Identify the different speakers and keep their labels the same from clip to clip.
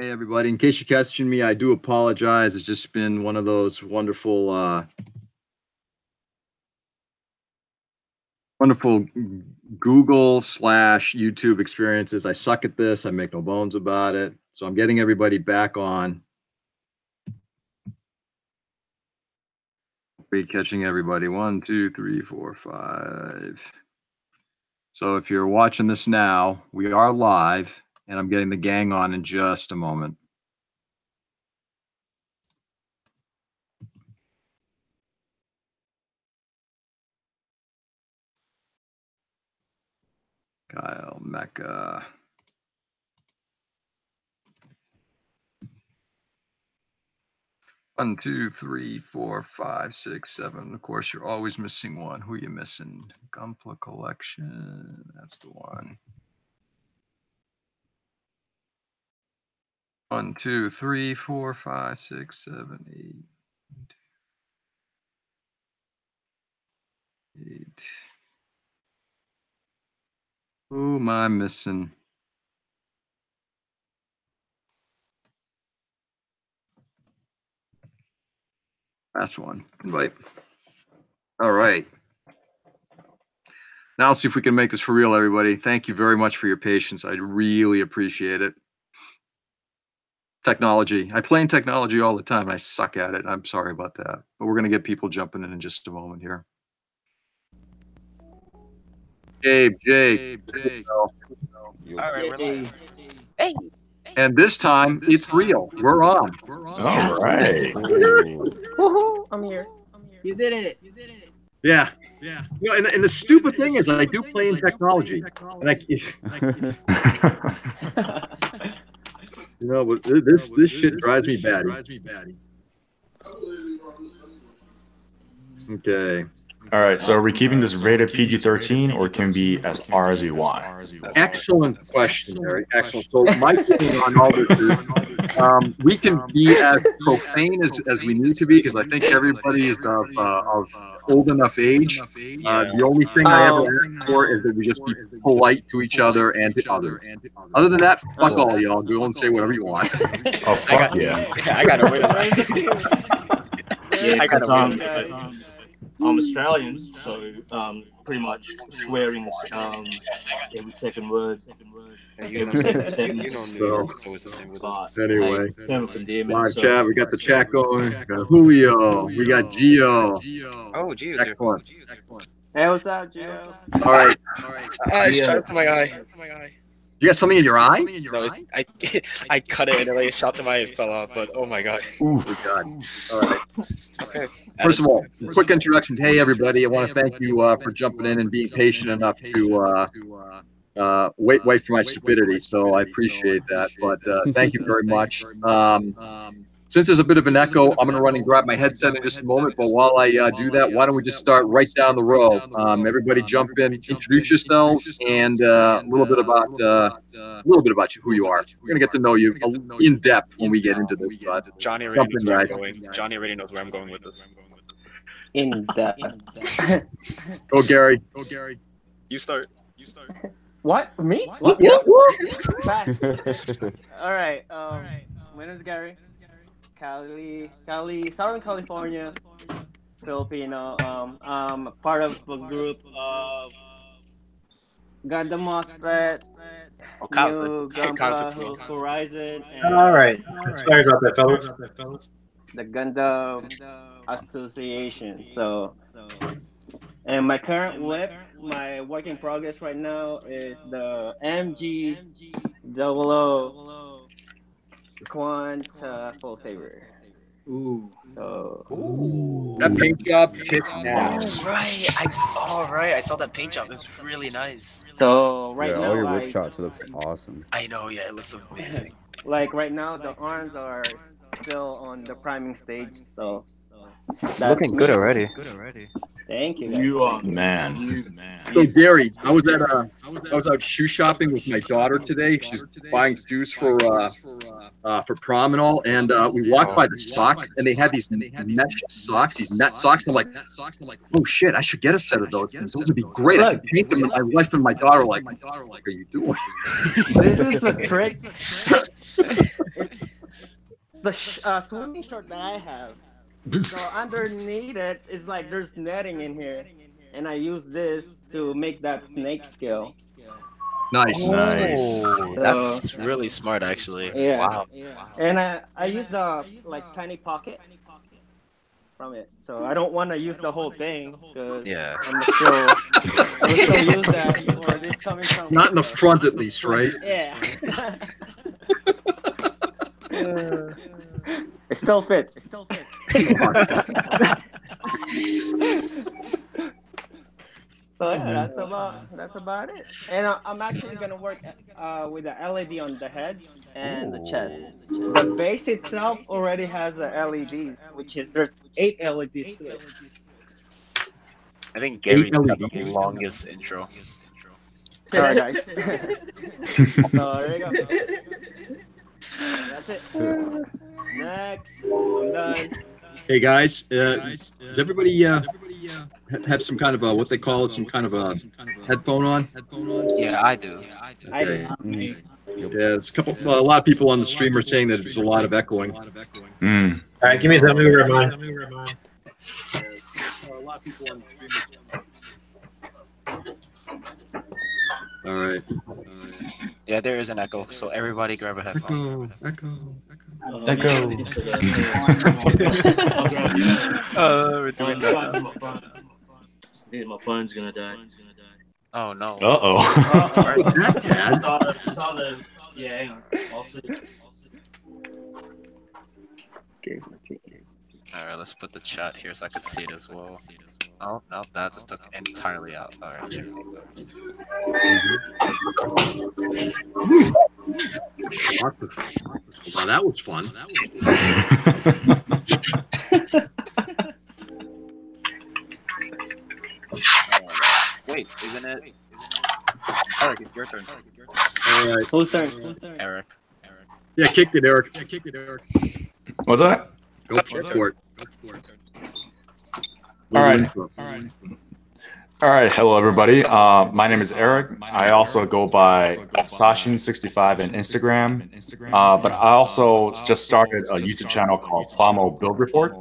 Speaker 1: Hey everybody, in case you're catching me, I do apologize. It's just been one of those wonderful Google/YouTube experiences. I suck at this. I make no bones about it. So I'm getting everybody back on. Be catching everybody. 1, 2, 3, 4, 5. So if you're watching this now, we are live, and I'm getting the gang on in just a moment. Kyle, Mecca. One, two, three, four, five, six, seven. Of course, you're always missing one. Who are you missing? Gunpla Collection. That's the one. 1, 2, 3, 4, 5, 6, 7, 8. 8. Who am I missing? Last one. Invite. All right. Now let's see if we can make this for real, everybody. Thank you very much for your patience. I really appreciate it. Technology. I play in technology all the time. I suck at it. I'm sorry about that. But we're going to get people jumping in just a moment here. Jake.
Speaker 2: All right, we're live. Hey.
Speaker 1: And this time, it's real. We're on.
Speaker 3: All right.
Speaker 2: Woohoo! I'm here.
Speaker 4: You did it.
Speaker 1: Yeah. You know, and the stupid thing is, I do play in technology, and you know, but this shit drives me batty. Okay.
Speaker 3: All right. So are we keeping this rated PG-13 or can we be as R as we want?
Speaker 1: Excellent question, Barry. Excellent. So my opinion on all this is, we can be as profane as we need to be, because I think everybody is of old enough age. The only thing I ever ask for is that we just be polite to each other and to others. Other than that, fuck all y'all. Go and say whatever you want.
Speaker 3: Oh, fuck yeah.
Speaker 2: I gotta win.
Speaker 5: Yeah, I gotta win. I'm Australian, so pretty much swearing every second word.
Speaker 1: Anyway, live chat. We got the chat going. We got Julio. We got Gio.
Speaker 2: Oh, Gio.
Speaker 1: Excellent.
Speaker 4: Hey, what's up, Gio?
Speaker 1: All right.
Speaker 2: Shot up to my eye.
Speaker 1: You got something in your eye?
Speaker 2: No, I cut it and it like shot to my eye and fell out. But oh my god.
Speaker 1: Oh my god. All right.
Speaker 2: Okay.
Speaker 1: First of all, quick introduction. Hey everybody, I want to thank you for jumping in and being patient enough to wait for my stupidity. So I appreciate that. But thank you very much. Since there's a bit of an echo, I'm going to run and grab my headset in just a moment. But while I do that, why don't we just start right down the row? Everybody jump in, introduce yourselves, and a little bit about you, who you are. We're going to get to know you in depth when we get into this.
Speaker 2: Johnny already knows where I'm going. Johnny already knows where I'm going with this.
Speaker 4: In depth.
Speaker 1: Go, Gary.
Speaker 2: You start.
Speaker 4: What? Me?
Speaker 1: What?
Speaker 4: All right. My name is Gary. Cali, Southern California, Filipino. I'm part of a group of Gundam MOSFET, New Gunpla Horizon.
Speaker 5: All right. Sorry about that, fellas.
Speaker 4: The Gundam Association. So, and my current whip, my work in progress right now is the MG 00 Quanta Full Saver.
Speaker 2: Ooh.
Speaker 4: So,
Speaker 1: That paint job kicks ass.
Speaker 2: All right. I saw that paint job. It's really nice.
Speaker 4: So right now,
Speaker 6: all your whip shots looks awesome.
Speaker 2: I know. Yeah, it looks amazing.
Speaker 4: Like right now, the arms are still on the priming stage. So
Speaker 7: It's looking good already.
Speaker 4: Thank you. Guys.
Speaker 5: You are
Speaker 3: Man.
Speaker 1: So Gary, I was out shoe shopping with my daughter today. She's buying shoes for prom and all, and we walked by the socks, and they had these mesh socks, these net socks. I'm like, oh shit, I should get a set of those. Those would be great. I could paint them. And my wife and my daughter were like, what are you doing?
Speaker 4: This is the trick. it's the swimming short that I have. So underneath it is like there's netting in here, and I use this to make that snake scale.
Speaker 1: Nice.
Speaker 3: Nice.
Speaker 2: Oh, that's really smart, actually.
Speaker 4: Yeah.
Speaker 2: Wow.
Speaker 4: And I use the like tiny pocket from it, so I don't want to use the whole thing because
Speaker 2: Yeah.
Speaker 4: I'm still use that for this coming from.
Speaker 1: Not in the front, at least, right?
Speaker 4: Yeah. It still fits. So yeah, that's about it. And I'm actually gonna work with the LED on the head and the chest. The base itself already has the LEDs, which is there's 8 LEDs to it.
Speaker 2: I think Gary got the longest intro.
Speaker 4: Sorry guys. So there you go. That's it. Next, I'm done.
Speaker 1: Hey guys, does everybody have some kind of a what they call it, some kind of a headphone on?
Speaker 2: Yeah, I do.
Speaker 1: Okay. Yeah, it's a lot of people on the stream are saying that there's a lot of echoing.
Speaker 3: Mm.
Speaker 8: All right, give me some new remind.
Speaker 1: A lot of people on the stream. All right.
Speaker 2: Yeah, there is an echo, so everybody grab a headphone.
Speaker 1: Echo.
Speaker 2: We're doing that.
Speaker 5: My phone's gonna die.
Speaker 2: Oh no.
Speaker 5: Yeah, hang on. I'll see.
Speaker 2: All right, let's put the chat here so I can see it as well. Oh no, that just took entirely out. All right, there we go.
Speaker 1: Wow, that was fun.
Speaker 2: Wait, isn't it? Eric, it's your turn.
Speaker 1: All right.
Speaker 4: Who's turn?
Speaker 2: Eric.
Speaker 1: Yeah, kick it, Eric.
Speaker 3: What's that?
Speaker 1: Go for it.
Speaker 3: All right. Hello, everybody. My name is Eric. I also go by Sashin65 on Instagram. But I also just started a YouTube channel called Plamo Build Report.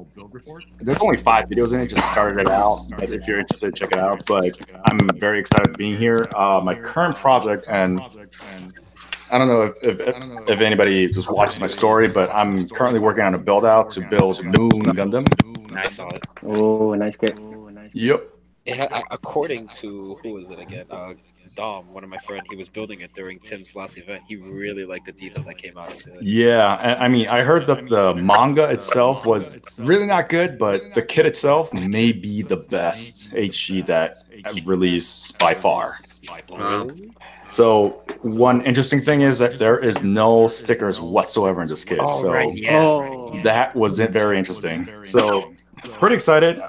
Speaker 3: There's only 5 videos in it. Just started it out. But if you're interested, check it out. But I'm very excited being here. My current project, and I don't know if anybody just watches my story, but I'm currently working on a build out to build Moon Gundam.
Speaker 2: I saw it.
Speaker 4: Oh, nice kit.
Speaker 3: Yep.
Speaker 2: Yeah, according to who was it again? Dom, one of my friends, he was building it during Tim's last event. He really liked the detail that came out into it.
Speaker 3: Yeah, I mean, I heard that the manga itself was really not good, but the kit itself may be the best HG that released by far. So one interesting thing is that there is no stickers whatsoever in this kit.
Speaker 2: Oh,
Speaker 3: so
Speaker 2: right, yeah.
Speaker 3: that was very interesting. So pretty excited.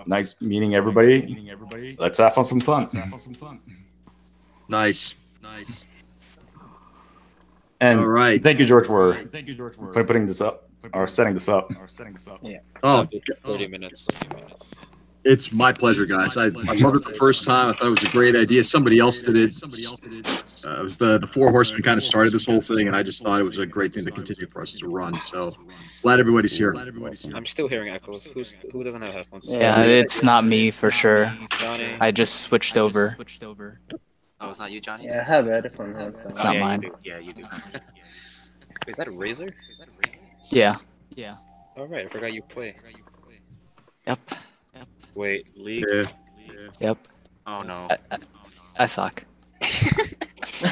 Speaker 3: Nice meeting everybody. Let's have some fun.
Speaker 1: Nice.
Speaker 3: And
Speaker 1: all right.
Speaker 3: Thank you, George, for putting this up or setting this up.
Speaker 4: Yeah.
Speaker 1: Oh,
Speaker 2: 30 minutes.
Speaker 1: it's my pleasure, guys. I loved it the first time. I thought it was a great idea. Somebody else did it. It was the Four Horsemen kind of started this whole thing, and I just thought it was a great thing to continue for us to run. So glad everybody's here.
Speaker 2: I'm still hearing echoes. Who doesn't have headphones?
Speaker 7: Yeah, it's not me for sure.
Speaker 2: Johnny.
Speaker 7: I just switched over.
Speaker 2: Oh, it's not you, Johnny?
Speaker 4: Yeah, I have headphones on. So.
Speaker 7: It's not
Speaker 2: yeah,
Speaker 7: mine.
Speaker 2: You do. Yeah, you do. Is that a Razor?
Speaker 7: Yeah.
Speaker 2: All right, I forgot you play.
Speaker 7: Yep.
Speaker 2: Wait, League?
Speaker 1: Yeah.
Speaker 7: Yep.
Speaker 2: Oh no.
Speaker 7: I suck.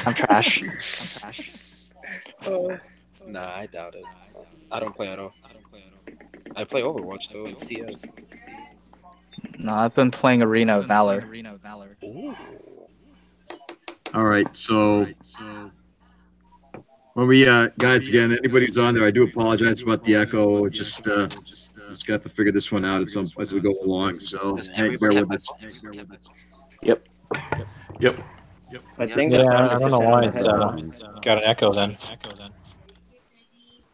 Speaker 7: I'm trash.
Speaker 2: Nah, I doubt it. I don't play at all. I play Overwatch though and CS.
Speaker 7: No, I've been playing Arena of Valor.
Speaker 2: Ooh.
Speaker 1: All right. So when we guys, again, anybody who's on there, I do apologize about the echo. Just got to figure this one out as we go along. So hey, bear with us.
Speaker 4: Yep. I think.
Speaker 8: Yeah, I don't know why it's got an echo then.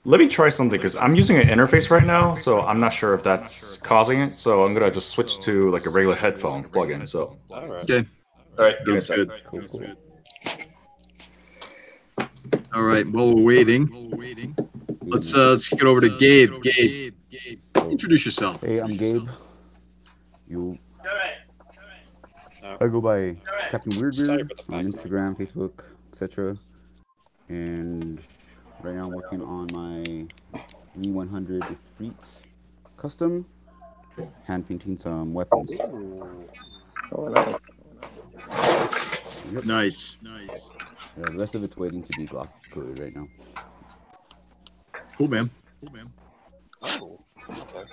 Speaker 3: Let me try something because I'm using an interface right now, so I'm not sure if that's causing it. So I'm gonna just switch to like a regular headphone plug-in. So
Speaker 2: All right.
Speaker 1: Okay.
Speaker 3: all right, give me a second.
Speaker 1: Good. All right. While we're waiting, let's kick it over to Gabe. Gabe, introduce yourself.
Speaker 6: Hey, I'm Gabe. I go by Captain Weirdbeard on Instagram, Facebook, etc. And right now I'm working on my E100 Ifrit custom, hand painting some weapons.
Speaker 4: Oh, nice.
Speaker 1: Yep. Nice.
Speaker 6: Yeah, the rest of it's waiting to be gloss coated right now.
Speaker 1: Cool, man.
Speaker 2: Oh, okay.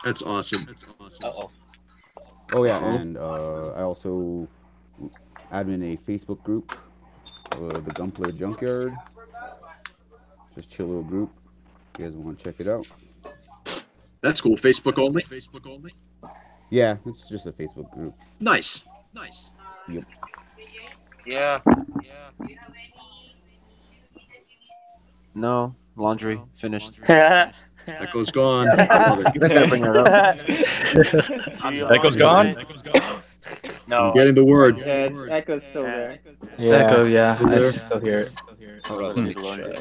Speaker 1: That's awesome.
Speaker 6: Oh yeah, and I also admin a Facebook group, the Gunpla Junkyard. Just chill little group. You guys want to check it out?
Speaker 1: That's cool. Facebook only.
Speaker 6: Yeah, it's just a Facebook group.
Speaker 1: Nice.
Speaker 6: Yep.
Speaker 2: Yeah. No, laundry finished.
Speaker 1: Echo's gone. I love it.
Speaker 7: You guys gotta bring it up.
Speaker 8: Echo's gone?
Speaker 2: No,
Speaker 1: I'm getting the word.
Speaker 4: Yeah, it's Echo's still there.
Speaker 7: Yeah. Echo, yeah, I still hear it.
Speaker 2: hold on, let me check.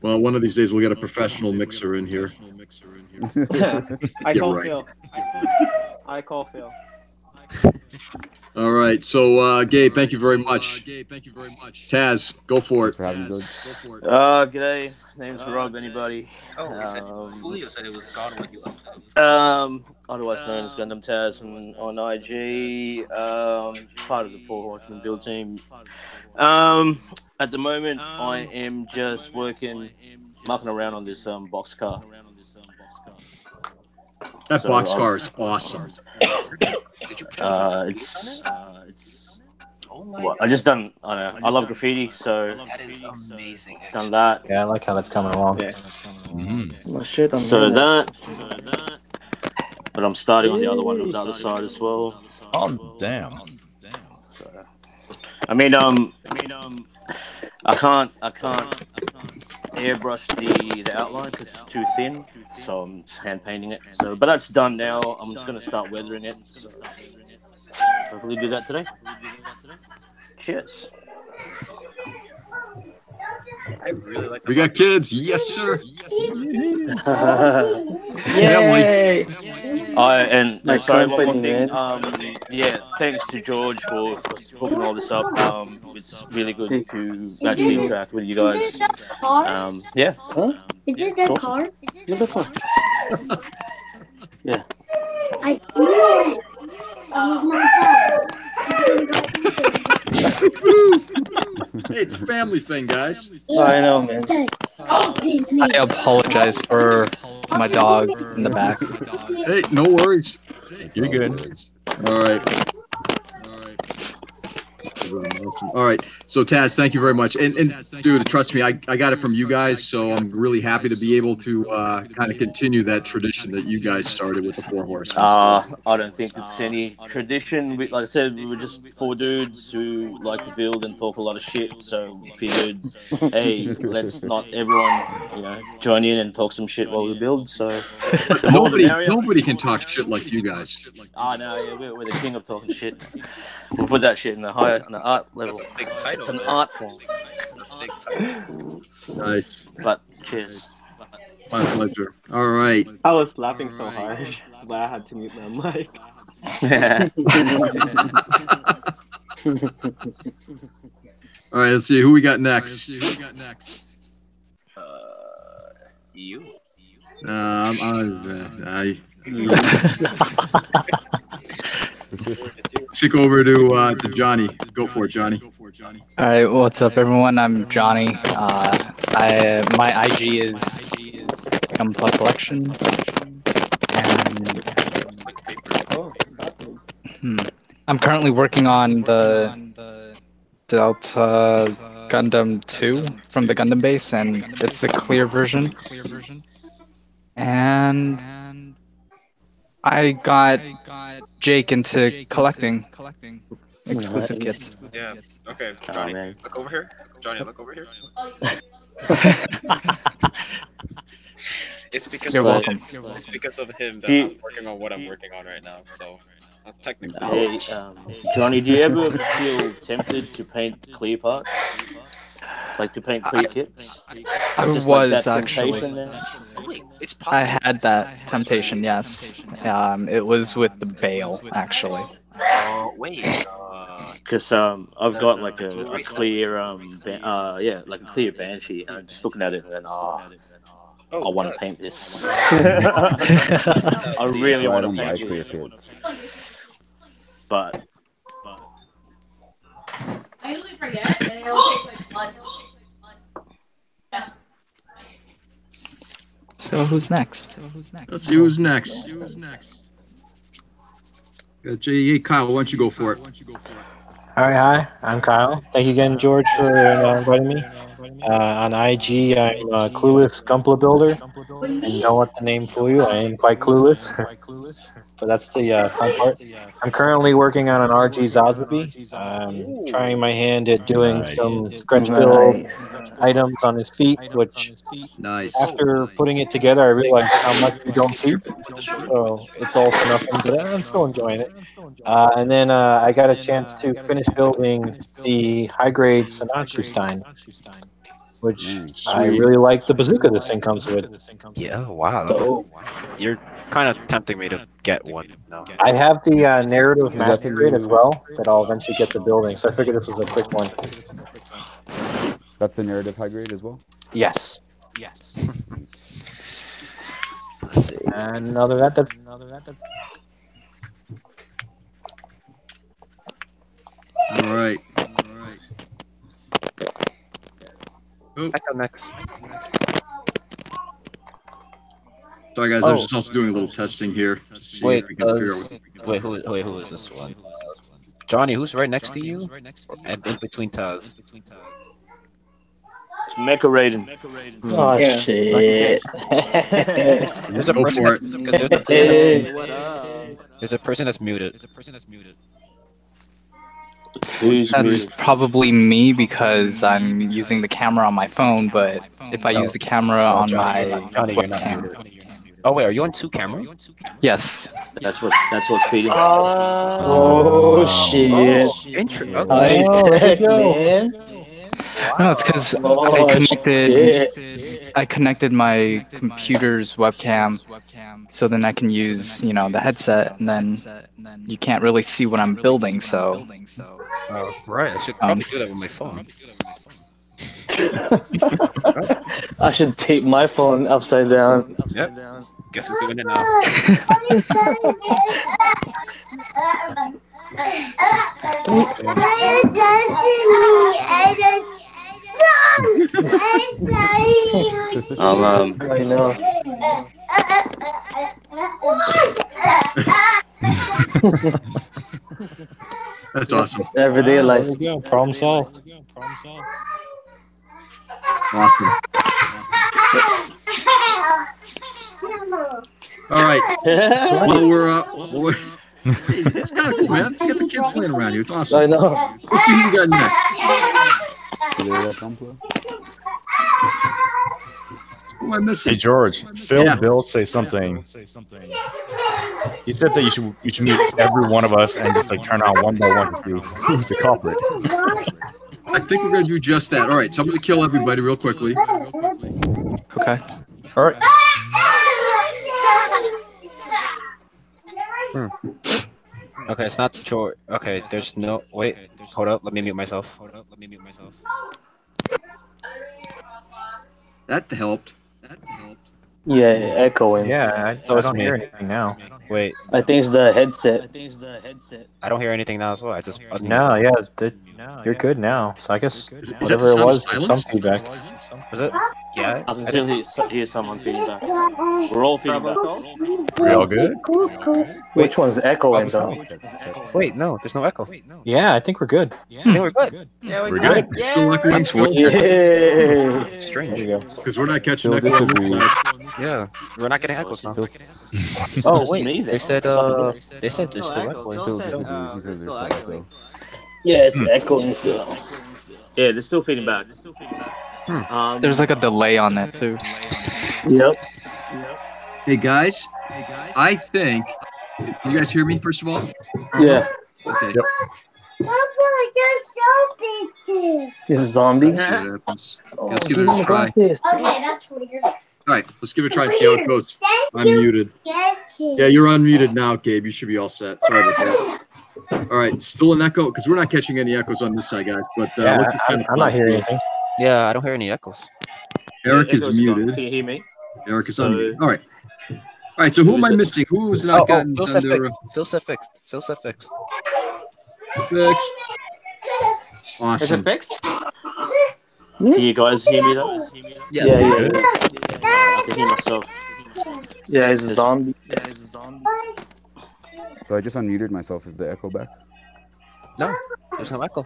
Speaker 1: Well, one of these days we'll get a professional mixer in here.
Speaker 4: I call
Speaker 1: right.
Speaker 4: Phil. I call Phil.
Speaker 1: All right. So, Gabe, thank you very much. Taz, go for it.
Speaker 9: G'day. Name's Rob. Anybody?
Speaker 2: Julio said it was God when you left.
Speaker 9: Otherwise known as Gundam Taz on IG. Part of the Four Horsemen build team. At the moment, I am just mucking around on this boxcar.
Speaker 1: That boxcar is awesome.
Speaker 9: I just done. I don't know. I love graffiti, so
Speaker 2: That is amazing.
Speaker 9: done that.
Speaker 8: Yeah, I like how that's coming along.
Speaker 9: Yeah.
Speaker 7: Oh, shit,
Speaker 9: But I'm starting on the other one on the other side as well.
Speaker 8: Oh, damn.
Speaker 9: So, I mean, I can't airbrush the outline because it's too thin, so I'm just hand painting it. So, but that's done now. I'm just gonna start weathering it. So, hopefully do that today. Cheers.
Speaker 2: I really like.
Speaker 1: We got kids. Yes, sir.
Speaker 4: Yay!
Speaker 9: Sorry, one more thing. Thanks to George for hooking all this up. It's really good to actually interact with you guys. Yeah.
Speaker 10: Huh? Is it the car?
Speaker 9: Is it the car? Yeah.
Speaker 1: Hey, it's a family thing, guys.
Speaker 7: I know, man. I apologize for my dog in the back.
Speaker 1: Hey, no worries.
Speaker 8: You're good.
Speaker 1: All right. Awesome. All right. So Taz, thank you very much. And dude, trust me, I got it from you guys, so I'm really happy to be able to kind of continue that tradition that you guys started with the Four Horsemen.
Speaker 9: I don't think it's any tradition. Like I said, we were just four dudes who like to build and talk a lot of shit. So we figured, hey, let's not everyone, join in and talk some shit while we build. So
Speaker 1: nobody can talk shit like you guys.
Speaker 9: No, yeah, we're the king of talking shit. We'll put that shit in the art level.
Speaker 2: That's a big title.
Speaker 9: It's an art form.
Speaker 2: It's a big title.
Speaker 1: Nice.
Speaker 9: But cheers.
Speaker 1: My pleasure. All right.
Speaker 4: I was laughing so hard, but I had to mute my mic.
Speaker 1: All right. Let's see who we got next.
Speaker 2: You.
Speaker 1: Stick over to Johnny. Go for it, Johnny.
Speaker 7: All right, what's up, everyone? I'm Johnny. My IG is Gunpla Collection, and I'm currently working on the Delta Gundam 2 from the Gundam base, and it's the clear version. And I got Jake into collecting exclusive kits.
Speaker 2: Yeah. Okay, Johnny, look over here. Johnny, look over here. It's because
Speaker 7: You're
Speaker 2: of
Speaker 7: welcome.
Speaker 2: him. It's because of him that
Speaker 9: He-
Speaker 2: I'm working on what I'm working on right now. So technically,
Speaker 9: Hey, Johnny, do you ever feel tempted to paint clear parts? Like to paint clear kits?
Speaker 7: I
Speaker 9: Just like
Speaker 7: was
Speaker 9: that
Speaker 7: actually.
Speaker 9: temptation there?
Speaker 2: oh wait, it's
Speaker 7: I
Speaker 2: possible.
Speaker 7: had that temptation, yes. It was with the bale, actually.
Speaker 2: Oh wait,
Speaker 9: Because I've got like a
Speaker 2: jewelry set?
Speaker 9: clear yeah, like a clear banshee, and I'm just looking at it and I want to paint this. I really
Speaker 6: So I
Speaker 9: want
Speaker 6: don't
Speaker 9: to
Speaker 6: buy
Speaker 9: paint
Speaker 6: clear
Speaker 9: this,
Speaker 6: kits.
Speaker 9: but
Speaker 10: I usually forget, and it'll take like months. Yeah.
Speaker 7: So who's next?
Speaker 1: Let's see who's next. Hey, Kyle, why don't you go for it?
Speaker 8: All right, hi, I'm Kyle. Thank you again, George, for inviting me. On IG, I'm Clueless Gunpla Builder. And don't let the name fool you, I am quite clueless. But that's the fun part. I'm currently working on an RG Zazbaby. Trying my hand at doing some scratch build items on his feet, which
Speaker 1: Nice.
Speaker 8: after putting it together, I realized how much you don't see. So it's all for nothing, but I'm still enjoying it. And then I got a chance to finish building the high-grade Sinatsu Stein, which I
Speaker 1: Sweet.
Speaker 8: really like the bazooka this thing comes with.
Speaker 2: Yeah, wow. You're kind of tempting me to get one now.
Speaker 8: I have the narrative
Speaker 6: Is that
Speaker 8: master
Speaker 6: the
Speaker 8: grade as
Speaker 6: new?
Speaker 8: well that I'll eventually get to building, so I figured this was a quick one.
Speaker 6: That's the narrative high grade as well.
Speaker 8: Yes.
Speaker 6: Nice.
Speaker 2: Let's see.
Speaker 8: And other than that, that's
Speaker 1: All right. Oh,
Speaker 2: Echo next.
Speaker 1: sorry guys, I was just also doing a little testing here to see
Speaker 2: Wait,
Speaker 1: if we can figure out
Speaker 2: who is this one? Johnny, who's right next to you? And in between Taz.
Speaker 9: it's Mecha Raiden.
Speaker 8: oh
Speaker 4: Yeah.
Speaker 8: shit.
Speaker 2: There's a
Speaker 1: Go
Speaker 2: person
Speaker 1: for
Speaker 2: that's
Speaker 1: it.
Speaker 2: because
Speaker 4: Hey, what up?
Speaker 2: there's a person that's muted.
Speaker 9: Who's
Speaker 7: That's
Speaker 9: muted?
Speaker 7: probably me because I'm using the camera on my phone, but if I use the camera on my
Speaker 2: Johnny, you're not
Speaker 7: webcam.
Speaker 2: muted. Oh wait, are you on two camera?
Speaker 7: Yes.
Speaker 9: That's what's feeding.
Speaker 4: Oh shit!
Speaker 2: Interesting.
Speaker 4: High tech, man.
Speaker 7: No, it's because I connected my computer's webcam, so then I can use, you know, the headset, and then you can't really see what I'm building. So,
Speaker 2: Oh, right. I should probably do that with my phone.
Speaker 4: I should tape my phone upside down.
Speaker 2: Yep. Guess who's doing it now?
Speaker 4: I know.
Speaker 1: That's awesome.
Speaker 4: Everyday life.
Speaker 8: There we go. Problem solved.
Speaker 1: Awesome. All right. Well, it's kind of cool, man. Let's get the kids playing around you. It's awesome.
Speaker 4: I know.
Speaker 1: Let's see who you got next.
Speaker 6: You hear that, Gunpla?
Speaker 1: Who am I missing?
Speaker 3: Hey George, Phil
Speaker 1: Yeah.
Speaker 3: Bill say something. He said that you should meet every one of us and just like turn on one by one to see who's the culprit.
Speaker 1: I think we're gonna do just that. All right, so I'm gonna kill everybody real quickly.
Speaker 7: okay.
Speaker 3: All right.
Speaker 2: Okay, it's not George. Okay, there's no. Wait, hold up. Let me mute myself.
Speaker 1: That helped.
Speaker 4: Yeah, echoing.
Speaker 8: Yeah, I
Speaker 2: So it's
Speaker 8: don't
Speaker 2: me.
Speaker 8: hear anything now.
Speaker 2: Wait,
Speaker 4: I think it's the headset.
Speaker 2: I don't hear anything now as well. I just
Speaker 8: No, yeah, you're good now. So I guess
Speaker 1: that
Speaker 8: whatever
Speaker 1: the
Speaker 8: it
Speaker 1: sound of
Speaker 8: was, there's some
Speaker 1: silence?
Speaker 8: feedback.
Speaker 2: Was it? Yeah.
Speaker 9: I can still hear someone feeding back. We're all feeding back.
Speaker 3: We all good?
Speaker 4: Which one's echoing though?
Speaker 2: Wait, no, there's no echo.
Speaker 8: Yeah, I think we're good.
Speaker 2: I think we're good.
Speaker 3: We're good.
Speaker 1: So like
Speaker 7: That's
Speaker 1: weird.
Speaker 4: Yeah.
Speaker 2: Strange.
Speaker 8: There you go.
Speaker 1: Because we're not catching
Speaker 6: Phil
Speaker 1: echo on this
Speaker 6: disagrees.
Speaker 1: side.
Speaker 2: Yeah, we're not getting echoes now.
Speaker 6: Phil,
Speaker 2: Oh
Speaker 9: Just
Speaker 2: wait,
Speaker 9: me then.
Speaker 2: they said there's still echoes.
Speaker 6: Phil disagrees. He says there's some echo.
Speaker 4: Yeah, it's echoing still.
Speaker 9: Yeah, they're still feeding back.
Speaker 7: There's like a delay on that too.
Speaker 4: Yep.
Speaker 1: Hey guys, I think. Can you guys hear me first of all?
Speaker 9: Yeah.
Speaker 1: Okay.
Speaker 3: Yep.
Speaker 9: This is zombie.
Speaker 1: Let's see what happens. Let's give
Speaker 9: give
Speaker 1: it
Speaker 9: me
Speaker 1: a
Speaker 9: the
Speaker 1: try.
Speaker 9: glasses.
Speaker 10: Okay, that's weird.
Speaker 1: All right, let's give it a try and see how it goes. I'm muted. Yeah, you're unmuted now, Gabe. You should be all set. Sorry about that. All right, still an echo because we're not catching any echoes on this side, guys. But
Speaker 8: Yeah,
Speaker 1: let's just kind of
Speaker 8: I'm not hearing anything.
Speaker 2: Yeah, I don't hear any echoes.
Speaker 1: Eric
Speaker 5: Yeah,
Speaker 1: is
Speaker 5: echoes are gone.
Speaker 1: muted.
Speaker 5: Can you hear me?
Speaker 1: Eric is
Speaker 5: So-
Speaker 1: unmuted. All right. All right. So who am I missing? Who was not gotten
Speaker 2: Phil said
Speaker 1: under
Speaker 2: fixed. Phil said fixed. Phil said fixed.
Speaker 1: fixed?
Speaker 4: Is it
Speaker 1: Awesome.
Speaker 4: fixed?
Speaker 5: Can you guys hear me though?
Speaker 2: Yes.
Speaker 5: I can hear myself.
Speaker 9: Yeah, he's a zombie.
Speaker 6: So I just unmuted myself. Is the echo back?
Speaker 2: No, there's no echo.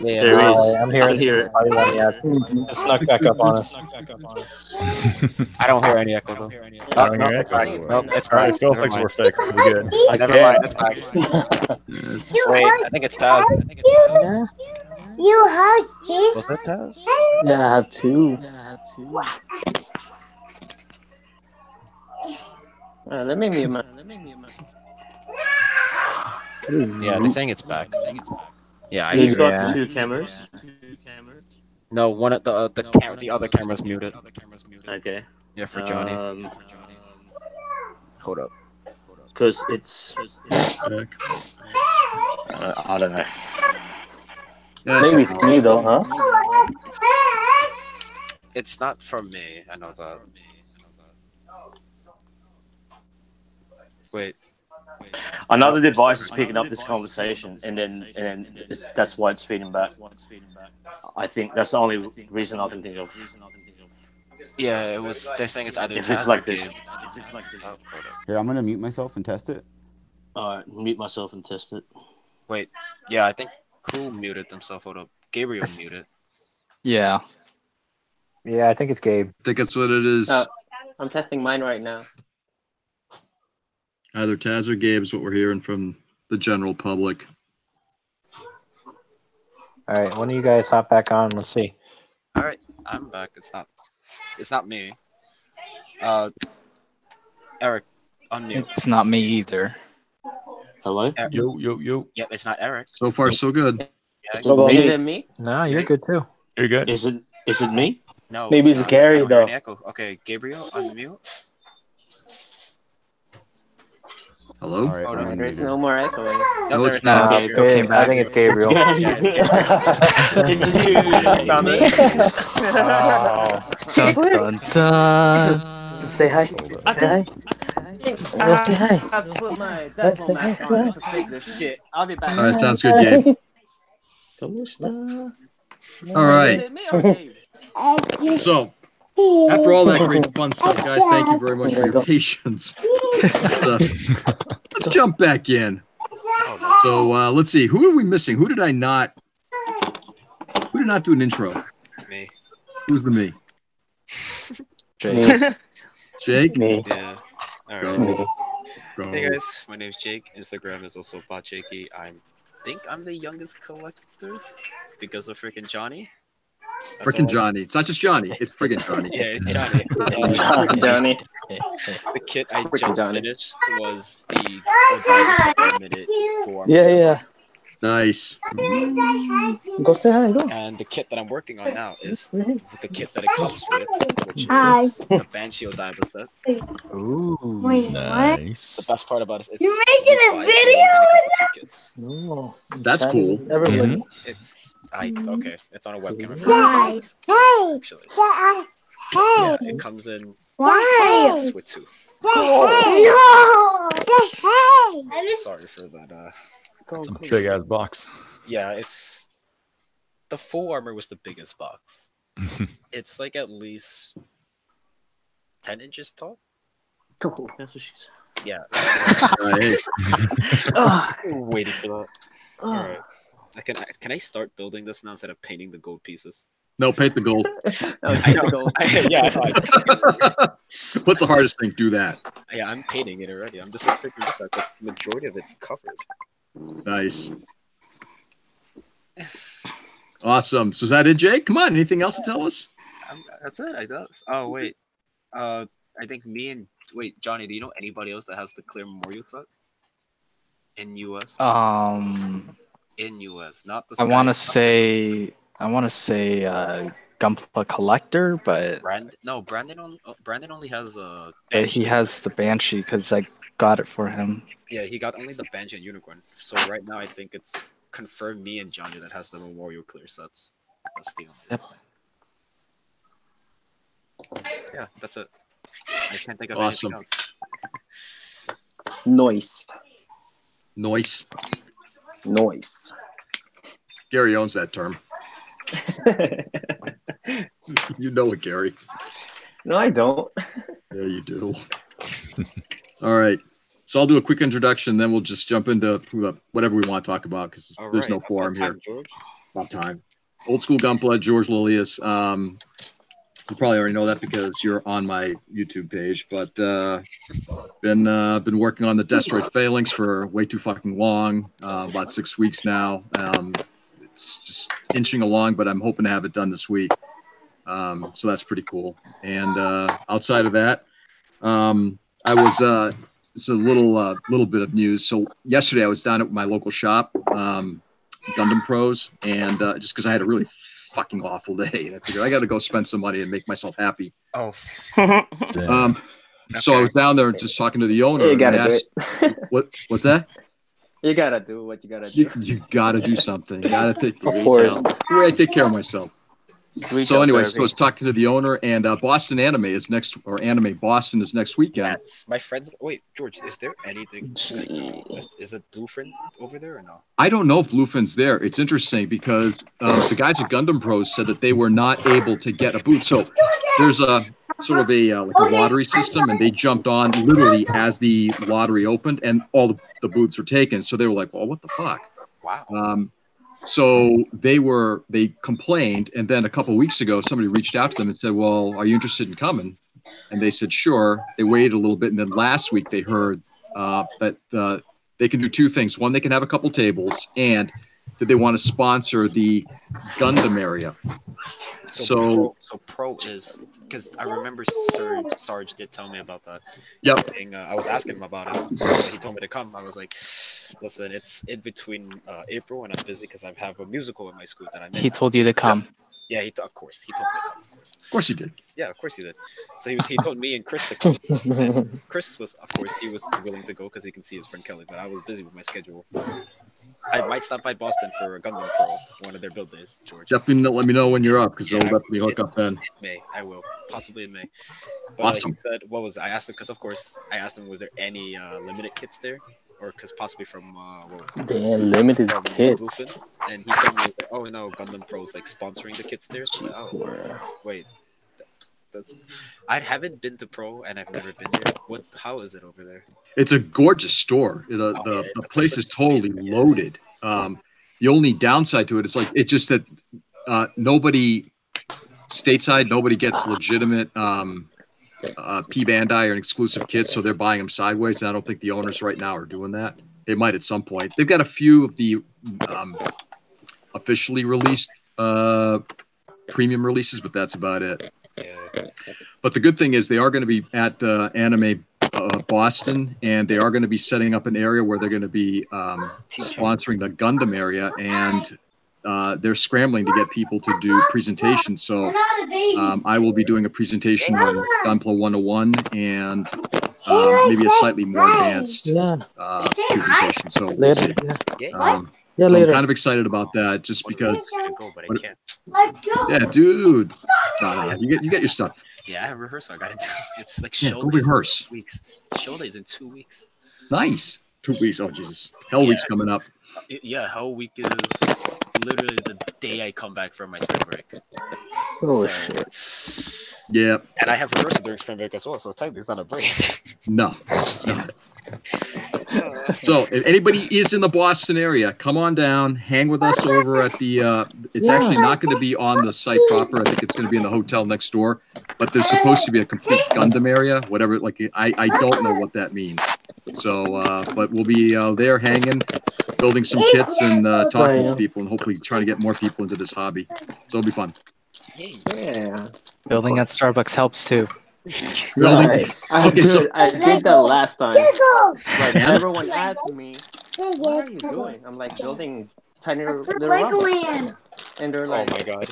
Speaker 5: There
Speaker 2: Yeah,
Speaker 5: is.
Speaker 8: I'm
Speaker 5: I
Speaker 8: hearing
Speaker 5: can hear it.
Speaker 8: It snuck back up on us.
Speaker 2: I don't hear any echo though.
Speaker 3: I don't hear echo.
Speaker 2: Nope, it's
Speaker 3: All right,
Speaker 2: fine.
Speaker 3: Phil
Speaker 2: Never
Speaker 3: thinks
Speaker 2: mind.
Speaker 3: we're fixed. We're good.
Speaker 2: Never mind, it's back. Wait, I think it's Taz.
Speaker 10: You have this?
Speaker 2: Was it Taz?
Speaker 9: Yeah, I have two. Let me mute my.
Speaker 2: Yeah, they're saying it's back. Yeah, I
Speaker 5: He's
Speaker 2: hear.
Speaker 5: got two cameras.
Speaker 2: No, one of the other camera's muted.
Speaker 5: Okay.
Speaker 2: Yeah, for Johnny. Hold up.
Speaker 5: Because it's. I don't know.
Speaker 9: Maybe it's me though, huh?
Speaker 2: It's not from me. I know that. Wait.
Speaker 5: Another device is picking up this conversation, and then that's why it's feeding back. I think that's the only reason I can think of.
Speaker 2: Yeah, it was. They're saying it's either
Speaker 5: If
Speaker 2: Taz
Speaker 5: it's like
Speaker 2: or
Speaker 5: this.
Speaker 2: Gabe.
Speaker 6: Here, I'm gonna mute myself and test it.
Speaker 5: Alright, mute myself and test it.
Speaker 2: Wait. Yeah, I think who muted themselves? Hold up. Gabriel muted.
Speaker 7: Yeah.
Speaker 8: Yeah, I think it's Gabe.
Speaker 1: I think that's what it is.
Speaker 4: I'm testing mine right now.
Speaker 1: Either Taz or Gabe is what we're hearing from the general public.
Speaker 8: All right, when do you guys hop back on? Let's see.
Speaker 2: All right, I'm back. It's not me. Eric, unmute.
Speaker 7: It's not me either.
Speaker 5: Hello?
Speaker 3: Yo.
Speaker 2: Yep, it's not Eric.
Speaker 1: So far, so good.
Speaker 2: Yeah,
Speaker 4: Is it me?
Speaker 8: No, you're good too.
Speaker 3: You're good.
Speaker 5: Is it me?
Speaker 2: no.
Speaker 9: Maybe it's
Speaker 2: not.
Speaker 9: Gary,
Speaker 2: I don't hear
Speaker 9: though.
Speaker 2: any echo. Okay, Gabriel, unmute.
Speaker 1: Hello?
Speaker 6: All right,
Speaker 2: Hold
Speaker 6: I'm
Speaker 2: on,
Speaker 4: There's
Speaker 6: unmuted.
Speaker 4: no more echoing.
Speaker 2: No,
Speaker 1: No,
Speaker 2: there's
Speaker 1: it's
Speaker 2: not.
Speaker 1: not.
Speaker 2: Gabriel came
Speaker 8: I
Speaker 2: back.
Speaker 8: think it's Gabriel.
Speaker 7: Dun, dun, dun.
Speaker 9: Say hi. Say hi. Say hi.
Speaker 4: I have to put my devil mask on to fix this shit. I'll be back.
Speaker 1: All right, sounds good, Gabe. All right.
Speaker 4: Is it me or Gabe?
Speaker 1: So, after all that great fun stuff, guys, thank you very much for your patience. Let's jump back in. So let's see. Who are we missing? Who did not do an intro?
Speaker 2: Me.
Speaker 1: Who's the me?
Speaker 7: Jake.
Speaker 1: Jake?
Speaker 9: Me.
Speaker 2: Yeah. All
Speaker 1: Go.
Speaker 2: right.
Speaker 1: Go.
Speaker 2: Hey guys, my name's Jake. Instagram is also BotJakey. I think I'm the youngest collector because of freaking Johnny. That's
Speaker 1: Freaking
Speaker 2: all.
Speaker 1: Johnny. It's not just Johnny. It's friggin' Johnny.
Speaker 2: Yeah, it's Johnny.
Speaker 4: Johnny.
Speaker 2: The kit I just
Speaker 4: Johnny.
Speaker 2: finished was the Odysseus Limited form.
Speaker 9: Yeah.
Speaker 1: Nice.
Speaker 9: Go say hi. Go.
Speaker 2: And the kit that I'm working on now is the kit that it comes with, which
Speaker 10: Hi.
Speaker 2: is the Banshee Odaiba set.
Speaker 8: Ooh.
Speaker 10: Wait,
Speaker 3: Nice.
Speaker 2: The best part about it is
Speaker 10: You're making a
Speaker 2: buy it
Speaker 10: video?
Speaker 2: and it comes with 2 kits.
Speaker 9: Oh,
Speaker 1: That's cool.
Speaker 9: everybody.
Speaker 2: It's it's on a webcam.
Speaker 10: Hi. Hey.
Speaker 2: Actually,
Speaker 10: Hey.
Speaker 2: yeah, it comes in
Speaker 10: Why?
Speaker 2: with 2.
Speaker 10: No. Hey.
Speaker 2: Sorry for that.
Speaker 3: It's a big ass box.
Speaker 2: Yeah, it's the full armor was the biggest box. It's like at least 10 inches tall.
Speaker 5: That's what she said.
Speaker 2: Yeah.
Speaker 1: Right.
Speaker 2: Waiting for that. All right. Can I start building this now instead of painting the gold pieces?
Speaker 1: No, paint the gold.
Speaker 2: I know. Yeah.
Speaker 1: What's the hardest thing? Do that.
Speaker 2: Yeah, I'm painting it already. I'm just like figuring this out. That's the majority of it's covered.
Speaker 1: Nice. Awesome. So is that it, Jake? Come on. Anything else to tell us?
Speaker 2: That's it. I guess. Oh wait. I think me and wait, Johnny. Do you know anybody else that has the clear memorial set in US? In US, not the.
Speaker 7: I want to say Gunpla Collector, but
Speaker 2: Brandon only has a.
Speaker 7: He has the Banshee because I got it for him.
Speaker 2: Yeah, he got only the Banshee and Unicorn. So right now, I think it's confirmed me and Johnny that has the memorial clear sets. That's the only.
Speaker 7: Yep.
Speaker 2: Yeah, that's it. I can't think of
Speaker 1: Awesome.
Speaker 2: anything else.
Speaker 4: Noise.
Speaker 1: Gary owns that term. You know it, Gary.
Speaker 4: No, I don't.
Speaker 1: Yeah, you do. All right. So I'll do a quick introduction, then we'll just jump into whatever we want to talk about because there's no forum here. About time. Old school Gunpla, George Lilius. You probably already know that because you're on my YouTube page, but been working on the Destroid Phalanx for way too fucking long, about 6 weeks now. It's just inching along, but I'm hoping to have it done this week. So that's pretty cool. And outside of that, I was it's a little bit of news. So yesterday I was down at my local shop, Gundam Pros, and just because I had a really fucking awful day, and I figured I got to go spend some money and make myself happy.
Speaker 2: Oh.
Speaker 1: So I was down there just talking to the owner.
Speaker 4: You gotta
Speaker 1: and asked, what's that?
Speaker 4: You gotta do what you gotta do.
Speaker 1: You gotta do something. You gotta take.
Speaker 4: Of course.
Speaker 1: That's the way I take care of myself. So anyway, so I was talking to the owner, and Boston Anime is next, or Anime Boston is next weekend.
Speaker 2: Yes, my friends. Wait, George, is there anything? Is it Bluefin over there or no?
Speaker 1: I don't know if Bluefin's there. It's interesting because the guys at Gundam Pros said that they were not able to get a booth. So there's a sort of a like a lottery system, and they jumped on literally as the lottery opened, and all the booths were taken. So they were like, "Well, what the fuck?"
Speaker 2: Wow.
Speaker 1: So they complained, and then a couple of weeks ago, somebody reached out to them and said, "Well, are you interested in coming?" And they said, "Sure." They waited a little bit, and then last week they heard that they can do two things. One, they can have a couple tables, and that they want to sponsor the Gundam area.
Speaker 2: So Pro is, because I remember Sarge did tell me about that.
Speaker 1: Yep.
Speaker 2: Saying, I was asking him about it. He told me to come. I was like, listen, it's in between April, and I'm busy because I have a musical in my school that I'm in.
Speaker 7: He told you to come.
Speaker 2: Yeah, of course. He told me to come, of course.
Speaker 1: Of course he did.
Speaker 2: Yeah, of course he did. So he told me and Chris to come. And Chris was, of course, he was willing to go because he can see his friend Kelly, but I was busy with my schedule. I might stop by Boston for a Gundam Pro, one of their build days, George.
Speaker 1: Definitely let me know when you're up, because I'll definitely hook up then.
Speaker 2: In May, I will. Possibly in May. But
Speaker 1: awesome.
Speaker 2: He said, what was I asked him, because of course, I asked him, was there any limited kits there? Or because possibly from, what was it?
Speaker 4: Damn, limited kits.
Speaker 2: And he told me, he was like, oh no, Gundam Pro's like sponsoring the kits there. So I was like, oh, wait. I haven't been to Pro, and I've never been there. How is it over there?
Speaker 1: It's a gorgeous store. The place is totally loaded. The only downside to it is it's just that nobody stateside, nobody gets legitimate P Bandai or an exclusive kits, so they're buying them sideways. And I don't think the owners right now are doing that. They might at some point. They've got a few of the officially released premium releases, but that's about it.
Speaker 2: Yeah.
Speaker 1: But the good thing is they are going to be at Anime Boston, and they are going to be setting up an area where they're going to be sponsoring the Gundam area, and they're scrambling to get people to do presentations. So I will be doing a presentation on Gunpla 101 and maybe a slightly more advanced presentation. So we'll see.
Speaker 8: Yeah,
Speaker 1: later. I'm kind of excited about that, just because.
Speaker 2: But I can't.
Speaker 1: Yeah, dude. No, you get your stuff.
Speaker 2: Yeah, I have rehearsal. I got to do. It's like
Speaker 1: go rehearse.
Speaker 2: 2 weeks. Show days in 2 weeks.
Speaker 1: Nice. 2 weeks. Oh Jesus. Hell Week's coming up.
Speaker 2: Yeah, Hell Week is literally the day I come back from my spring break.
Speaker 4: Oh shit.
Speaker 1: Yeah.
Speaker 2: And I have rehearsal during spring break as well, so technically it's not a break.
Speaker 1: No, it's not. So if anybody is in the Boston area, come on down, hang with us over at the it's actually not going to be on the site proper. I think it's going to be in the hotel next door, but there's supposed to be a complete Gundam area, whatever. Like I don't know what that means. So but we'll be there hanging, building some kits, and talking to people, and hopefully trying to get more people into this hobby. So it'll be fun.
Speaker 4: Yeah.
Speaker 7: Building at Starbucks helps too.
Speaker 4: Nice. I
Speaker 1: Okay, so
Speaker 4: did that last time. Like everyone asked me, "What are you doing?" I'm like building tiny little robots, and they're
Speaker 2: Oh
Speaker 4: like,
Speaker 2: my god.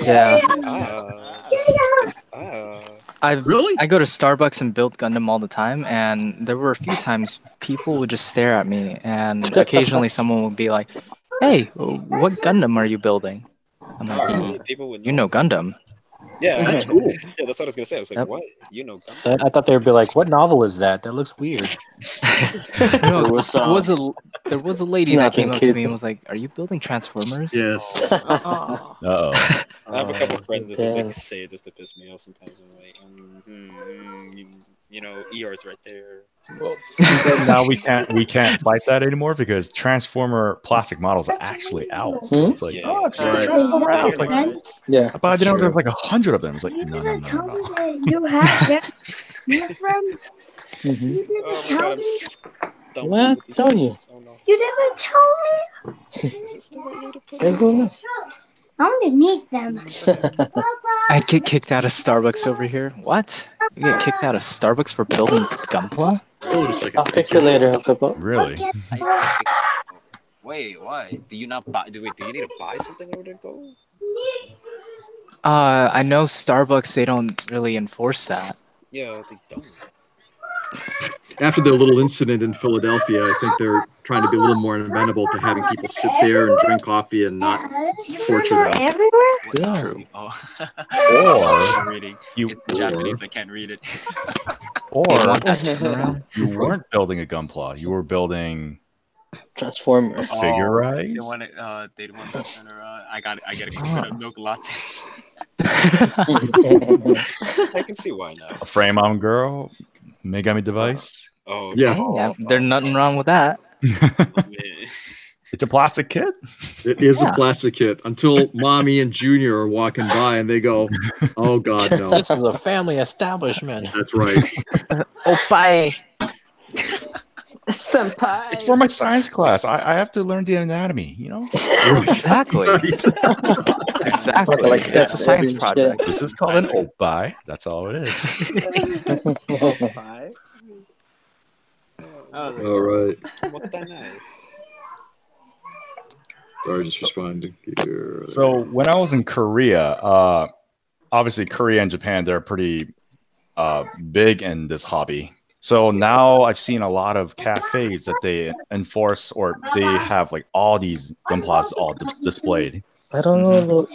Speaker 7: Yeah.
Speaker 1: I
Speaker 7: go to Starbucks and build Gundam all the time, and there were a few times people would just stare at me, and occasionally someone would be like, "Hey, what Gundam are you building?" I'm like,
Speaker 2: People would
Speaker 7: "You know Gundam."
Speaker 2: Yeah,
Speaker 1: That's cool.
Speaker 2: Yeah, that's what I was gonna say. I was like,
Speaker 7: Yep.
Speaker 2: what? You know Gunpla?
Speaker 8: So I thought they would be like, "What novel is that? That looks weird."
Speaker 7: There was a lady that came up to me and was like, "Are you building Transformers?"
Speaker 1: Yes.
Speaker 3: Uh-oh.
Speaker 2: I have a couple friends that just
Speaker 8: damn.
Speaker 2: like say it just to piss me off sometimes. I'm like, you know, ER's right there.
Speaker 3: Well, now we can't fight that anymore because Transformer plastic models are actually out. So it's like, oh, it's
Speaker 1: Right.
Speaker 3: crap. It's like,
Speaker 11: Yeah.
Speaker 3: but I didn't know there was
Speaker 7: true.
Speaker 3: like 100 of them. It's like,
Speaker 12: You
Speaker 3: no.
Speaker 12: didn't tell me that you have your friends. You didn't tell me.
Speaker 8: What? Tell you.
Speaker 2: Oh no.
Speaker 12: You didn't tell me.
Speaker 2: Is this the right way to put
Speaker 8: Hey,
Speaker 2: it?
Speaker 8: who knows?
Speaker 12: I want to meet them.
Speaker 7: I'd get kicked out of Starbucks over here. What? You get kicked out of Starbucks for building Gunpla?
Speaker 1: Hold on a second.
Speaker 8: I'll fix it later, Uncle.
Speaker 3: Really?
Speaker 2: Wait, why? Do you not buy? Do you need to buy something in order to go?
Speaker 7: I know Starbucks, they don't really enforce that.
Speaker 2: Yeah, they don't.
Speaker 1: After their little incident in Philadelphia, I think they're trying to be a little more amenable to having people sit there and drink coffee and not torture them.
Speaker 12: Everywhere?
Speaker 8: Yeah.
Speaker 2: Oh.
Speaker 3: Or
Speaker 2: reading.
Speaker 3: you
Speaker 2: It's Japanese. I can't read it.
Speaker 3: or
Speaker 7: Turnaround?
Speaker 3: you weren't building a Gunpla. You were building
Speaker 11: Transformer.
Speaker 3: a figure, right?
Speaker 2: They want it. They want that turn around. I got a coconut milk latte. I can see why not.
Speaker 3: A frame-on girl, Megami device.
Speaker 2: Oh
Speaker 1: Yeah.
Speaker 7: Yeah, there's nothing wrong with that.
Speaker 3: It's a plastic kit.
Speaker 1: It is a plastic kit until Mommy and Junior are walking by and they go, "Oh God, no!"
Speaker 8: This is a family establishment.
Speaker 1: That's right.
Speaker 7: Oh, bye.
Speaker 4: Senpai.
Speaker 3: It's for my science class. I have to learn the anatomy. You know.
Speaker 7: Exactly. Exactly.
Speaker 11: Like
Speaker 7: It's a science project.
Speaker 3: This is called an opai. That's all it is.
Speaker 4: Senpai.
Speaker 1: All right.
Speaker 2: Motanai.
Speaker 1: Sorry, just responding here.
Speaker 3: So when I was in Korea, obviously Korea and Japan, they're pretty big in this hobby. So now I've seen a lot of cafes that they enforce or they have like all these Gunplas all displayed.
Speaker 11: I don't know.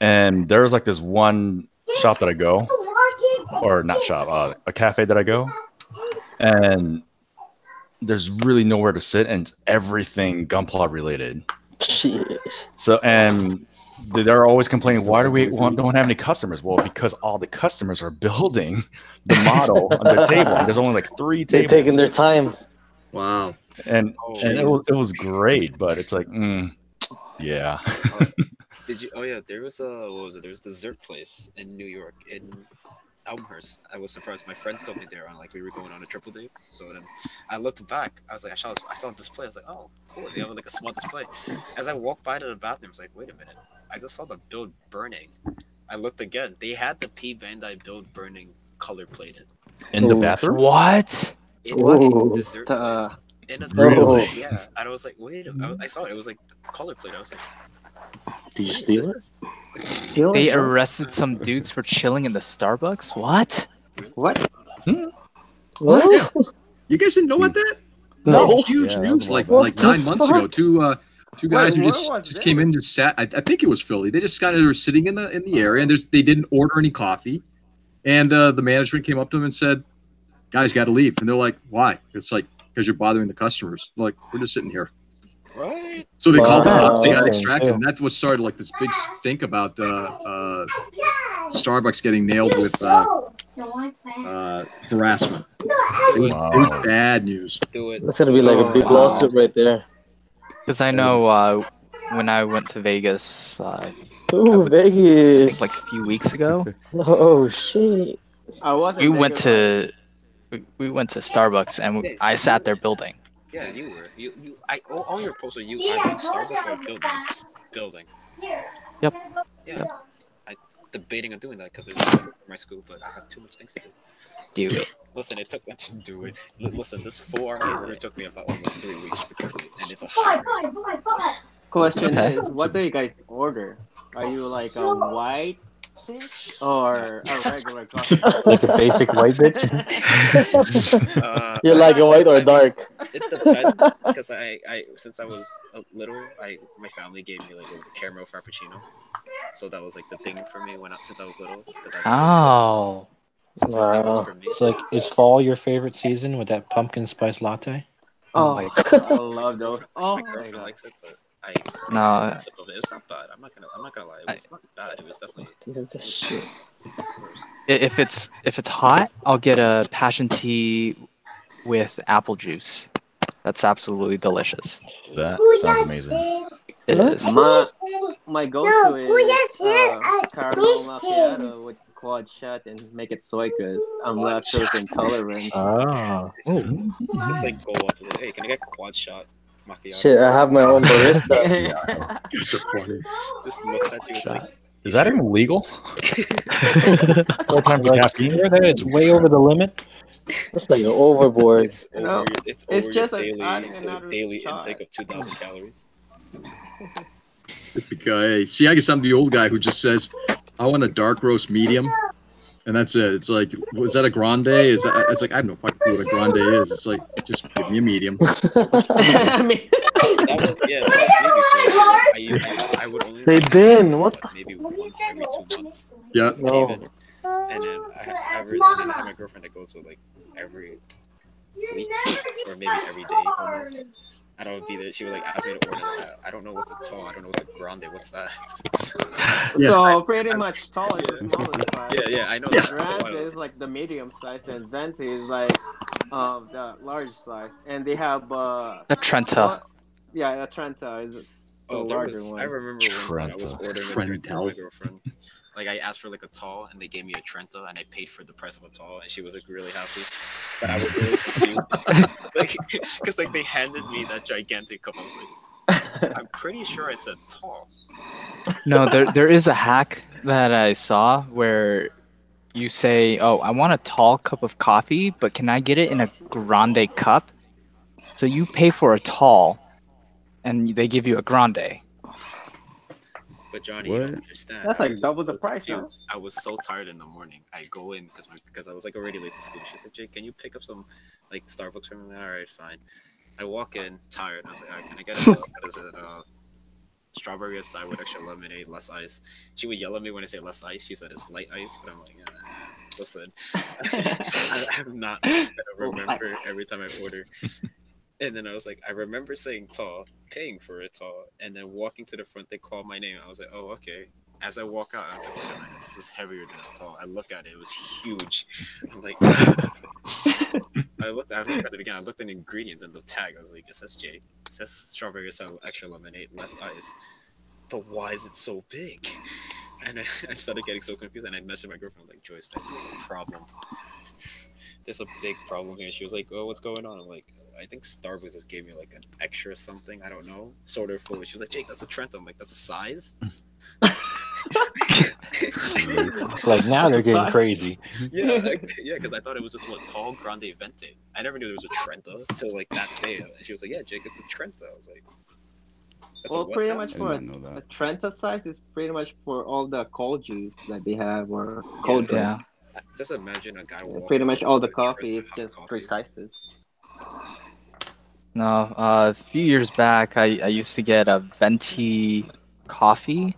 Speaker 3: And there's like this one shop that I go, or not shop, a cafe that I go, and there's really nowhere to sit, and it's everything Gunpla related.
Speaker 11: Jeez.
Speaker 3: So, and they're always complaining, why do we don't have any customers? Well, because all the customers are building the model on their table. And there's only like 3
Speaker 11: They're
Speaker 3: tables.
Speaker 11: taking their time.
Speaker 1: Wow.
Speaker 3: And it was great, but it's like, yeah.
Speaker 2: Did you? Oh yeah, there was a what was it? There was the dessert place in New York in Elmhurst. I was surprised. My friends told me they were on like we were going on a triple date. So then I looked back. I was like, I saw a display. I was like, oh, cool. They have like a small display. As I walked by to the bathroom, I was like, wait a minute. I just saw the build burning. I looked again. They had the P Bandai build burning color plated
Speaker 3: In the bathroom?
Speaker 7: What?
Speaker 2: in the dessert place. In a
Speaker 3: Really?
Speaker 2: Yeah. And I was like, wait. I saw it. It was like color plated. I was like,
Speaker 5: Did you steal it?
Speaker 7: They arrested some dudes for chilling in the Starbucks? What?
Speaker 4: What?
Speaker 7: What?
Speaker 1: You guys didn't know about that?
Speaker 11: No.
Speaker 1: That was huge news like 9 months ago. Two guys who
Speaker 4: where
Speaker 1: just
Speaker 4: was
Speaker 1: came in, just sat. I think it was Philly. They just kind of were sitting in the area, and they didn't order any coffee. And the management came up to them and said, "Guys, got to leave." And they're like, "Why?" It's like, "Because you're bothering the customers." They're like, "We're just sitting here."
Speaker 2: what?
Speaker 1: So they called the cops. They got
Speaker 8: Wow.
Speaker 1: extracted, and that's what started like this big stink about Starbucks getting nailed with harassment. It was bad news.
Speaker 2: Do it.
Speaker 11: That's gonna be like a big lawsuit right there.
Speaker 7: Because I know when I went to Vegas,
Speaker 11: Ooh, Vegas.
Speaker 7: like a few weeks ago,
Speaker 11: Oh shit.
Speaker 4: I wasn't.
Speaker 7: we went to Starbucks and I sat there building.
Speaker 2: Yeah, you were. On your poster, you either in Starbucks or building.
Speaker 7: Yep.
Speaker 2: Yeah. debating on doing that because there's for my school, but I have too much things to do.
Speaker 7: Do it.
Speaker 2: Listen, it took to do it. Listen, this 4-hour order took me about almost 3 weeks to complete, and it's a hybrid.
Speaker 4: Question
Speaker 7: Okay.
Speaker 4: is, what do you guys order? Are you like a white bitch or a regular coffee?
Speaker 8: Like a basic white bitch?
Speaker 11: You like a white or dark?
Speaker 2: It depends, because I since I was little, my family gave me like it was a caramel frappuccino, so that was like the thing for me since I was little.
Speaker 7: Oh.
Speaker 2: That was for me.
Speaker 8: It's like, is fall your favorite season with that pumpkin spice latte?
Speaker 4: Oh,
Speaker 7: my
Speaker 4: I love those. Oh,
Speaker 2: My
Speaker 4: my
Speaker 2: girlfriend
Speaker 4: God.
Speaker 2: likes it, but I
Speaker 7: No.
Speaker 2: took a sip of it. It's not bad. I'm not gonna lie. It was not bad. It was definitely.
Speaker 11: Shit.
Speaker 7: If it's hot, I'll get a passion tea with apple juice. That's absolutely delicious.
Speaker 13: That sounds amazing.
Speaker 7: It is.
Speaker 4: My go-to is caramel macchiato with quad shot and make it soy because I'm lactose intolerant.
Speaker 8: Oh.
Speaker 2: Just like go up and like, hey, can I get quad shot macchiato?
Speaker 11: Shit, I have my own barista.
Speaker 1: It's so funny.
Speaker 2: Just looks at you. It's like,
Speaker 13: Is that even legal?
Speaker 8: 4 times the caffeine there? It's way over the limit.
Speaker 11: That's like overboard.
Speaker 2: it's over. It's
Speaker 4: it's
Speaker 2: over
Speaker 4: just
Speaker 2: your
Speaker 4: adding another
Speaker 2: daily
Speaker 4: shot.
Speaker 2: intake of 2,000 calories.
Speaker 1: Hey, see, I guess I'm the old guy who just says, I want a dark roast medium, and that's it. It's like, was that a grande? Is that? It's like I have no fucking clue what a grande is. It's like, just give me a medium.
Speaker 4: I mean,
Speaker 2: That was me before. I would only.
Speaker 11: They been what?
Speaker 2: Maybe once every 2 months.
Speaker 1: Yeah.
Speaker 11: No.
Speaker 2: Even. And then I have my girlfriend that goes with like every week or maybe every day almost. I don't be there. She would like ask me to order. I don't know what's a tall. I don't know what's a grande. What's that?
Speaker 4: So pretty much tall is the smallest size.
Speaker 2: Yeah, I know.
Speaker 4: The
Speaker 2: that.
Speaker 4: grande is like the medium size, and venti is like the large size, and they have
Speaker 7: The Trenta.
Speaker 4: Yeah, the Trenta is the larger one.
Speaker 2: I remember when I was ordering a drink for my girlfriend. Like I asked for like a tall, and they gave me a Trenta, and I paid for the price of a tall, and she was like really happy. But I was really confused, because like they handed me that gigantic cup. I was like, I'm pretty sure I said tall.
Speaker 7: No, there is a hack that I saw where you say, "Oh, I want a tall cup of coffee, but can I get it in a grande cup?" So you pay for a tall, and they give you a grande.
Speaker 2: But Johnny, you don't understand.
Speaker 4: That's like double the price. Huh?
Speaker 2: I was so tired in the morning. I go in because I was like already late to school. She said, "Jake, can you pick up some like Starbucks for me?" All right, fine. I walk in tired. I was like, "All right, can I get strawberry acai with extra lemonade, less ice?" She would yell at me when I say less ice. She said it's light ice, but I'm like, listen, I'm not gonna remember every time I order. And then I was like, I remember saying tall, paying for it tall, and then walking to the front, they called my name. I was like, oh, okay. As I walk out, I was like, wait a minute, this is heavier than a tall. I look at it, it was huge. I'm like, I looked at it again. I looked at the ingredients and the tag. I was like, it says J. It says strawberry acai extra lemonade, less ice. But why is it so big? And I started getting so confused, and I messaged my girlfriend, like, Joyce, there's a problem. There's a big problem here. She was like, oh, what's going on? I'm like, I think Starbucks just gave me like an extra something. I don't know. Sort of food. She was like, Jake, that's a Trent. I'm like, that's a size?
Speaker 8: It's like now they're getting crazy.
Speaker 2: Yeah, because I thought it was just what tall grande venti. I never knew there was a Trenta until like that day. And she was like, yeah, Jake, it's a Trenta. I was like,
Speaker 4: well, pretty much for the Trenta size is pretty much for all the cold juice that they have or cold drink.
Speaker 7: Yeah.
Speaker 2: Just imagine a guy walking.
Speaker 4: Pretty much all the coffee is just 3 sizes.
Speaker 7: No, a few years back, I used to get a venti coffee,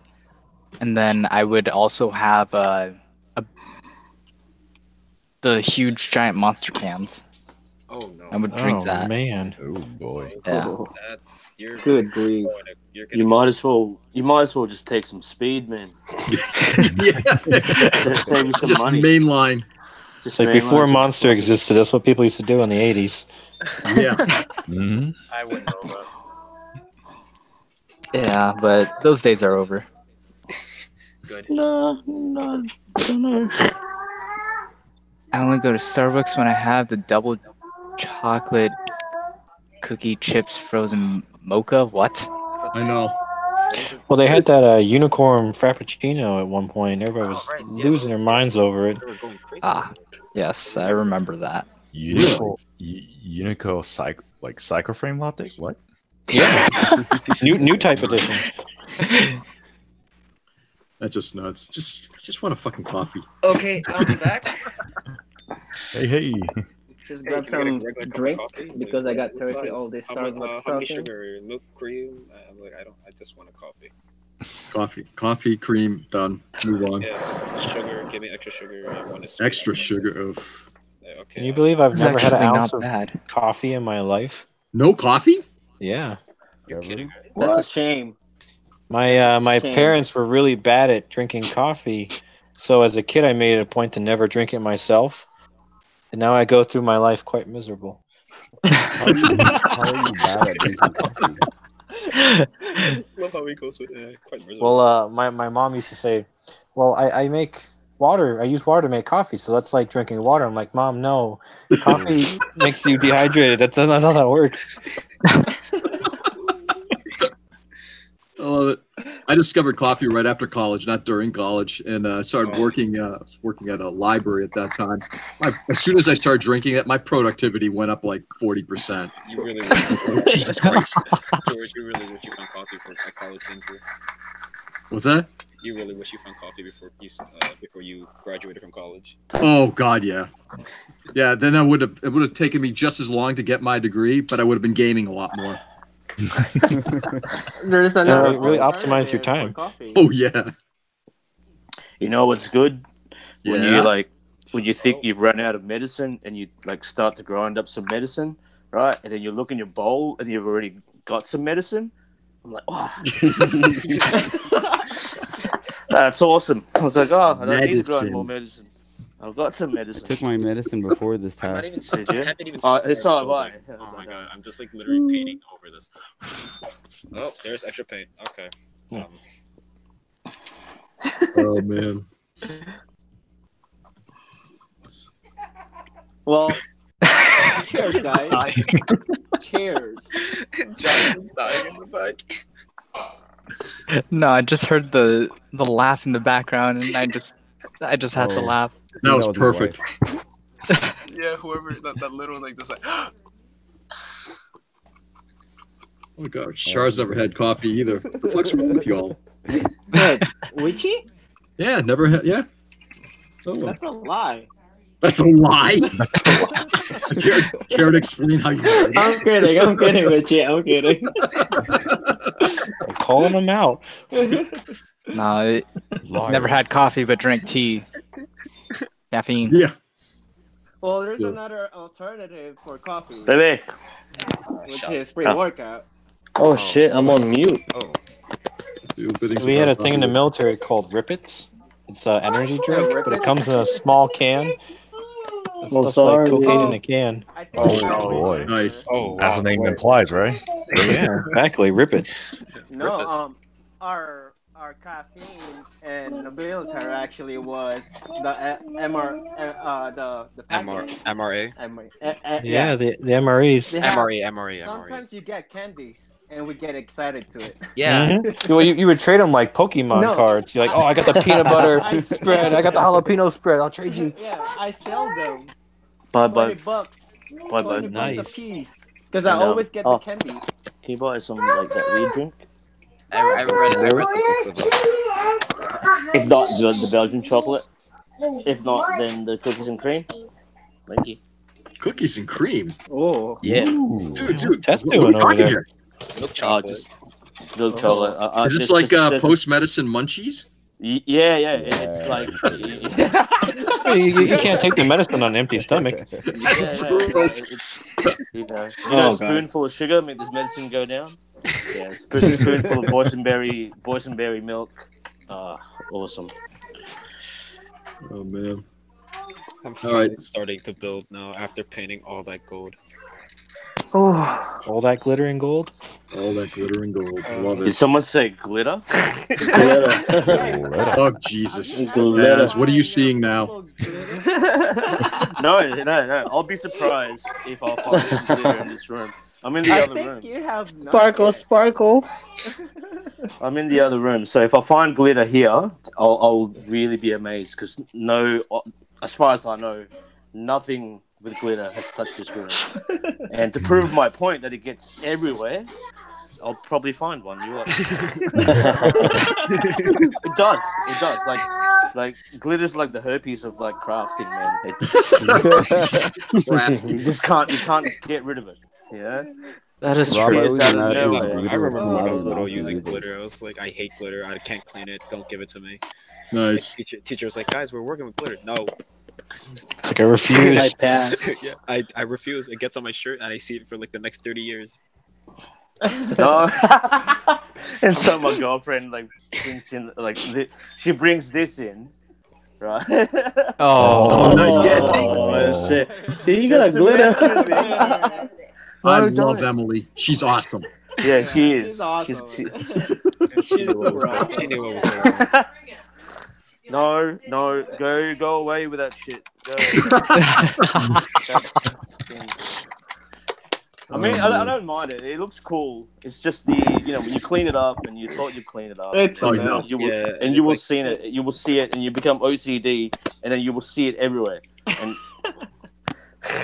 Speaker 7: and then I would also have the huge giant monster cans.
Speaker 2: Oh no!
Speaker 7: I would drink that.
Speaker 8: Man!
Speaker 13: Oh boy!
Speaker 7: Yeah.
Speaker 2: That's
Speaker 4: good grief.
Speaker 9: You might as well just take some speed, man.
Speaker 1: Yeah.
Speaker 9: Save you some
Speaker 1: Just
Speaker 9: money.
Speaker 1: mainline.
Speaker 8: Just like before Monster existed, that's what people used to do in the 80s.
Speaker 1: Yeah.
Speaker 13: Mm-hmm.
Speaker 2: I wouldn't know that.
Speaker 7: Yeah, but those days are over.
Speaker 2: Good.
Speaker 9: No, don't know.
Speaker 7: I only go to Starbucks when I have the double chocolate cookie chips frozen mocha. What?
Speaker 1: I know.
Speaker 8: Well, they had that unicorn frappuccino at one point. Everybody was losing their minds over it.
Speaker 7: Ah, yes, I remember that.
Speaker 13: Unico psycho frame latte? What?
Speaker 8: Yeah. new type edition.
Speaker 1: That's just nuts. I just want a fucking coffee.
Speaker 4: Okay, I'm back.
Speaker 13: Hey.
Speaker 4: Just grab some drink because I got thirsty all this Starbucks
Speaker 2: How many
Speaker 4: talking.
Speaker 2: sugar, milk, cream? I just want a coffee.
Speaker 1: Coffee, cream, done. Move on.
Speaker 2: Yeah, sugar. Give me extra sugar. I want to
Speaker 1: Extra sugar. Oh.
Speaker 2: Okay.
Speaker 8: Can you believe I've
Speaker 7: It's
Speaker 8: never had an
Speaker 7: actually
Speaker 8: ounce
Speaker 7: not
Speaker 8: of
Speaker 7: bad.
Speaker 8: coffee in my life?
Speaker 1: No coffee?
Speaker 8: Yeah.
Speaker 2: You're kidding?
Speaker 4: That's a shame.
Speaker 8: My
Speaker 4: Shame.
Speaker 8: parents were really bad at drinking coffee, so as a kid I made it a point to never drink it myself, and now I go through my life quite miserable.
Speaker 6: How are you bad at drinking coffee?
Speaker 2: Love how he goes with quite miserable.
Speaker 8: Well, my mom used to say, "Well, I make water. I use water to make coffee, so that's like drinking water." I'm like, "Mom, no, coffee makes you dehydrated. That's not how that works."
Speaker 1: I love it. I discovered coffee right after college, not during college, and started working. I was working at a library at that time. As soon as I started drinking it, my productivity went up like 40%.
Speaker 2: You really wish,
Speaker 1: Jesus Christ.
Speaker 2: George, you really wish you found coffee at college, didn't you?
Speaker 1: What's that?
Speaker 2: You really wish you found coffee before you graduated from college.
Speaker 1: Oh God, yeah, yeah. Then it would have taken me just as long to get my degree, but I would have been gaming a lot more.
Speaker 4: There's another
Speaker 8: really optimize your time.
Speaker 1: Oh yeah.
Speaker 5: You know what's good? When
Speaker 1: Yeah.
Speaker 5: when you think you've run out of medicine and you start to grind up some medicine, right? And then you look in your bowl and you've already got some medicine. I'm like, oh. That's awesome. I was like, oh, I don't need to grind more medicine. I've got some medicine.
Speaker 6: I took my medicine before this
Speaker 2: I'm not
Speaker 6: task.
Speaker 2: even. I haven't even.
Speaker 5: It's not
Speaker 2: started.
Speaker 5: right.
Speaker 2: Oh my god! I'm just literally painting over this. Oh, there's extra paint. Okay.
Speaker 1: Oh man.
Speaker 4: Well, cheers, guys. Cheers.
Speaker 2: John dying in the back.
Speaker 7: No, I just heard the laugh in the background, and I just had to laugh.
Speaker 1: That was perfect.
Speaker 2: Yeah, whoever that little this
Speaker 1: Oh gosh, Char's never had coffee either. What the fuck's wrong with y'all?
Speaker 4: Good. Witchy?
Speaker 1: Yeah, never had. Yeah. Oh,
Speaker 4: That's a lie.
Speaker 1: that's a lie. Care to explain how you?
Speaker 4: I'm kidding, Witchy. I'm kidding.
Speaker 8: I'm calling them out.
Speaker 7: No, never had coffee, but drank tea. Caffeine.
Speaker 1: Yeah.
Speaker 4: Well, there's another alternative for coffee,
Speaker 5: Baby.
Speaker 4: which is pre-workout.
Speaker 11: Oh shit, I'm on mute.
Speaker 2: Oh.
Speaker 8: We had a thing in the military called Rippets. It's an energy drink, but it comes in a small can. It's
Speaker 11: I'm
Speaker 8: just
Speaker 11: sorry.
Speaker 8: like cocaine in a can.
Speaker 13: Oh boy.
Speaker 1: Nice.
Speaker 2: Oh.
Speaker 13: As the name implies, right?
Speaker 8: Yeah, exactly. Rippets.
Speaker 4: No, our caffeine in the military actually was the the package.
Speaker 2: MRA.
Speaker 8: Yeah, the MREs.
Speaker 4: They have-
Speaker 2: MRE.
Speaker 4: Sometimes you get candies, and we get excited to it.
Speaker 2: Yeah.
Speaker 8: Well, you would trade them like Pokemon
Speaker 4: No.
Speaker 8: cards. You're like, oh, I got the peanut butter spread. I got the jalapeno spread. I'll trade you.
Speaker 4: Yeah, I sell them.
Speaker 5: Bye
Speaker 4: 20
Speaker 5: bye.
Speaker 4: bucks.
Speaker 5: Bye
Speaker 4: 20
Speaker 5: bye.
Speaker 4: bucks
Speaker 8: Nice.
Speaker 4: a piece. Because I
Speaker 5: And,
Speaker 4: always get the
Speaker 5: oh.
Speaker 4: candies.
Speaker 5: Can you buy some that weed drink?
Speaker 2: I read some books about it.
Speaker 5: If not, the Belgian chocolate. If not, then the cookies and cream. Thank you.
Speaker 1: Cookies and cream.
Speaker 4: Oh.
Speaker 5: Yeah.
Speaker 1: Dude,
Speaker 8: Test
Speaker 1: what are we
Speaker 8: doing over
Speaker 1: talking
Speaker 8: there.
Speaker 1: here?
Speaker 2: Milk chocolate.
Speaker 5: Just milk chocolate.
Speaker 1: Is this like post-medicine munchies?
Speaker 5: Yeah. It's like.
Speaker 8: You can't take the medicine on an empty stomach.
Speaker 5: A spoonful of sugar make this medicine go down. Yeah, spoonful of boysenberry milk. Awesome.
Speaker 1: Oh man.
Speaker 2: I'm finally starting to build now after painting all that gold.
Speaker 8: Oh, all that glitter and gold.
Speaker 1: All that glitter and gold. Love
Speaker 5: Did
Speaker 1: it.
Speaker 5: someone say glitter?
Speaker 1: Oh Jesus.
Speaker 11: Glitter.
Speaker 1: Yes, what are you seeing now?
Speaker 5: No. I'll be surprised if I'll find some glitter in this room. I'm in the
Speaker 4: I
Speaker 5: other
Speaker 4: think
Speaker 5: room.
Speaker 4: you have none.
Speaker 11: Sparkle, sparkle.
Speaker 9: I'm in the other room. So if I find glitter here, I'll really be amazed because as far as I know, nothing with glitter has touched this room. And to prove my point that it gets everywhere, I'll probably find one. You watch. It does. It does. Like glitter's like the herpes of like crafting, man. You just can't get rid of it. Yeah.
Speaker 7: That is
Speaker 6: Rob,
Speaker 7: true.
Speaker 6: I always
Speaker 9: Out of
Speaker 6: imagine
Speaker 9: nowhere.
Speaker 6: glitter
Speaker 2: I remember
Speaker 6: come
Speaker 2: when
Speaker 6: out
Speaker 2: I was
Speaker 6: of your
Speaker 2: little
Speaker 6: mouth
Speaker 2: using
Speaker 6: immediately.
Speaker 2: glitter. I was like, I hate glitter. I can't clean it. Don't give it to me.
Speaker 1: Nice.
Speaker 2: Teacher was like, guys, we're working with glitter. No.
Speaker 8: It's like I refuse.
Speaker 11: I pass.
Speaker 2: Yeah, I refuse. It gets on my shirt and I see it for like the next 30 years.
Speaker 9: No. And so my girlfriend like brings in she brings this in, right?
Speaker 7: Oh,
Speaker 1: nice.
Speaker 11: Oh, shit. See, you got a
Speaker 9: Just to mess
Speaker 11: glitter.
Speaker 9: with me.
Speaker 1: I
Speaker 9: No,
Speaker 1: love
Speaker 9: don't.
Speaker 1: Emily. She's awesome.
Speaker 9: Yeah, she is.
Speaker 4: She's awesome.
Speaker 2: She knew what was going. She knew what was going on.
Speaker 9: No, go away with that shit. Go. I mean, I don't mind it. It looks cool. It's just when you clean it up and you thought you clean it up,
Speaker 4: It's
Speaker 1: Oh,
Speaker 4: a
Speaker 1: no.
Speaker 4: mess.
Speaker 9: you will,
Speaker 2: Yeah,
Speaker 9: and you will
Speaker 2: like-
Speaker 9: see it. You will see it, and you become OCD, and then you will see it everywhere. And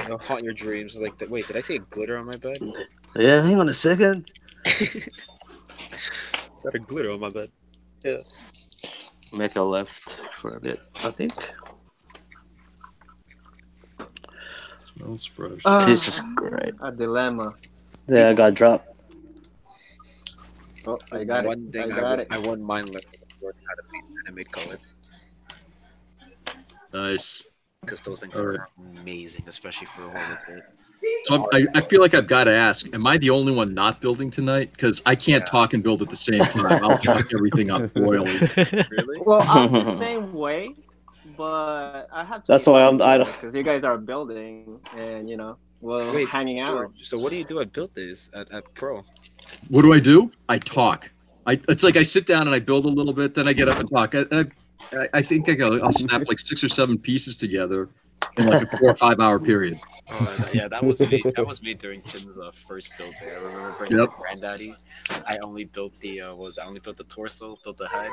Speaker 2: It'll haunt your dreams. Like, wait, did I see a glitter on my bed?
Speaker 9: yeah, hang on a second.
Speaker 2: Is that a glitter on my bed? Yeah.
Speaker 9: Make a left for a bit, I think.
Speaker 1: Smells fresh.
Speaker 9: This is great.
Speaker 4: A dilemma.
Speaker 11: Yeah, I got dropped.
Speaker 4: Oh, I got
Speaker 2: One
Speaker 4: it.
Speaker 2: thing
Speaker 4: I got it.
Speaker 2: I won mine learning how to paint anime color
Speaker 1: Nice.
Speaker 2: because those things
Speaker 1: All
Speaker 2: are
Speaker 1: right.
Speaker 2: amazing, especially for a whole bit.
Speaker 1: So I feel like I've got to ask, am I the only one not building tonight? Because I can't talk and build at the same time. I'll fuck everything up royally.
Speaker 2: Really?
Speaker 4: Well, I'm the same way, but I have to.
Speaker 11: That's why I don't.
Speaker 4: Because you guys are building, and we're
Speaker 2: Wait,
Speaker 4: hanging out.
Speaker 2: George, so what do you do at Build Days at Pro?
Speaker 1: What do? I talk. It's like I sit down and I build a little bit, then I get up and talk. I think I'll snap like 6 or 7 pieces together in like a 4 or 5 hour period.
Speaker 2: Oh, yeah, that was me. That was me during Tim's first build day. I remember bringing
Speaker 1: Yep.
Speaker 2: up Granddaddy. I only built the torso, built the head,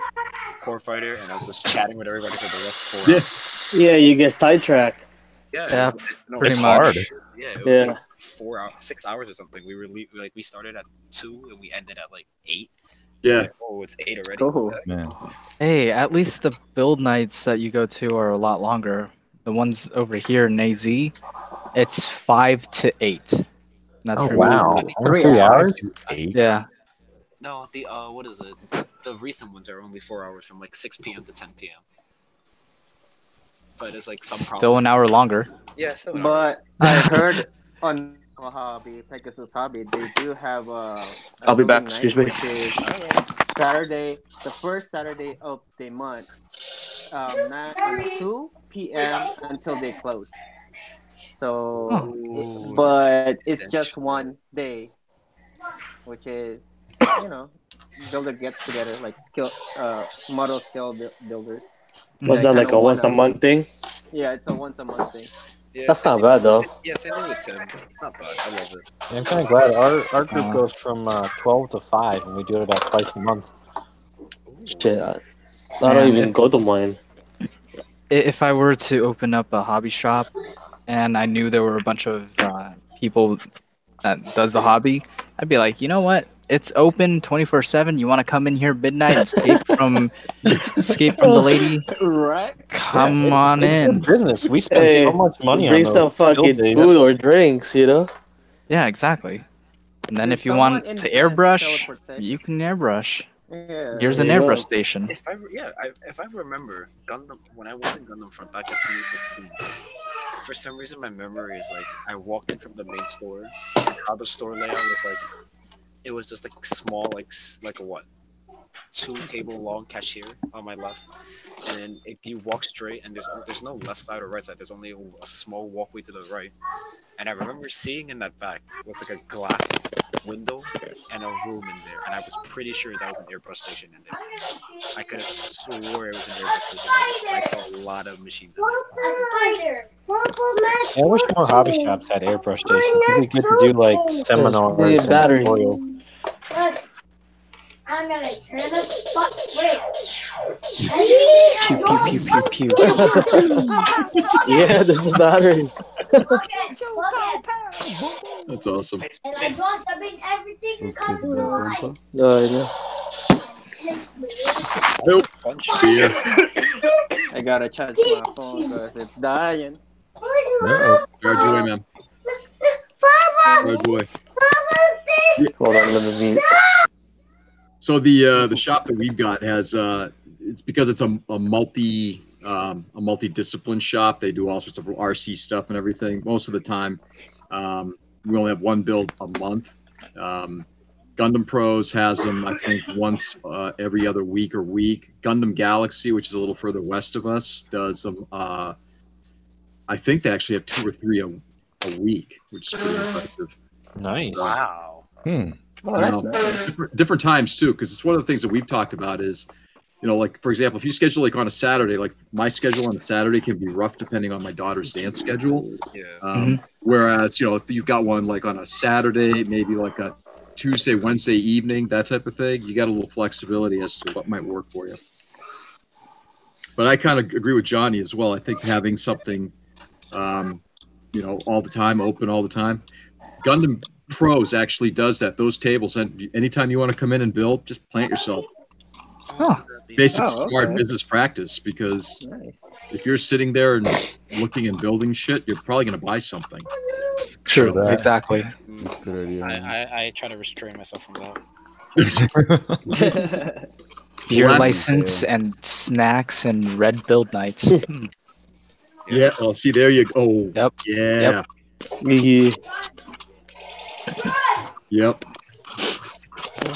Speaker 2: core fighter, and I was just chatting with everybody for the rest 4 hours.
Speaker 11: Yeah, you get sidetracked.
Speaker 2: Yeah,
Speaker 7: pretty
Speaker 2: it's
Speaker 7: much.
Speaker 13: hard.
Speaker 2: Yeah, it was
Speaker 11: Yeah.
Speaker 2: like 4 hours, 6 hours or something. We were we started at 2 and we ended at like 8.
Speaker 1: Yeah.
Speaker 2: Like, oh, it's 8 already.
Speaker 4: Oh.
Speaker 13: Man.
Speaker 7: Hey, at least the build nights that you go to are a lot longer. The ones over here in AZ, it's 5 to 8. That's
Speaker 8: Oh
Speaker 7: pretty
Speaker 8: wow,
Speaker 7: much it.
Speaker 8: only 3 hours.
Speaker 7: Yeah.
Speaker 2: No, the what is it? The recent ones are only 4 hours from like 6 p.m. to 10 p.m. But it's like some
Speaker 7: Still an hour longer.
Speaker 2: Yeah, still an hour.
Speaker 4: But I heard on Hobby, Pegasus Hobby, they do have a
Speaker 9: I'll be back,
Speaker 4: building
Speaker 9: excuse
Speaker 4: night,
Speaker 9: me.
Speaker 4: which is Saturday, the first Saturday of the month, 2 p.m. until they close. So, but it's just one day, which is, builder gets together, like model skill builders.
Speaker 11: Was that like a once a month thing?
Speaker 4: Yeah, it's a once a month thing.
Speaker 2: Yeah,
Speaker 11: That's not bad though.
Speaker 2: Yeah, same thing with Tim. It's not bad. I love it.
Speaker 8: Yeah, I'm kind of glad our group goes from 12 to 5, and we do it about twice a month.
Speaker 11: Shit, I don't even go to mine.
Speaker 7: If I were to open up a hobby shop and I knew there were a bunch of people that does the hobby, I'd be like, you know what? It's open 24/7. You want to come in here midnight, escape from the lady?
Speaker 4: Right?
Speaker 7: Come on in.
Speaker 8: Business. We spend so much money on
Speaker 11: bring
Speaker 8: those
Speaker 11: some fucking
Speaker 8: build days.
Speaker 11: food or drinks,
Speaker 7: Yeah, exactly. And then if you
Speaker 4: someone
Speaker 7: want to
Speaker 4: invest
Speaker 7: airbrush,
Speaker 4: teleportation?
Speaker 7: you can airbrush.
Speaker 4: Yeah.
Speaker 7: Here's an
Speaker 11: There you
Speaker 7: airbrush
Speaker 11: go.
Speaker 7: station.
Speaker 2: If I remember Gundam when I went in Gundam Front back in 2015, for some reason my memory is like I walked in from the main store and how the store layout was like. It was just like small, like a what, 2 table long cashier on my left, and then if you walk straight and there's no left side or right side, there's only a small walkway to the right. And I remember seeing in that back was like a glass window and a room in there, and I was pretty sure that was an airbrush station in there. I could have swore it was an airbrush station. I saw a lot of machines in there.
Speaker 8: I wish more hobby shops had airbrush stations. We get to do like seminars and
Speaker 11: battery.
Speaker 8: tutorials.
Speaker 10: gonna turn the spot. Wait.
Speaker 7: Pew, pew, pew, pew, pew.
Speaker 11: Yeah, there's a battery.
Speaker 1: That's awesome.
Speaker 10: And I got something everything
Speaker 6: Those
Speaker 10: comes
Speaker 6: kids
Speaker 10: to
Speaker 6: built
Speaker 10: life.
Speaker 6: Gunpla.
Speaker 11: No, I know.
Speaker 1: Nope. Beer.
Speaker 4: I gotta charge my phone because it's dying.
Speaker 13: No.
Speaker 1: Charge away, man. Charge away.
Speaker 11: Hold on, let me mute.
Speaker 1: So the shop that we've got has it's because it's a multi-discipline shop. They do all sorts of RC stuff and everything. Most of the time, we only have one build a month. Gundam Pros has them, I think, once every other week or week. Gundam Galaxy, which is a little further west of us, does them. I think they actually have 2 or 3 a week, which is pretty impressive.
Speaker 8: Nice.
Speaker 2: Wow.
Speaker 1: Different times too, because it's one of the things that we've talked about is, like for example, if you schedule like on a Saturday, like my schedule on a Saturday can be rough depending on my daughter's dance schedule.
Speaker 2: Yeah.
Speaker 1: Whereas if you've got one like on a Saturday, maybe like a Tuesday, Wednesday evening, that type of thing, you got a little flexibility as to what might work for you. But I kind of agree with Johnny as well. I think having something, all the time, open all the time. Gundam Pros actually does that. Those tables, and anytime you want to come in and build, just plant yourself. It's basic smart business practice, because if you're sitting there and looking and building shit, you're probably going to buy something.
Speaker 7: True, exactly.
Speaker 6: That's a good idea.
Speaker 2: I try to restrain myself from that.
Speaker 7: Beer license and snacks and red build nights.
Speaker 1: Yeah. Oh, see, there you go. Oh,
Speaker 7: Yep.
Speaker 1: Yeah.
Speaker 11: Yeah.
Speaker 1: Yep.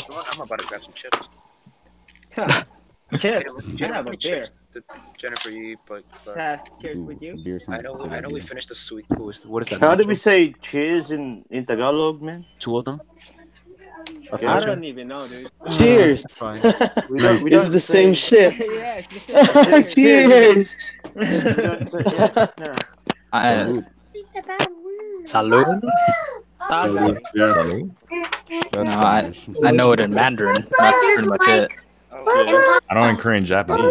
Speaker 2: I'm about to grab some chips.
Speaker 4: Chips. I have a beer.
Speaker 2: Chips that Jennifer eat, but
Speaker 4: Cheers with you.
Speaker 6: Beer
Speaker 2: I know we finished the sweet. What is that?
Speaker 5: How did we say cheers in Tagalog, man?
Speaker 2: 2 of them.
Speaker 4: I don't even know, dude.
Speaker 11: Cheers.
Speaker 2: Fine.
Speaker 11: It's the same shit.
Speaker 4: Yeah, it's the same.
Speaker 11: Cheers.
Speaker 7: Salud.
Speaker 1: Salud. Yeah.
Speaker 7: No, I know it in Mandarin. That's pretty much it.
Speaker 13: I know in Korean, Japanese.
Speaker 5: I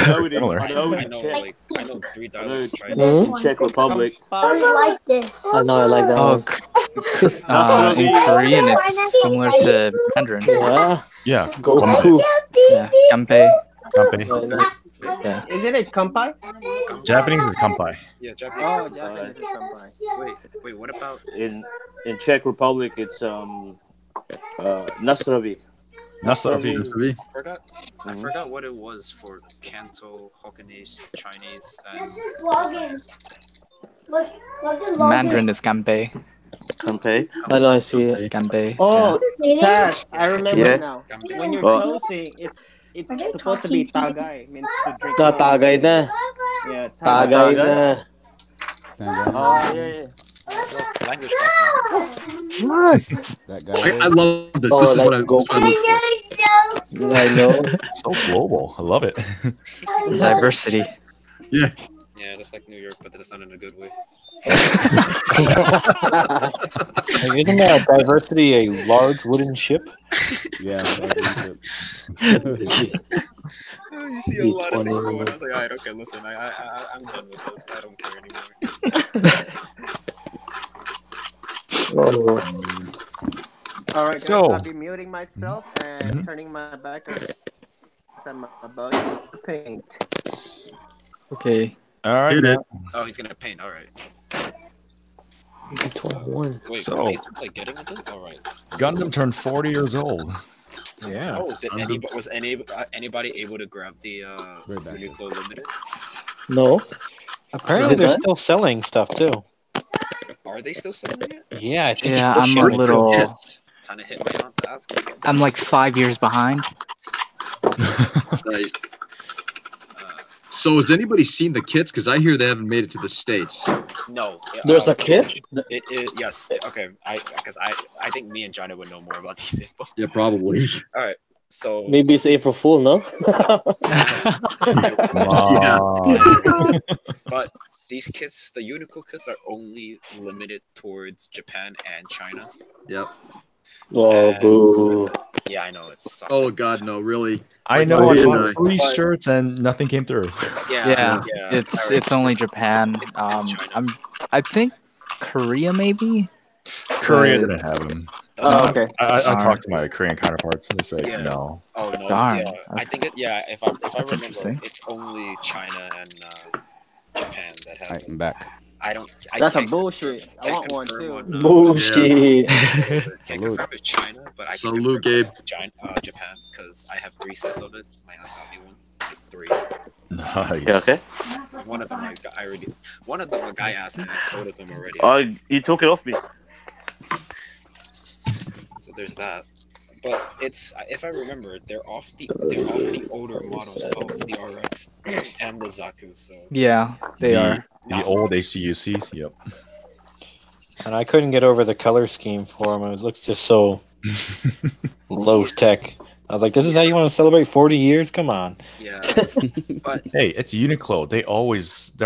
Speaker 5: know it in
Speaker 2: Three
Speaker 5: I know
Speaker 2: Chinese.
Speaker 5: in Czech Republic.
Speaker 10: Like this.
Speaker 11: I know, I like that one.
Speaker 7: In Korean, it's similar to Mandarin.
Speaker 13: Yeah.
Speaker 11: Goku.
Speaker 7: Yeah, Gunpla.
Speaker 4: Yeah. Isn't it kampai?
Speaker 13: Japanese is kampai.
Speaker 2: Yeah, Japanese.
Speaker 4: Oh, Japanese is kampai.
Speaker 2: Wait, what about
Speaker 5: In Czech Republic, it's Nasravi.
Speaker 1: Nasravi.
Speaker 2: I forgot what it was for Kanto, Hokkaido, Chinese, and
Speaker 10: This is login. Look at login.
Speaker 7: Mandarin is Gunpla.
Speaker 5: Kanpei.
Speaker 11: I know, I see it.
Speaker 7: Gunpla.
Speaker 4: Oh, Tad, I remember
Speaker 5: Yeah.
Speaker 4: now. When you're
Speaker 5: Oh.
Speaker 4: closing, it's supposed to be tagay, means to drink.
Speaker 11: Tagay na.
Speaker 4: Yeah,
Speaker 11: Tagay na.
Speaker 5: Oh, yeah.
Speaker 2: language.
Speaker 11: What?
Speaker 6: That guy.
Speaker 1: I love this.
Speaker 11: Oh,
Speaker 1: This is
Speaker 11: like
Speaker 1: what I
Speaker 11: Goku. I know.
Speaker 13: So global. I love it.
Speaker 7: Diversity.
Speaker 1: Yeah.
Speaker 2: Yeah, just like New York, but that's not in a good way.
Speaker 8: Isn't that diversity a large wooden ship?
Speaker 6: Yeah.
Speaker 2: You see a lot of things going on. I was like, all right, okay, listen, I'm done with this. I don't care anymore.
Speaker 4: All right, guys,
Speaker 13: So-
Speaker 4: I'll be muting myself and turning my back. I'm about to paint.
Speaker 7: Okay.
Speaker 13: All right.
Speaker 1: Hit it.
Speaker 2: Oh, he's gonna paint. All right.
Speaker 11: 21.
Speaker 2: Wait,
Speaker 13: So-
Speaker 2: he's like getting with it. All right.
Speaker 13: Gundam turned 40 years old.
Speaker 8: Yeah.
Speaker 2: Oh, did anybody able to grab the Uniqlo Limited?
Speaker 11: No.
Speaker 8: Apparently,
Speaker 11: Is it
Speaker 8: they're
Speaker 11: that?
Speaker 8: still selling stuff too.
Speaker 2: Are they still selling it?
Speaker 8: Yeah, I think
Speaker 7: Yeah,
Speaker 8: it's
Speaker 7: I'm
Speaker 8: still
Speaker 7: a
Speaker 8: shipping.
Speaker 7: little.
Speaker 2: Time to hit my aunt to ask again.
Speaker 7: I'm like 5 years behind.
Speaker 1: Right. So has anybody seen the kits? Because I hear they haven't made it to the States.
Speaker 2: No.
Speaker 11: There's a kit?
Speaker 2: Yes. Okay. I think me and Johnny would know more about these info.
Speaker 1: Yeah, probably.
Speaker 2: All right. So
Speaker 11: Maybe it's April Fool, no?
Speaker 2: But these kits, the Uniqlo kits, are only limited towards Japan and China.
Speaker 1: Yep.
Speaker 11: Oh, boo.
Speaker 2: Yeah, I know it sucks.
Speaker 1: Oh God, no, really.
Speaker 13: I
Speaker 1: Like,
Speaker 13: know I
Speaker 1: did
Speaker 13: bought 3 shirts and nothing came through.
Speaker 2: Yeah,
Speaker 7: It's only Japan. I think Korea maybe.
Speaker 13: Korea
Speaker 7: but-
Speaker 13: didn't have them.
Speaker 4: Oh, okay.
Speaker 13: I
Speaker 7: Darn.
Speaker 13: talked to my Korean counterparts and they say no.
Speaker 2: Oh no.
Speaker 7: Darn.
Speaker 2: Yeah, I think it. Yeah, if I remember,
Speaker 7: interesting.
Speaker 2: it's only China and Japan that has it.
Speaker 6: I'm back.
Speaker 2: I don't. I
Speaker 4: That's a
Speaker 2: can't
Speaker 4: bullshit. I
Speaker 2: can't
Speaker 4: want one
Speaker 2: confirm
Speaker 4: too.
Speaker 2: on,
Speaker 11: Bullshit.
Speaker 2: Can't confirm with China, but I can
Speaker 1: Salute,
Speaker 2: confirm
Speaker 1: Gabe.
Speaker 2: China, Japan, because I have 3 sets of it. My aunt got me one, like 3.
Speaker 13: Nice.
Speaker 5: Yeah, okay.
Speaker 2: One of them one of them a guy asked and I sold it to him already.
Speaker 5: Oh, you took it off me.
Speaker 2: So there's that. But it's, if I remember, they're off the older models of the RX and the Zaku. So
Speaker 7: Yeah, they are.
Speaker 13: The old HCUCs, yep.
Speaker 8: And I couldn't get over the color scheme for them. It looks just so low tech. I was like, this is how you want to celebrate 40 years? Come on.
Speaker 2: Yeah. But
Speaker 13: Hey, it's Uniqlo. They're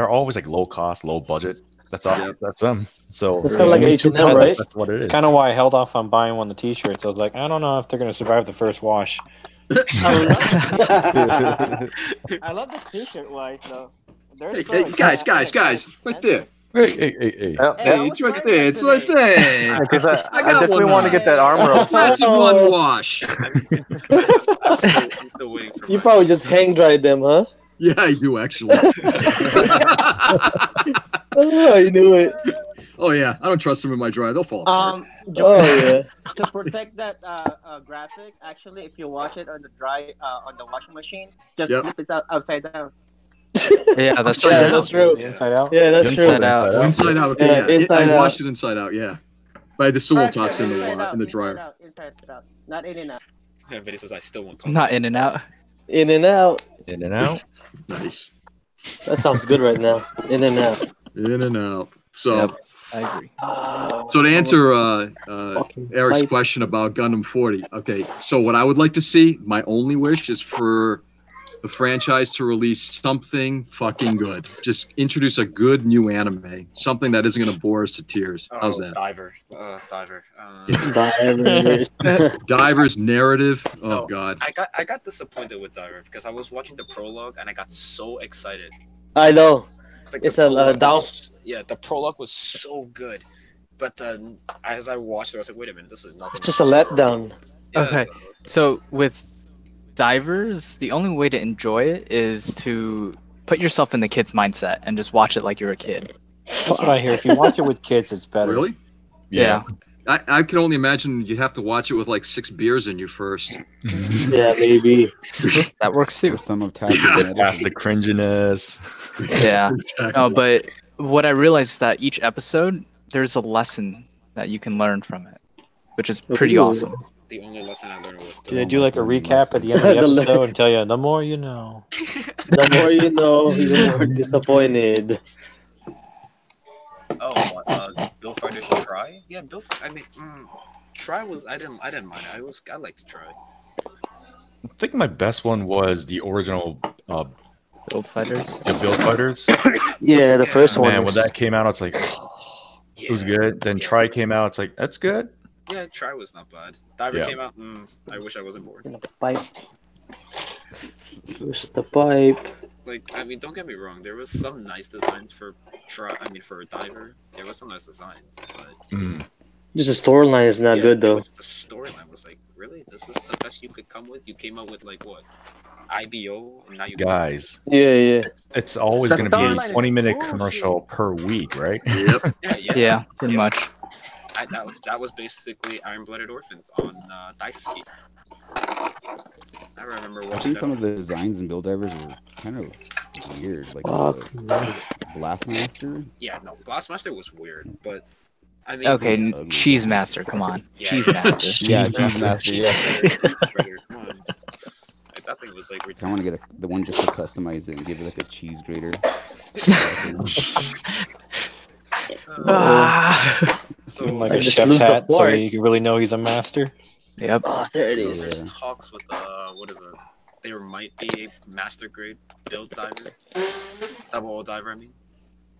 Speaker 13: always like low cost, low budget. That's all.
Speaker 1: Yep.
Speaker 13: That's them. So
Speaker 11: It's kind of like
Speaker 13: only 2
Speaker 11: H&M,
Speaker 13: colors,
Speaker 11: right?
Speaker 13: That's what it is.
Speaker 8: It's kind of why I held off on buying one of the t-shirts. I was like, I don't know if they're going to survive the first wash.
Speaker 4: I love the t-shirt wise though.
Speaker 1: Hey, guys, right there.
Speaker 13: Hey.
Speaker 1: Hey, it's right there. It's right there.
Speaker 8: Because I
Speaker 1: got
Speaker 8: definitely
Speaker 1: one
Speaker 8: want to
Speaker 1: now.
Speaker 8: get that arm rope.
Speaker 1: Classic one wash.
Speaker 2: I'm still waiting for
Speaker 11: You probably just hang dried them, huh?
Speaker 1: Yeah, I do actually.
Speaker 11: Oh, I knew it.
Speaker 1: Oh yeah, I don't trust them in my dryer. They'll fall apart.
Speaker 11: Oh yeah.
Speaker 4: To protect that graphic, actually, if you wash it on the on the washing machine, just flip it upside down.
Speaker 7: Yeah, that's
Speaker 11: Yeah,
Speaker 7: true.
Speaker 11: that's true.
Speaker 8: Inside out?
Speaker 11: Yeah, that's true.
Speaker 7: Inside out.
Speaker 1: Inside out. Okay,
Speaker 11: Yeah,
Speaker 1: yeah.
Speaker 11: inside
Speaker 1: I
Speaker 11: out.
Speaker 1: washed it inside out. Yeah, but I just still won't toss it in the dryer.
Speaker 4: Inside out. Not in and out.
Speaker 2: Everybody says I still won't toss
Speaker 7: Not
Speaker 2: it.
Speaker 7: in and out.
Speaker 11: In and out.
Speaker 13: In and out.
Speaker 1: Nice.
Speaker 11: That sounds good right now. In and out.
Speaker 1: In and out. So.
Speaker 7: Yep, I agree.
Speaker 1: So to answer Eric's
Speaker 11: Mike.
Speaker 1: question about Gundam 40, okay, so what I would like to see, my only wish is for the franchise to release something fucking good. Just introduce a good new anime, something that isn't going to bore us to tears. How's that?
Speaker 2: Diver.
Speaker 1: Diver's narrative. Oh
Speaker 2: No,
Speaker 1: God.
Speaker 2: I got disappointed with Diver because I was watching the prologue and I got so excited.
Speaker 11: I know.
Speaker 2: Like,
Speaker 11: It's
Speaker 2: the
Speaker 11: a
Speaker 2: prologue
Speaker 11: down.
Speaker 2: was- yeah, the prologue was so good, but then as I watched it, I was like, wait a minute, this is nothing.
Speaker 11: Just a letdown.
Speaker 2: Yeah,
Speaker 7: Okay, so with Divers, the only way to enjoy it is to put yourself in the kid's mindset and just watch it like you're a kid.
Speaker 8: That's what I hear. If you watch it with kids, it's better.
Speaker 1: Really?
Speaker 7: Yeah.
Speaker 1: I can only imagine you'd have to watch it with like 6 beers in you first.
Speaker 11: Yeah, maybe.
Speaker 7: That works too.
Speaker 6: Some of Taz's
Speaker 13: Past the cringiness.
Speaker 7: Yeah.
Speaker 1: Exactly.
Speaker 7: No, but what I realized is that each episode, there's a lesson that you can learn from it, which is pretty
Speaker 11: Ooh.
Speaker 7: awesome.
Speaker 2: The only lesson I learned was
Speaker 8: Do they do like a recap at the end of the episode and tell you, the more you know?
Speaker 11: The more you know, the more disappointed.
Speaker 2: Bill Fighter's Try. Yeah, I mean, Try was I didn't mind it. I liked Try.
Speaker 13: I think my best one was the original
Speaker 7: Build Fighters.
Speaker 13: the Build Fighters.
Speaker 11: Yeah, the first one.
Speaker 13: Man, when that came out, it's like it was good. Then Try came out, it's like that's good.
Speaker 2: Yeah, Try was not bad. Diver
Speaker 13: Yeah.
Speaker 2: came out. I wish I wasn't born.
Speaker 11: Pipe. Where's the pipe?
Speaker 2: Like, I mean, don't get me wrong. There was some nice designs for for Diver. There was some nice designs, but
Speaker 11: Just the storyline is not good though.
Speaker 2: the storyline was like, really, this is the best you could come with. You came out with like what, IBO, and now you
Speaker 13: Guys,
Speaker 11: Yeah.
Speaker 13: it's always
Speaker 4: The
Speaker 13: going to be
Speaker 4: storyline
Speaker 13: a
Speaker 4: is
Speaker 13: 20-minute
Speaker 4: bullshit.
Speaker 13: commercial per week, right?
Speaker 1: Yep.
Speaker 7: Yeah, pretty much.
Speaker 2: That was basically Iron Blooded Orphans on Daisuke. I remember
Speaker 6: I
Speaker 2: watching
Speaker 6: think
Speaker 2: that.
Speaker 6: some of the designs in Build Divers were kind of weird. Like Blastmaster.
Speaker 2: Yeah, no, Blastmaster was weird, but I mean,
Speaker 7: Okay, Cheese Master, come on.
Speaker 2: Yeah.
Speaker 7: Cheese Master.
Speaker 6: Yeah, Cheese Master. Yeah.
Speaker 2: Come on. Like, that thing was like
Speaker 6: I want to get the one just to customize it and give it like a cheese grater.
Speaker 2: So
Speaker 8: like
Speaker 11: I
Speaker 8: a
Speaker 11: just
Speaker 8: chef's
Speaker 11: lose the
Speaker 8: hat, so
Speaker 11: fork.
Speaker 8: you can really know he's a master.
Speaker 7: Yep.
Speaker 11: Oh, there it
Speaker 2: So
Speaker 11: is.
Speaker 2: there's talks with what is it? There might be a master grade build diver, double O diver. I mean,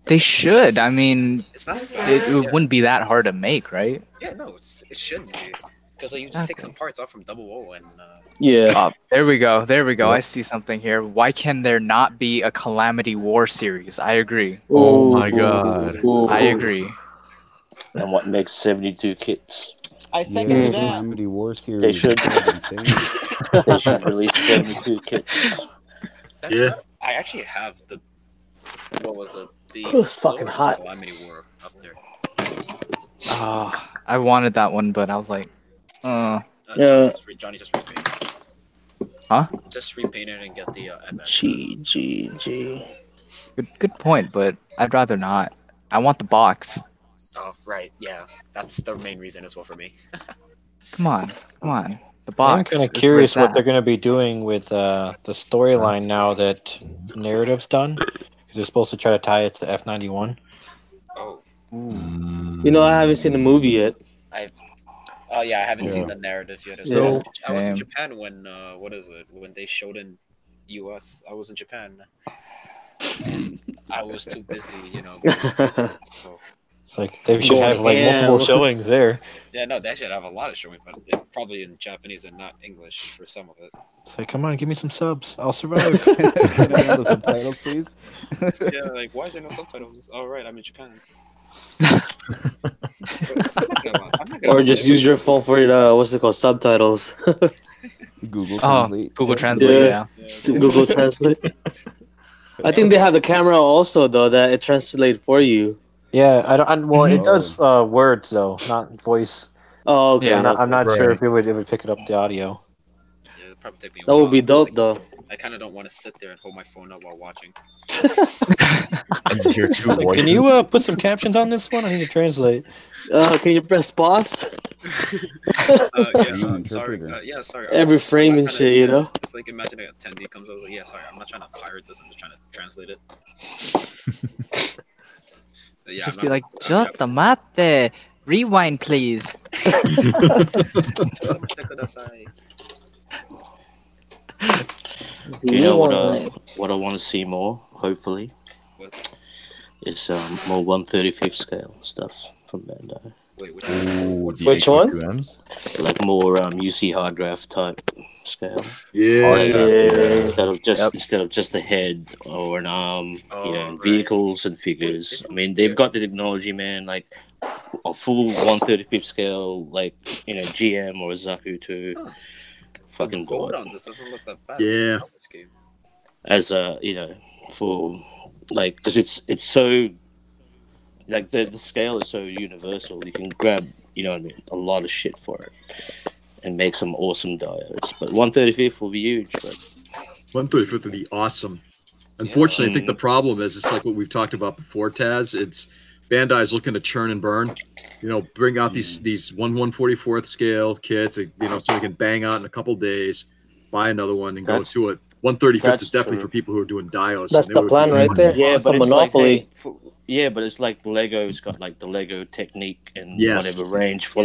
Speaker 7: They should. I mean,
Speaker 2: it's not
Speaker 7: it
Speaker 2: bad.
Speaker 7: wouldn't be that hard to make, right?
Speaker 2: Yeah, no, it shouldn't be. Because you just take some parts off from Double O and.
Speaker 11: Yeah.
Speaker 7: There we go. There we go. I see something here. Why can there not be a Calamity War series? I agree.
Speaker 13: Oh my god.
Speaker 7: I agree.
Speaker 5: And what makes 72 kits?
Speaker 12: I second to that.
Speaker 6: Calamity War series.
Speaker 5: They should.
Speaker 6: Insane.
Speaker 5: They should release 72 kits.
Speaker 2: Yeah. I actually have the. What was it? The
Speaker 11: It was fucking hot.
Speaker 2: Calamity War up there.
Speaker 7: I wanted that one, but I was like,
Speaker 2: Johnny just repainted.
Speaker 7: Huh?
Speaker 2: Just repaint it and get the MS.
Speaker 11: G.
Speaker 7: Good point, but I'd rather not. I want the box.
Speaker 2: Oh, right. Yeah. That's the main reason as well for me.
Speaker 7: Come on. The
Speaker 8: I'm
Speaker 7: box.
Speaker 8: kind of curious what they're going to be doing with the storyline now that narrative's done. Because they're supposed to try to tie it to F91.
Speaker 2: Oh.
Speaker 11: You know, I haven't seen the movie yet.
Speaker 2: I haven't seen the narrative yet as
Speaker 11: Yeah.
Speaker 2: well. I was in Japan when when they showed in US. I was in Japan and I was too busy, so
Speaker 8: It's like they should have like multiple showings there.
Speaker 2: yeah, no, they should have a lot of showing, but probably in Japanese and not English for some of it.
Speaker 8: It's like, come on, give me some subs. I'll survive.
Speaker 6: The subtitles, please.
Speaker 2: Yeah, like why is there no subtitles? All right, I'm in Japan.
Speaker 11: Or just use your phone for what's it called, subtitles.
Speaker 6: Google Translate.
Speaker 7: Google Translate. Yeah.
Speaker 11: Google Translate. I think they have the camera also though that it translates for you.
Speaker 8: Yeah, well, it does words though, not voice.
Speaker 11: Oh, okay.
Speaker 8: Yeah, I'm not sure if it would pick it up the audio.
Speaker 2: Yeah, it'd probably take me a
Speaker 11: That
Speaker 2: while.
Speaker 11: would be dope though.
Speaker 2: I kind of don't want to sit there and hold my phone up while watching.
Speaker 8: Can you put some captions on this one? I need to translate.
Speaker 11: Can you press pause?
Speaker 2: Sorry. Sorry.
Speaker 11: Every frame and shit, you know?
Speaker 2: It's like imagine an attendee comes over. Yeah, sorry, I'm not trying to pirate this. I'm just trying to translate it. Yeah,
Speaker 7: Just be like, Jota mate. Rewind, please.
Speaker 5: You know what I want to see more, hopefully? It's more 1/35 scale stuff from Bandai.
Speaker 2: Wait,
Speaker 11: which one?
Speaker 5: Like more UC hard graph type scale. Instead of just a head or an arm, vehicles and figures. I mean, they've got the technology, man. Like a full 1/35 scale, like GM or a Zaku too. Fucking
Speaker 2: gold on this doesn't look that bad.
Speaker 1: Yeah.
Speaker 5: As for like, because it's so like the scale is so universal. You can grab a lot of shit for it and make some awesome diodes. But 1/35 will be huge. But
Speaker 1: 1/35 would be awesome. Unfortunately, I think the problem is it's like what we've talked about before, Taz. It's Bandai's looking to churn and burn. Bring out these 1/144th scale kits. So we can bang out in a couple days, buy another one, and go to it. 1/35 is definitely for people who are doing diodes.
Speaker 11: That's the plan right there.
Speaker 5: Yeah,
Speaker 11: it's
Speaker 5: but
Speaker 11: a monopoly.
Speaker 5: But it's like Lego's got like the Lego technique and whatever range for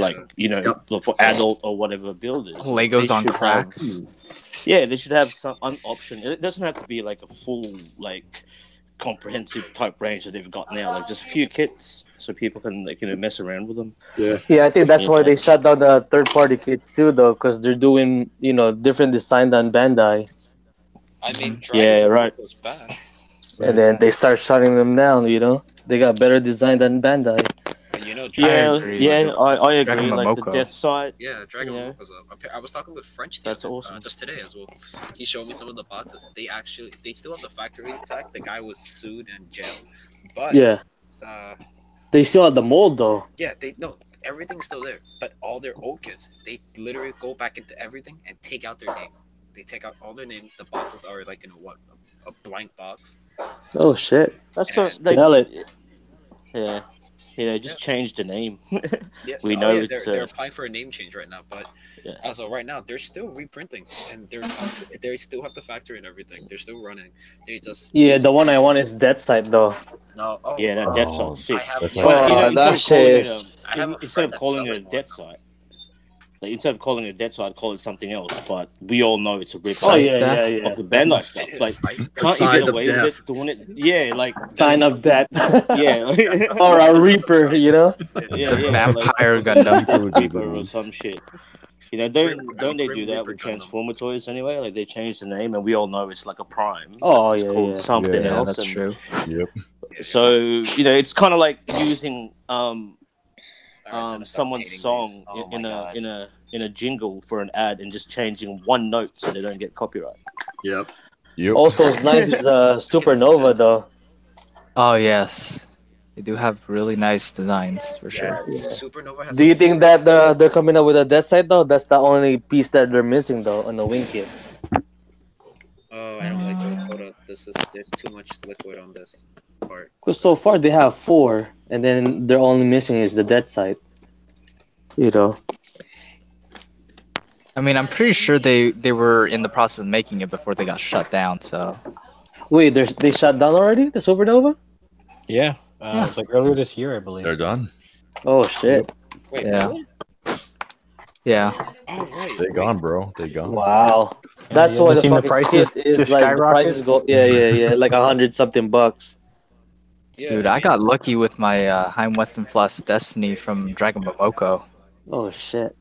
Speaker 5: for adult or whatever builders.
Speaker 7: Legos on crack.
Speaker 5: They should have some option. It doesn't have to be like a full comprehensive type range that they've got now. Like just a few kits so people can mess around with them.
Speaker 11: Yeah, I think that's why they shut down the third-party kits too, though, because they're doing different design than Bandai.
Speaker 2: I mean,
Speaker 5: right.
Speaker 2: Goes back.
Speaker 11: And then they start shutting them down. They got better design than Bandai.
Speaker 5: I agree. Like the Death Sight.
Speaker 2: Yeah, Dragon Moko's up. I was talking with French.
Speaker 5: That's awesome.
Speaker 2: Just today as well. He showed me some of the boxes. They still have the factory tag. The guy was sued and jailed, but
Speaker 11: they still have the mold though.
Speaker 2: Yeah, everything's still there. But all their old kits, they literally go back into everything and take out their name. They take out all their name. The boxes are like a blank box.
Speaker 11: Oh shit!
Speaker 5: That's just change the name. We know it's.
Speaker 2: They're applying for a name change right now, but as of right now, they're still reprinting, and they still have the factory and everything. They're still running. They just
Speaker 11: the one I want is Dead Side though.
Speaker 2: No,
Speaker 5: that Dead Side's sick.
Speaker 11: That shit.
Speaker 5: Instead of calling it a Dead Side. Like, instead of calling it a Dead Side, call it something else. But we all know it's a rip off of the Bandai stuff. Like, can't you get away with it doing it? Yeah, like
Speaker 11: Sign of Death.
Speaker 5: Yeah,
Speaker 11: or a Reaper,
Speaker 5: Yeah,
Speaker 7: Vampire Gundam
Speaker 5: would be or some shit.
Speaker 9: You know, don't they do that with Transformer toys anyway? Like they changed the name, and we all know it's like a Prime.
Speaker 11: Oh,
Speaker 9: it's
Speaker 11: yeah,
Speaker 9: called
Speaker 11: yeah.
Speaker 9: something
Speaker 11: Yeah,
Speaker 9: else.
Speaker 11: that's true.
Speaker 13: Yep.
Speaker 9: So you know, it's kind of like using someone's song in a jingle for an ad and just changing one note so they don't get copyright.
Speaker 1: Yep.
Speaker 11: Also, it's nice is Supernova though.
Speaker 7: Oh yes, they do have really nice designs for sure.
Speaker 2: Supernova has
Speaker 11: Do you think that they're coming up with a dead side though? That's the only piece that they're missing though on the wing kit.
Speaker 2: Oh, I don't like this. Hold up. There's too much liquid on this part.
Speaker 11: Because so far they have 4, and then they're only missing is the dead side. You know.
Speaker 7: I mean, I'm pretty sure they were in the process of making it before they got shut down. So.
Speaker 11: Wait, they shut down already? The Supernova?
Speaker 8: Yeah. It's like earlier this year, I believe.
Speaker 13: They're done.
Speaker 11: Oh shit.
Speaker 2: Wait,
Speaker 7: Yeah.
Speaker 2: really?
Speaker 7: Yeah.
Speaker 2: Oh, right.
Speaker 13: They gone, bro. They gone.
Speaker 11: Wow.
Speaker 8: Yeah,
Speaker 11: That's
Speaker 8: you
Speaker 11: why
Speaker 8: haven't
Speaker 11: the
Speaker 8: seen the
Speaker 11: fucking
Speaker 8: prices
Speaker 11: kit is
Speaker 8: just
Speaker 11: like the
Speaker 8: skyrocket?
Speaker 11: prices go. Yeah, like $100-something bucks.
Speaker 2: Yeah,
Speaker 7: Dude, I got lucky with my Heim Weston Floss Destiny from Dragon Momoko.
Speaker 11: Oh shit.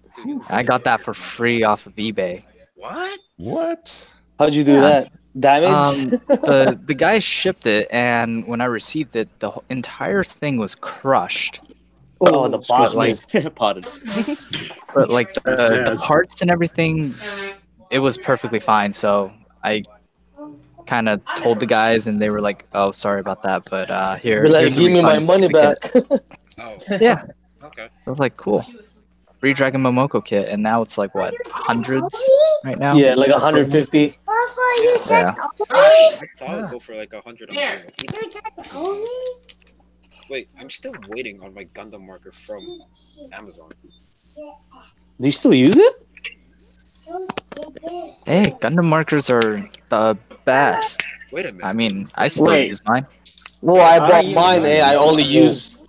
Speaker 7: I got that for free off of eBay.
Speaker 2: What?
Speaker 13: What?
Speaker 11: How'd you do that? Damage?
Speaker 7: The guy shipped it, and when I received it, the entire thing was crushed.
Speaker 11: Oh, the
Speaker 7: But like,
Speaker 11: boxes.
Speaker 9: Pardon.
Speaker 7: but like the parts and everything, it was perfectly fine. So I kind of told the guys, and they were like, "Oh, sorry about that, but here,
Speaker 11: Be like,
Speaker 7: here's a
Speaker 11: give me my
Speaker 7: refund
Speaker 11: money
Speaker 7: ticket."
Speaker 11: back.
Speaker 2: Oh.
Speaker 7: Yeah.
Speaker 2: Okay.
Speaker 7: I was like, cool. Free Dragon Momoko kit, and now it's like what, hundreds right now?
Speaker 11: Yeah, like 150.
Speaker 7: Yeah.
Speaker 2: I saw it go for like 100 on Jewel. Wait, I'm still waiting on my Gundam marker from Amazon.
Speaker 11: Do you still use it?
Speaker 7: Hey, Gundam markers are the best.
Speaker 2: Wait a minute.
Speaker 7: I mean, I still
Speaker 11: Wait.
Speaker 7: use mine.
Speaker 11: Well, I bought mine and I only use,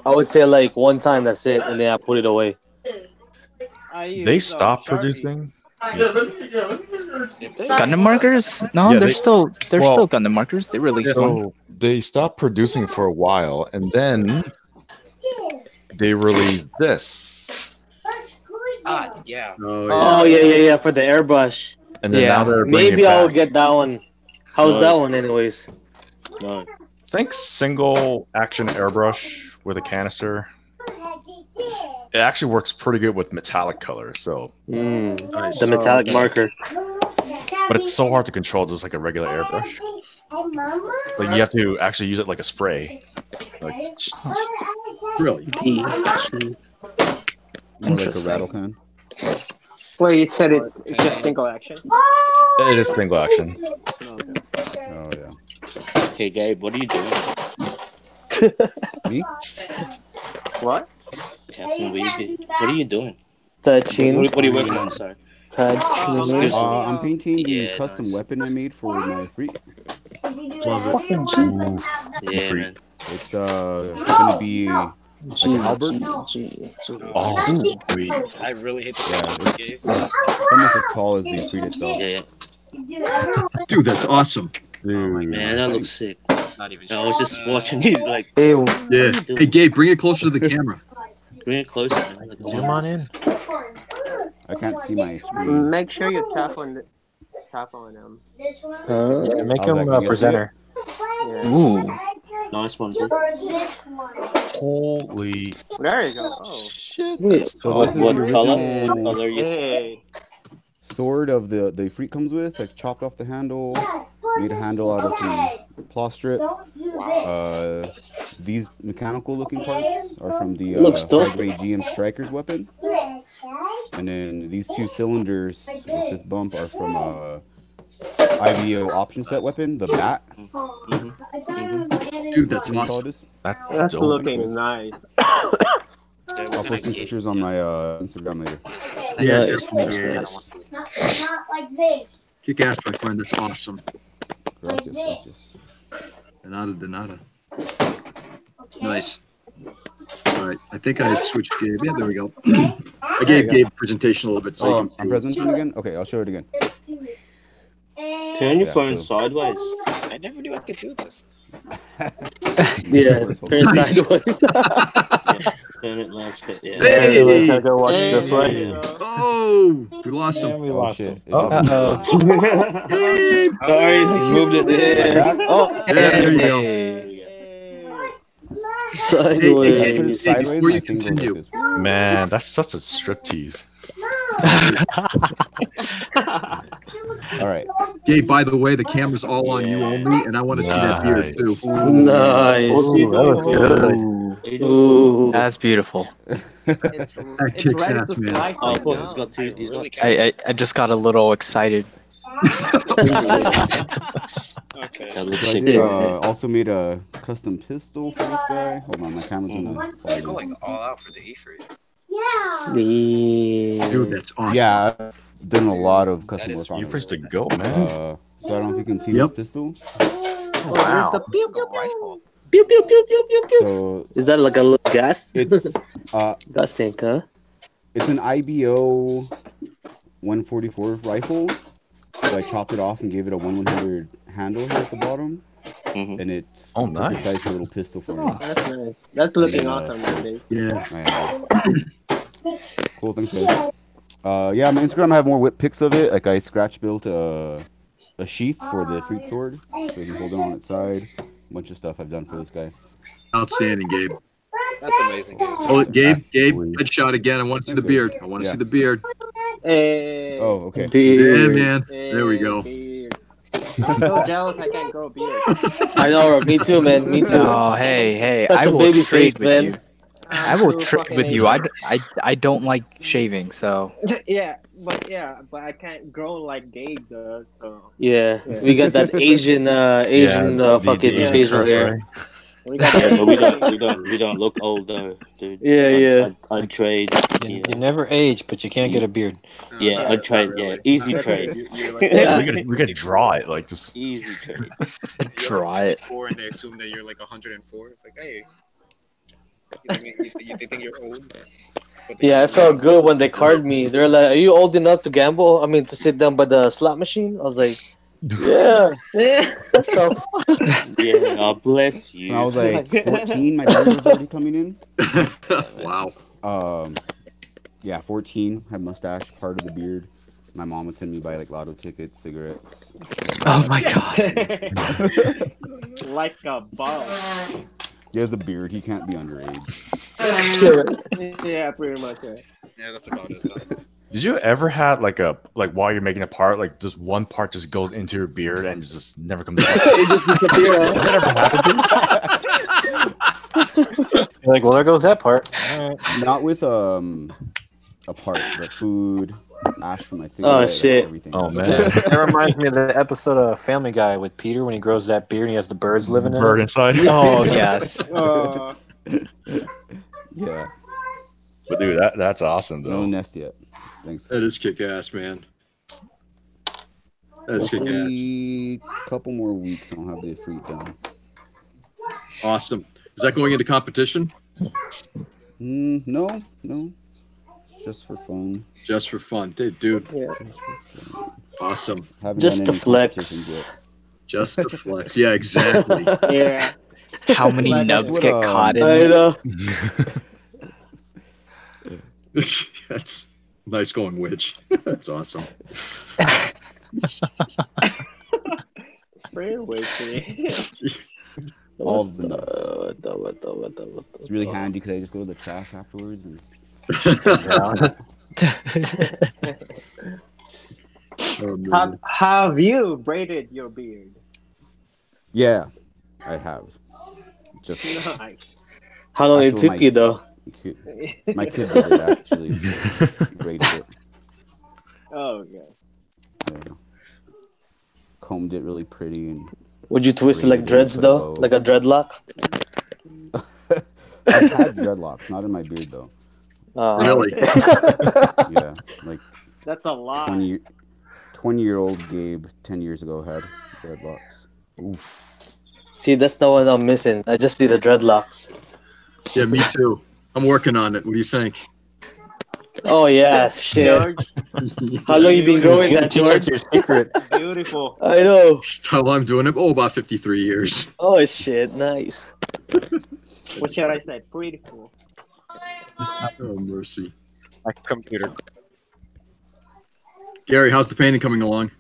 Speaker 11: I would say like one time, that's it, and then I put it away.
Speaker 13: They stopped producing.
Speaker 7: Gundam markers? No,
Speaker 13: Yeah,
Speaker 7: they're
Speaker 13: they-
Speaker 7: still
Speaker 13: well,
Speaker 7: Gundam markers. They released one.
Speaker 13: So they stopped producing for a while, and then they released this.
Speaker 2: Yeah.
Speaker 11: Oh yeah, for the airbrush.
Speaker 13: And then now they're bringing
Speaker 11: maybe
Speaker 13: it
Speaker 11: I'll
Speaker 13: back.
Speaker 11: get that one. How's that one, anyways?
Speaker 9: No.
Speaker 13: Think single action airbrush with a canister. It actually works pretty good with metallic colors, so
Speaker 11: The metallic marker.
Speaker 13: but it's so hard to control just like a regular airbrush. Like you have to actually use it like a spray. Like
Speaker 1: really?
Speaker 6: More like a rattle can.
Speaker 12: Wait, you said it's just single action?
Speaker 13: It is single action.
Speaker 6: Oh yeah.
Speaker 9: Hey Gabe, what are you doing?
Speaker 6: Me?
Speaker 12: What?
Speaker 9: Captain Weeby. What are you doing?
Speaker 11: Touching.
Speaker 9: What are you working on, sorry?
Speaker 11: Touching.
Speaker 6: I'm painting the
Speaker 9: Yeah,
Speaker 6: custom
Speaker 9: nice.
Speaker 6: weapon I made for my freak.
Speaker 1: Love it.
Speaker 9: Yeah, man.
Speaker 6: It's gonna be like an halberd.
Speaker 13: Oh, sweet.
Speaker 2: I really hate the
Speaker 6: Yeah,
Speaker 2: fact that
Speaker 6: it's almost as tall as the freak itself.
Speaker 9: Yeah.
Speaker 1: Dude, that's awesome.
Speaker 6: Dude,
Speaker 9: Man, that looks sick.
Speaker 2: Not even
Speaker 9: I was just watching you like
Speaker 11: Ew.
Speaker 1: Yeah. Hey, Gabe, bring it closer to the camera.
Speaker 9: bring it closer. Man. Like,
Speaker 8: Zoom on in.
Speaker 6: I can't see my screen.
Speaker 12: Make sure you tap on them.
Speaker 8: Yeah, make
Speaker 6: How's
Speaker 8: him
Speaker 6: that
Speaker 8: a
Speaker 6: gonna get
Speaker 8: presenter.
Speaker 7: Ooh.
Speaker 9: nice one, dude.
Speaker 13: Holy
Speaker 12: There you go. Oh.
Speaker 13: shit.
Speaker 11: Wait,
Speaker 6: So
Speaker 9: What,
Speaker 6: this is
Speaker 9: what
Speaker 6: the
Speaker 9: color?
Speaker 6: original
Speaker 9: What color you?
Speaker 12: Hey.
Speaker 6: sword of the freak comes with. I chopped off the handle, made a handle out of some claw strip. These mechanical looking parts are from the
Speaker 11: Looks dope.
Speaker 6: high-grade GM Striker's weapon. And then these two cylinders with this bump are from IVO option set weapon, the bat.
Speaker 1: Dude, that's
Speaker 6: What do you call
Speaker 1: awesome.
Speaker 6: this?
Speaker 12: That's
Speaker 13: dope.
Speaker 12: looking nice.
Speaker 6: I'll post some pictures on my Instagram later.
Speaker 1: Yeah,
Speaker 11: Nice,
Speaker 1: definitely.
Speaker 11: nice,
Speaker 1: Yeah. Kick ass, my friend. That's awesome.
Speaker 6: Gracias, gracias.
Speaker 1: De nada. Nice. All right. I think I switched Gabe. Yeah, there we go. I gave Gabe presentation a little bit. So you
Speaker 6: Oh,
Speaker 1: can see
Speaker 6: I'm presenting again? Okay, I'll show it again.
Speaker 9: Turn your
Speaker 6: Yeah,
Speaker 9: phone
Speaker 6: so-
Speaker 9: sideways.
Speaker 2: I never knew I could do this.
Speaker 11: Yeah, turn sideways.
Speaker 5: Turn it landscape. Yeah.
Speaker 1: Hey!
Speaker 8: Gotta go watch
Speaker 4: Hey,
Speaker 8: this way.
Speaker 4: there you go.
Speaker 1: Oh, we lost him.
Speaker 8: And we
Speaker 6: Oh
Speaker 8: lost
Speaker 6: shit!
Speaker 8: him.
Speaker 6: It
Speaker 13: Oh.
Speaker 6: just moved.
Speaker 1: Gabe!
Speaker 11: Sorry, he moved it.
Speaker 6: Like that?
Speaker 11: Oh,
Speaker 1: Yeah, there you go.
Speaker 11: sideways.
Speaker 6: Sideways,
Speaker 1: before
Speaker 6: my
Speaker 1: you
Speaker 6: thing goes
Speaker 1: continue.
Speaker 6: like this.
Speaker 13: Man, that's such a striptease.
Speaker 6: All right.
Speaker 1: Gabe, by the way, the camera's all on you only, and I want to see that beard too.
Speaker 11: Nice.
Speaker 8: Ooh, that was good.
Speaker 11: Ooh.
Speaker 7: That's beautiful.
Speaker 4: It's
Speaker 1: kicks
Speaker 4: ready
Speaker 1: ass,
Speaker 4: to
Speaker 1: man.
Speaker 4: slice
Speaker 5: Oh,
Speaker 4: right
Speaker 5: of course,
Speaker 4: now.
Speaker 5: he's got two. He's got.
Speaker 7: I just got a little excited.
Speaker 2: Okay.
Speaker 5: That looks
Speaker 6: So I
Speaker 5: sick.
Speaker 6: did, also made a custom pistol for this guy. Hold on, my camera's gonna.
Speaker 2: You're going all out for the E3.
Speaker 1: Dude, that's awesome.
Speaker 6: Yeah, I've done a lot of custom work on
Speaker 13: You
Speaker 6: it.
Speaker 13: pressed the go, man.
Speaker 6: So I don't know if you can see
Speaker 1: Yep.
Speaker 6: this pistol.
Speaker 4: Oh, there's the pew pew pew.
Speaker 2: Rifle.
Speaker 11: Pew, pew, pew, pew, pew, pew.
Speaker 6: So
Speaker 11: Is that like a little gas?
Speaker 6: it's
Speaker 11: Gas tank, huh?
Speaker 6: it's an IBO 144 rifle. So I chopped it off and gave it a 100 handle here at the bottom, and it's
Speaker 13: Oh,
Speaker 6: the perfect
Speaker 13: nice.
Speaker 6: size for a little pistol for me.
Speaker 4: That's nice. That's looking
Speaker 6: Yeah.
Speaker 4: awesome, man.
Speaker 1: Yeah.
Speaker 6: Cool, thanks guys. Yeah, on my Instagram I have more whip pics of it. Like I scratch built a sheath for the freak sword, so you can hold it on its side. A bunch of stuff I've done for this guy.
Speaker 1: Outstanding, Gabe.
Speaker 2: That's amazing.
Speaker 1: Oh, Gabe, headshot again. I want to see the beard. I want to see the beard.
Speaker 4: Hey.
Speaker 6: Oh, okay.
Speaker 1: Yeah, man. There we go.
Speaker 4: Beard. I'm so jealous I can't grow a beard.
Speaker 11: I know, me too, man. Me too.
Speaker 7: Oh, hey,
Speaker 11: Such
Speaker 7: I
Speaker 11: a
Speaker 7: will
Speaker 11: baby
Speaker 7: trade
Speaker 11: face,
Speaker 7: with
Speaker 11: man.
Speaker 7: you. I will trade with you. I don't like shaving, so.
Speaker 4: Yeah, but I can't grow like Gabe does. So.
Speaker 11: Yeah, we got that Asian fucking facial hair.
Speaker 4: We got
Speaker 5: Yeah, but we don't look old though, dude.
Speaker 11: Yeah.
Speaker 5: I'd trade.
Speaker 8: You never age, but you can't get a beard.
Speaker 5: Yeah, I'd trade. Yeah, easy trade.
Speaker 13: We could draw it, like just
Speaker 5: easy trade.
Speaker 7: Draw it.
Speaker 2: And they assume that you're like 104. It's like, hey, you think you're old?
Speaker 11: Yeah, I felt good when they carded me. They're like, "Are you old enough to gamble? I mean, to sit down by the slot machine?" I was like, "Yeah, so
Speaker 5: Yeah, God bless you.
Speaker 6: So I was like 14, my beard was already coming in.
Speaker 1: Wow.
Speaker 6: Yeah, 14, had mustache, part of the beard. My mom would send me buy like lotto tickets, cigarettes.
Speaker 7: Oh my god.
Speaker 4: like a bum.
Speaker 6: He has a beard, he can't be underage.
Speaker 4: Yeah, pretty much. Yeah.
Speaker 2: Yeah, that's about it.
Speaker 13: Did you ever have like while you're making a part, like just one part just goes into your beard and just never comes out?
Speaker 11: it just disappeared."
Speaker 13: Has that ever happened to you?
Speaker 8: You're like, well, there goes that part. All right.
Speaker 6: Not with a part, but food, ash for my cigarette.
Speaker 11: Oh
Speaker 6: like,
Speaker 11: shit!
Speaker 6: everything.
Speaker 13: Oh man,
Speaker 8: That reminds me of the episode of Family Guy with Peter when he grows that beard and he has the birds living in
Speaker 13: bird
Speaker 8: it.
Speaker 13: inside.
Speaker 7: Oh yes.
Speaker 6: Yeah,
Speaker 13: But dude, that's awesome
Speaker 6: no
Speaker 13: though.
Speaker 6: nest yet. Thanks.
Speaker 1: That is kick ass, man. That is kick ass.
Speaker 6: Hopefully, couple more weeks, I'll have the freak done.
Speaker 1: Awesome. Is that going into competition?
Speaker 6: No, just for fun.
Speaker 1: Just for fun, dude.
Speaker 11: Yeah.
Speaker 1: Awesome.
Speaker 6: Haven't
Speaker 11: Just
Speaker 6: done
Speaker 11: to
Speaker 6: any
Speaker 11: flex.
Speaker 6: competitions yet.
Speaker 1: Just to flex. Yeah, exactly.
Speaker 4: Yeah.
Speaker 7: How many
Speaker 6: That's
Speaker 7: nubs
Speaker 6: what,
Speaker 7: get caught in
Speaker 11: I
Speaker 7: it?
Speaker 11: know.
Speaker 1: That's nice going, witch. That's awesome.
Speaker 4: Pretty witchy.
Speaker 6: All of the nuts. It's really handy because I just go to the trash afterwards. And...
Speaker 4: Have you braided your beard?
Speaker 6: Yeah, I have. Just
Speaker 4: Nice.
Speaker 11: How long it
Speaker 6: Actually,
Speaker 11: took you though?
Speaker 6: my kid did it actually. Braided it.
Speaker 4: Oh yeah.
Speaker 6: Yeah. Combed it really pretty and.
Speaker 11: Would you twist it like dreads though, like a dreadlock?
Speaker 6: I've had dreadlocks, not in my beard though.
Speaker 1: Really?
Speaker 6: Yeah, like
Speaker 4: That's a lot.
Speaker 6: 20-year-old Gabe 10 years ago had dreadlocks.
Speaker 13: Oof.
Speaker 11: See, that's the one I'm missing. I just need the dreadlocks.
Speaker 1: Yeah, me too. I'm working on it. What do you think?
Speaker 11: Oh yeah, shit.
Speaker 4: George,
Speaker 11: How long you been growing that,
Speaker 8: Teach us
Speaker 11: George?
Speaker 8: your secret.
Speaker 4: beautiful.
Speaker 11: I know.
Speaker 1: How long I'm doing it? Oh, about 53 years.
Speaker 11: Oh shit, nice.
Speaker 4: What should I say? Pretty cool.
Speaker 1: Oh, mercy.
Speaker 2: My computer.
Speaker 1: Gary, how's the painting coming along?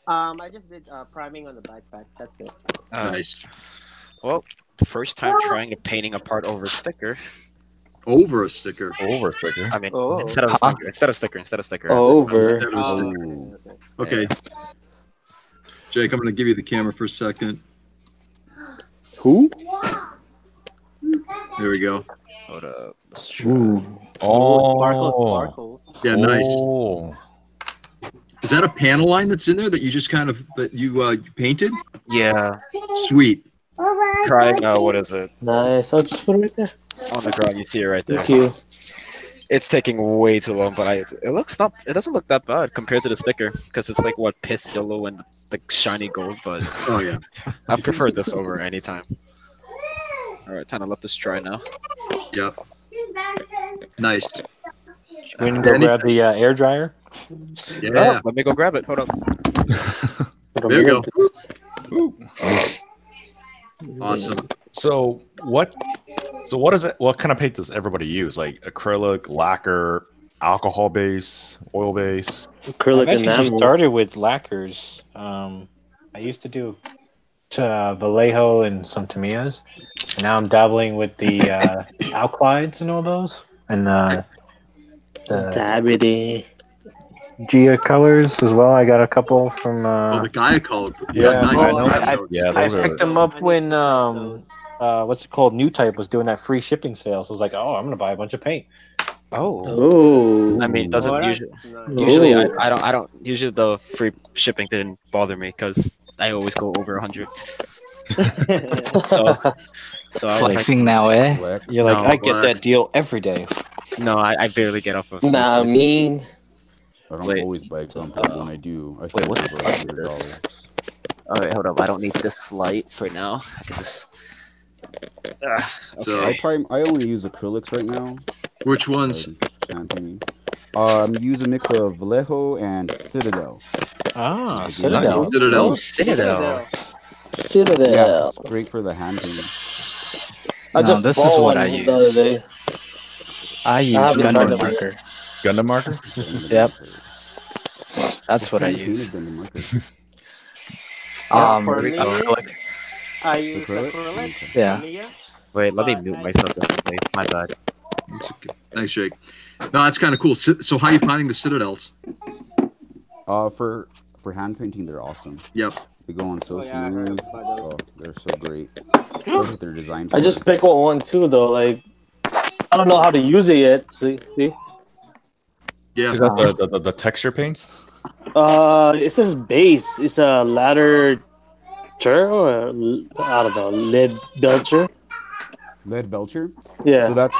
Speaker 4: I just did priming on the backpack. That's it.
Speaker 1: Nice.
Speaker 2: Well, first time trying a painting apart over a sticker.
Speaker 1: Over a sticker.
Speaker 13: Over a sticker.
Speaker 2: I mean,
Speaker 11: Oh.
Speaker 2: instead of a sticker. Instead of sticker. Instead of sticker.
Speaker 11: Over.
Speaker 1: Instead of a sticker.
Speaker 4: Okay.
Speaker 1: Okay. Jake, I'm going to give you the camera for a second.
Speaker 11: Who?
Speaker 1: There we go.
Speaker 2: Hold up.
Speaker 4: Sparkles, sparkles.
Speaker 1: Yeah, nice.
Speaker 13: Oh.
Speaker 1: Is that a panel line that's in there that you just kind of you painted?
Speaker 2: Yeah.
Speaker 1: Sweet.
Speaker 2: Try what is it?
Speaker 11: Nice. I'll just put it right there.
Speaker 2: On the ground, you see it right there.
Speaker 11: Thank you.
Speaker 2: It's taking way too long, but it doesn't look that bad compared to the sticker because it's like what piss yellow and the shiny gold. But
Speaker 1: oh yeah,
Speaker 2: I prefer this over any time. All right, time to let this dry now.
Speaker 1: Yep. Nice.
Speaker 8: We can go grab the air dryer.
Speaker 1: Yeah.
Speaker 2: Oh, let me go grab it. Hold on.
Speaker 1: There you go. Awesome.
Speaker 13: So what is it? What kind of paint does everybody use? Like acrylic, lacquer, alcohol base, oil base?
Speaker 11: Acrylic
Speaker 8: I've actually just
Speaker 11: enamel.
Speaker 8: started with lacquers. I used to do Vallejo and some Tamillas. And now I'm dabbling with the alkalides and all those. And the
Speaker 11: Dabity.
Speaker 8: Gia colors as well. I got a couple from.
Speaker 1: The Gaia color.
Speaker 8: Yeah,
Speaker 1: nice.
Speaker 8: I picked them up when what's it called? New Type was doing that free shipping sale. So I was like, oh, I'm gonna buy a bunch of paint.
Speaker 11: Oh.
Speaker 2: I mean, it doesn't usually.
Speaker 11: nice.
Speaker 2: Usually,
Speaker 11: Oh.
Speaker 2: I don't. Usually, the free shipping didn't bother me because I always go over 100. so I was
Speaker 7: Flexing now, eh?
Speaker 8: You're like,
Speaker 2: No,
Speaker 8: I get that deal every day.
Speaker 2: No, I barely get off of.
Speaker 11: Nah, I mean.
Speaker 6: I don't
Speaker 2: Wait.
Speaker 6: always buy Gunpla. When I do, I
Speaker 2: Wait,
Speaker 6: spend
Speaker 2: what's
Speaker 6: over
Speaker 2: the fuck is this? All right, hold up. I don't need this light for now. I can just.
Speaker 1: So
Speaker 6: I only use acrylics right now.
Speaker 1: which ones?
Speaker 6: I'm using a mix of Vallejo and Citadel.
Speaker 8: Ah,
Speaker 6: Citadel.
Speaker 1: Citadel.
Speaker 2: Oh, Citadel.
Speaker 11: Citadel.
Speaker 6: Yeah, it's great for the hand painting.
Speaker 11: I
Speaker 7: No,
Speaker 11: just
Speaker 7: this
Speaker 11: bought
Speaker 7: is what
Speaker 11: one
Speaker 7: I
Speaker 11: the other day.
Speaker 7: I use
Speaker 11: haven't tried
Speaker 7: Gundam
Speaker 11: it.
Speaker 7: marker.
Speaker 13: Gundam marker?
Speaker 7: Yep. That's what I
Speaker 6: Hand
Speaker 7: use.
Speaker 6: painted Gundam marker.
Speaker 4: For me,
Speaker 7: acrylic.
Speaker 4: I use
Speaker 6: Acrylic?
Speaker 4: acrylic.
Speaker 7: Yeah.
Speaker 4: Tamiya,
Speaker 2: Wait, let me
Speaker 4: but
Speaker 2: mute
Speaker 4: I-
Speaker 2: myself. Definitely. My bad.
Speaker 1: Thanks, Jake. No, that's kind of cool. So how are you finding the Citadels?
Speaker 6: For hand painting, they're awesome.
Speaker 1: Yep.
Speaker 6: They go on so
Speaker 4: Oh, yeah, I heard
Speaker 6: smooth.
Speaker 4: about those.
Speaker 6: Oh, they're so great. That's what they're designed for.
Speaker 11: I just picked one too though. Like I don't know how to use it yet. See?
Speaker 1: Yeah.
Speaker 13: Is that the texture paints?
Speaker 11: It says base. It's a ladder or I don't know, lead belcher.
Speaker 6: Lead Belcher.
Speaker 11: Yeah.
Speaker 6: So that's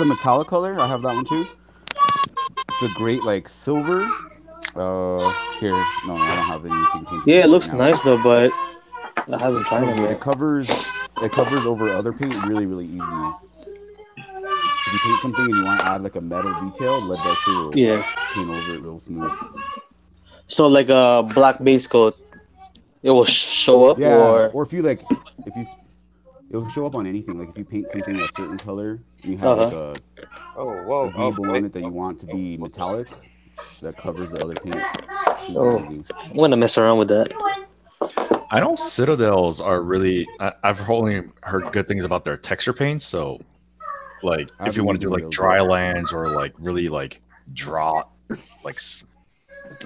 Speaker 6: a metallic color. I have that one too. It's a great like silver. Here, no, I don't have anything painted.
Speaker 11: Yeah, it
Speaker 6: right
Speaker 11: looks
Speaker 6: now.
Speaker 11: nice though, but I haven't tried it
Speaker 6: It
Speaker 11: yet.
Speaker 6: covers over other paint really easy. If you paint something and you want to add like a metal detail, Lead Belcher will paint over it real smooth.
Speaker 11: So like a black base coat, it will show up,
Speaker 6: Yeah,
Speaker 11: or
Speaker 6: if you like, it'll show up on anything. Like if you paint something a certain color, and you have like a gable on it that you want to be metallic, that covers the other paint. Super easy.
Speaker 11: I'm gonna mess around with that.
Speaker 3: I know Citadels are really. I've only heard good things about their texture paints. So, like, if you want to do like dry lands or like really like draw, like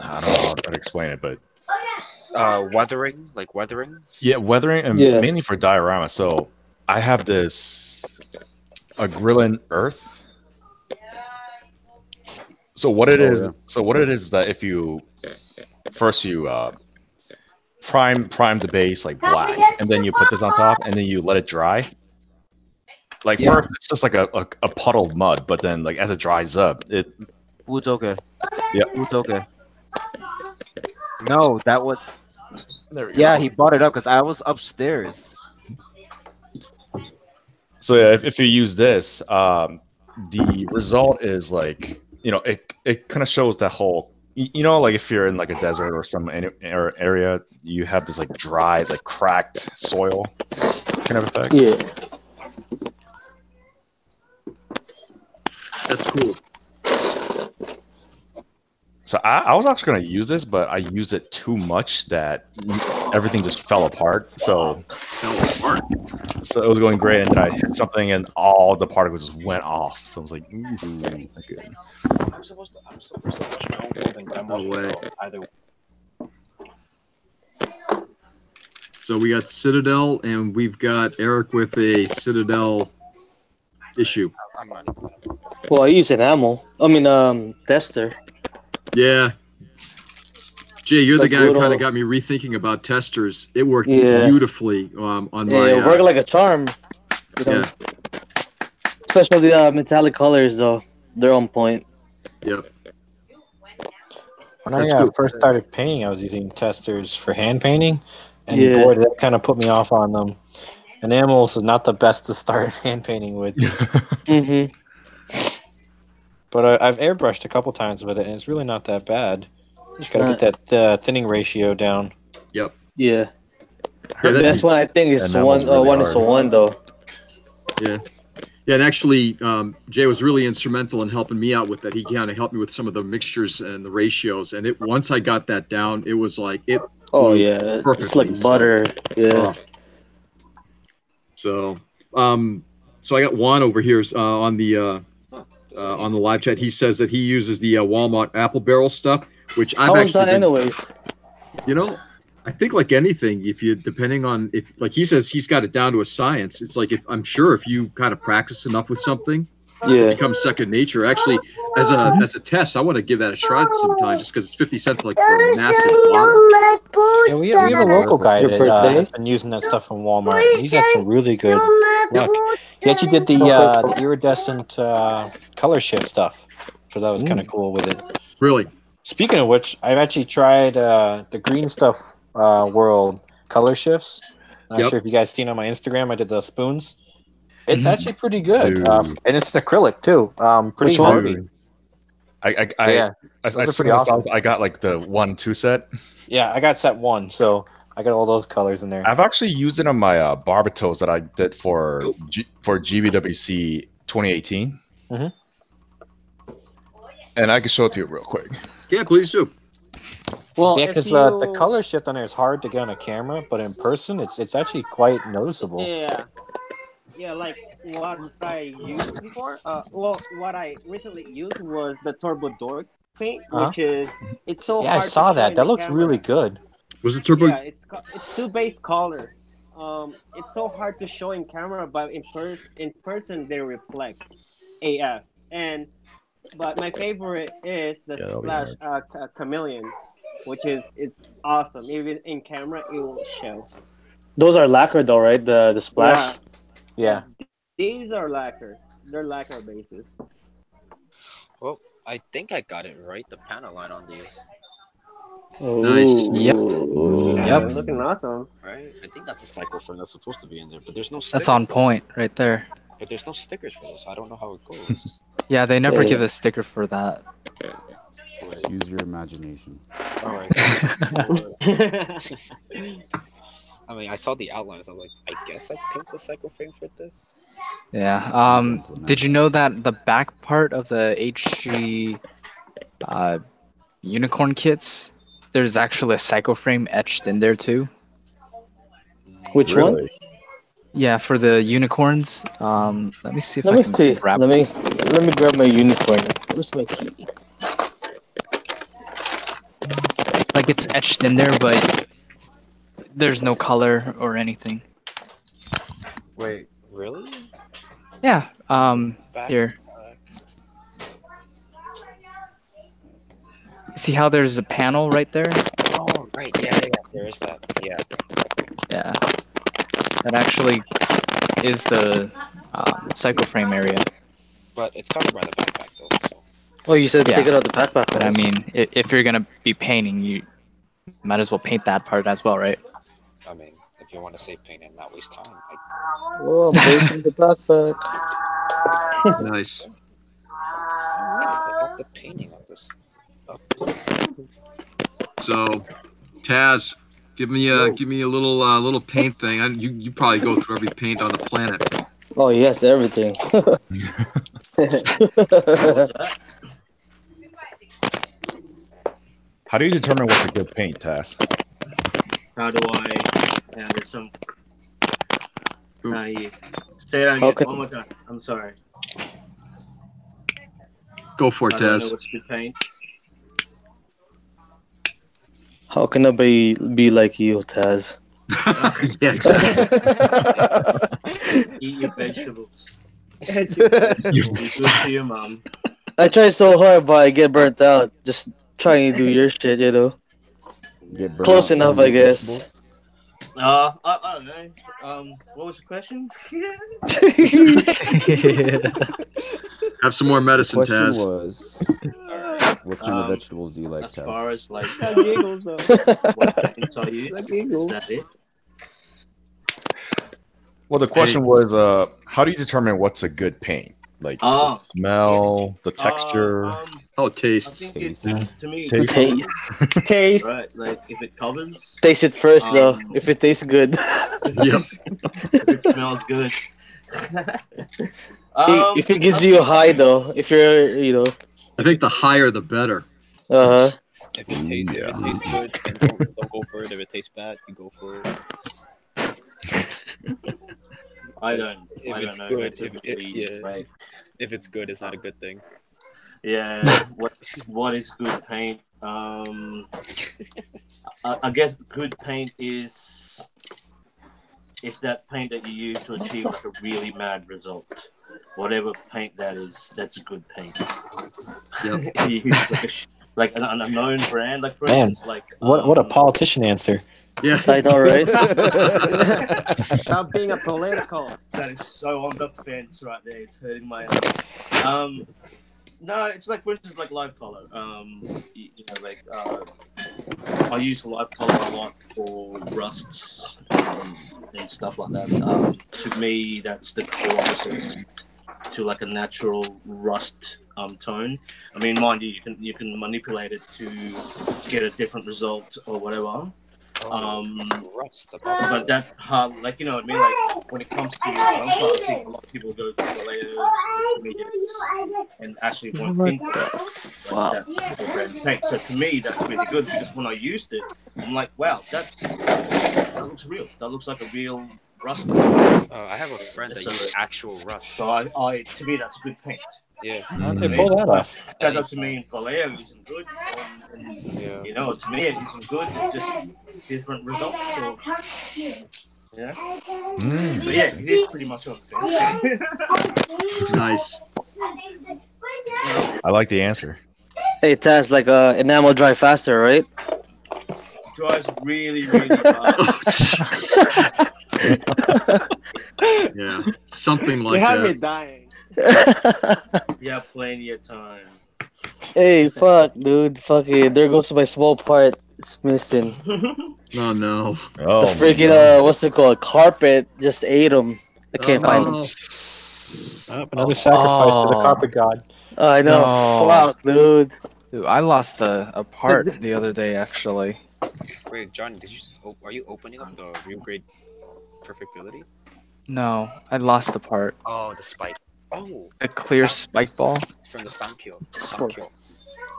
Speaker 3: I don't know how to explain it, but
Speaker 2: Weathering, like weathering.
Speaker 3: yeah, weathering and mainly for diorama. So I have this Grillin Earth. So what it is? So what it is that if you first you prime the base like black, and then you put this on top, and then you let it dry. Like first, it's just like a puddle of mud, but then like as it dries up, it.
Speaker 2: Wutoke.
Speaker 3: Yeah.
Speaker 2: Wutoke. No, that was.
Speaker 3: There we
Speaker 2: Yeah,
Speaker 3: go.
Speaker 2: he brought it up because I was upstairs.
Speaker 3: So yeah, if you use this,
Speaker 13: the result is like, it kind of shows that whole, like if you're in like a desert or some area, you have this like dry, like cracked soil kind of effect.
Speaker 11: Yeah.
Speaker 1: That's cool.
Speaker 13: So I was actually going to use this, but I used it too much that everything just fell apart. So it was going great, and then I hit something, and all the particles just went off. So I was like, ooh, not good.
Speaker 2: I'm supposed to wash my own clothing, but I'm
Speaker 1: No way.
Speaker 2: either way.
Speaker 1: So we got Citadel, and we've got Eric with a Citadel issue.
Speaker 11: Well, I use enamel. I mean, tester.
Speaker 1: Yeah. Jay, you're the
Speaker 11: Like
Speaker 1: guy who kind
Speaker 11: little-
Speaker 1: of got me rethinking about testers. It worked
Speaker 11: Yeah.
Speaker 1: beautifully on my.
Speaker 11: Yeah, it worked like a charm. You know?
Speaker 1: Yeah.
Speaker 11: Especially the metallic colors, though. They're on point.
Speaker 1: Yep.
Speaker 8: When I
Speaker 1: That's cool.
Speaker 8: first started painting, I was using testers for hand painting, and
Speaker 11: Yeah.
Speaker 8: boy, that kind of put me off on them. Enamels is not the best to start hand painting with.
Speaker 11: Mm-hmm.
Speaker 8: But I've airbrushed a couple times with it, and it's really not that bad. Just gotta get that thinning ratio down.
Speaker 1: Yep.
Speaker 11: Yeah.
Speaker 1: Yeah,
Speaker 11: that's why I think it's one is to one, though.
Speaker 1: Yeah. Yeah, and actually, Jay was really instrumental in helping me out with that. He kind of helped me with some of the mixtures and the ratios. And once I got that down, it was like it.
Speaker 11: Oh yeah, it's like butter. Yeah.
Speaker 1: So I got Juan over here on the live chat. He says that he uses the Walmart apple barrel stuff, which I've
Speaker 11: How is
Speaker 1: actually
Speaker 11: that, anyways?
Speaker 1: I think like anything, depending on if, like he says, he's got it down to a science. It's like I'm sure if you kind of practice enough with something,
Speaker 11: Yeah.
Speaker 1: it becomes second nature. Actually, as a test, I want to give that a try sometime, just because it's 50 cents like for a massive bottle.
Speaker 8: Yeah, we have a local guy
Speaker 11: Your
Speaker 8: that
Speaker 11: birthday?
Speaker 8: has been using that stuff from Walmart. And he's got some really good luck. He actually did the iridescent color shift stuff, so that was kind of cool with it.
Speaker 1: Really?
Speaker 8: Speaking of which, I've actually tried the green stuff world color shifts. I'm not
Speaker 1: Yep.
Speaker 8: sure if you guys seen on my Instagram. I did the spoons. It's actually pretty good,
Speaker 13: Dude.
Speaker 8: and it's an acrylic too. Pretty
Speaker 11: Which one?
Speaker 8: heavy.
Speaker 13: Dude.
Speaker 8: Yeah,
Speaker 13: I
Speaker 8: those are
Speaker 13: saw
Speaker 8: pretty
Speaker 13: this,
Speaker 8: awesome.
Speaker 13: I got like the 1-2 set.
Speaker 8: Yeah, I got set one, so I got all those colors in there.
Speaker 13: I've actually used it on my Barbatos that I did for GBWC 2018.
Speaker 8: Mhm.
Speaker 13: And I can show it to you real quick.
Speaker 1: Yeah, please do.
Speaker 11: Well,
Speaker 8: Yeah,
Speaker 11: if
Speaker 8: because
Speaker 11: you-
Speaker 8: the color shift on there is hard to get on a camera, but in person, it's actually quite noticeable.
Speaker 4: Yeah, like what I used before. What I recently used was the Turbo Dork paint, which is it's so
Speaker 8: Yeah, I
Speaker 4: hard to
Speaker 8: saw
Speaker 4: show
Speaker 8: that.
Speaker 4: in
Speaker 8: That
Speaker 4: the
Speaker 8: looks
Speaker 4: camera.
Speaker 8: really good.
Speaker 1: Was it turbo?
Speaker 4: Yeah, it's two base color. It's so hard to show in camera, but in person they reflect AF. But my favorite is the Splash Chameleon, which is it's awesome. Even in camera, it will show.
Speaker 11: Those are lacquer, though, right? The splash.
Speaker 8: Yeah.
Speaker 4: These are lacquer. They're lacquer bases.
Speaker 2: Well, I think I got it right. The panel line on these,
Speaker 1: Nice.
Speaker 7: Yep.
Speaker 4: Yeah,
Speaker 7: Yep.
Speaker 4: they're looking awesome.
Speaker 2: right? I think that's a cycle frame that's supposed to be in there, but there's no stickers.
Speaker 7: That's on point right there.
Speaker 2: But there's no stickers for this. I don't know how it goes.
Speaker 7: Yeah, they never
Speaker 11: Yeah.
Speaker 7: give a sticker for that.
Speaker 6: Just use your imagination.
Speaker 2: All right. I mean, I saw the outlines. I was like, I guess I picked the cycle frame for this.
Speaker 7: Yeah. Did you know that the back part of the HG unicorn kits, there's actually a cycle frame etched in there too?
Speaker 11: Which one?
Speaker 13: Really?
Speaker 7: Yeah, for the unicorns. Let me see if
Speaker 11: Let
Speaker 7: I
Speaker 11: me
Speaker 7: can
Speaker 11: see.
Speaker 7: grab.
Speaker 11: Let me grab my unicorn. Where's my key?
Speaker 7: Like it's etched in there, but there's no color or anything.
Speaker 2: Wait, really?
Speaker 7: Yeah.
Speaker 2: Back,
Speaker 7: Here.
Speaker 2: back.
Speaker 7: See how there's a panel right there?
Speaker 2: Oh, right. Yeah, there is that. Yeah.
Speaker 7: Yeah. That actually is the cycle frame area.
Speaker 2: But it's covered by the backpack, though. So.
Speaker 11: Oh, you said
Speaker 7: Yeah.
Speaker 11: take it out the backpack.
Speaker 7: But I mean, if you're gonna be painting, you might as well paint that part as well, right?
Speaker 2: I mean, if you want to save paint and not waste time.
Speaker 11: Oh, I'm taking the backpack.
Speaker 1: Nice.
Speaker 2: the painting of this.
Speaker 1: So, Taz, give me a little paint thing. You probably go through every paint on the planet.
Speaker 11: Oh yes, everything.
Speaker 13: How do you determine what's a good paint, Taz?
Speaker 9: How do I have some? Say that again. One more time. I'm sorry.
Speaker 1: Go for it,
Speaker 9: I don't
Speaker 1: Taz.
Speaker 9: know what's good paint.
Speaker 11: How can I be like you, Taz?
Speaker 1: Yeah, exactly.
Speaker 9: Eat your vegetables. Be good to your mom.
Speaker 11: I try so hard, but I get burnt out. Just trying to do your shit, you know.
Speaker 6: Get burnt
Speaker 11: Close
Speaker 6: out
Speaker 11: enough,
Speaker 6: trying
Speaker 11: I
Speaker 6: to eat
Speaker 11: guess.
Speaker 6: vegetables?
Speaker 9: I don't know. What was the question?
Speaker 1: Have some more medicine,
Speaker 6: The question
Speaker 1: Taz.
Speaker 6: was, what kind of vegetables do you like,
Speaker 9: As
Speaker 6: Taz?
Speaker 9: far as like
Speaker 4: That giggles though.
Speaker 9: what paints I use,
Speaker 4: That
Speaker 9: is
Speaker 4: giggles.
Speaker 9: that it?
Speaker 13: Well, the question was, how do you determine what's a good paint? Like the smell, the texture.
Speaker 1: Taste.
Speaker 9: I think it's to me.
Speaker 13: Taste.
Speaker 4: Taste.
Speaker 9: Right, like if it covers.
Speaker 11: Taste it first, though. If it tastes good.
Speaker 1: Yep.
Speaker 9: If it smells good.
Speaker 11: If it gives you a high, though, if you're, you know.
Speaker 1: I think the higher the better.
Speaker 11: Uh huh.
Speaker 2: If it tastes good, then don't go for it. If it tastes bad, you go for it.
Speaker 9: I don't know.
Speaker 2: Good, if it's good, it's not a good thing.
Speaker 9: Yeah, what is good paint? I guess good paint is that paint that you use to achieve like a really mad result. Whatever paint that is, that's a good paint.
Speaker 1: Yep.
Speaker 9: You use like an unknown brand, like for
Speaker 8: Man,
Speaker 9: instance, like
Speaker 8: what a politician answer.
Speaker 1: Yeah,
Speaker 11: I know, right?
Speaker 4: Stop being a political.
Speaker 9: That is so on the fence right there. It's hurting my eyes. No, it's like for instance, like live color. You know, like I use live color a lot for rusts and stuff like that. To me, that's the closest to like a natural rust tone. I mean, mind you, you can manipulate it to get a different result or whatever. But that's hard. Like, you know what I mean? Like when it comes to Gunpla, I think a lot of people go through the layers, intermediates, and actually won't think like that brand paint. So to me, that's really good because when I used it, I'm like, wow, that looks real. That looks like a real rust.
Speaker 2: I have a friend that uses actual rust.
Speaker 9: So I to me, that's good paint.
Speaker 2: Yeah.
Speaker 8: Okay, pull that off.
Speaker 9: That doesn't mean Vallejo isn't good. You know, to me it isn't good. It's just different results. So, yeah. But yeah, it is pretty much on the fence.
Speaker 1: Nice.
Speaker 13: I like the answer.
Speaker 11: Hey, Taz, like enamel dry faster, right?
Speaker 9: Dries really, really fast.
Speaker 1: Yeah, something like
Speaker 4: You have me
Speaker 1: that.
Speaker 4: dying.
Speaker 9: Yeah, plenty of time.
Speaker 11: Hey, fuck, dude. Fucking, there goes my small part. It's missing.
Speaker 1: Oh no.
Speaker 13: Oh,
Speaker 11: The freaking, what's it called? Carpet just ate them. I can't find them.
Speaker 8: Another sacrifice to the carpet god.
Speaker 11: I know.
Speaker 7: No.
Speaker 11: Fuck, dude.
Speaker 7: Dude, I lost a part the other day, actually.
Speaker 2: Wait, Johnny, did you are you opening up the real grade perfectibility?
Speaker 7: No, I lost the part.
Speaker 2: Oh, the spike. Oh,
Speaker 7: A clear spike ball.
Speaker 2: from the Sampio.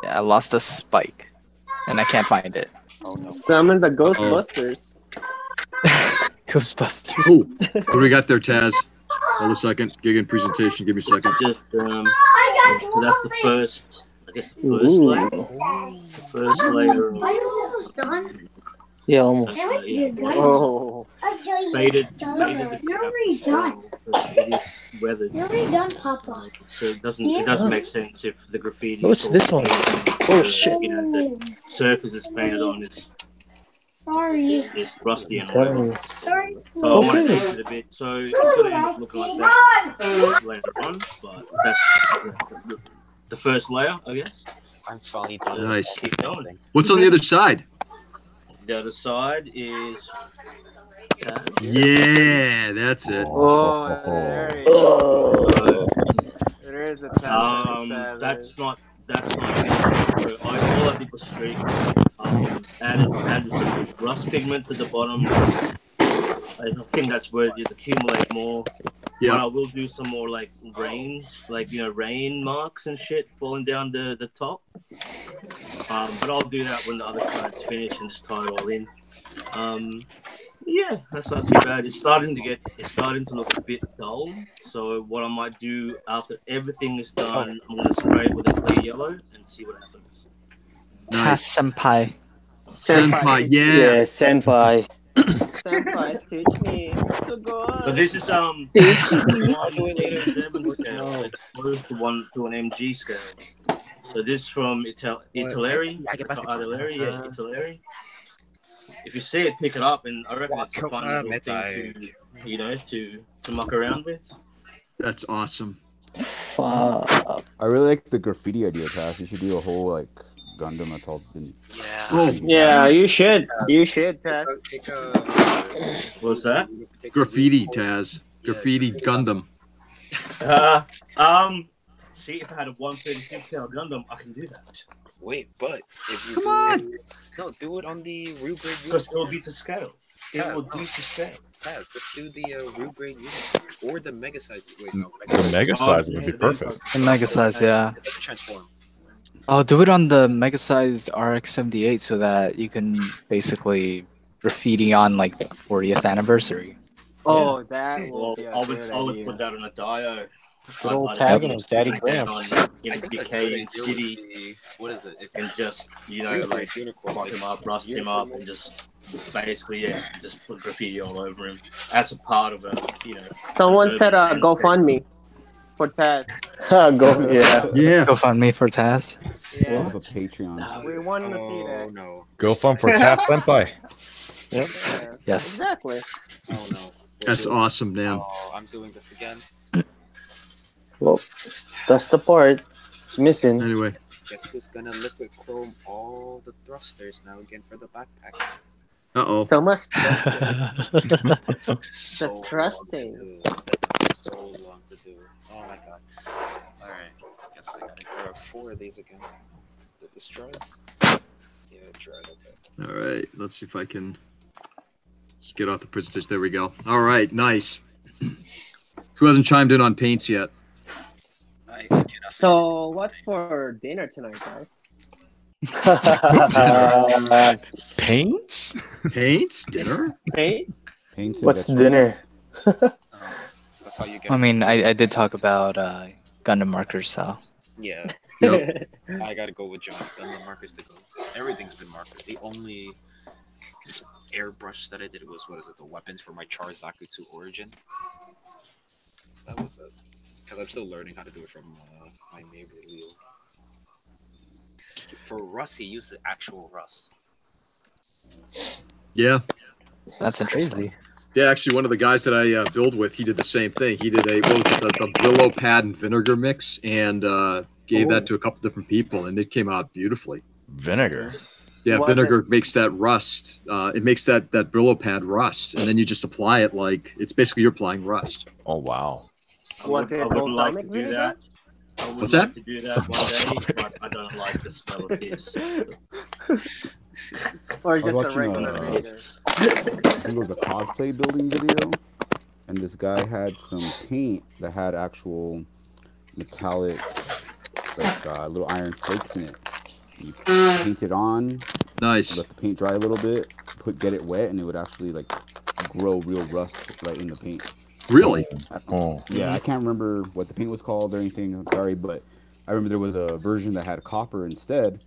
Speaker 7: Yeah, I lost the spike, and I can't find it.
Speaker 2: Oh no.
Speaker 4: Summon the Ghostbusters.
Speaker 7: Ghostbusters.
Speaker 1: Ooh, what do we got there, Taz? Hold a second. Gig in presentation. Give me a second.
Speaker 9: Just so that's the first. I guess the first layer. The first layer of
Speaker 11: Yeah, almost.
Speaker 4: Oh.
Speaker 9: faded.
Speaker 10: You're already done.
Speaker 9: It is weathered.
Speaker 10: You're already done, Papa.
Speaker 9: So it doesn't make sense if the graffiti.
Speaker 11: What's this one? Oh shit!
Speaker 9: You know, the surface is painted on is
Speaker 10: Sorry.
Speaker 9: rusty and
Speaker 11: Sorry.
Speaker 9: whatever.
Speaker 10: Sorry.
Speaker 9: So I want to fix it a bit. So it's going to end up looking like that later on, but that's the first layer, I guess.
Speaker 2: I'm finally done.
Speaker 1: Nice.
Speaker 9: Keep going.
Speaker 1: What's on the other side?
Speaker 9: The other side is.
Speaker 1: Yeah, that's it.
Speaker 4: Oh, there you go. There is a
Speaker 9: That's not that's my finish. So all I did was streak. Added some rust pigment to the bottom. I think that's where it accumulate more.
Speaker 1: Yeah.
Speaker 9: But I will do some more like rains, like rain marks and shit falling down the top. But I'll do that when the other side's finished and just tie it all in. Yeah, that's not too bad. It's starting to look a bit dull. So what I might do after everything is done, I'm gonna spray it with a clear yellow and see what happens.
Speaker 7: Nice. Senpai.
Speaker 1: Senpai, yeah.
Speaker 11: Yeah, senpai.
Speaker 12: Senpai, teach me. So good.
Speaker 9: So this is
Speaker 12: Teach me.
Speaker 9: I'll do it later. 7 scale. It's close to an MG scale. So this from Italeri. Italeri. If you see it, pick it up, and I reckon it's a fun little thing to muck around with.
Speaker 1: That's awesome.
Speaker 11: Fuck.
Speaker 6: I really like the graffiti idea, Taz. You should do a whole like Gundam that's all been.
Speaker 4: Yeah, you should. You should, Taz.
Speaker 9: What's that?
Speaker 1: Graffiti, Taz. Graffiti Gundam.
Speaker 9: See, if I had a 136 scale Gundam, I can do that.
Speaker 2: Wait, but if you do it on the Rue grade unit.
Speaker 9: Because it will be to scale. It will be to scale.
Speaker 2: Taz, just do the Rue grade unit or the mega size. Wait, no,
Speaker 13: The mega size would be perfect.
Speaker 7: The mega size, yeah.
Speaker 2: It doesn't transform.
Speaker 7: Oh, do it on the mega sized RX-78 so that you can basically graffiti on like the 40th anniversary.
Speaker 4: Oh, that will be
Speaker 9: I would put that on a dio.
Speaker 8: Good old tagging of Daddy
Speaker 9: On,
Speaker 8: Gramps.
Speaker 9: BK and City.
Speaker 2: What is it?
Speaker 9: And just, like, fuck him up, rust him up, and just basically, just put graffiti all over him as a part of it,
Speaker 4: Someone said GoFundMe for Taz.
Speaker 7: Yeah. GoFundMe for Taz.
Speaker 4: Yeah.
Speaker 6: Have a Patreon.
Speaker 4: We wanted to see that.
Speaker 2: No.
Speaker 13: Go fun for Taz Senpai.
Speaker 7: Yep. Yes.
Speaker 4: Exactly.
Speaker 2: Oh no.
Speaker 1: That's awesome, man.
Speaker 2: Oh, I'm doing this again.
Speaker 11: Well, that's the part. It's missing.
Speaker 1: Anyway.
Speaker 2: Guess who's gonna liquid chrome all the thrusters now again for the backpack?
Speaker 1: Uh-oh.
Speaker 4: So much.
Speaker 2: It took so
Speaker 4: The trusting.
Speaker 2: so long to do. Oh my god. Alright. Guess I gotta grab 4 of these again. Did this try? Yeah, it tried, okay.
Speaker 1: All right. Let's see if I can. Let's get off the presentation. There we go. All right. Nice. Who hasn't chimed in on paints yet?
Speaker 4: So, what's for dinner tonight, guys?
Speaker 1: Paints? Paints? Dinner?
Speaker 4: Paints?
Speaker 11: What's dinner?
Speaker 2: That's how you get.
Speaker 7: I mean, I did talk about Gundam markers, so.
Speaker 2: Yeah.
Speaker 1: Yep.
Speaker 2: I gotta go with John. Gundam markers to go. Everything's been markers. The only airbrush that I did was, the weapons for my Charzaku 2 Origin. That was it. Because I'm still learning how to do it from my neighbor, Leo. For rust, he used the actual rust.
Speaker 1: Yeah.
Speaker 7: That's interesting.
Speaker 1: Yeah, actually, one of the guys that I build with, he did the same thing. He did the Brillo pad and vinegar mix and gave that to a couple different people, and it came out beautifully.
Speaker 13: Vinegar?
Speaker 1: Yeah, vinegar makes that rust. It makes that Brillo pad rust, and then you just apply it like it's basically you're applying rust.
Speaker 13: Oh, wow.
Speaker 9: I would like to do that. I would
Speaker 1: What's
Speaker 9: like
Speaker 1: that?
Speaker 9: to do that one day, but I don't like the smell of this.
Speaker 4: Or
Speaker 6: I was
Speaker 4: just a
Speaker 6: watching
Speaker 4: regular
Speaker 6: I
Speaker 4: vinegar.
Speaker 6: think it was a cosplay building video, and this guy had some paint that had actual metallic, like little iron flakes in it. You paint it on.
Speaker 1: Nice.
Speaker 6: Let the paint dry a little bit. Get it wet, and it would actually like grow real rust right in the paint.
Speaker 1: Really?
Speaker 6: Yeah, I can't remember what the paint was called or anything. I'm sorry, but I remember there was a version that had copper instead,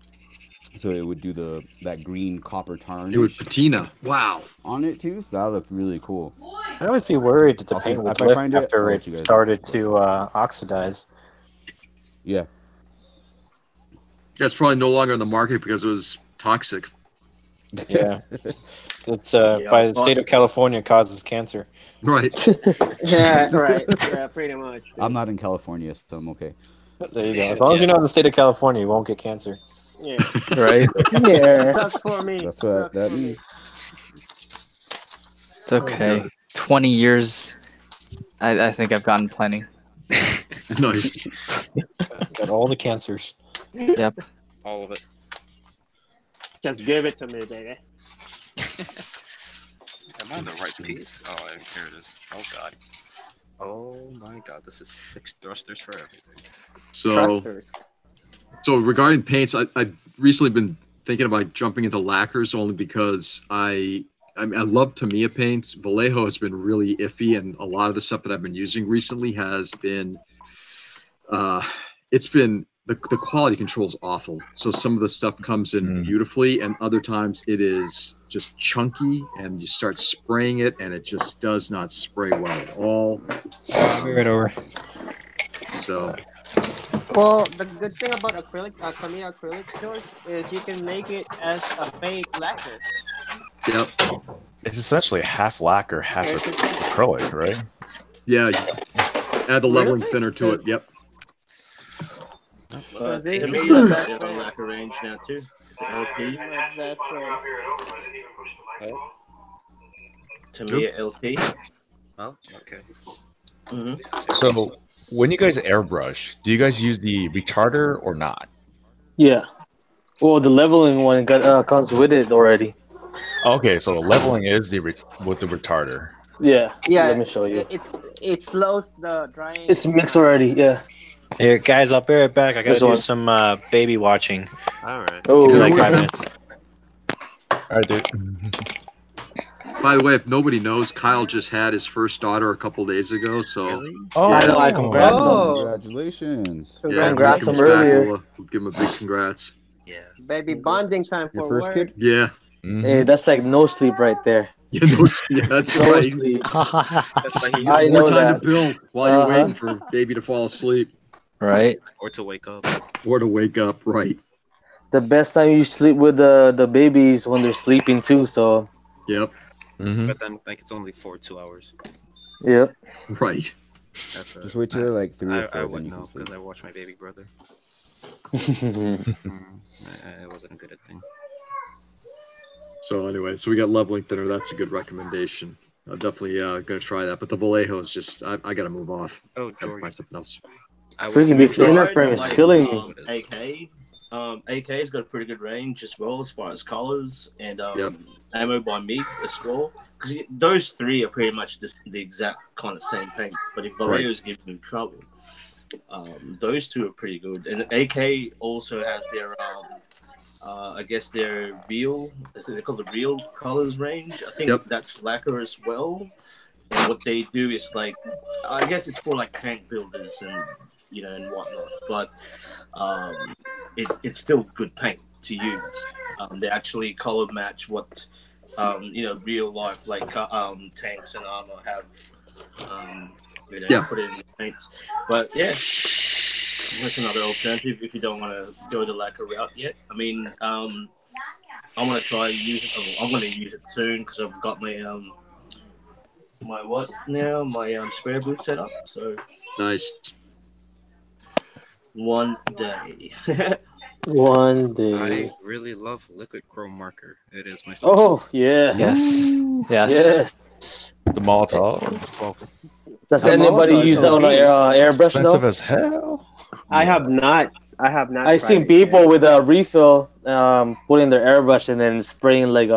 Speaker 6: so it would do that green copper tarnish.
Speaker 1: It would patina. Wow.
Speaker 6: On it too, so that looked really cool.
Speaker 8: I'd always be worried that the paint would lift after it started to oxidize.
Speaker 6: Yeah.
Speaker 1: That's probably no longer on the market because it was toxic.
Speaker 8: Yeah. It's by the state of California causes cancer.
Speaker 1: Right.
Speaker 4: Yeah, right. Yeah, pretty much.
Speaker 6: I'm not in California, so I'm okay.
Speaker 8: There you go. As long as you're not in the state of California, you won't get cancer.
Speaker 4: Yeah.
Speaker 7: Right?
Speaker 4: Yeah. Sucks for me.
Speaker 6: That's what that means.
Speaker 7: It's okay. 20 years. I think I've gotten plenty.
Speaker 1: Nice.
Speaker 8: Got all the cancers.
Speaker 7: Yep.
Speaker 2: All of it.
Speaker 4: Just give it to me, baby.
Speaker 2: Am I on the right piece? Oh, here it is. Oh god. Oh my god, this is 6 thrusters for everything.
Speaker 1: So regarding paints, I've recently been thinking about jumping into lacquers only because I love Tamiya paints. Vallejo has been really iffy, and a lot of the stuff that I've been using recently has been, the quality control is awful. So some of the stuff comes in beautifully, and other times it is just chunky, and you start spraying it, and it just does not spray well at all.
Speaker 8: Right over.
Speaker 1: So.
Speaker 4: Well, the good thing about Tamiya acrylic, George, is you can make it as a fake lacquer.
Speaker 1: Yep.
Speaker 13: It's essentially half lacquer, half acrylic, right?
Speaker 1: Yeah. Add the leveling thinner to it. Yep.
Speaker 9: To me, that's the lacquer range now too. LP.
Speaker 4: That's
Speaker 9: Tamiya LP.
Speaker 2: Oh, okay.
Speaker 13: So when you guys airbrush, do you guys use the retarder or not?
Speaker 11: Yeah. Well, the leveling one comes with it already.
Speaker 13: Okay, so the leveling is with the retarder.
Speaker 11: Yeah.
Speaker 4: Yeah.
Speaker 11: Let me show you.
Speaker 4: It slows the drying.
Speaker 11: It's mixed already. Yeah.
Speaker 8: Here, guys, I'll be right back. I gotta
Speaker 11: This
Speaker 8: do
Speaker 11: one.
Speaker 8: some baby watching.
Speaker 2: All right.
Speaker 11: Oh.
Speaker 8: Give me like 5 minutes.
Speaker 13: All right, dude.
Speaker 1: By the way, if nobody knows, Kyle just had his first daughter a couple days ago. So,
Speaker 13: Oh,
Speaker 11: I know. I congrats him.
Speaker 6: Congratulations.
Speaker 1: Yeah,
Speaker 11: Congrats
Speaker 1: when
Speaker 11: him
Speaker 1: he comes back,
Speaker 11: earlier.
Speaker 1: we'll give him a big congrats.
Speaker 2: Yeah.
Speaker 4: Baby bonding time
Speaker 6: Your
Speaker 4: for
Speaker 6: first
Speaker 4: work.
Speaker 6: kid?
Speaker 1: Yeah.
Speaker 11: Hey, that's like no sleep right there.
Speaker 1: Yeah, that's
Speaker 11: No
Speaker 1: right.
Speaker 11: sleep.
Speaker 2: That's why he
Speaker 11: I
Speaker 1: More
Speaker 11: know
Speaker 1: time
Speaker 11: that.
Speaker 1: to build while you're waiting for baby to fall asleep
Speaker 7: Right.
Speaker 2: or to wake up.
Speaker 1: or to wake up. Right.
Speaker 11: The best time you sleep with the babies when they're sleeping too. So.
Speaker 1: Yep.
Speaker 2: But then, like, it's only for 2 hours.
Speaker 11: Yep.
Speaker 1: Right.
Speaker 6: Just wait till they're like 3 or 4.
Speaker 2: I
Speaker 6: then
Speaker 2: wouldn't
Speaker 6: you can
Speaker 2: know
Speaker 6: sleep.
Speaker 2: because I watched my baby brother. I wasn't good at things.
Speaker 1: So anyway, so we got leveling thinner. That's a good recommendation. I'm definitely going to try that. But the Vallejo is just, I got to move off.
Speaker 2: Oh,
Speaker 1: Gotta
Speaker 2: George.
Speaker 1: find something else.
Speaker 11: Freaking this inner frame is killing me.
Speaker 9: AK. AK's got a pretty good range as well as far as colors and ammo by MiG as well. Because those three are pretty much the exact kind of same paint. But if Vallejo's giving him trouble, those two are pretty good. And AK also has their, I guess their real, they call the real colors range. I think that's lacquer as well. And what they do is like, I guess it's for like tank builders and and whatnot. But it's still good paint to use. They actually color match what real life like tanks and armor have. Put it in the paints. But yeah, that's another alternative if you don't want to go the lacquer route yet. I mean, I want to try use it. I'm going to use it soon because I've got my my spare boot set up. So
Speaker 1: nice.
Speaker 9: One day.
Speaker 11: One day.
Speaker 2: I really love liquid chrome marker. It is my favorite.
Speaker 11: Oh yeah.
Speaker 7: Yes. Yes.
Speaker 11: Yes.
Speaker 13: The Molotov.
Speaker 11: Does anybody use that on an airbrush
Speaker 13: Expensive
Speaker 11: though?
Speaker 13: as hell.
Speaker 4: I have not.
Speaker 11: I've seen people with a refill putting their airbrush and then spraying like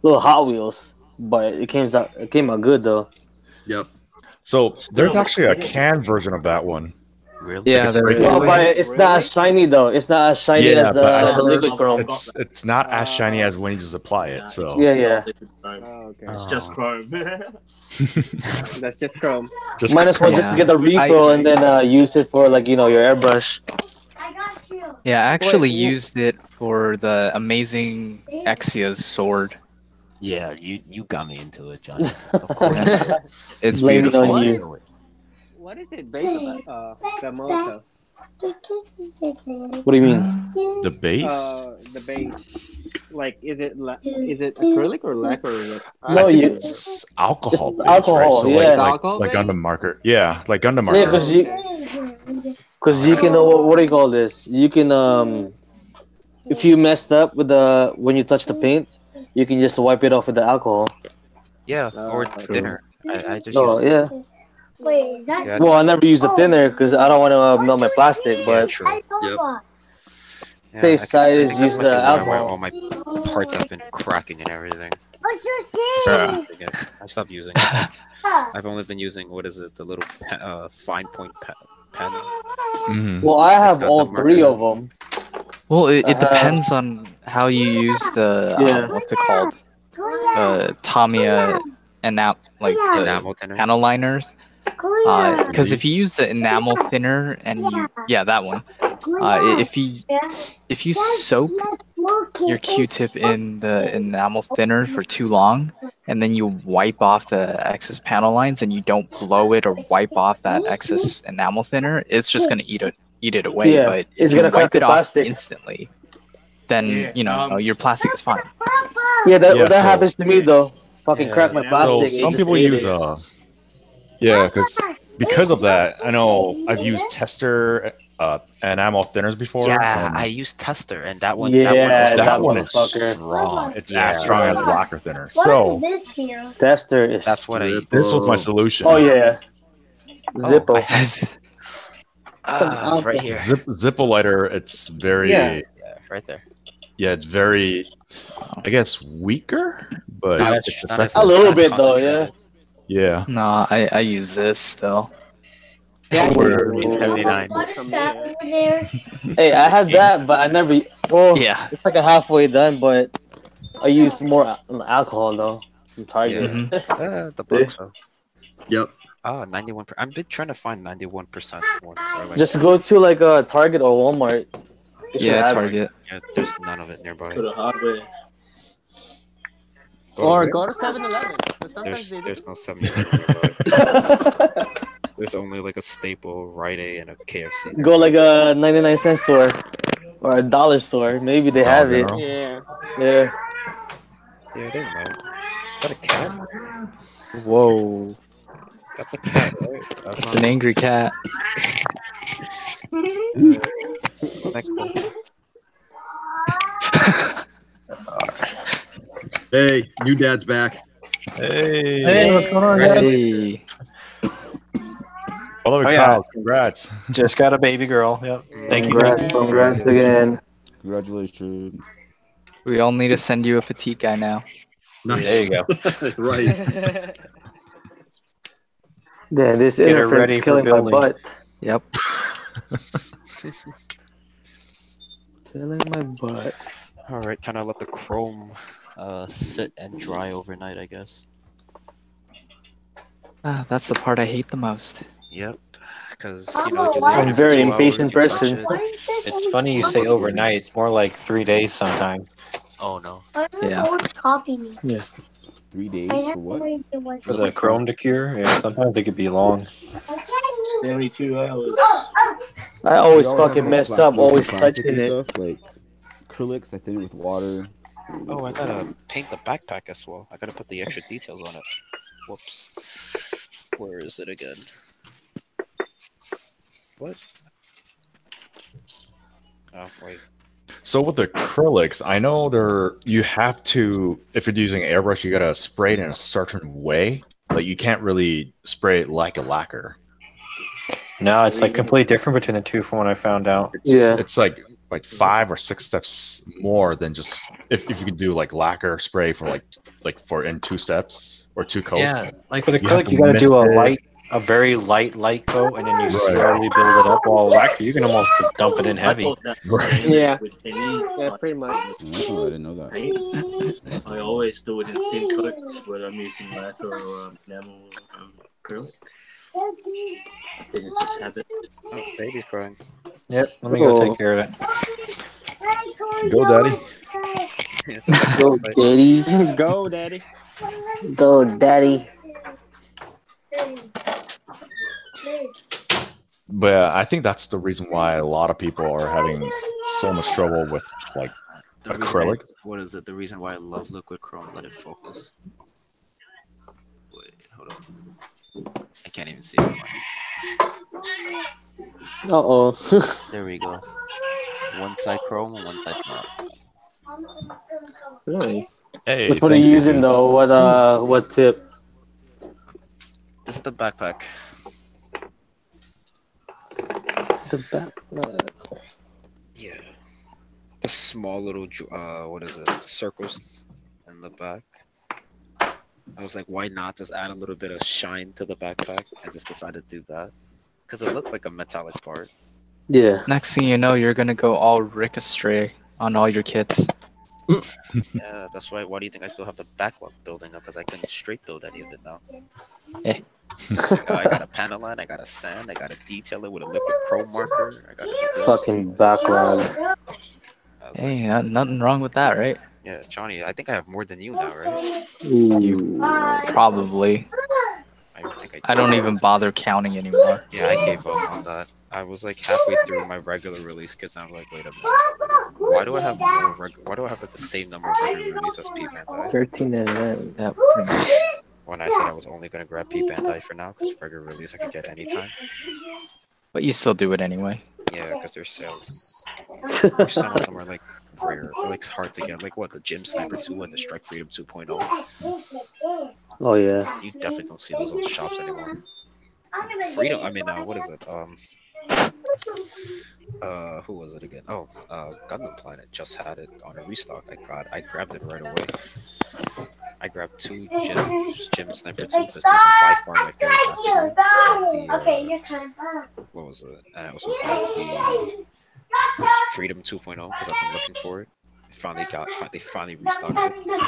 Speaker 11: little Hot Wheels, but it came out good though.
Speaker 1: Yep.
Speaker 13: So there's actually a canned version of that one.
Speaker 2: Really?
Speaker 7: Yeah, there is.
Speaker 11: No, but it's not as shiny though. It's not as shiny as the liquid chrome.
Speaker 13: It's not as shiny as when you just apply it. So
Speaker 11: Yeah.
Speaker 4: Oh, okay.
Speaker 9: It's just chrome.
Speaker 4: That's just chrome.
Speaker 11: Might as well just get the refill and then use it for like your airbrush.
Speaker 7: Yeah, I actually used it for the amazing Exia's sword.
Speaker 14: Yeah, you got me into it, John. Of course.
Speaker 7: It's
Speaker 11: Blame it
Speaker 7: beautiful.
Speaker 11: on you.
Speaker 4: What is it based on? The Molotov.
Speaker 11: What do you mean?
Speaker 13: the base.
Speaker 4: The base. Like, is it acrylic or lacquer? Or what?
Speaker 11: No,
Speaker 13: It's alcohol.
Speaker 11: It's alcohol,
Speaker 13: right? So
Speaker 11: yeah.
Speaker 13: like Gundam marker. Yeah, like Gundam marker.
Speaker 11: Yeah, because you can what do you call this? You can if you messed up with when you touch the paint, you can just wipe it off with the alcohol.
Speaker 2: Yeah, or thinner. I just
Speaker 11: Oh
Speaker 2: use
Speaker 11: yeah.
Speaker 10: Wait, is that?
Speaker 11: Well, I never use a thinner because I don't want to melt my plastic. But
Speaker 1: Yep.
Speaker 2: Yeah,
Speaker 11: Stay
Speaker 2: I
Speaker 11: size,
Speaker 2: think
Speaker 11: use
Speaker 2: that's
Speaker 11: the
Speaker 2: might be why all
Speaker 11: alcohol.
Speaker 2: my parts have been cracking and everything.
Speaker 13: Yeah.
Speaker 2: I stopped using it. I've only been using what is it, the little fine point pen.
Speaker 11: Well, I have
Speaker 2: Like
Speaker 11: all
Speaker 2: Gundam
Speaker 11: three
Speaker 2: marker.
Speaker 11: of them.
Speaker 7: Well,
Speaker 11: I
Speaker 7: it
Speaker 11: have-
Speaker 7: depends on how you use the
Speaker 11: Yeah.
Speaker 7: what's it called, Tamiya like the
Speaker 2: Enamel thinner?
Speaker 7: panel liners. Because if you use the enamel thinner and that one, if you soak your Q-tip in the enamel thinner for too long, and then you wipe off the excess panel lines, and you don't blow it or wipe off that excess enamel thinner, it's just gonna eat it away.
Speaker 11: Yeah,
Speaker 7: But
Speaker 11: it's
Speaker 7: if you
Speaker 11: gonna crack
Speaker 7: wipe
Speaker 11: the
Speaker 7: it off
Speaker 11: plastic.
Speaker 7: instantly, then your plastic is fine.
Speaker 11: Yeah, that
Speaker 13: Yeah,
Speaker 11: that
Speaker 13: so-
Speaker 11: happens to me though. Fucking
Speaker 2: Yeah.
Speaker 11: crack my
Speaker 13: So
Speaker 11: plastic.
Speaker 13: some people use because of that. I know I've used tester enamel thinners before.
Speaker 2: Yeah,
Speaker 13: and
Speaker 2: I used tester, and that one.
Speaker 11: Yeah,
Speaker 2: that
Speaker 11: that
Speaker 2: one
Speaker 13: is
Speaker 11: motherfucker.
Speaker 13: strong. It's
Speaker 2: Yeah.
Speaker 13: as strong as lacquer thinner.
Speaker 12: What
Speaker 13: So
Speaker 12: is this here?
Speaker 11: Tester is.
Speaker 2: That's what I.
Speaker 13: this was my solution.
Speaker 11: Oh yeah.
Speaker 2: Oh,
Speaker 11: Zippo.
Speaker 2: I have right here.
Speaker 13: Zippo lighter. It's very
Speaker 11: Yeah.
Speaker 2: Right there.
Speaker 13: yeah. It's very, I guess, weaker, but
Speaker 2: Not
Speaker 13: it's
Speaker 2: as- not as-
Speaker 11: A little
Speaker 2: not as
Speaker 11: bit though, yeah.
Speaker 2: concentrated.
Speaker 13: yeah.
Speaker 7: No, I use this still.
Speaker 11: Word.
Speaker 2: 79.
Speaker 12: What's that over there?
Speaker 11: Hey, I have that, but I never. Well,
Speaker 7: Yeah.
Speaker 11: it's like a halfway done, but I use more alcohol though from Target.
Speaker 2: The box.
Speaker 1: Yep.
Speaker 2: Oh, 91%. I've been trying to find 91% one. So like,
Speaker 11: Just go to like a Target or Walmart. You should
Speaker 7: Yeah,
Speaker 11: have it.
Speaker 7: Target.
Speaker 2: yeah, there's none of it nearby.
Speaker 4: To the hardware.
Speaker 11: Or go to 7-Eleven.
Speaker 2: There's no 7-Eleven. There's only like a Staple, Rite Aid, and a KFC.
Speaker 11: Go like a 99-cent store or a dollar store. Maybe they have it.
Speaker 2: General?
Speaker 11: Yeah. Yeah.
Speaker 2: Yeah, they might. Is that a cat?
Speaker 7: Whoa.
Speaker 2: That's a cat, right?
Speaker 7: It's an angry cat.
Speaker 1: Hey, new dad's back.
Speaker 13: Hey.
Speaker 8: Hey, what's going on, guys?
Speaker 7: Hey.
Speaker 13: Hello,
Speaker 8: Oh, yeah.
Speaker 13: Kyle. Congrats.
Speaker 8: Just got a baby girl. Yep. Thank you.
Speaker 11: Congrats again.
Speaker 6: Congratulations.
Speaker 7: We all need to send you a petite guy now.
Speaker 1: Nice.
Speaker 8: There you go.
Speaker 1: Right.
Speaker 11: Damn, this
Speaker 8: Get her
Speaker 11: interference
Speaker 8: ready
Speaker 11: is
Speaker 8: for
Speaker 11: killing my
Speaker 8: building.
Speaker 11: butt.
Speaker 7: Yep.
Speaker 11: Killing my butt.
Speaker 2: All right, time to let the chrome sit and dry overnight, I guess.
Speaker 7: That's the part I hate the most.
Speaker 2: Yep, because you know you
Speaker 11: I'm a
Speaker 2: leave it
Speaker 11: very
Speaker 2: for 2
Speaker 11: impatient
Speaker 2: hours, you touch
Speaker 11: person.
Speaker 2: it.
Speaker 8: It's funny you say overnight. It's more like 3 days sometimes.
Speaker 2: Oh no.
Speaker 12: I don't
Speaker 7: Yeah.
Speaker 12: know what's copying me.
Speaker 8: Yeah.
Speaker 6: 3 days
Speaker 12: I
Speaker 6: for
Speaker 12: have
Speaker 6: what?
Speaker 12: no idea what.
Speaker 8: For the chrome to cure, yeah, sometimes they could be long.
Speaker 4: 72 hours.
Speaker 11: I always
Speaker 6: You
Speaker 11: fucking
Speaker 6: have
Speaker 11: messed
Speaker 6: plastic-
Speaker 11: up, always
Speaker 6: plastic
Speaker 11: touching
Speaker 6: and
Speaker 11: it.
Speaker 6: Stuff, like acrylics, I thin it with water.
Speaker 2: Oh, I gotta paint the backpack as well. I gotta put the extra details on it. Whoops. Where is it again? What? Oh, wait.
Speaker 13: So with acrylics, I know you have to, if you're using airbrush, you gotta spray it in a certain way. Like you can't really spray it like a lacquer.
Speaker 8: No, it's like completely different between the two from what I found out.
Speaker 13: It's like 5 or 6 steps more than just if you could do like lacquer spray for like for in 2 steps or 2 coats.
Speaker 8: Yeah, like with
Speaker 13: You have
Speaker 8: acrylic, you gotta
Speaker 13: mist
Speaker 8: do
Speaker 13: it.
Speaker 8: a very light coat, and then you slowly build it up. While lacquer, you can almost just dump it in heavy.
Speaker 11: Yeah.
Speaker 4: With any,
Speaker 11: Yeah, pretty much.
Speaker 6: Oh, I didn't know that.
Speaker 4: I always do it in thin coats, whether I'm using lacquer or enamel acrylic. I think it's just habit.
Speaker 2: Oh, baby's crying.
Speaker 8: Yep, let me go take care of it.
Speaker 13: Go, daddy.
Speaker 11: Go, daddy.
Speaker 4: Go, daddy.
Speaker 11: Go, daddy.
Speaker 13: But I think that's the reason why a lot of people are having so much trouble with like
Speaker 2: The reason
Speaker 13: acrylic.
Speaker 2: what is it? The reason why I love liquid chrome. Let it focus. Wait, hold on. I can't even see it.
Speaker 11: Uh-oh.
Speaker 2: There we go. One side chrome, one side's not.
Speaker 11: Nice.
Speaker 13: Hey,
Speaker 11: Which one are you
Speaker 13: thanks,
Speaker 11: using
Speaker 13: Jesus.
Speaker 11: though? What tip?
Speaker 2: This is the backpack.
Speaker 11: The back.
Speaker 2: Yeah. the small little what is it, circles in the back. I was like, why not just add a little bit of shine to the backpack? I just decided to do that because it looked like a metallic part.
Speaker 11: Yeah.
Speaker 7: Next thing you know, you're gonna go all Rick Astray on all your kits.
Speaker 2: Yeah, that's right. Why do you think I still have the backlog building up? Because I couldn't straight build any of it now.
Speaker 7: Eh.
Speaker 2: I got a panel line, I got a sand, I got a detailer with a liquid chrome marker. I got a
Speaker 11: Fucking backlog.
Speaker 7: Hey, nothing wrong with that, right?
Speaker 2: Yeah, Johnny, I think I have more than you now, right?
Speaker 7: You probably. I don't even bother counting anymore.
Speaker 2: Yeah, I gave up on that. I was like halfway through my regular release kits, and I'm like, wait a minute, why do I have more? Why do I have like the same number of regular release as P Bandai?
Speaker 11: 13.99.
Speaker 7: Yeah, pretty much.
Speaker 2: When I said I was only gonna grab P Bandai for now, because regular release I could get anytime.
Speaker 7: But you still do it anyway.
Speaker 2: Yeah, because there's sales. Some of them are like rare, or like hard to get. Like what, the Gym Sniper 2 and the Strike Freedom 2.0.
Speaker 11: Oh yeah.
Speaker 2: You definitely don't see those on shops anymore. Freedom. I mean, what is it? Who was it again? Oh, Gundam Planet just had it on a restock. I grabbed it right away. I grabbed 2 Gym Sniper 2 because those are by far my favorite weapons.
Speaker 10: Okay, your turn.
Speaker 2: What was it? And I also grabbed the Freedom 2.0 because I've been looking for it. They finally restocked it. The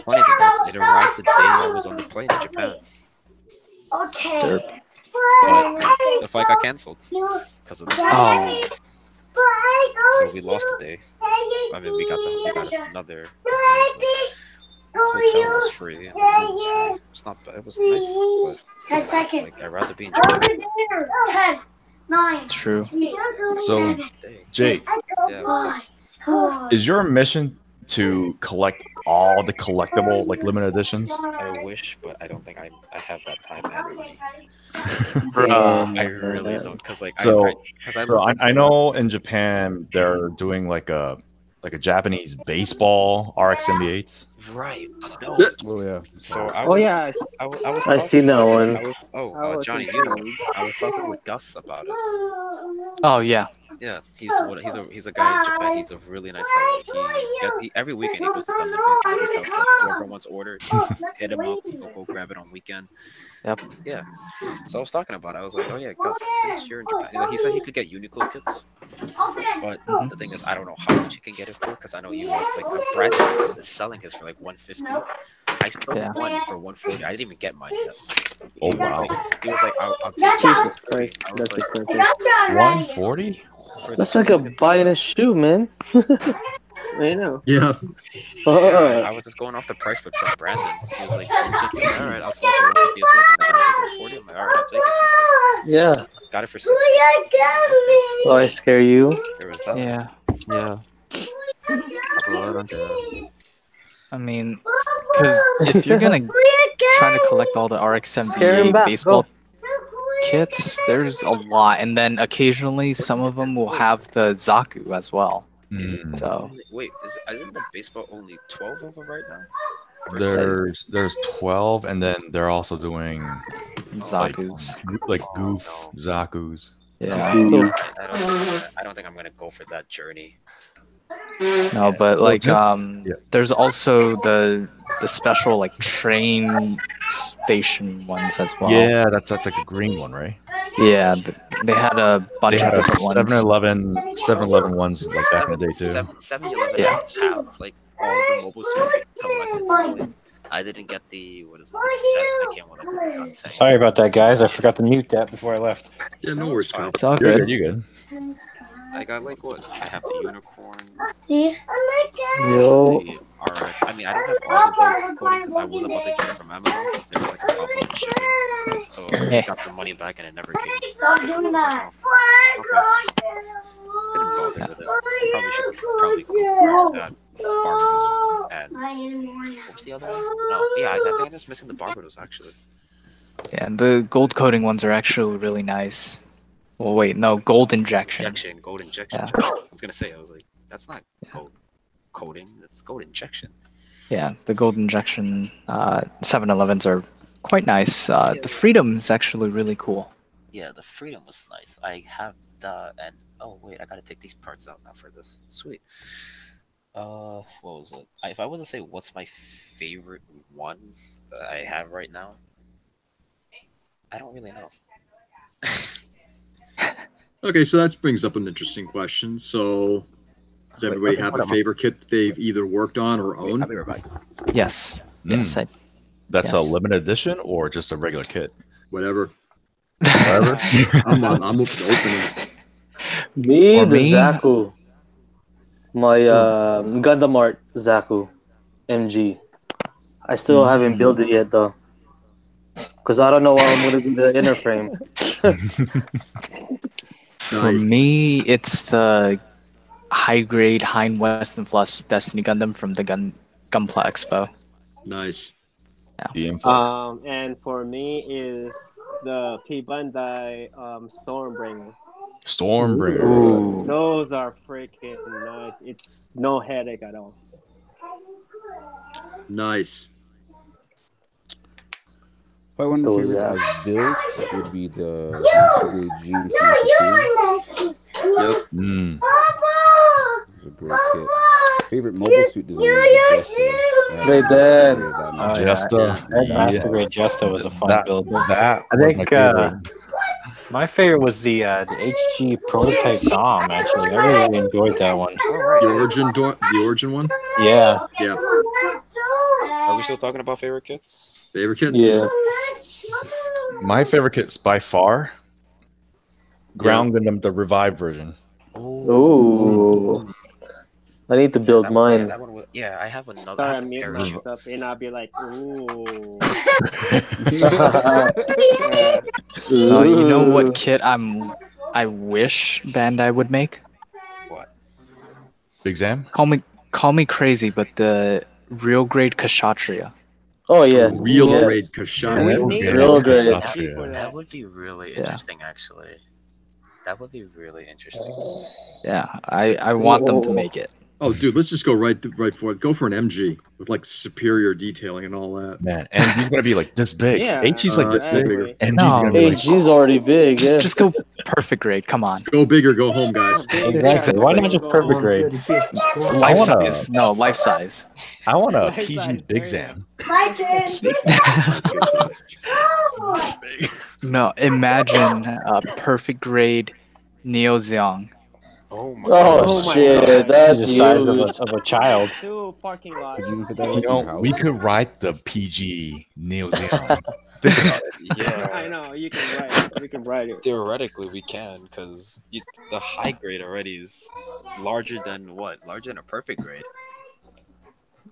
Speaker 2: funny thing is, it arrived the day I was on the plane to Japan.
Speaker 10: Okay.
Speaker 2: But the flight got cancelled because of the storm. So we lost the day. I mean, we got another. Hotel was free and the food was free. It's not bad. It was nice, but
Speaker 10: 10 seconds.
Speaker 2: like I'd rather be in Japan.
Speaker 10: 10, 9.
Speaker 7: It's true.
Speaker 13: So, Jake,
Speaker 2: Yeah, what's up?
Speaker 13: is your mission to collect all the collectible, like limited editions?
Speaker 2: I wish, but I don't think I have that time and money.
Speaker 13: Bruh.
Speaker 2: I really don't, because like
Speaker 13: I know in Japan they're doing like a Japanese baseball RX 78s.
Speaker 2: Right. No.
Speaker 6: Oh yeah.
Speaker 2: So I
Speaker 11: Oh
Speaker 2: was,
Speaker 11: yeah.
Speaker 2: I was
Speaker 11: I seen that one.
Speaker 2: Johnny, you know, I was talking with Gus about it.
Speaker 7: Oh yeah.
Speaker 2: Yeah, he's a guy in Japan. He's a really nice seller. He every weekend he goes to Gundam Base. He reaches out to whoever wants ordered, hit him up. He'll go grab it on weekend.
Speaker 7: Yep.
Speaker 2: Yeah. So I was talking about it. I was like, oh yeah, Gus, since you're in Japan, he said he could get Uniqlo kits. But the thing is, I don't know how much you can get it for because I know US like Brad is selling his for like 150. I still won for 140. I didn't even get mine yet.
Speaker 13: Oh wow.
Speaker 2: He was like, I'll take it.
Speaker 11: Jesus Christ, that's expensive.
Speaker 13: 140?
Speaker 11: That's like a buying a shoe, man. I know.
Speaker 1: Yeah.
Speaker 2: I was just going off the price whip from Brandon. He was like 150. All right, I'll sell it for 150 as well. I'm like, 140. I'm like, all right, I'll take it.
Speaker 11: Yeah.
Speaker 2: Got it for 60.
Speaker 11: Oh, I scare you.
Speaker 2: There was that.
Speaker 7: Yeah.
Speaker 11: Yeah.
Speaker 7: I mean, because if you're gonna try to collect all the RX
Speaker 11: Scare him
Speaker 7: 78
Speaker 11: back,
Speaker 7: baseball
Speaker 11: go.
Speaker 7: kits, there's a lot, and then occasionally some of them will have the Zaku as well. So
Speaker 2: Wait, isn't the baseball only 12 of them right now?
Speaker 13: There's 12, and then they're also doing
Speaker 7: Zaku's,
Speaker 13: like goof Zaku's.
Speaker 7: Yeah.
Speaker 2: I don't think I'm gonna go for that journey.
Speaker 7: No, but like there's also the special like train station ones as well.
Speaker 13: Yeah, that's like a green one, right?
Speaker 7: Yeah, they had a bunch of different ones.
Speaker 13: 7-Eleven ones like back in the day too.
Speaker 2: 7-Eleven
Speaker 7: Yeah.
Speaker 2: have like all the mobile suits collected. I didn't get the the set that came with like the gun tank.
Speaker 8: Sorry about that, guys. I forgot to mute that before I left.
Speaker 1: Yeah, no worries.
Speaker 7: It's all good.
Speaker 13: You're good.
Speaker 2: I got like what? I have the unicorn.
Speaker 10: See?
Speaker 11: Yo.
Speaker 2: Alright. I mean, I don't have all the gold because I was about to get it from Amazon. There's like a problem with shipping. So I got the money back and it never came.
Speaker 10: Stop doing that.
Speaker 2: Didn't bother with it. Probably should go grab that Barbados and what was the other one? No, yeah, I think I'm just missing the Barbados actually.
Speaker 7: Yeah, and the gold coating ones are actually really nice. Well, wait, no, gold injection.
Speaker 2: Gold injection.
Speaker 7: Yeah.
Speaker 2: I was gonna say, I was like, that's not gold coating, that's gold injection.
Speaker 7: Yeah, the gold injection 7-Elevens are quite nice. The Freedom is actually really cool.
Speaker 2: Yeah, the Freedom was nice. I have that, and
Speaker 14: Oh wait, I gotta take these parts out now for this. Sweet. What was it? If I was to say what's my favorite ones that I have right now, I don't really know.
Speaker 1: Okay, so that brings up an interesting question. So, does everybody have a favorite kit they've either worked on or owned?
Speaker 14: I'll be right back.
Speaker 7: Yes. Yes.
Speaker 13: That's
Speaker 7: yes.
Speaker 13: a limited edition or just a regular kit?
Speaker 1: Whatever.
Speaker 13: Whatever.
Speaker 1: I'm opening.
Speaker 11: Me,
Speaker 7: For
Speaker 11: the
Speaker 7: me-
Speaker 11: Zaku. My Gundam Art Zaku MG. I still haven't built it yet though. Because I don't know how I'm gonna do the inner frame.
Speaker 7: For me, it's the high grade Hein Western Plus Destiny Gundam from the Gunpla Expo.
Speaker 1: Nice.
Speaker 4: And for me is the P Bandai Stormbringer.
Speaker 13: Stormbringer.
Speaker 7: Ooh.
Speaker 4: Those are freaking nice. It's no headache at all.
Speaker 1: Nice.
Speaker 6: Probably one of the favorites I've built would be the Master Grade Gene Sniper 2.
Speaker 1: Yep.
Speaker 6: It's a great kit. Favorite mobile suit design is the
Speaker 11: Great dad.
Speaker 13: Jesta.
Speaker 8: Master Grade Jesta was a fun build.
Speaker 13: That
Speaker 8: I
Speaker 13: was
Speaker 8: think
Speaker 13: my favorite.
Speaker 8: my favorite was the HG prototype Dom. Actually, I really enjoyed that one.
Speaker 1: The origin one.
Speaker 8: Yeah.
Speaker 1: Yeah.
Speaker 2: Are we still talking about favorite kits?
Speaker 1: Favorite kits.
Speaker 11: Yeah.
Speaker 13: My favorite kit's by far Ground Gundam, the revived version.
Speaker 11: Ooh. I need to build mine.
Speaker 2: That one was, yeah, I have another.
Speaker 4: Sorry,
Speaker 2: I
Speaker 4: I
Speaker 2: have a
Speaker 4: mute
Speaker 2: parachute.
Speaker 4: myself and I'll be like, ooh.
Speaker 7: You know what kit I wish Bandai would make?
Speaker 2: What?
Speaker 13: Big Zam?
Speaker 7: Call me crazy, but the real grade Kshatriya.
Speaker 11: Oh yeah.
Speaker 1: Real
Speaker 11: yes.
Speaker 1: grade Kshatriya.
Speaker 11: Real grade.
Speaker 14: That would be really interesting, actually. That would be really interesting.
Speaker 7: Yeah, I want them to make it.
Speaker 1: Oh, dude, let's just go right for it. Go for an MG with like superior detailing and all that.
Speaker 13: Man, and he's gonna be like this big.
Speaker 4: Yeah.
Speaker 13: HG's like this big. And
Speaker 7: No.
Speaker 11: HG's already big. Yeah.
Speaker 7: Just go perfect grade. Come on.
Speaker 1: Go big or go home, guys.
Speaker 8: Exactly. Why not just perfect grade?
Speaker 7: Life size. No, life size.
Speaker 13: I want a
Speaker 4: Life
Speaker 13: PG
Speaker 4: size,
Speaker 13: Big
Speaker 4: there
Speaker 13: Zam.
Speaker 10: My turn.
Speaker 7: No, imagine a perfect grade Neo Zeong.
Speaker 2: Oh my
Speaker 11: Oh,
Speaker 2: God.
Speaker 11: shit, that's
Speaker 8: the size
Speaker 11: huge.
Speaker 8: of a child.
Speaker 4: 2 parking lots.
Speaker 6: Could you even fit that
Speaker 13: You
Speaker 6: in your
Speaker 13: know,
Speaker 6: house?
Speaker 13: we could write the PG Neo Zeon. Think about it.
Speaker 2: Yeah.
Speaker 4: I know, you can write it. We can write it.
Speaker 2: Theoretically, we can, because the high grade already is larger than what? Larger than a perfect grade.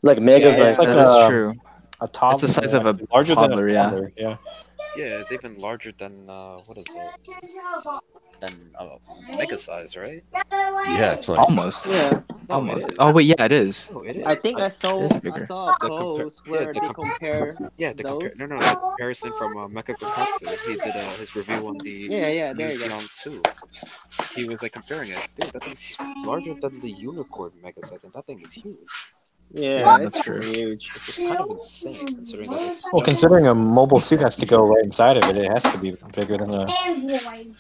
Speaker 11: Like mega
Speaker 8: Yeah, it's
Speaker 11: size.
Speaker 8: like
Speaker 7: That is true.
Speaker 8: A toddler.
Speaker 7: It's the size of a
Speaker 8: larger
Speaker 7: toddler,
Speaker 8: than a
Speaker 7: yeah.
Speaker 8: toddler. Yeah.
Speaker 2: Yeah, it's even larger than what is it? Than mega size, right?
Speaker 13: Yeah, it's like
Speaker 7: Almost.
Speaker 4: Yeah.
Speaker 7: Almost. Oh wait, yeah, it is.
Speaker 2: Oh, it is.
Speaker 4: I think I saw
Speaker 7: It is bigger.
Speaker 4: a post where they compare
Speaker 2: the
Speaker 4: those.
Speaker 2: the comparison from Mecha Gokatsu. He did his review on the
Speaker 4: Yeah, there you go.
Speaker 2: Zeon 2. He was like comparing it. Dude, that thing's larger than the Unicorn mega size, and that thing is huge.
Speaker 4: Yeah,
Speaker 7: that's
Speaker 4: it's
Speaker 7: true.
Speaker 4: huge.
Speaker 2: It's just kind of insane considering that it's
Speaker 8: Well,
Speaker 2: just
Speaker 8: considering a mobile suit has to go right inside of it, it has to be bigger than a.
Speaker 10: Android.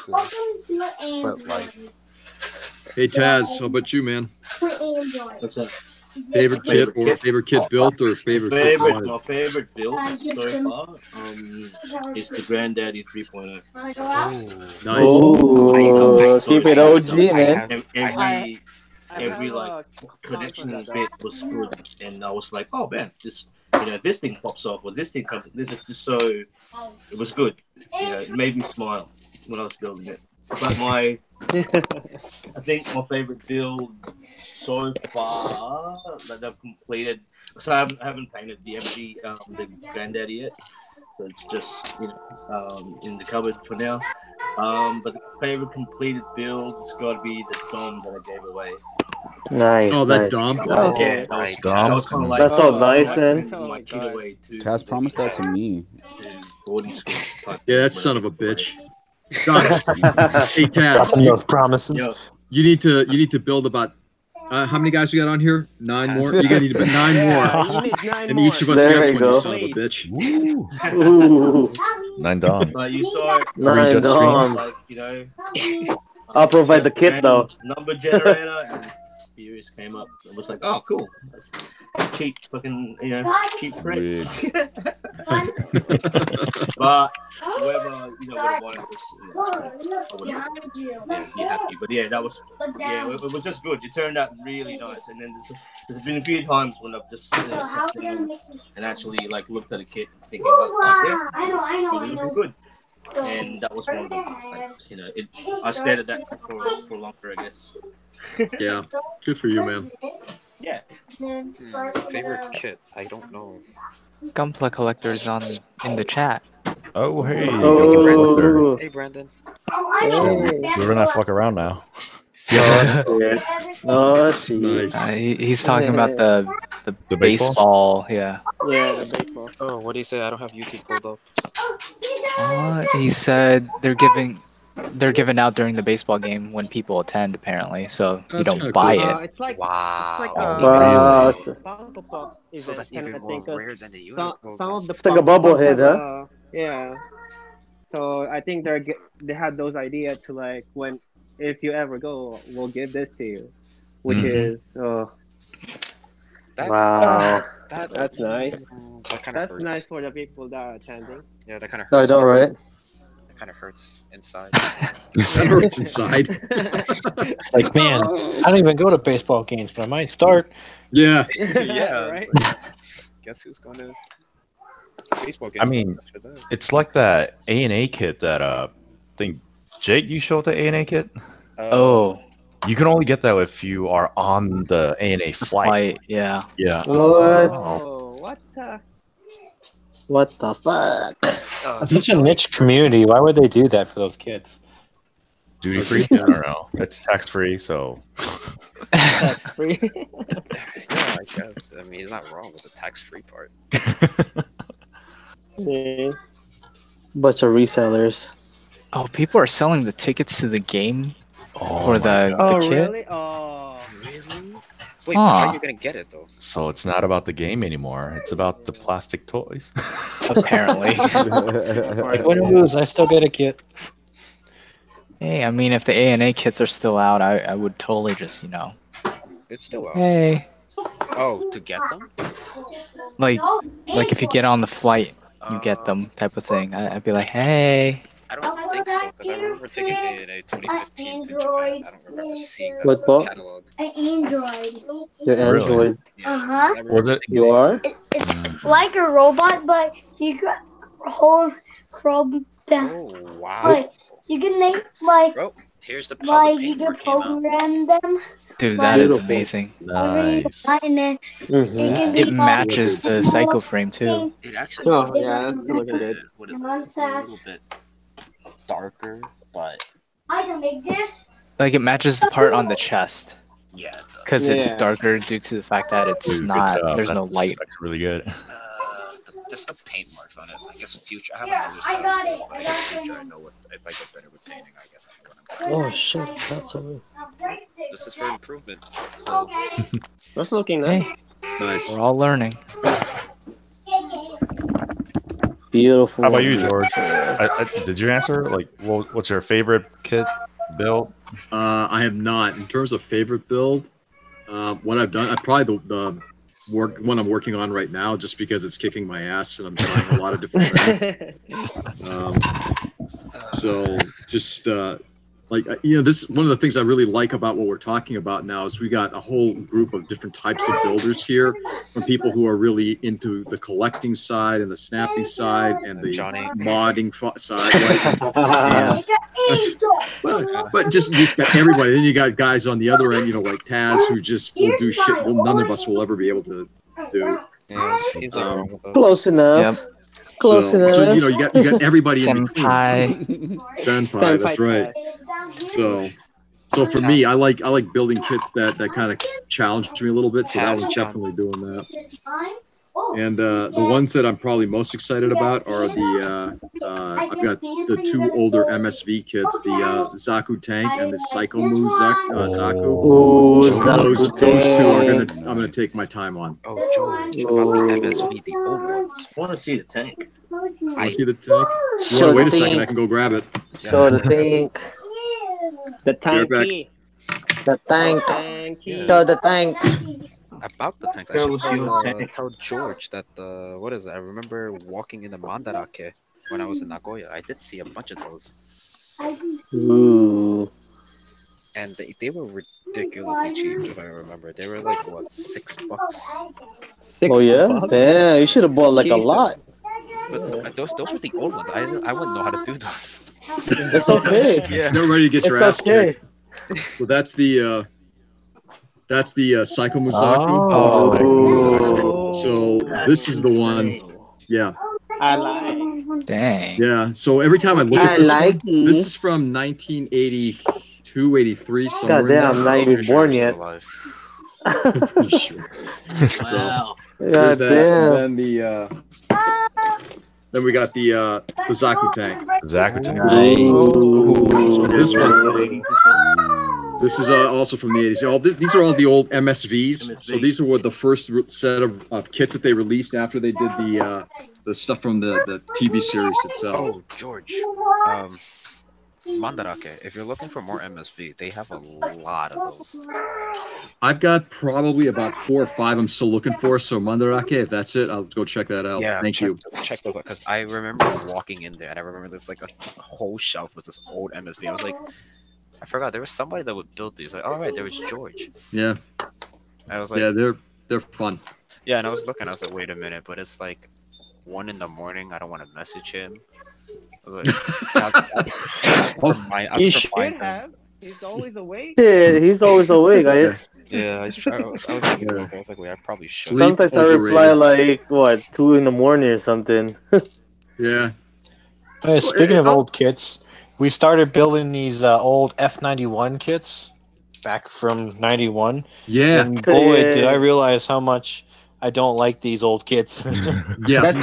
Speaker 10: Welcome to Android.
Speaker 1: Hey Taz, how about you, man?
Speaker 10: Android.
Speaker 9: What's that?
Speaker 1: Favorite kit or favorite kit built or favorite kit wanted?
Speaker 9: My favorite build so far is the Granddaddy 3.0.
Speaker 1: Nice.
Speaker 11: Ooh, keep it OG, man.
Speaker 9: Every like connection bit was good, and I was like, oh man, this this thing pops off, or this thing comes. This is just so. It was good. It made me smile when I was building it. But I think my favorite build so far that I've completed. So I haven't painted the MG, the Granddaddy yet. So it's just in the cupboard for now. But the favorite completed build's got to be the Dom that I gave away.
Speaker 11: Nice.
Speaker 1: Oh, that
Speaker 11: nice.
Speaker 1: Dom.
Speaker 4: Okay.
Speaker 9: That was kind of like
Speaker 11: That's so nice, man.
Speaker 9: my kid away to
Speaker 6: Taz promised that to me.
Speaker 9: boarding school.
Speaker 1: Yeah, that son of a bitch. Dom. Hey Taz,
Speaker 8: Dropping those promises.
Speaker 9: Yo,
Speaker 1: you need to build about how many guys we got on here? 9 more. You gotta need about 9 more.
Speaker 4: You need 9
Speaker 1: And
Speaker 4: more.
Speaker 1: each of us
Speaker 11: There
Speaker 1: gets
Speaker 11: you
Speaker 1: one,
Speaker 11: go.
Speaker 1: you son of a bitch.
Speaker 11: Ooh,
Speaker 13: 9 Dom.
Speaker 9: but you saw it.
Speaker 11: nine
Speaker 13: Jet streams.
Speaker 11: Doms.
Speaker 9: Like
Speaker 11: I'll provide the kit though.
Speaker 9: Number generator, and Furious came up. It was like, oh, cool. That's cheap, fucking, cheap trick. But whoever, would have won it was, be happy. But yeah, that was, it was just good. It turned out really nice. And then there's been a few times when I've just sat down and actually like looked at a kit and thinking, it's really looking good. And that was one of them. Like, I stayed at that for longer, I guess.
Speaker 1: Yeah, good for you, man.
Speaker 9: Yeah.
Speaker 2: Favorite kit? I don't know.
Speaker 7: Gunpla collector's in the chat.
Speaker 13: Oh, hey.
Speaker 11: Oh.
Speaker 2: Hey, Brandon.
Speaker 13: We're gonna fuck around now.
Speaker 11: Oh shit.
Speaker 1: Nice.
Speaker 7: He's talking about the
Speaker 13: baseball?
Speaker 7: Yeah.
Speaker 4: Yeah, the baseball.
Speaker 2: Oh, what do you say? I don't have YouTube pulled up.
Speaker 7: He said they're giving out during the baseball game when people attend, apparently. So you don't buy it.
Speaker 4: It's like
Speaker 2: Wow.
Speaker 4: It's like Funko Pops.
Speaker 2: So that's even more rare than the unicorn.
Speaker 4: Some of the
Speaker 11: It's like a bobblehead, huh?
Speaker 4: Yeah. So I think they had those ideas to like if you ever go, we'll give this to you, which is
Speaker 11: wow.
Speaker 4: That's nice.
Speaker 2: That kind of
Speaker 4: That's
Speaker 2: hurts.
Speaker 4: nice for the people that are attending.
Speaker 2: Yeah, that kind of
Speaker 11: I
Speaker 2: hurts.
Speaker 11: know, right?
Speaker 2: That kind of hurts inside.
Speaker 1: That hurts inside.
Speaker 8: It's like, man, I don't even go to baseball games, but I might start.
Speaker 1: Yeah.
Speaker 2: Yeah.
Speaker 4: Right?
Speaker 2: Guess who's going to baseball games?
Speaker 13: I mean, it's like that A&A kit that thing. Jake, you showed the A&A kit?
Speaker 7: Oh.
Speaker 13: You can only get that if you are on the A&A flight.
Speaker 7: Yeah.
Speaker 13: Yeah.
Speaker 11: What?
Speaker 4: Oh, what?
Speaker 11: What the fuck?
Speaker 8: It's such a niche community. Why would they do that for those kids?
Speaker 13: Duty free? I don't know. It's tax free, so.
Speaker 4: Tax free.
Speaker 2: Yeah, I guess. I mean, he's not wrong with the tax-free part.
Speaker 11: Yeah. Bunch of resellers.
Speaker 7: Oh, people are selling the tickets to the game for
Speaker 13: my
Speaker 7: the
Speaker 13: God.
Speaker 7: kit.
Speaker 4: Really? Oh,
Speaker 2: really? Wait, how are you gonna get it though?
Speaker 13: So it's not about the game anymore. It's about the plastic toys.
Speaker 7: Apparently.
Speaker 8: Like, win or lose, I still get a kit.
Speaker 7: Hey, I mean, if the A&A kits are still out, I would totally just,
Speaker 2: It's still out.
Speaker 7: hey.
Speaker 2: Oh, to get them?
Speaker 7: Like if you get on the flight, you get them type of thing. I'd be like, hey.
Speaker 2: I don't think so, because I remember taking A&A 2015 to Japan. I don't remember seeing that
Speaker 11: What
Speaker 2: in the
Speaker 11: ball?
Speaker 2: catalog.
Speaker 12: An Android.
Speaker 11: You're Android.
Speaker 12: Uh-huh.
Speaker 13: Was it?
Speaker 11: You are?
Speaker 12: It's like a robot, but you can hold from the
Speaker 2: Oh, wow.
Speaker 12: like you can make like
Speaker 2: Bro, here's the
Speaker 12: like
Speaker 2: public
Speaker 12: you
Speaker 2: paint
Speaker 12: can program them.
Speaker 7: Dude, that is
Speaker 11: Beautiful.
Speaker 7: amazing.
Speaker 13: Nice.
Speaker 12: And then
Speaker 7: It matches the Psycho frame too.
Speaker 2: It actually
Speaker 4: Oh, yeah, that's looking good.
Speaker 2: What is it? It's a little bit darker, but
Speaker 12: I can make this.
Speaker 7: Like it matches the part on the chest.
Speaker 2: yeah.
Speaker 7: Because it's
Speaker 4: Yeah.
Speaker 7: darker due to the fact that it's
Speaker 13: Dude, good
Speaker 7: not,
Speaker 13: job.
Speaker 7: there's no light.
Speaker 13: That's really good.
Speaker 2: Just the paint marks on it. I guess future. I
Speaker 12: Yeah,
Speaker 2: haven't
Speaker 12: I got it.
Speaker 2: but
Speaker 12: I
Speaker 2: I guess
Speaker 12: got it.
Speaker 2: future. I know what if I get better with painting. I guess I'm gonna.
Speaker 11: Oh shit, that's so
Speaker 2: This is for improvement. So
Speaker 4: That's looking nice.
Speaker 7: Hey,
Speaker 1: Nice.
Speaker 7: we're all learning.
Speaker 11: beautiful.
Speaker 13: How about you, George? Did you answer? Like, what's your favorite kit build?
Speaker 1: I have not. In terms of favorite build, what I've done, I probably the one I'm working on right now, just because it's kicking my ass and I'm trying a lot of different things. So just this is one of the things I really like about what we're talking about now is we got a whole group of different types of builders here, from people who are really into the collecting side and the snapping side and the modding side. Right? But just got everybody. Then you got guys on the other end, like Taz, who just will do shit none of us will ever be able to do.
Speaker 2: yeah, he's not wrong with that.
Speaker 11: Close enough.
Speaker 7: Yep.
Speaker 11: Close enough.
Speaker 1: So you got everybody in between.
Speaker 7: Senpai.
Speaker 1: Senpai, that's right. So for me, I like building kits that kind of challenge me a little bit. So that was definitely doing that. And the ones that I'm probably most excited about are I've got the two older MSV kits, the Zaku tank and the Psycho Move Zaku.
Speaker 11: Ooh,
Speaker 1: Those two are I'm gonna take my time on.
Speaker 2: Oh, George, about the MSV, the old ones.
Speaker 9: I want to see the tank.
Speaker 1: I see the tank. You want to wait a second? I can go grab it.
Speaker 11: Show the tank.
Speaker 4: The tanky.
Speaker 11: The tank.
Speaker 4: Tanky.
Speaker 11: So the tank.
Speaker 2: About the tanks, I should tell George that what is it? I remember walking in the Mandarake when I was in Nagoya. I did see a bunch of those.
Speaker 11: Ooh.
Speaker 2: And they were ridiculously cheap, if I remember. They were like what, $6?
Speaker 11: Oh yeah? Damn, you should have bought like a lot.
Speaker 2: But those were the old ones. I wouldn't know how to do those.
Speaker 11: It's okay.
Speaker 2: Yeah.
Speaker 1: You're ready to get your ass
Speaker 11: It's okay.
Speaker 1: kicked. So that's the Psycho Musaku.
Speaker 11: Oh.
Speaker 1: So this is the one. Yeah.
Speaker 4: I like.
Speaker 7: Dang.
Speaker 1: Yeah. So every time I look at
Speaker 11: I
Speaker 1: this
Speaker 11: like
Speaker 1: one,
Speaker 11: it.
Speaker 1: this is from 1982, 83, somewhere in
Speaker 11: Goddamn,
Speaker 1: there.
Speaker 11: I'm not even born yet.
Speaker 1: Pretty sure.
Speaker 11: Wow.
Speaker 1: There's that.
Speaker 11: Goddamn.
Speaker 1: And then then we got the Zaku tank.
Speaker 13: Zaku tank.
Speaker 1: So this one. This is also from the 80s. These are all the old MSVs. So these are what the first set of kits that they released after they did the stuff from the TV series itself.
Speaker 2: Oh, George. Mandarake, if you're looking for more MSV, they have a lot of those.
Speaker 1: I've got probably about 4 or 5 I'm still looking for. So Mandarake, if that's it, I'll go check that out.
Speaker 2: Yeah,
Speaker 1: Thank you.
Speaker 2: check those out, because I remember walking in there and I remember there's like a whole shelf with this old MSV. I was like, I forgot there was somebody that would build these. Like, all right, there was George.
Speaker 1: Yeah.
Speaker 2: I was like,
Speaker 1: yeah, they're fun.
Speaker 2: Yeah, and I was looking. I was like, wait a minute, but it's like 1 in the morning. I don't want to message him. I was like,
Speaker 4: He should have. He's always awake.
Speaker 11: Yeah, he's always awake. I was
Speaker 2: like, wait, I probably should.
Speaker 11: Sometimes I reply like what 2 in the morning or something.
Speaker 1: Yeah.
Speaker 8: Hey, speaking of old kits, we started building these old F91 kits back from '91.
Speaker 1: Yeah.
Speaker 8: And boy, did I realize how much I don't like these old kits.
Speaker 1: Yeah.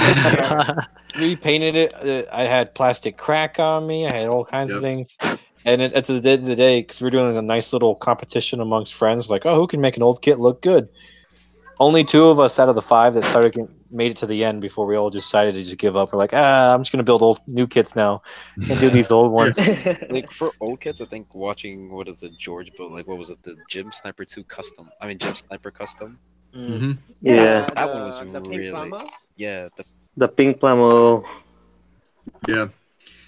Speaker 8: Repainted it. I had plastic crack on me. I had all kinds of things. And at the end of the day, because we're doing a nice little competition amongst friends, like, oh, who can make an old kit look good? Only 2 of us out of the 5 that made it to the end before we all decided to just give up. We're like, I'm just gonna build new kits now and do these old ones.
Speaker 2: Like for old kits, I think watching George build, like what was it, the Gym Sniper 2 custom? I mean Gym Sniper custom.
Speaker 1: Mm-hmm.
Speaker 11: Yeah.
Speaker 2: That one was
Speaker 4: the pink
Speaker 2: really
Speaker 4: plama?
Speaker 2: yeah.
Speaker 11: The pink plamo.
Speaker 1: Yeah.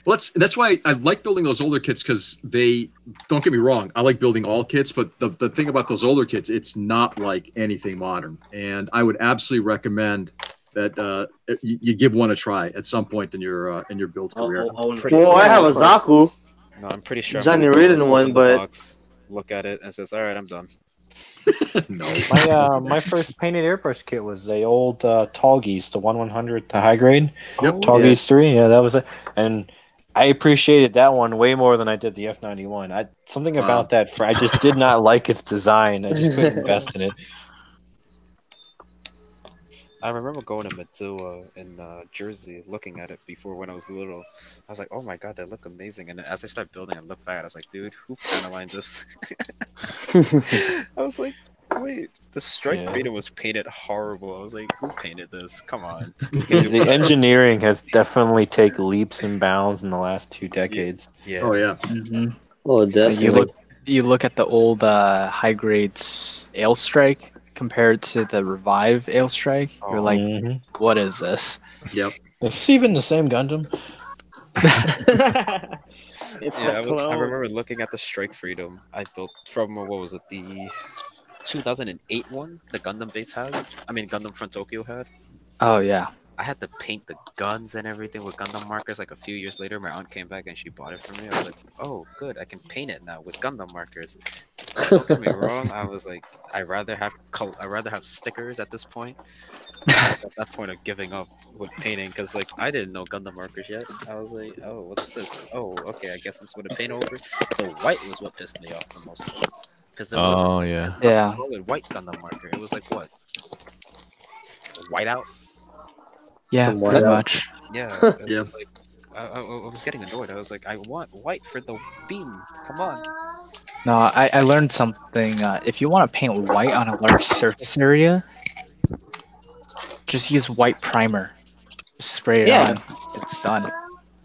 Speaker 1: Well, that's why I like building those older kits, because they, don't get me wrong, I like building all kits, but the thing about those older kits, it's not like anything modern. And I would absolutely recommend that you give one a try at some point in your build career.
Speaker 11: Well, I have a Zaku.
Speaker 2: No, I'm pretty sure.
Speaker 11: Johnny Raiden one, but
Speaker 2: box, look at it and says, "All right, I'm done."
Speaker 1: No.
Speaker 8: My first painted airbrush kit was the old Tall Geese, the 1/100 to high grade.
Speaker 1: Yep.
Speaker 8: Tall Geese 3, yeah, that was it. And I appreciated that one way more than I did the F91. Something about that, I just did not like its design. I just couldn't invest in it.
Speaker 2: I remember going to Mitsuwa in Jersey, looking at it before when I was little. I was like, "Oh my god, they look amazing!" And then as I started building, I looked back, I was like, "Dude, who panellined this?" I was like, "Wait, the Strike Beta was painted horrible." I was like, "Who painted this? Come on!"
Speaker 8: The engineering has definitely taken leaps and bounds in the last 2 decades.
Speaker 2: Yeah.
Speaker 1: Oh yeah.
Speaker 7: Mm-hmm.
Speaker 11: Oh, definitely.
Speaker 7: You look at the old high grades Ale Strike compared to the Revive Ale Strike. You're like, what is this?
Speaker 1: Yep.
Speaker 8: It's even the same Gundam.
Speaker 2: I remember looking at the Strike Freedom I built from what was it, the 2008 one the Gundam base had. I mean Gundam Front Tokyo had.
Speaker 7: Oh yeah.
Speaker 2: I had to paint the guns and everything with Gundam markers. Like a few years later, my aunt came back and she bought it for me. I was like, "Oh, good! I can paint it now with Gundam markers." Don't get me wrong. I was like, I'd rather have stickers at this point. At that point of giving up with painting, because like I didn't know Gundam markers yet. I was like, "Oh, what's this? Oh, okay. I guess I'm supposed to paint over." The white was what pissed me off the most. Because it was a solid white Gundam marker. It was like what? Whiteout.
Speaker 7: Yeah, pretty much.
Speaker 2: Yeah, it was like, I was getting annoyed. I was like, I want white for the beam. Come on.
Speaker 7: No, I learned something. If you want to paint white on a large surface area, just use white primer. Just spray it on. It's done.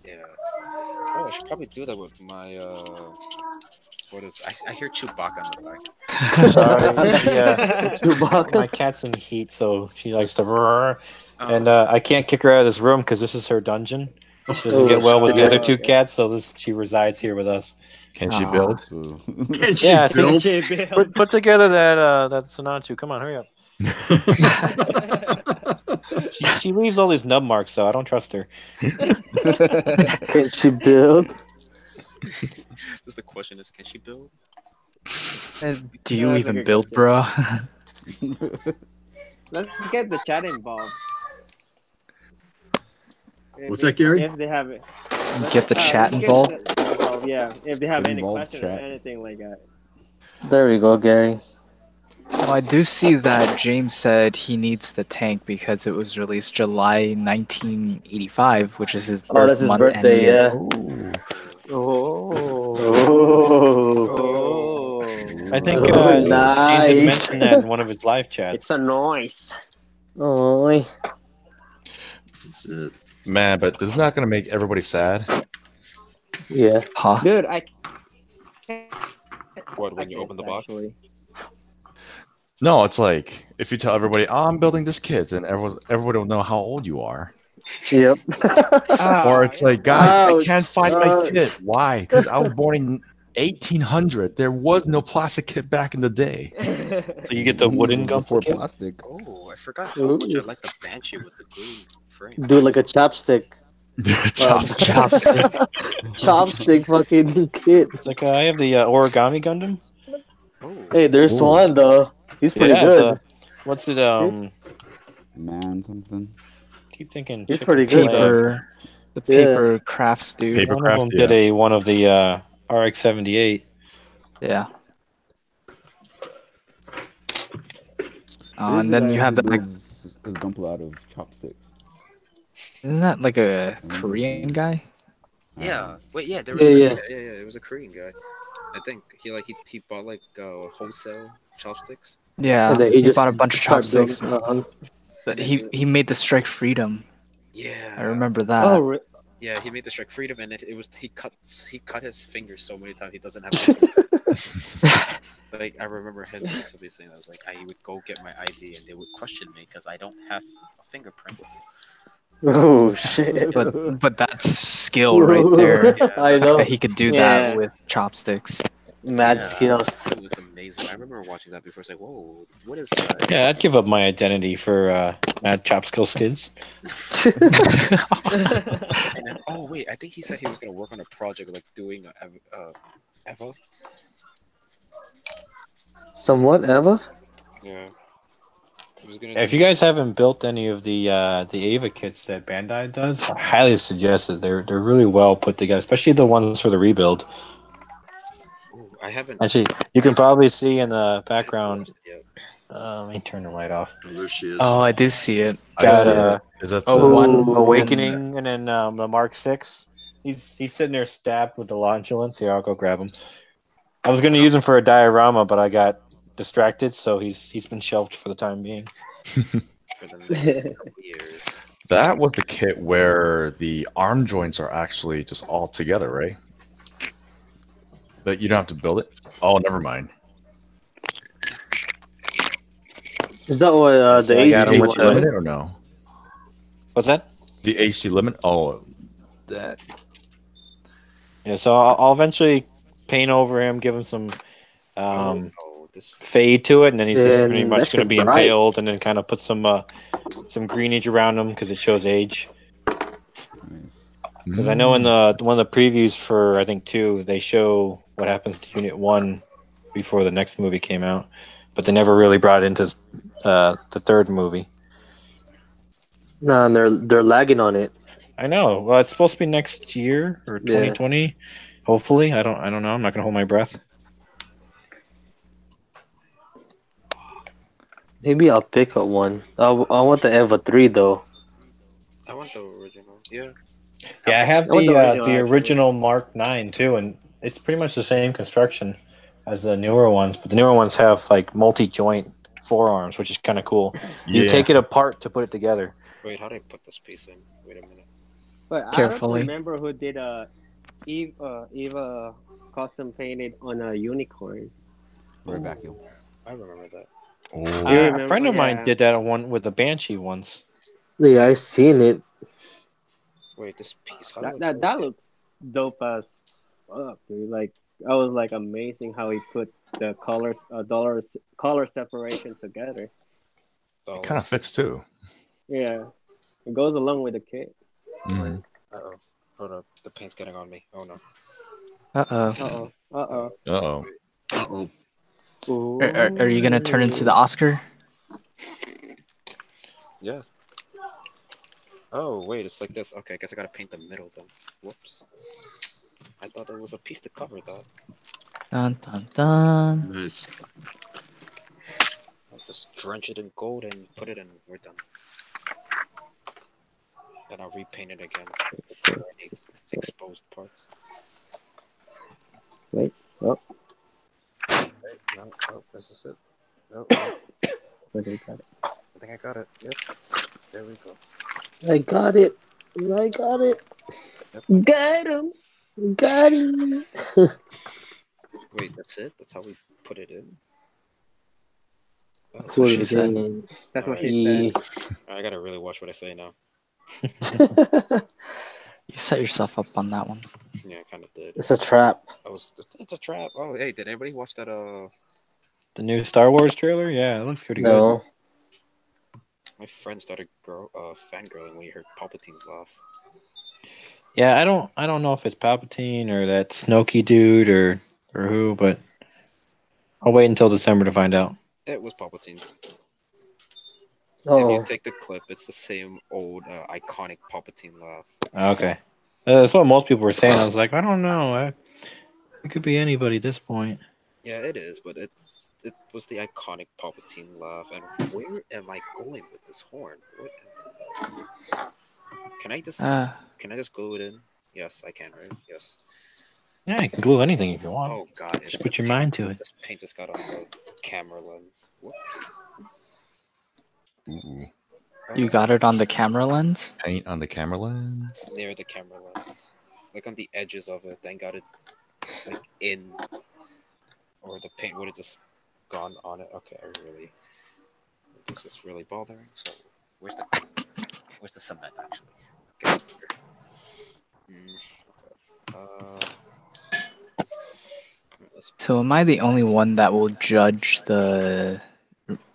Speaker 2: Yeah. Oh, I should probably do that with my What is? I hear Chewbacca in the back.
Speaker 8: Sorry,
Speaker 11: Chewbacca.
Speaker 8: my cat's in heat, so she likes to roar.
Speaker 2: Oh.
Speaker 8: And I can't kick her out of this room because this is her dungeon. She doesn't
Speaker 11: Oh,
Speaker 8: get well with the other
Speaker 11: shit.
Speaker 8: two cats, so she resides here with us.
Speaker 13: Can she build?
Speaker 6: So,
Speaker 1: Can she
Speaker 8: Yeah,
Speaker 1: build?
Speaker 8: put together that Sonatu. Come on, hurry up. She leaves all these nub marks, so I don't trust her.
Speaker 11: Can she build?
Speaker 2: Just the question is, can she build?
Speaker 7: Do you
Speaker 4: That's a
Speaker 7: even
Speaker 4: good
Speaker 7: build,
Speaker 4: question.
Speaker 7: bro?
Speaker 4: Let's get the chat involved.
Speaker 1: What's that, Gary?
Speaker 4: If they have it.
Speaker 7: Get the chat
Speaker 4: let's get
Speaker 7: involved?
Speaker 4: yeah, if they have
Speaker 6: Get
Speaker 4: any
Speaker 6: involved,
Speaker 4: questions or
Speaker 6: chat.
Speaker 4: anything like that.
Speaker 11: There we go, Gary.
Speaker 7: Well, I do see that James said he needs the tank because it was released July 1985, which is his birth
Speaker 11: Oh, that's his
Speaker 7: month
Speaker 11: birthday,
Speaker 7: and year.
Speaker 11: yeah.
Speaker 4: Oh.
Speaker 8: I think
Speaker 11: Oh,
Speaker 8: James had
Speaker 11: nice.
Speaker 8: mentioned that in one of his live chats.
Speaker 4: It's a noise.
Speaker 11: Oh,
Speaker 1: That's it.
Speaker 13: Man, but this is not gonna make everybody sad.
Speaker 11: yeah.
Speaker 7: Huh?
Speaker 4: Dude, I can't.
Speaker 2: What, when you open the box?
Speaker 4: Actually.
Speaker 13: No, it's like if you tell everybody, "Oh, I'm building this kit," and everybody will know how old you are.
Speaker 11: Yep.
Speaker 13: Or it's like, guys, I
Speaker 11: Ouch.
Speaker 13: can't find my
Speaker 11: Ouch.
Speaker 13: kit. Why? Because I was born in 1800. There was no plastic kit back in the day.
Speaker 8: So you get the wooden
Speaker 6: before
Speaker 8: Gunpla kit?
Speaker 6: plastic.
Speaker 2: Oh, I forgot how much I like the Banshee with the green frame.
Speaker 11: Do like a chopstick.
Speaker 7: Chopstick.
Speaker 11: Chopstick fucking kid.
Speaker 8: It's like I have the origami Gundam.
Speaker 2: Oh.
Speaker 11: Hey, there's
Speaker 6: Ooh.
Speaker 11: one though. He's pretty
Speaker 8: Yeah,
Speaker 11: good.
Speaker 8: what's it?
Speaker 6: Man, something.
Speaker 8: Keep thinking.
Speaker 11: He's
Speaker 8: Chip
Speaker 11: pretty
Speaker 8: and
Speaker 11: good,
Speaker 8: Dale.
Speaker 7: Paper. The
Speaker 11: Yeah.
Speaker 7: paper crafts, dude.
Speaker 13: Paper
Speaker 8: One
Speaker 13: craft,
Speaker 8: of them did one of the RX-78.
Speaker 7: Yeah. And then you have the.
Speaker 6: Is Gunpla out of chopsticks.
Speaker 7: Isn't that like a Korean guy?
Speaker 2: Yeah. Wait. Yeah. There was.
Speaker 11: Yeah,
Speaker 2: Yeah. It was a Korean guy. I think he bought like wholesale chopsticks.
Speaker 7: Yeah.
Speaker 11: And then
Speaker 7: He
Speaker 11: just
Speaker 7: bought a bunch of
Speaker 11: started
Speaker 7: chopsticks.
Speaker 11: building-
Speaker 7: But he made the Strike Freedom.
Speaker 2: Yeah.
Speaker 7: I remember that.
Speaker 11: Oh,
Speaker 2: Yeah, he made the Strike Freedom, and it was he cut his fingers so many times he doesn't have. Like I remember him specifically saying that, was like I would go get my ID and they would question me because I don't have a fingerprint.
Speaker 11: Oh shit!
Speaker 7: But that's skill right there.
Speaker 2: Yeah,
Speaker 11: I know.
Speaker 7: That he could do
Speaker 4: Yeah.
Speaker 7: that with chopsticks.
Speaker 11: Mad skills.
Speaker 2: It was amazing. I remember watching that before. It's like, whoa, what is that?
Speaker 8: Yeah, I'd give up my identity for Mad Chop Skill Skids.
Speaker 2: And then, oh wait, I think he said he was gonna work on a project like doing Eva.
Speaker 11: Somewhat, Eva.
Speaker 2: Yeah. He was gonna
Speaker 8: If
Speaker 2: do-
Speaker 8: you guys haven't built any of the Ava kits that Bandai does, I highly suggest it. They're really well put together, especially the ones for the rebuild.
Speaker 2: Ooh, I haven't.
Speaker 8: Actually, you can probably see in the background.
Speaker 2: watched it yet.
Speaker 8: Let me turn the light off.
Speaker 1: There she is.
Speaker 7: Oh, I do see it.
Speaker 8: Got
Speaker 13: Is that
Speaker 7: Oh,
Speaker 13: the-
Speaker 7: one
Speaker 8: Awakening, and then the Mark 6. He's sitting there stabbed with the launchulance. Here, I'll go grab him. I was going to use him for a diorama, but I got distracted, so he's been shelved for the time being.
Speaker 2: For the next couple years.
Speaker 13: That was the kit where the arm joints are actually just all together, right? That you don't have to build it. Oh, never mind.
Speaker 11: Is that what the
Speaker 8: So I got
Speaker 11: HD
Speaker 8: him
Speaker 11: one?
Speaker 8: with
Speaker 13: limit or no?
Speaker 8: What's that?
Speaker 13: The HD limit. Oh, that.
Speaker 8: Yeah, so I'll eventually paint over him, give him some
Speaker 2: This is
Speaker 8: fade to it, and then he's just
Speaker 11: Yeah,
Speaker 8: pretty
Speaker 11: that
Speaker 8: much going
Speaker 11: shit's
Speaker 8: to be
Speaker 11: bright.
Speaker 8: impaled, and then kind of put some greenage around him because it shows age. Because I know in the one of the previews for I think 2, they show what happens to Unit 1 before the next movie came out, but they never really brought it into the third movie.
Speaker 11: Nah, and they're lagging on it.
Speaker 8: I know. Well, it's supposed to be next year or 2020, hopefully. I don't know. I'm not gonna hold my breath.
Speaker 11: Maybe I'll pick up one. I want the Eva 3 though.
Speaker 2: I want the original. Yeah.
Speaker 8: Yeah, I have
Speaker 11: I want
Speaker 8: the
Speaker 11: the original,
Speaker 8: original Mark 9 too, and it's pretty much the same construction as the newer ones, but the newer ones have like multi-joint forearms, which is kind of cool. You
Speaker 13: Yeah.
Speaker 8: take it apart to put it together.
Speaker 2: Wait, how do I put this piece in? Wait a minute.
Speaker 4: But
Speaker 7: Carefully.
Speaker 4: I don't remember who did Eva custom painted on a unicorn.
Speaker 6: For a vacuum.
Speaker 14: I remember that.
Speaker 8: A friend of mine did that one with a banshee once.
Speaker 11: Yeah, I seen it.
Speaker 14: Wait, this piece.
Speaker 4: That looks dope as fuck, dude. Like I was like amazing how he put the color separation together.
Speaker 13: It kind of fits too.
Speaker 4: Yeah, it goes along with the kit.
Speaker 13: Mhm.
Speaker 14: Uh-oh. Hold up. The paint's getting on me. Oh, no.
Speaker 7: Uh-oh.
Speaker 4: Uh-oh.
Speaker 1: Uh-oh.
Speaker 7: Are you gonna turn into the Oscar?
Speaker 14: Yeah. Oh, wait, it's like this. Okay, I guess I gotta paint the middle then. Whoops. I thought there was a piece to cover that.
Speaker 7: Dun dun dun.
Speaker 1: Nice.
Speaker 14: I'll just drench it in gold and put it in. We're done. Then I'll repaint it again for any exposed parts.
Speaker 4: Wait. Oh.
Speaker 14: Wait, no. Oh, is this it? No.
Speaker 4: I think I got it.
Speaker 14: I think I got it. Yep. There we go.
Speaker 11: I got it. I got it.
Speaker 14: Yep.
Speaker 11: Got him. Got him.
Speaker 14: Wait, that's it? That's how we put it in? Oh,
Speaker 11: That's what she said.
Speaker 4: That's what
Speaker 14: Alright.
Speaker 4: she said.
Speaker 14: I gotta really watch what I say now.
Speaker 7: You set yourself up on that one.
Speaker 14: Yeah, I kind of did.
Speaker 11: It's a trap.
Speaker 14: It's a trap. Oh, hey, did anybody watch that?
Speaker 8: The new Star Wars trailer? Yeah, it looks pretty
Speaker 11: No.
Speaker 14: My friend started fangirling when he heard Palpatine's laugh.
Speaker 8: good. Yeah, I don't know if it's Palpatine or that Snoke dude or who, but I'll wait until December to find out.
Speaker 14: It was Palpatine.
Speaker 11: Oh.
Speaker 14: If you take the clip, it's the same old iconic Palpatine laugh.
Speaker 8: Okay. That's what most people were saying. I was like, I don't know. It could be anybody at this point.
Speaker 14: Yeah, it is, but it was the iconic Palpatine laugh. And where am I going with this horn? What? Can I just glue it in? Yes, I can, right? Yes.
Speaker 8: Yeah, you can glue anything if you want.
Speaker 14: Oh god!
Speaker 8: Just put your mind to it.
Speaker 14: This paint just got on the camera lens. Whoops.
Speaker 13: Ooh.
Speaker 7: You got it on the camera lens?
Speaker 13: Paint on the camera lens?
Speaker 14: Near the camera lens. Like on the edges of it. Then got it like in. Or the paint would have just gone on it. Okay, this is really bothering. So where's the cement actually? Okay.
Speaker 7: So am I the only one that will judge the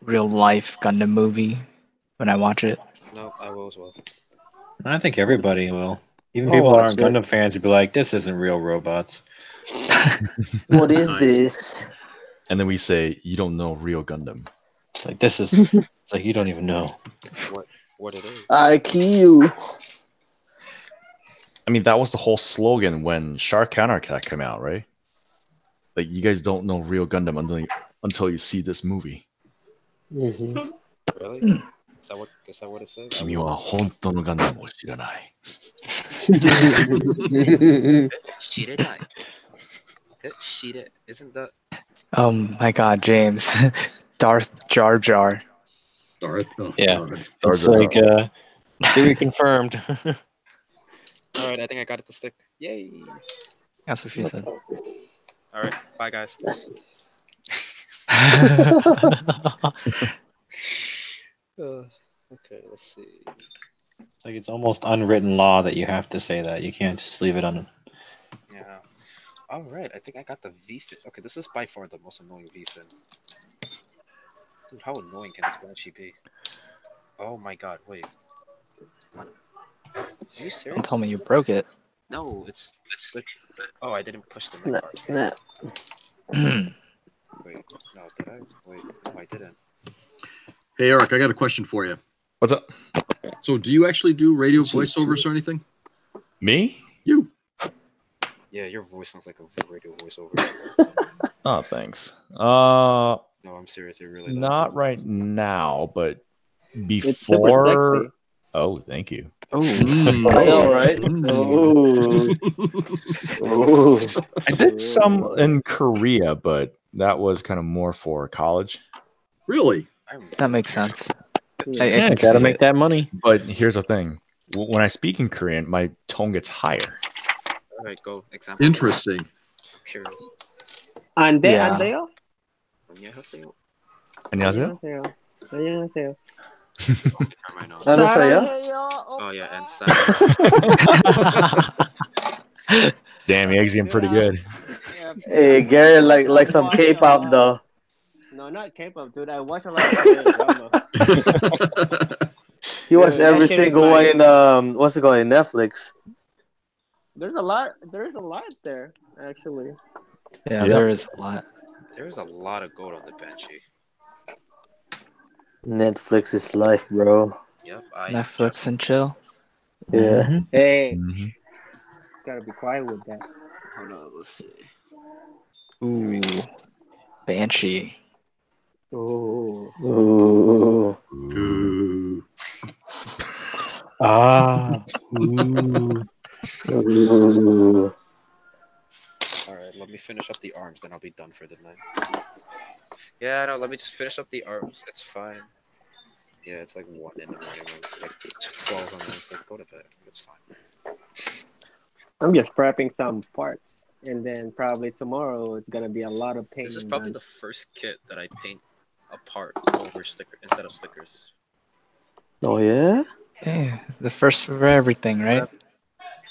Speaker 7: real life Gundam movie when I watch it?
Speaker 14: No, I will as well.
Speaker 8: I think everybody will. Even
Speaker 11: I'll
Speaker 8: people that
Speaker 11: watch
Speaker 8: aren't
Speaker 11: it.
Speaker 8: Gundam fans would be like, this isn't real robots.
Speaker 11: What is this?
Speaker 13: And then we say, you don't know real Gundam.
Speaker 8: It's like, it's like, you don't even know.
Speaker 14: What it is.
Speaker 11: I kill you.
Speaker 13: I mean, that was the whole slogan when Shark Counterattack came out, right? Like, you guys don't know real Gundam until you see this movie.
Speaker 11: Mm-hmm.
Speaker 14: Really? Is that what it says?
Speaker 13: 君は本当のガンダムを知らない。
Speaker 14: 知れない。Isn't that?
Speaker 7: Oh my god, James. Darth Jar Jar.
Speaker 1: Darth? Oh,
Speaker 8: Yeah.
Speaker 1: God.
Speaker 8: It's like, theory confirmed.
Speaker 14: Alright, I think I got it to stick. Yay!
Speaker 7: That's what she said.
Speaker 14: Alright, bye guys. Okay, let's see.
Speaker 8: It's like it's almost unwritten law that you have to say that. You can't just leave it on.
Speaker 14: Yeah. Alright, I think I got the V-fin. Okay, this is by far the most annoying V-fin. Dude, how annoying can this actually be? Oh my god, wait. Are you serious?
Speaker 7: Don't tell me you broke it.
Speaker 14: No, it's like... Oh, I didn't push the
Speaker 11: Snap, snap.
Speaker 14: Wait, no, did I? Wait, no, I didn't.
Speaker 1: Hey, Eric, I got a question for you.
Speaker 13: What's up?
Speaker 1: So, do you actually do radio voiceovers or anything?
Speaker 13: Me?
Speaker 1: You?
Speaker 14: Yeah, your voice sounds like a radio voiceover.
Speaker 13: Oh, thanks.
Speaker 14: No, I'm serious. It really does.
Speaker 13: Not right now, but before.
Speaker 4: It's super sexy.
Speaker 13: Oh, thank you.
Speaker 7: Oh,
Speaker 11: I know, right? Oh.
Speaker 13: I did some in Korea, but that was kind of more for college.
Speaker 1: Really?
Speaker 7: that makes sense. I
Speaker 8: Yeah,
Speaker 7: can
Speaker 8: gotta
Speaker 7: see
Speaker 8: make
Speaker 7: it.
Speaker 8: that money.
Speaker 13: But here's the thing: when I speak in Korean, my tone gets higher.
Speaker 14: Alright, go. Example.
Speaker 1: Interesting.
Speaker 14: curious.
Speaker 4: 안돼요?
Speaker 14: 안녕하세요.
Speaker 13: 안녕하세요.
Speaker 4: 안녕하세요.
Speaker 14: I know.
Speaker 11: 안녕하세요.
Speaker 14: Oh yeah, and
Speaker 13: Damn, your eggs getting pretty good.
Speaker 11: Hey, Gary, like some K-pop though.
Speaker 4: No, not K-pop, dude. I watch a lot of Korean drama.
Speaker 11: He watched
Speaker 4: Dude,
Speaker 11: every
Speaker 4: that shit is
Speaker 11: single one in what's it called, in Netflix.
Speaker 4: There's a lot there, actually.
Speaker 7: Yeah, there is a lot.
Speaker 14: There's a lot of gold on the Banshee.
Speaker 11: Netflix is life, bro.
Speaker 14: Yep,
Speaker 7: Netflix and chill.
Speaker 11: Yeah.
Speaker 4: Hey, gotta be quiet with that.
Speaker 14: Hold on, let's see.
Speaker 7: Ooh, Banshee.
Speaker 4: Ooh.
Speaker 11: Ooh.
Speaker 8: Ah. Ooh.
Speaker 11: Ooh.
Speaker 14: All right, let me finish up the arms, then I'll be done for the night. Yeah, no, let me just finish up the arms. It's fine. Yeah, it's like 1 in the morning, like 12 and I was like, go to bed. It's fine.
Speaker 4: I'm just prepping some parts, and then probably tomorrow it's gonna be a lot of painting.
Speaker 14: This is probably
Speaker 4: done.
Speaker 14: the first kit that I paint apart over sticker instead of stickers.
Speaker 11: Oh yeah?
Speaker 7: Hey, the first for everything, right?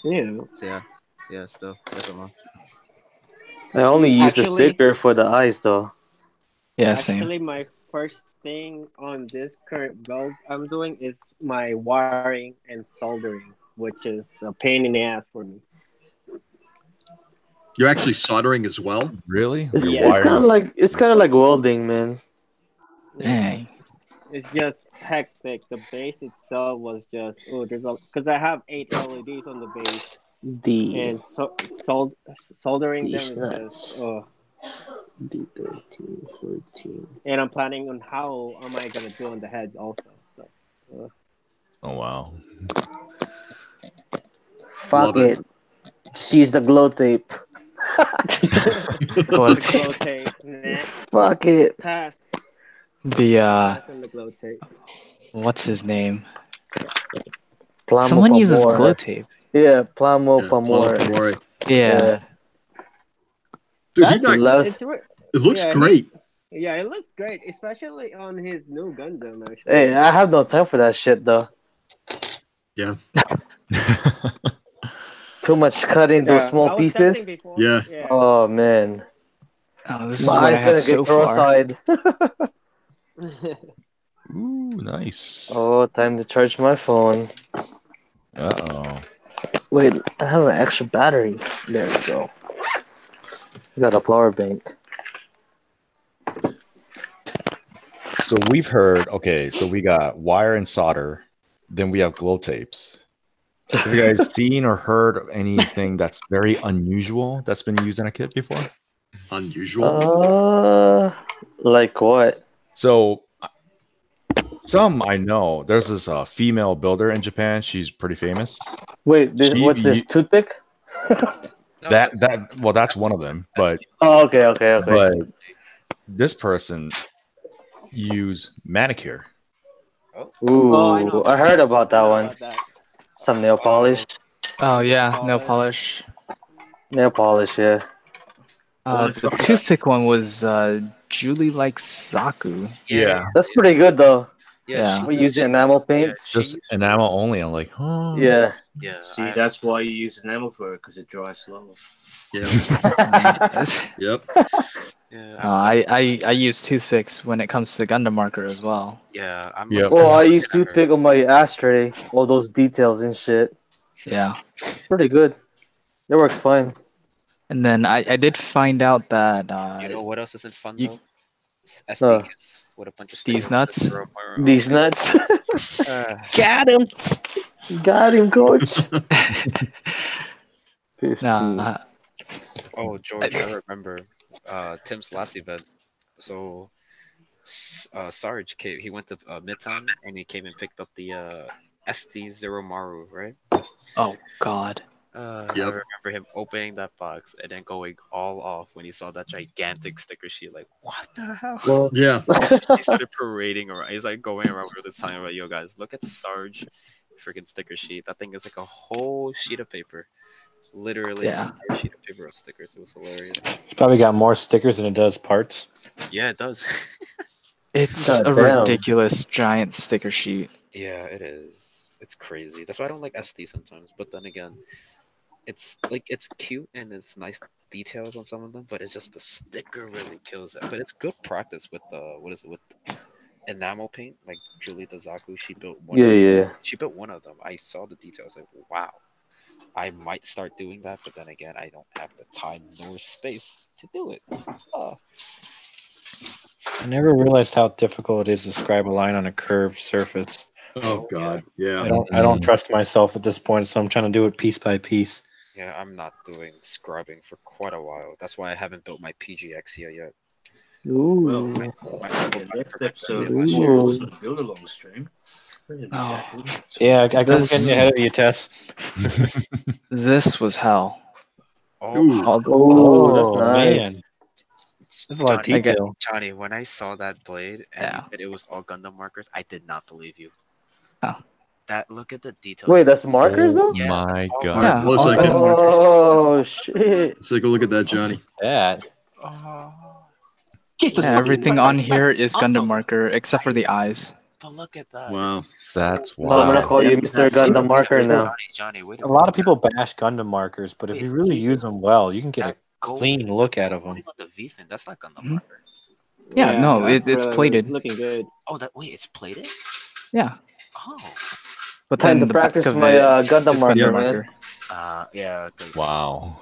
Speaker 4: Yeah.
Speaker 14: So yeah, still. Yes, I'm on.
Speaker 11: I only use the
Speaker 4: Actually-
Speaker 11: sticker for the eyes though.
Speaker 7: Yeah, same.
Speaker 4: Actually, my first thing on this current build I'm doing is my wiring and soldering, which is a pain in the ass for me.
Speaker 1: You're actually soldering as well?
Speaker 13: Really?
Speaker 11: It's,
Speaker 1: Your
Speaker 11: it's kind of
Speaker 1: wire-
Speaker 11: like welding, man.
Speaker 7: Dang.
Speaker 4: It's just hectic. The base itself was just there's a because I have 8 LEDs on the base, and soldering them
Speaker 11: These
Speaker 4: is
Speaker 11: nuts.
Speaker 4: just
Speaker 11: D13, 14.
Speaker 4: and I'm planning on how am I gonna do on the head also. So
Speaker 13: Oh wow.
Speaker 11: Fuck it. Just use the glow tape.
Speaker 7: Glow
Speaker 4: the
Speaker 7: tape.
Speaker 4: glow tape. Nah.
Speaker 11: Fuck it.
Speaker 4: Pass.
Speaker 7: The
Speaker 4: Pass on the glow tape.
Speaker 7: what's his name?
Speaker 11: Plamo
Speaker 7: Someone uses
Speaker 11: Pamore.
Speaker 7: glow tape.
Speaker 11: Yeah, Plamo
Speaker 1: Yeah,
Speaker 11: Pamore.
Speaker 1: Pamore.
Speaker 7: Yeah.
Speaker 1: Dude, he
Speaker 4: That's
Speaker 1: got,
Speaker 11: less-
Speaker 1: it looks
Speaker 4: yeah,
Speaker 1: great.
Speaker 4: Yeah, it looks great, especially on his new Gundam. Actually.
Speaker 11: Hey, I have no time for that shit though.
Speaker 1: Yeah.
Speaker 11: Too much cutting those small
Speaker 4: I was testing
Speaker 11: pieces.
Speaker 4: before.
Speaker 1: Yeah.
Speaker 11: Oh man.
Speaker 7: Oh, this is
Speaker 11: My
Speaker 7: what I
Speaker 11: eyes
Speaker 7: have
Speaker 11: gonna
Speaker 7: so
Speaker 11: get
Speaker 7: far.
Speaker 11: cross-eyed.
Speaker 13: Ooh, nice.
Speaker 11: Oh, time to charge my phone.
Speaker 13: Uh-oh.
Speaker 11: Wait, I have an extra battery. There we go. I got a power bank.
Speaker 13: So we've heard, okay, so we got wire and solder, then we have glow tapes. Have you guys seen or heard of anything that's very unusual that's been used in a kit before?
Speaker 1: Unusual?
Speaker 11: Like what?
Speaker 13: So some I know. There's this female builder in Japan. She's pretty famous.
Speaker 11: Wait,
Speaker 13: She-
Speaker 11: what's this, toothpick?
Speaker 13: Well, that's one of them. But
Speaker 11: Oh, okay.
Speaker 13: But this person used manicure.
Speaker 11: Ooh,
Speaker 4: I know.
Speaker 11: I heard about that one.
Speaker 4: About that.
Speaker 11: Some nail polish.
Speaker 7: Oh yeah, nail polish.
Speaker 11: Nail polish, yeah.
Speaker 7: The toothpick one was Julie likes Saku.
Speaker 14: Yeah.
Speaker 11: That's pretty good though.
Speaker 7: Yeah.
Speaker 11: We use enamel paints.
Speaker 13: Just enamel only. I'm like, huh?
Speaker 11: Yeah.
Speaker 14: Yeah.
Speaker 5: See, that's why you use enamel for it, because it dries slower.
Speaker 1: Yeah. Yep.
Speaker 14: Yeah.
Speaker 7: I use toothpicks when it comes to Gundam marker as well.
Speaker 14: Yeah. I'm.
Speaker 13: Yep.
Speaker 11: Oh, I use toothpick on my ashtray. All those details and shit.
Speaker 7: Yeah.
Speaker 11: Pretty good. It works fine.
Speaker 7: And then I did find out that
Speaker 14: You know what else isn't fun
Speaker 7: you-
Speaker 14: though? SD kits with a bunch of
Speaker 7: these
Speaker 14: stickers
Speaker 7: nuts.
Speaker 14: with 0.0.
Speaker 11: These nuts.
Speaker 5: Got him.
Speaker 11: Got him, coach. 15.
Speaker 7: Nah,
Speaker 14: Oh, George, I remember Tim's last event. So Sarge came, he went to Midtown and he came and picked up the SD Zero Maru, right?
Speaker 7: oh god.
Speaker 14: I
Speaker 1: Yep.
Speaker 14: remember him opening that box and then going all off when he saw that gigantic sticker sheet. Like, what the hell?
Speaker 11: Well,
Speaker 1: Yeah.
Speaker 14: He started parading around. He's like going around with this time about, yo guys, look at Sarge
Speaker 2: freaking sticker sheet. That thing is like a whole sheet of paper. Literally
Speaker 7: Yeah.
Speaker 2: a sheet of paper of stickers. It was hilarious.
Speaker 8: It's probably got more stickers than it does parts.
Speaker 2: Yeah, it does.
Speaker 7: It's a ridiculous giant sticker sheet.
Speaker 2: Yeah, it is. It's crazy. That's why I don't like SD sometimes. But then again, it's like it's cute and it's nice details on some of them, but it's just the sticker really kills it. But it's good practice with with enamel paint. Like Julie Dazaku, she built one.
Speaker 11: Yeah.
Speaker 2: She built one of them. I saw the details. Like, wow, I might start doing that. But then again, I don't have the time nor space to do it.
Speaker 8: I never realized how difficult it is to describe a line on a curved surface.
Speaker 1: Oh God, yeah.
Speaker 8: I don't trust myself at this point, so I'm trying to do it piece by piece.
Speaker 2: Yeah, I'm not doing scrubbing for quite a while. That's why I haven't built my PGX yet.
Speaker 11: Ooh.
Speaker 5: Next episode of my stream was a build along stream.
Speaker 7: Oh.
Speaker 8: Yeah, I come getting ahead of you, Tess.
Speaker 7: This was hell.
Speaker 11: Oh, that's nice.
Speaker 8: Man. There's a lot of detail.
Speaker 2: Johnny, when I saw that blade and you said it was all Gundam markers, I did not believe you.
Speaker 7: Oh.
Speaker 2: That look at the details.
Speaker 11: Wait, that's markers though?
Speaker 2: Yeah,
Speaker 13: My God.
Speaker 1: Yeah, looks like
Speaker 11: oh shit.
Speaker 1: Let's take a look at that, Johnny.
Speaker 8: Yeah.
Speaker 7: Yeah, everything on here is Gundam marker except for the eyes.
Speaker 2: But look at that.
Speaker 1: Wow.
Speaker 13: That's
Speaker 11: No, I'm gonna call you Mr. Gundam Marker now.
Speaker 2: Johnny, wait
Speaker 8: A lot of people bash Gundam markers, but if you really use them well, you can get a clean look out of them.
Speaker 2: The V-fin, that's not Gundam marker.
Speaker 7: Yeah, no, it's plated.
Speaker 4: Looking good.
Speaker 2: Oh, it's plated?
Speaker 7: Yeah.
Speaker 2: Oh.
Speaker 7: But
Speaker 11: Time
Speaker 7: then
Speaker 11: to
Speaker 7: the
Speaker 11: practice
Speaker 7: back of
Speaker 11: my
Speaker 7: it
Speaker 11: Gundam
Speaker 7: is
Speaker 11: marker,
Speaker 7: Gundam
Speaker 11: man.
Speaker 2: Yeah.
Speaker 13: Wow.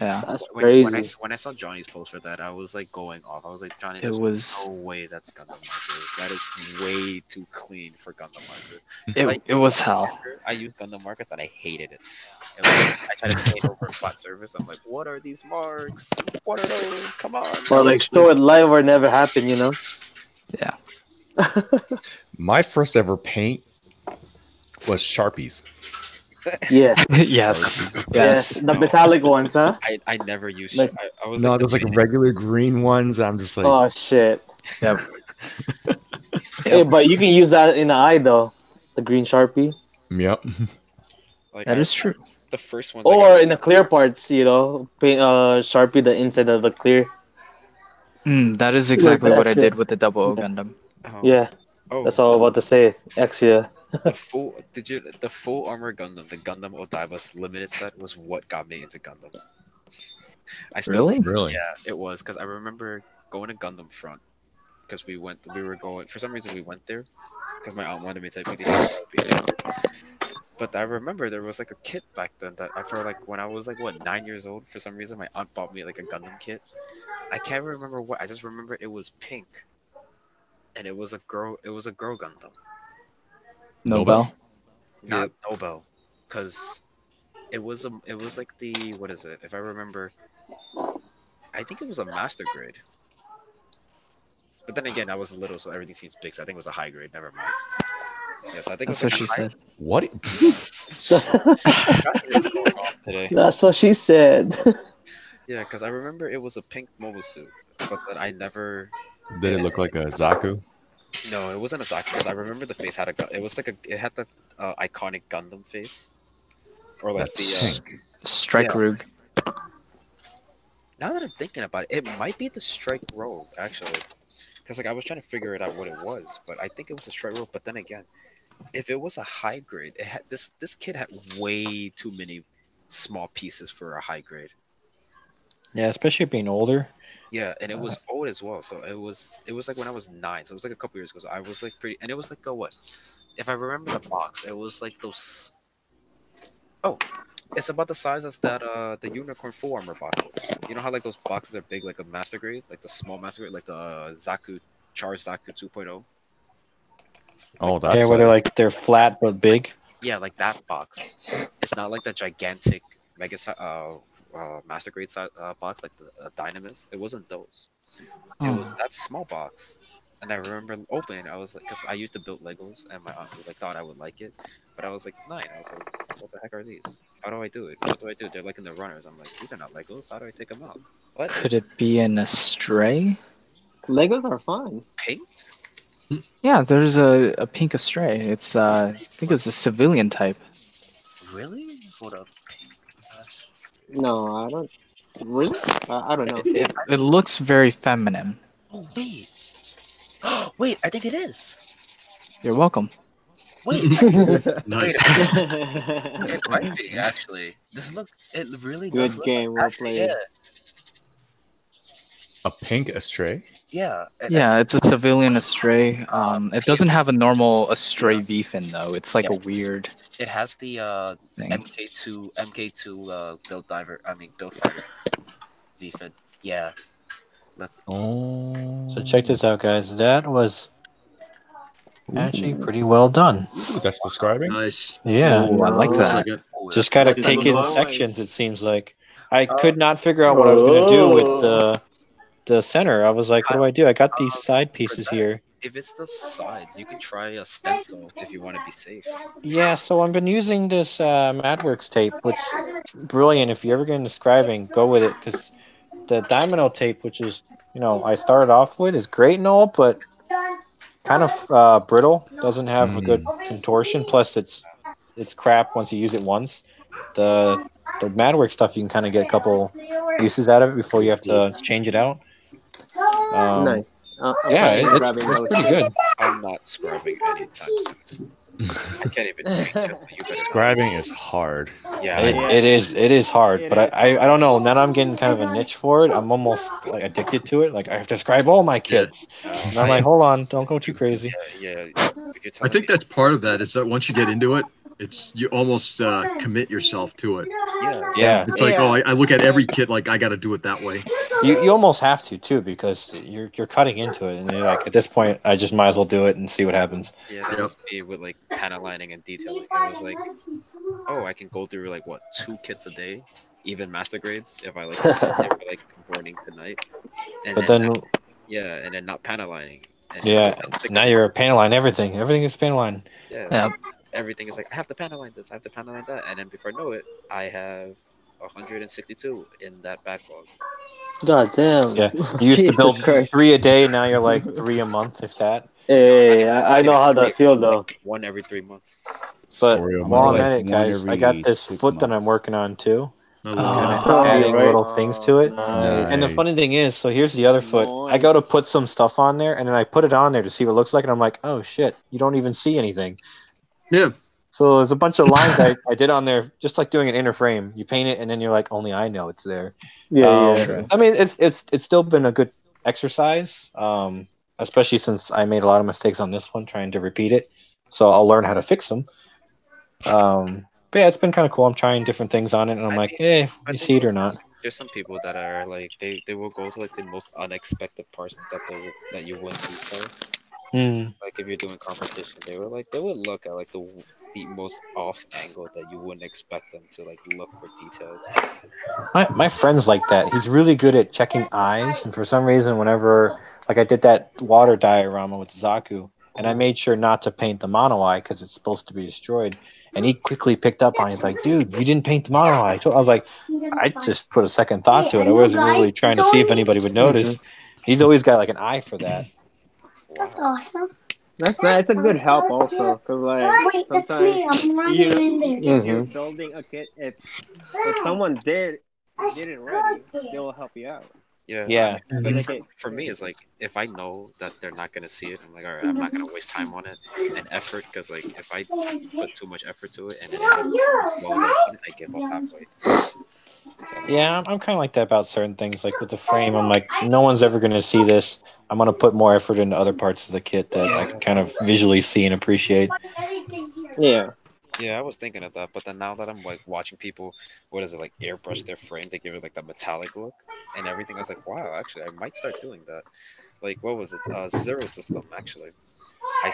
Speaker 7: Yeah.
Speaker 11: That's
Speaker 2: When
Speaker 11: crazy.
Speaker 2: I saw Johnny's post for that, I was like going off. I was like, Johnny,
Speaker 7: It
Speaker 2: there's
Speaker 7: was-
Speaker 2: no way that's Gundam marker. That is way too clean for Gundam marker.
Speaker 7: It was hell.
Speaker 2: I used Gundam markers and I hated it. And I tried to paint over a flat surface. I'm like, what are these marks? What are those? Come on.
Speaker 11: Or like show it live or never happen, you know?
Speaker 7: Yeah.
Speaker 13: My first ever paint was Sharpies.
Speaker 11: Yeah.
Speaker 7: yes.
Speaker 11: The metallic ones, huh?
Speaker 2: I never used.
Speaker 11: Like-
Speaker 2: I was
Speaker 13: No,
Speaker 2: like,
Speaker 13: there's like regular green ones. I'm just like,
Speaker 11: Oh shit.
Speaker 7: Yep.
Speaker 11: Hey, but you can use that in the eye though. The green Sharpie.
Speaker 13: yep.
Speaker 2: like,
Speaker 7: That is true.
Speaker 2: The first one.
Speaker 11: Or in the clear parts, you know, paint Sharpie the inside of the clear.
Speaker 7: That is exactly what I
Speaker 11: Gotcha.
Speaker 7: did with the Double O Gundam.
Speaker 11: Yeah.
Speaker 2: Oh.
Speaker 11: That's all I was about to say. Exia.
Speaker 2: The full armor Gundam, the Gundam Odaiba's limited set was what got me into Gundam.
Speaker 7: Really?
Speaker 13: Really?
Speaker 2: Yeah, it was because I remember going to Gundam Front because we were going for some reason we went there because my aunt wanted me to take video. But I remember there was like a kit back then that I felt like when I was like 9 years old, for some reason my aunt bought me like a Gundam kit. I can't remember what. I just remember it was pink, and it was a girl. It was a girl Gundam.
Speaker 7: Nobel?
Speaker 2: Not Nobel, because it was like the, what is it? If I remember, I think it was a master grade. But then again, I was little, so everything seems big. So I think it was a high grade. Never mind. Yes, I think
Speaker 7: That's
Speaker 2: it was
Speaker 7: what she said.
Speaker 13: What?
Speaker 2: Today.
Speaker 11: That's what she said.
Speaker 2: Yeah, because I remember it was a pink mobile suit, but then I never.
Speaker 13: Did it look like a Zaku?
Speaker 2: No, it wasn't a Zaku. Because I remember the face had a. It was like it had the iconic Gundam face, or like
Speaker 13: That's
Speaker 2: the
Speaker 7: Strike Rogue.
Speaker 2: Now that I'm thinking about it, it might be the Strike Rogue actually, because like I was trying to figure it out what it was, but I think it was a Strike Rogue. But then again, if it was a high grade, it had this kid had way too many small pieces for a high grade.
Speaker 8: Yeah, especially being older.
Speaker 2: Yeah, and it was old as well. So it was like when I was 9. So it was like a couple years ago. So I was like pretty, and it was like a what? If I remember the box, it was like those. Oh, it's about the size as that the Unicorn full armor boxes. You know how like those boxes are big, like a master grade, like the small master grade, like the Zaku Charge Zaku 2.0.
Speaker 13: Oh, that's
Speaker 8: Yeah, where they're flat but big.
Speaker 2: Yeah, like that box. It's not like the gigantic mega master grade box like the Dynamis. It wasn't those. It was that small box. And I remember opening. I was like, because I used to build Legos, and my aunt like thought I would like it, but I was like 9. I was like, what the heck are these? How do I do it? What do I do? They're like in the runners. I'm like, these are not Legos. How do I take them out? What?
Speaker 7: Could it be an Astray?
Speaker 4: Legos are fun.
Speaker 2: Pink?
Speaker 7: Yeah, there's a pink astray. It's I think it was a civilian type.
Speaker 14: Really? Hold up.
Speaker 11: No, I don't. Really? I don't know.
Speaker 7: It looks very feminine.
Speaker 14: Oh wait. Wait, I think it is.
Speaker 7: You're welcome.
Speaker 14: Wait.
Speaker 1: Nice.
Speaker 14: It might be actually. It really
Speaker 11: Good
Speaker 14: does look
Speaker 11: game, well
Speaker 14: actually,
Speaker 11: played.
Speaker 14: yeah.
Speaker 13: A pink astray?
Speaker 14: Yeah.
Speaker 7: Yeah, it's a civilian astray. It doesn't have a normal astray VFin though. It's like a weird.
Speaker 14: It has the
Speaker 7: thing.
Speaker 14: MK2 build diver. I mean build fighter defense. Yeah. Look.
Speaker 13: Oh.
Speaker 8: So check this out, guys. That was actually pretty well done.
Speaker 13: Ooh, that's describing.
Speaker 1: Nice.
Speaker 8: Yeah,
Speaker 7: Ooh, I like
Speaker 1: Looks
Speaker 7: that.
Speaker 1: like it.
Speaker 8: Just gotta
Speaker 11: That's
Speaker 8: take
Speaker 11: good
Speaker 8: it in
Speaker 11: voice.
Speaker 8: sections. It seems like I could not figure out what I was gonna do with the center. I was like, what do I do? I got these side pieces here.
Speaker 14: If it's the sides, you can try a stencil if you want to be safe.
Speaker 8: Yeah, so I've been using this MadWorks tape, which brilliant. If you ever get into scribing, go with it because the Domino tape, which is I started off with, is great and all, but kind of brittle. Doesn't have a good contortion. Plus, it's crap once you use it once. The MadWorks stuff, you can kind of get a couple uses out of it before you have to change it out.
Speaker 11: Nice. I'm
Speaker 8: Yeah,
Speaker 11: planning on
Speaker 8: it's
Speaker 11: grabbing those.
Speaker 8: pretty good.
Speaker 14: I'm not scribing anytime soon. I can't even paint yet, so you better
Speaker 13: Scribing is hard.
Speaker 14: Yeah,
Speaker 8: It is hard, but I don't know. Now that I'm getting kind of a niche for it, I'm almost like addicted to it. Like I have to scribe all my kids. And I'm like, hold on, don't go too crazy.
Speaker 14: Yeah.
Speaker 1: I think that's part of that. Is that once you get into it, you almost commit yourself to it.
Speaker 8: Yeah.
Speaker 1: It's like, oh, I look at every kit like I got to do it that way.
Speaker 8: You almost have to too because you're cutting into it, and you're like, at this point, I just might as well do it and see what happens.
Speaker 14: Yeah, that was me with like panel lining and detailing. I was like, oh, I can go through like what 2 kits a day, even master grades, if I like sit there for like morning to night. And
Speaker 8: But then
Speaker 14: and then not panel lining. And
Speaker 8: now you're panel line everything. Everything is panel line.
Speaker 14: Yeah. Everything is like, I have to panel line this, I have to panel line that, and then before I know it, I have 162 in that backlog.
Speaker 11: God damn.
Speaker 8: Yeah, you used to
Speaker 11: Jesus
Speaker 8: build
Speaker 11: Christ.
Speaker 8: 3 a day. Now you're like 3 a month, if that.
Speaker 11: Hey, I know how that feels though.
Speaker 14: Like 1 every 3 months.
Speaker 8: But
Speaker 13: Story of
Speaker 8: while
Speaker 13: my
Speaker 8: I'm
Speaker 13: life.
Speaker 8: at it, guys, I got this foot that I'm working on too.
Speaker 1: Oh,
Speaker 8: Adding
Speaker 11: right.
Speaker 8: little things to it.
Speaker 11: Nice.
Speaker 8: And the funny thing is, so here's the other foot. I go to put some stuff on there, and then I put it on there to see what it looks like, and I'm like, oh shit, you don't even see anything.
Speaker 1: Yeah.
Speaker 8: So there's a bunch of lines I did on there, just like doing an inner frame. You paint it, and then you're like, only I know it's there.
Speaker 11: Yeah.
Speaker 8: I mean, it's still been a good exercise, especially since I made a lot of mistakes on this one, trying to repeat it. So I'll learn how to fix them. But yeah, it's been kind of cool. I'm trying different things on it, and I'm like, you see it or not.
Speaker 14: There's some people that are like they will go to like the most unexpected parts that you wouldn't do for. Like if you're doing competition, they would look at like the most off angle that you wouldn't expect them to like look for details.
Speaker 8: My friend's like that. He's really good at checking eyes, and for some reason, whenever like I did that water diorama with Zaku, and I made sure not to paint the mono eye because it's supposed to be destroyed, and he quickly picked up on it. He's like, "Dude, you didn't paint the mono eye." So I was like, I just put a second thought to it. I wasn't really trying to see if anybody would notice. He's always got like an eye for that.
Speaker 12: That's awesome.
Speaker 11: That's nice. It's a good help also, cause like
Speaker 12: Wait, that's
Speaker 11: sometimes
Speaker 12: me. I'm running in there.
Speaker 11: if you're building a kit, if someone did it ready, they will help you out.
Speaker 8: Yeah.
Speaker 14: I mean,
Speaker 11: Like
Speaker 14: for me, it's like if I know that they're not gonna see it, I'm like, all right, I'm not gonna waste time on it and effort because like if I put too much effort to it and then it doesn't go as well as I want, I give up halfway. So,
Speaker 8: Yeah, I'm kind of like that about certain things. Like with the frame, I'm like, no one's ever going to see this. I'm going to put more effort into other parts of the kit that I can kind of visually see and appreciate.
Speaker 11: Yeah.
Speaker 14: Yeah, I was thinking of that, but then now that I'm like watching people, what is it like airbrush their frame to give it like that metallic look and everything, I was like, wow, actually, I might start doing that. Like, what was it? Zero System actually.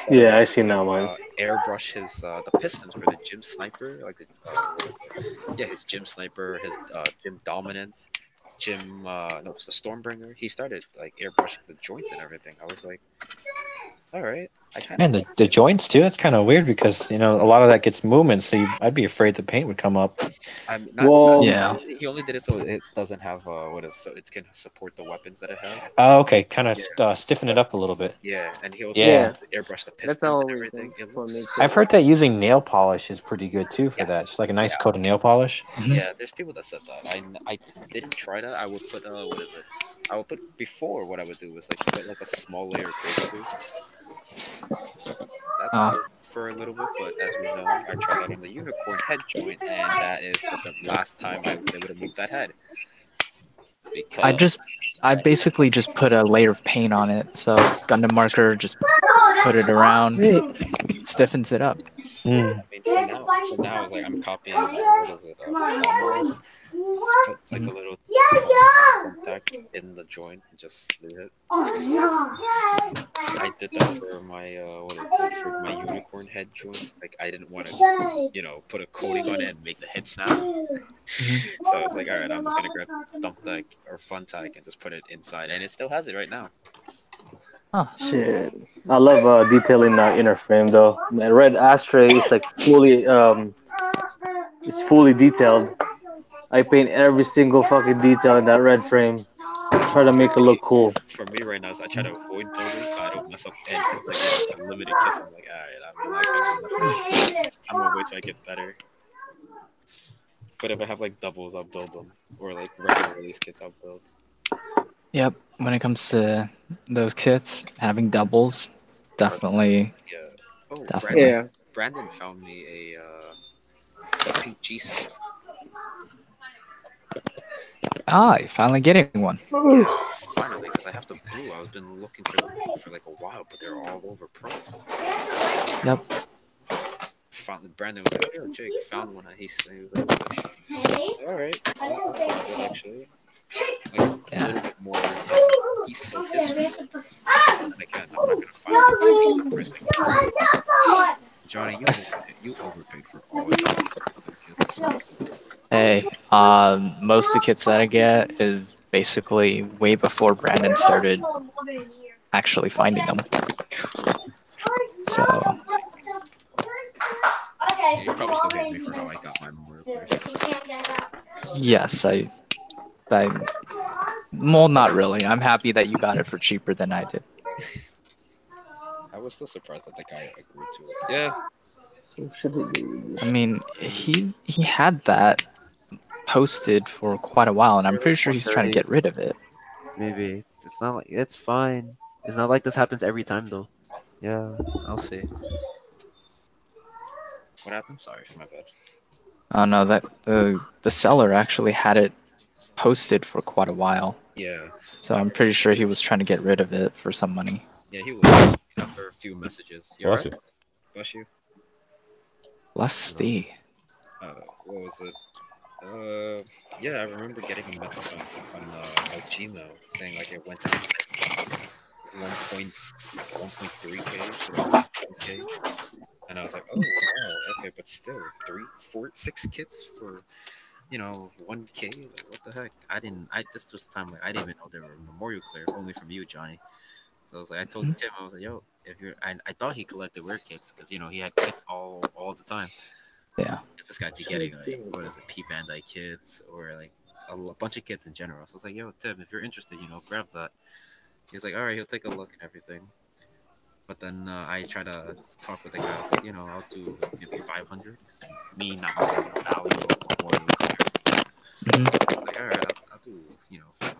Speaker 11: Yeah, I seen that one.
Speaker 14: Airbrush his the pistons for the Gym Sniper, like the what is it? Yeah, his Gym Sniper, his Gym Dominance, Gym no, it's the Stormbringer. He started like airbrushing the joints and everything. I was like, all right,
Speaker 8: And the joints too. That's kind of weird because a lot of that gets movement, so I'd be afraid the paint would come up.
Speaker 14: I'm
Speaker 11: Well,
Speaker 7: Yeah.
Speaker 14: He only did it so it doesn't have so it can support the weapons that it has.
Speaker 8: Oh, okay, kind of stiffen it up a little bit.
Speaker 14: Yeah, and he also
Speaker 8: Yeah.
Speaker 14: airbrush the
Speaker 11: that's
Speaker 14: pistons
Speaker 11: the
Speaker 14: and
Speaker 11: whole reason
Speaker 14: everything. It
Speaker 11: for me
Speaker 14: looks.
Speaker 11: too.
Speaker 8: I've heard that using nail polish is pretty good too for that. Just like a nice
Speaker 14: Yeah.
Speaker 8: coat of nail polish.
Speaker 14: Yeah, there's people that said that. I didn't try that. I would put what is it? I would put before what I would do was like put like a small layer of crazy glue. That worked for a little bit, but as we know, I tried that on the unicorn head joint, and that is the last time I was able to move that head. Because
Speaker 7: I basically just put a layer of paint on it. So Gundam marker, just put it around, stiffens it up.
Speaker 14: I mean, for now, it's like I'm copying. What is it? Plamo. Just put like a little contact in the joint and just leave it. I did that for my for my unicorn head joint. Like I didn't want to, put a coating on it and make the head snap. So I was like, all right, I'm just gonna grab dump tag or fun tag and just put it inside, and it still has it right now.
Speaker 11: Shit, I love detailing the inner frame though. My red ashtray is like it's fully detailed. I paint every single fucking detail in that red frame. Try to make it look cool.
Speaker 14: For me right now, is I try to avoid building so I don't mess up. And it's like limited kits. I'm like, all right, I'm not gonna. I'm gonna wait till I get better. But if I have like doubles, I'll build them, or like regular release kits, I'll build.
Speaker 7: Yep. When it comes to those kits, having doubles, definitely.
Speaker 14: Yeah. Oh,
Speaker 7: definitely.
Speaker 14: Brandon found me a pink G suit.
Speaker 7: You're finally getting one.
Speaker 14: Yeah, finally, because I have the blue. I've been looking for the blue for like a while, but they're all overpriced.
Speaker 7: Yep.
Speaker 14: Brandon was like, "Yo, Jake, found one." And he was like, "All right, I'll grab it actually." Like a little bit more. He's so pissed. I'm not gonna find a decent price. Like, Johnny, you overpaid for all the kits.
Speaker 7: Hey, most of the kits that I get is basically way before Brandon started actually finding them. So.
Speaker 14: You probably still hate me for how I got my Memorial first.
Speaker 7: Yes, well, not really. I'm happy that you got it for cheaper than I did.
Speaker 14: I was still surprised that the guy agreed to it. Yeah.
Speaker 11: So should
Speaker 7: I mean, he had that posted for quite a while, and I'm pretty sure he's trying to get rid of it.
Speaker 15: Maybe it's not like it's fine. It's not like this happens every time though. Yeah, I'll see.
Speaker 14: What happened? Sorry, my bad.
Speaker 7: Oh no, that the seller actually had it posted for quite a while.
Speaker 14: Yeah.
Speaker 7: So I'm pretty sure he was trying to get rid of it for some money.
Speaker 14: Yeah, he was after a few messages. You
Speaker 13: Bless
Speaker 14: right?
Speaker 13: you.
Speaker 14: Bless you.
Speaker 7: Bless thee.
Speaker 14: What was it? Yeah, I remember getting a message on my Gmail saying like it went down 1.3K or 1K. And I was like, oh wow, okay, but still 3, 4, 6 kits for 1K. Like, what the heck? This was the time like I didn't even know they were Memorial Clear, only from you, Johnny. So I was like, I told Tim, I was like, yo, if you're, I thought he collected weird kits because he had kits all the time.
Speaker 7: Yeah.
Speaker 14: Because this guy'd be getting like what is it, P Bandai kits or like a bunch of kits in general. So I was like, yo, Tim, if you're interested, grab that. He was like, all right, he'll take a look and everything. But then I try to talk with the guy. I was like, I'll do maybe 500. Me not knowing the value of Memorial Clear. I was like, all right, I'll do 500.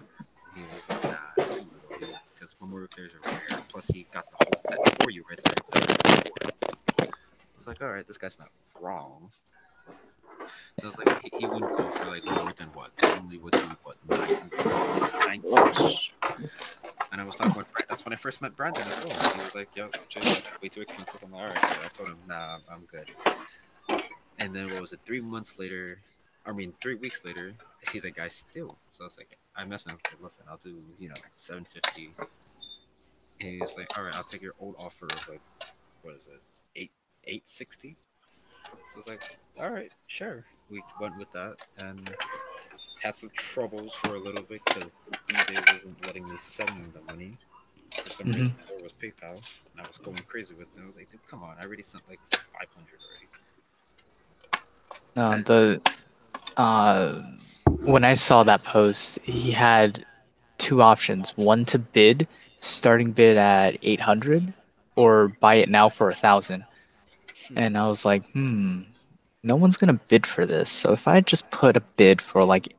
Speaker 14: He was like, nah, it's too little because Memorial Clears are rare. Plus, he got the whole set for you right there instead of for it. I was like, all right, this guy's not wrong. So I was like, he wouldn't go for like more than what? He only would do what 960. And I was talking about Brandon. That's when I first met Brandon as well. He was like, yo, Jay, way too expensive. I'm like, all right. I told him, nah, I'm good. And then what was it? 3 weeks later, I see the guy still. So I was like, I messaged him. Listen, I'll do like 750. And he's like, all right, I'll take your old offer of like, what is it, 860. So I was like, all right, sure. We went with that and had some troubles for a little bit because eBay wasn't letting me send them the money for
Speaker 2: some reason there was PayPal, and I was going crazy with it. I was like, dude, come on! I already sent like 500 already.
Speaker 7: When I saw that post, he had two options: one to bid, starting bid at 800, or buy it now for 1,000. And I was like, no one's gonna bid for this. So if I just put a bid for like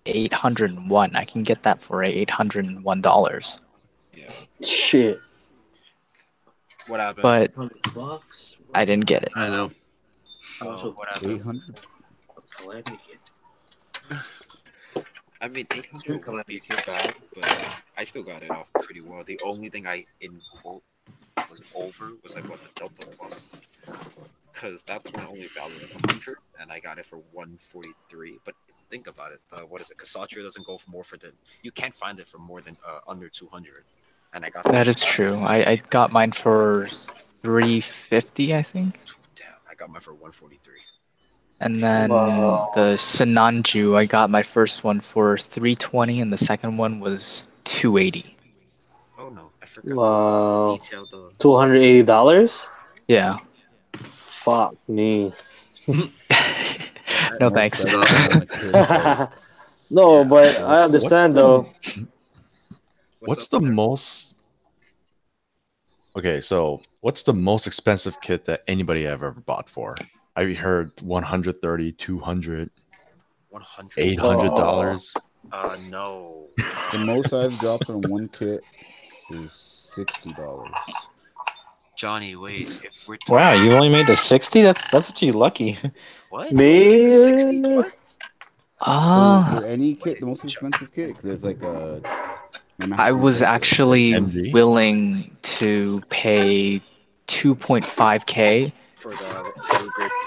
Speaker 7: 801, I can get that for $801.
Speaker 2: Yeah.
Speaker 11: Shit.
Speaker 2: What happened?
Speaker 7: But
Speaker 11: $100.
Speaker 7: I didn't get it.
Speaker 1: I know.
Speaker 2: Oh, what happened?
Speaker 6: 800.
Speaker 2: I mean, 800 would be bad, but I still got it off pretty well. The only thing I, in quote, was over was like what the Delta Plus, because that's one only valued at 100, and I got it for 143. But think about it, what is it? Kasatra doesn't go for more for the. You can't find it for more than under 200, and I got
Speaker 7: That is true. I got mine for 350, I think.
Speaker 2: Damn, I got mine for 143.
Speaker 7: And then the Sinanju, I got my first one for 320, and the second one was 280.
Speaker 2: Oh no, I forgot to detail the.
Speaker 11: $280?
Speaker 7: Yeah.
Speaker 11: Fuck me.
Speaker 7: No thanks.
Speaker 11: No, but I understand though.
Speaker 13: What's the most? Okay, so what's the most expensive kit that anybody have ever bought for? I heard 130, 200, $800.
Speaker 2: No.
Speaker 6: The most I've dropped on one kit is $60.
Speaker 2: Johnny, wait. If we're
Speaker 8: Wow, you only made the 60? That's actually lucky.
Speaker 2: What?
Speaker 11: Me?
Speaker 2: 60? What?
Speaker 6: For any kit, the most expensive kit, because there's like a.
Speaker 7: I was actually willing to pay 2.5K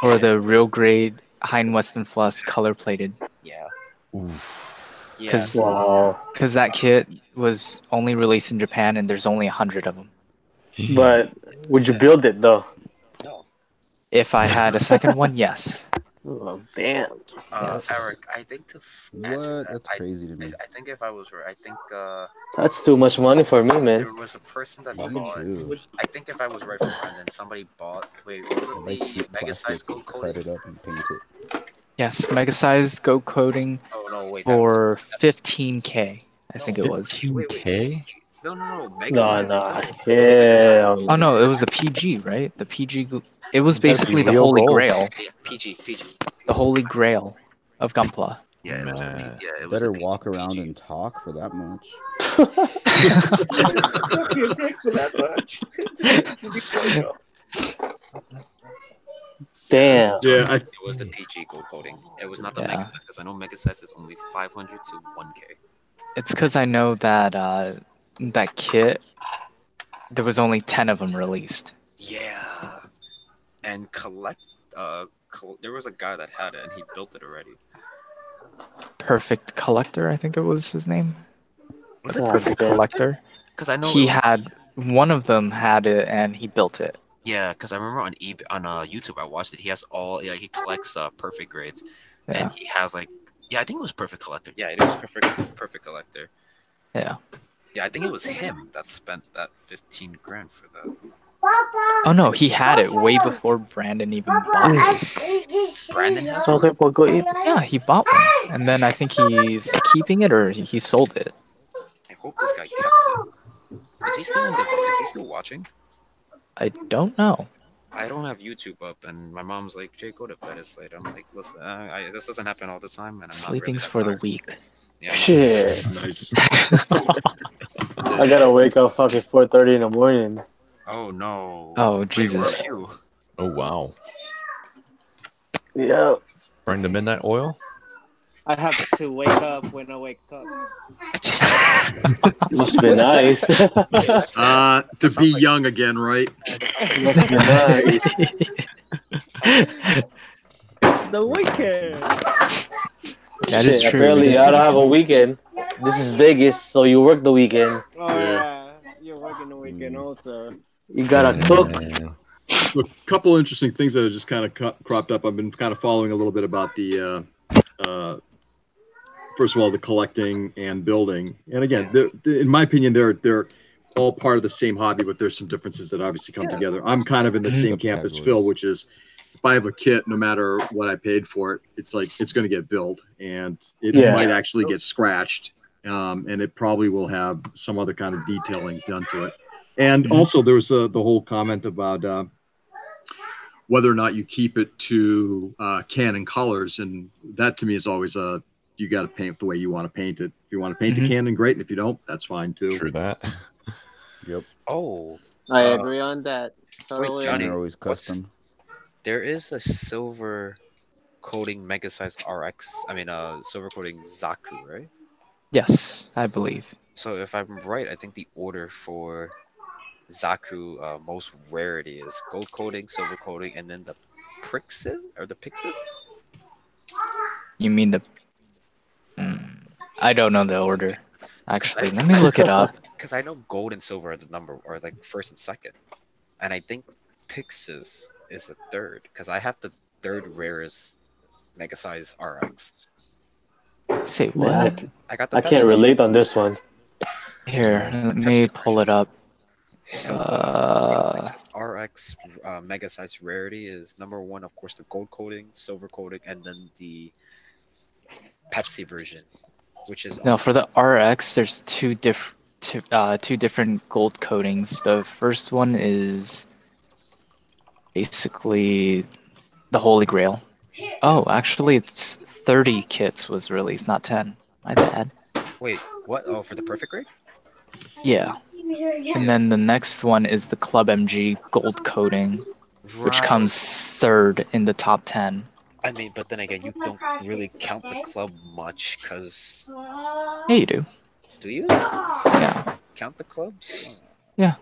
Speaker 7: for the real grade Hein Weston Plus color plated.
Speaker 2: Yeah.
Speaker 7: Because that kit was only released in Japan and there's only 100 of them.
Speaker 11: But would you build it though?
Speaker 2: No.
Speaker 7: If I had a second one, yes.
Speaker 11: Oh, damn.
Speaker 7: Yes.
Speaker 2: Eric, I think to answer that,
Speaker 6: That's crazy to me.
Speaker 2: I think if I was right, I think
Speaker 11: That's too much money for me, man.
Speaker 2: there was a person that bought. I think if I was right from Brandon, somebody bought. Wait, was it the Mega Size Gold
Speaker 6: Cut it up and paint it.
Speaker 7: Yes, mega sized goat coating for 15K, I think it was.
Speaker 13: 15K?
Speaker 2: No.
Speaker 11: Nah. Yeah.
Speaker 7: Oh no, it was the PG, right? The PG. It was basically the Holy Grail.
Speaker 2: Yeah, PG.
Speaker 7: The Holy Grail of Gunpla.
Speaker 2: Yeah, it was the, yeah, it was
Speaker 6: Better walk around and talk for that much.
Speaker 11: Damn.
Speaker 1: Yeah,
Speaker 2: it was the PG gold coating. It was not the Mega Size, because I know Mega Size is only 500 to 1K.
Speaker 7: It's because I know that that kit, there was only 10 of them released.
Speaker 2: Yeah, and there was a guy that had it and he built it already.
Speaker 7: Perfect Collector, I think it was his name.
Speaker 2: Was it
Speaker 7: Perfect Collector?
Speaker 2: Because I know
Speaker 7: he had one of them had it and he built it.
Speaker 2: Yeah, because I remember on YouTube I watched it. He has he collects perfect grades, and he has like I think it was Perfect Collector. Yeah, it was Perfect Collector.
Speaker 7: Yeah.
Speaker 2: Yeah, I think it was him that spent that 15 grand for that.
Speaker 7: Oh no, he had it way before Brandon even bought it.
Speaker 2: Brandon has
Speaker 11: one?
Speaker 7: Yeah, he bought one, and then I think he's keeping it or he sold it.
Speaker 2: I hope this guy kept it. Is he still watching?
Speaker 7: I don't know.
Speaker 2: I don't have YouTube up, and my mom's like, "Jay, go to bed. It's late." I'm like, "Listen, this doesn't happen all the time, and I'm
Speaker 7: Sleeping's
Speaker 2: not
Speaker 7: for the weak."
Speaker 2: Yeah,
Speaker 11: Shit.
Speaker 1: Nice.
Speaker 11: I gotta wake up fucking 4:30 in the morning.
Speaker 2: Oh no.
Speaker 7: Oh Jesus.
Speaker 13: Oh wow.
Speaker 11: Yeah.
Speaker 13: Burn the midnight oil?
Speaker 4: I have to wake up when I wake up.
Speaker 11: Must be nice.
Speaker 1: To be young again, right?
Speaker 11: Must be nice.
Speaker 4: The weekend.
Speaker 7: That is true.
Speaker 11: Apparently, I don't have a weekend. This is Vegas, so you work the weekend.
Speaker 4: Oh yeah, you're working the weekend also.
Speaker 11: You gotta cook.
Speaker 1: A couple interesting things that have just kind of cropped up. I've been kind of following a little bit about the, first of all, the collecting and building. And again, in my opinion, they're all part of the same hobby, but there's some differences that obviously come together. I'm kind of in the same camp as Phil, which is if I have a kit, no matter what I paid for it, it's like it's going to get built, and it might actually get scratched, and it probably will have some other kind of detailing done to it. And also, there was the whole comment about whether or not you keep it to Canon colors, and that to me is always you got to paint the way you want to paint it. If you want to paint the Canon, great. And if you don't, that's fine too.
Speaker 13: True that.
Speaker 6: Yep.
Speaker 14: Oh,
Speaker 4: I agree on that. Totally.
Speaker 14: Wait, Johnny,
Speaker 6: They're always custom.
Speaker 14: there is a silver coating mega size RX. I mean, silver coating Zaku, right?
Speaker 7: Yes, I believe.
Speaker 14: So if I'm right, I think the order for Zaku most rarity is gold coating, silver coating, and then the Pixis or the Pixis.
Speaker 7: You mean the? I don't know the order. Actually, let me look it up.
Speaker 14: Because I know gold and silver are the number, or like first and second, and I think Pixis is the third. Because I have the third rarest mega size RX.
Speaker 7: Say what?
Speaker 11: I can't relate on this one.
Speaker 7: Here, let me pull it up.
Speaker 14: RX mega size rarity is number one, of course, the gold coating, silver coating, and then the Pepsi version, which is
Speaker 7: No, for the RX, there's two different gold coatings. The first one is basically the Holy Grail. Oh, actually, it's 30 kits was released, not 10. My bad.
Speaker 14: Wait, what? Oh, for the perfect grade?
Speaker 7: Yeah. And then the next one is the Club MG gold coating, which comes third in the top 10.
Speaker 14: I mean, but then again, you don't really count the club much, because...
Speaker 7: Yeah, you do.
Speaker 14: Do you?
Speaker 7: Yeah.
Speaker 14: Count the clubs?
Speaker 7: Yeah.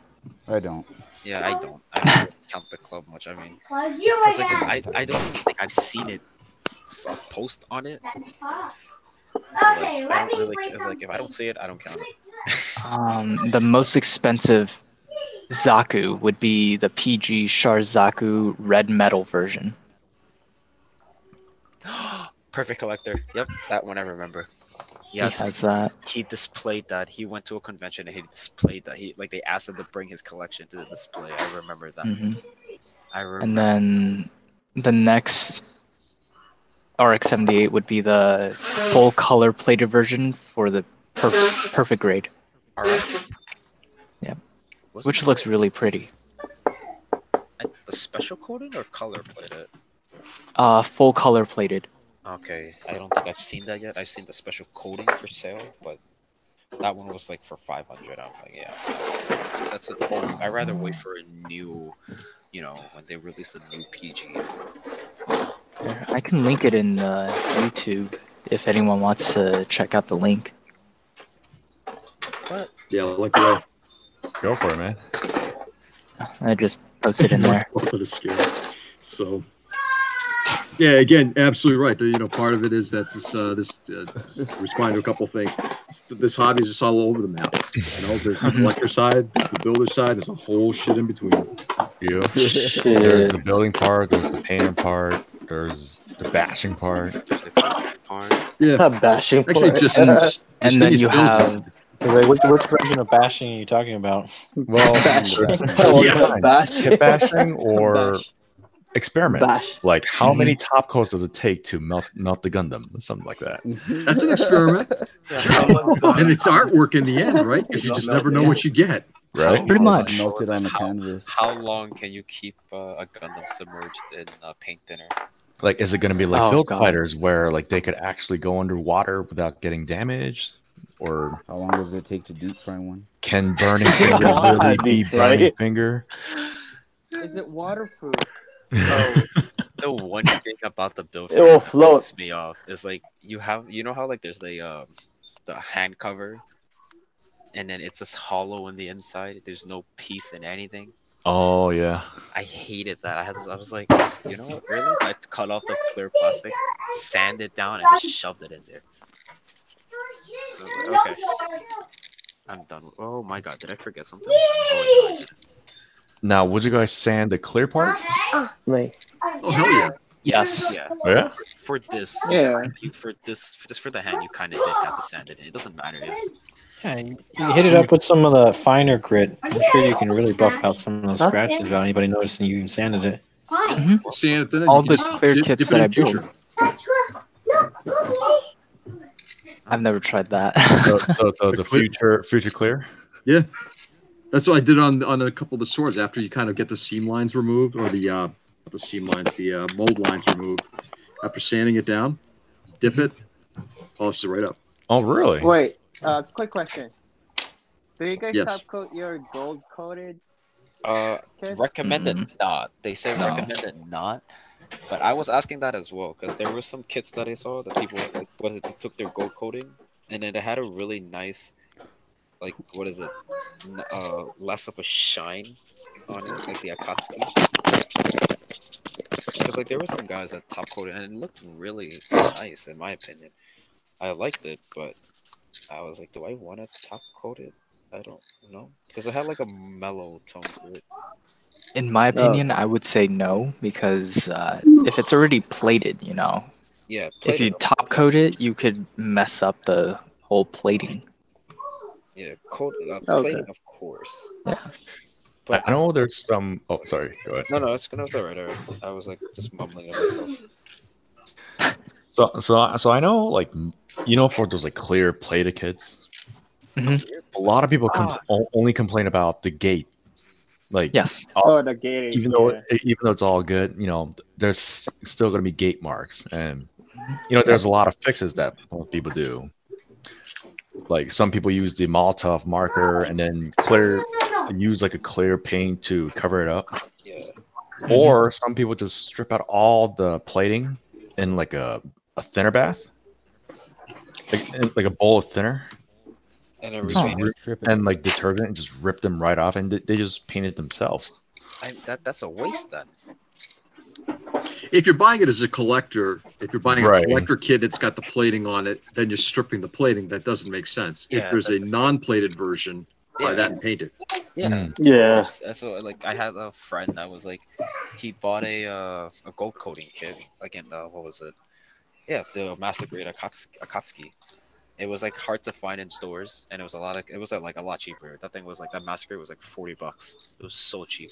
Speaker 6: I don't.
Speaker 14: Yeah, I don't. I don't really count the club much. I mean, because like, I don't think I've seen it post on it. So, like, I don't really, like, if I don't see it, I don't count it.
Speaker 7: The most expensive Zaku would be the PG Char Zaku red metal version.
Speaker 14: Perfect collector. Yep, that one I remember. Yes,
Speaker 7: he has that.
Speaker 14: He displayed that. He went to a convention and he displayed that. They asked him to bring his collection to the display. I remember that. I remember.
Speaker 7: And then the next RX-78 would be the full color plated version for the perfect grade. Yeah, which looks really pretty.
Speaker 14: The special coating or color plated?
Speaker 7: Full color plated.
Speaker 14: Okay, I don't think I've seen that yet. I've seen the special coating for sale, but that one was like for 500. I'm like, yeah, that's it. Oh, I'd rather wait for a new, when they release a new PG.
Speaker 7: I can link it in YouTube if anyone wants to check out the link.
Speaker 14: What?
Speaker 1: Yeah, like that.
Speaker 13: Go for it, man.
Speaker 7: I just posted in there.
Speaker 1: So. Yeah, again, absolutely right. Part of it is that this responding to a couple of things. This hobby is just all over the map. There's the collector side, there's the builder side, there's a whole shit in between.
Speaker 13: Yeah. There's the building part, there's the painting part, there's the bashing part.
Speaker 14: There's the collecting part.
Speaker 11: Yeah, bashing part.
Speaker 1: Actually, just
Speaker 7: and then you have.
Speaker 8: Like, which version of bashing are you talking about?
Speaker 13: Well,
Speaker 11: bashing.
Speaker 13: Bashing or experiment.
Speaker 11: Bash.
Speaker 13: Like, how many top coats does it take to melt the Gundam? Something like that.
Speaker 1: That's an experiment. And it's artwork in the end, right? Because you just never know what you get.
Speaker 13: Right?
Speaker 7: Pretty much.
Speaker 6: Melted on the canvas.
Speaker 14: How long can you keep a Gundam submerged in paint thinner?
Speaker 13: Like, is it going to be like Build Fighters where like they could actually go underwater without getting damaged? Or
Speaker 6: how long does it take to deep fry one?
Speaker 13: Can burning finger literally be burning finger?
Speaker 4: Is it waterproof?
Speaker 14: The one thing about the build
Speaker 11: it will float.
Speaker 14: Pisses me off is like you know how like there's the hand cover, and then it's just hollow on the inside. There's no piece in anything.
Speaker 13: Oh yeah.
Speaker 14: I hated that. I was like, you know what? Really? So I cut off the clear plastic, sand it down, and just shoved it in there. Okay, I'm done. Oh my god, did I forget something? Oh, wait, no,
Speaker 13: now, would you guys sand the clear part?
Speaker 11: Nice.
Speaker 1: Oh hell yeah!
Speaker 7: Yes.
Speaker 14: Yeah.
Speaker 13: Oh, yeah.
Speaker 14: For this,
Speaker 4: Yeah.
Speaker 14: for the hand, you kind of did have to sand it in. It doesn't matter if
Speaker 8: Yeah, you hit it up with some of the finer grit. I'm sure you can really buff out some of those scratches without anybody noticing you even sanded it.
Speaker 1: Sand it, then
Speaker 7: All
Speaker 1: you
Speaker 7: the
Speaker 1: can just
Speaker 7: clear
Speaker 1: dip
Speaker 7: kits
Speaker 1: it
Speaker 7: that
Speaker 1: in
Speaker 7: I build.
Speaker 1: future.
Speaker 7: I've never tried that.
Speaker 13: The future clear.
Speaker 1: Yeah, that's what I did on a couple of the swords. After you kind of get the seam lines removed, or the seam lines, the mold lines removed. After sanding it down, dip it, polish it right up.
Speaker 13: Oh, really?
Speaker 4: Wait, quick question. Do you guys
Speaker 1: Yes.
Speaker 4: top coat your gold coated?
Speaker 2: Recommended not. They say recommended not. But I was asking that as well because there were some kits that I saw that people like they took their gold coating and then they had a really nice like less of a shine on it, like the Akatsuki. Because like there were some guys that top coated and it looked really nice in my opinion. I liked it, but I was like, do I want to top coat it? I don't know because it had like a mellow tone to it.
Speaker 7: In my opinion, I would say no because if it's already plated,
Speaker 2: Yeah,
Speaker 7: if you top coat it, you could mess up the whole plating.
Speaker 2: Yeah, plating of course.
Speaker 7: Yeah.
Speaker 2: But
Speaker 13: I know there's some. Oh, sorry. Go ahead.
Speaker 2: No, it's all right. I was like just mumbling to myself.
Speaker 13: So I know, like, for those like clear plated kits, a lot of people only complain about the gate. Like,
Speaker 7: yes,
Speaker 4: the gate.
Speaker 13: Even though it's all good, there's still going to be gate marks, and there's a lot of fixes that people do. Like some people use the Molotov marker and then use like a clear paint to cover it up.
Speaker 2: Yeah.
Speaker 13: Or some people just strip out all the plating in like a thinner bath, like a bowl of thinner, and like detergent, and just rip them right off, and they just paint it themselves.
Speaker 2: That's a waste then.
Speaker 1: If you're buying it as a collector, if you're buying a
Speaker 13: Right.
Speaker 1: collector kit that's got the plating on it, then you're stripping the plating. That doesn't make sense.
Speaker 2: Yeah,
Speaker 1: if there's a non-plated version, buy that and paint it.
Speaker 2: Yeah.
Speaker 11: Yeah.
Speaker 2: So like I had a friend that was like, he bought a gold coating kit, like in what was it? Yeah, the Master Grade Akatsuki. It was like hard to find in stores, and it was a lot cheaper. That thing was like that Master Grade was like $40. It was so cheap.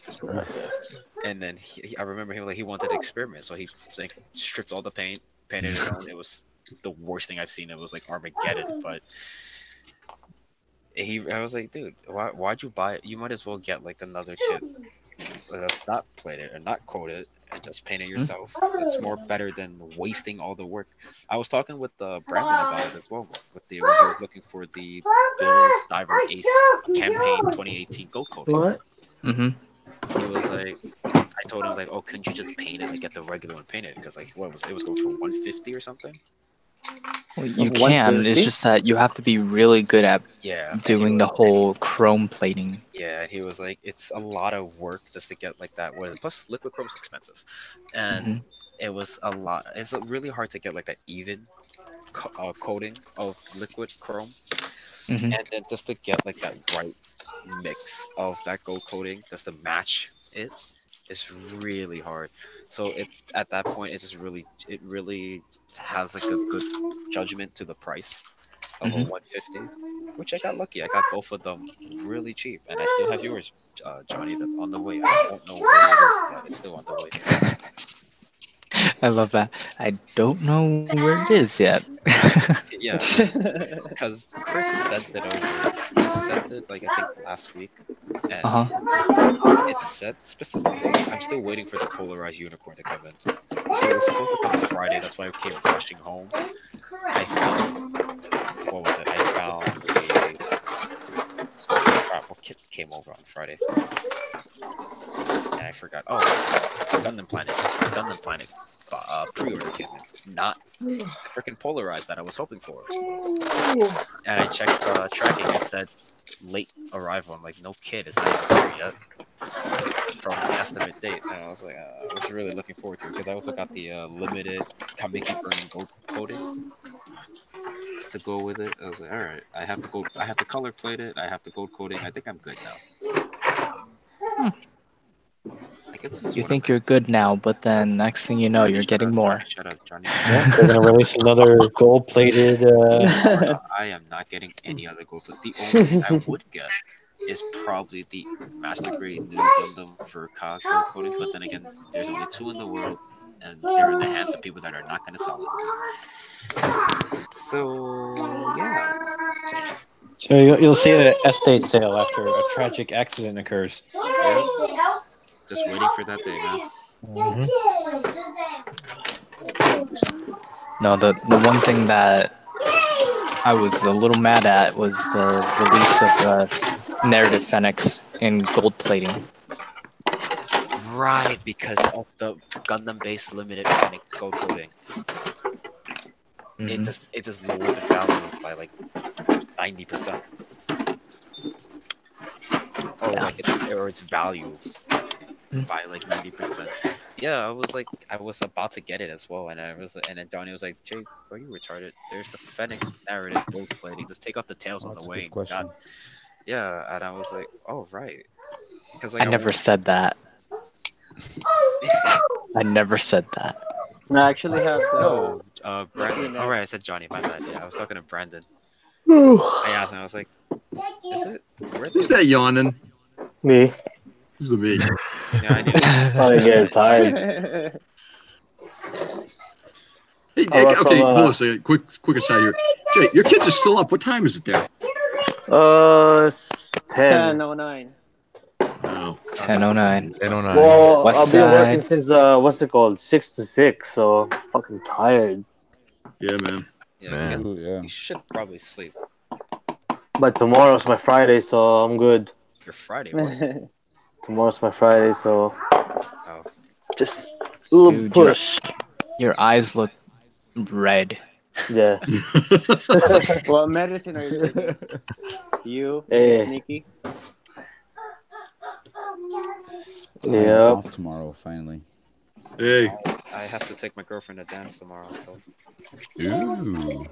Speaker 2: And then I remember him he wanted to experiment, so he like stripped all the paint, painted it on. It was the worst thing I've seen. It was like Armageddon, but I was like, dude, why'd you buy it? You might as well get like another kit that's not plated or not coated and just paint it yourself. It's more better than wasting all the work. I was talking with Brandon about it as well. When he was looking for the Bill Diver Ace campaign 2018 gold coating.
Speaker 11: What?
Speaker 2: He was like, I told him like, oh, couldn't you just paint it, like get the regular one painted? Because like, it was going for 150 or something.
Speaker 7: Well, you can. It's just that you have to be really good at doing the whole chrome plating.
Speaker 2: Yeah, and he was like, it's a lot of work just to get like that. Plus, liquid chrome's expensive, and it was a lot. It's really hard to get like that even coating of liquid chrome, and then just to get like that right mix of that gold coating just to match it is really hard. So at that point, it really has like a good judgment to the price of a 150, which I got lucky. I got both of them really cheap, and I still have yours, Johnny. That's on the way. I don't know where it is yet. It's still on the way.
Speaker 7: I love that. I don't know where it is yet.
Speaker 2: Yeah, because Chris sent it over. He sent it like I think last week, and it said specifically. I'm still waiting for the polarized unicorn to come in. It was supposed to come Friday. That's why I came rushing home. I found what was it? I found what kit came over on Friday? And I forgot. Oh, Gundam Planet pre-order kit, not the freaking polarized that I was hoping for. And I checked tracking. It said late arrival. I'm like, no kid, it's not even here yet from the estimate date. And I was like, I was really looking forward to it because I also got the limited Kamiki Burning gold coating to go with it. I was like, all right, I have to color plate it. I have to gold coating. I think I'm good now.
Speaker 7: You think you're good now, but then next thing you know, you're getting more.
Speaker 14: Shut up, Johnny.
Speaker 8: Yeah, they're gonna release another gold-plated.
Speaker 14: I am not getting any other gold. The only thing I would get is probably the Master Grade new Gundam for Ka gold coating. But then again, there's only 2 in the world, and they're in the hands of people that are not going to sell it. So yeah.
Speaker 8: So you'll see it at estate sale after a tragic accident occurs.
Speaker 14: Yeah. Just waiting for that day, man.
Speaker 7: No, the one thing that I was a little mad at was the release of Narrative Phoenix in gold plating.
Speaker 14: Right, because of the Gundam-based limited Phoenix gold coating. It just lowered the value by like 90%. Or its value by like 90%. Yeah, I was about to get it as well, and then Donnie was like, "Jake, are you retarded? There's the Phoenix narrative gold plating. Just take off the tails on the way." Yeah, and I was like, "Oh right," because
Speaker 7: I never said that. I never said that.
Speaker 4: I actually have
Speaker 14: no, Brandon. All right, I said Johnny. My bad. Yeah, I was talking to Brandon. I asked him. I was like, "Is it?
Speaker 1: Who's that yawning?"
Speaker 11: Me.
Speaker 1: Who's the me?
Speaker 14: Yeah, I knew.
Speaker 11: I'm getting tired.
Speaker 1: Hey, okay, hold on a second. Quick aside here. Jay, your kids are still up. What time is it there?
Speaker 4: 10:09.
Speaker 1: Oh.
Speaker 7: 10:09.
Speaker 13: 10:09.
Speaker 11: Well, I've been working since what's it called, 6 to 6. So I'm fucking tired.
Speaker 1: Yeah, man.
Speaker 14: Yeah, you should probably sleep.
Speaker 11: But tomorrow's my Friday, so I'm good.
Speaker 14: Your Friday. What?
Speaker 11: Tomorrow's my Friday, so just a little
Speaker 7: Dude,
Speaker 11: push.
Speaker 7: Your eyes look red.
Speaker 11: Yeah.
Speaker 4: What medicine are you taking? You, Sneaky?
Speaker 11: Yeah.
Speaker 6: Off tomorrow, finally.
Speaker 1: Hey.
Speaker 14: I have to take my girlfriend to dance tomorrow, so.
Speaker 6: Ooh.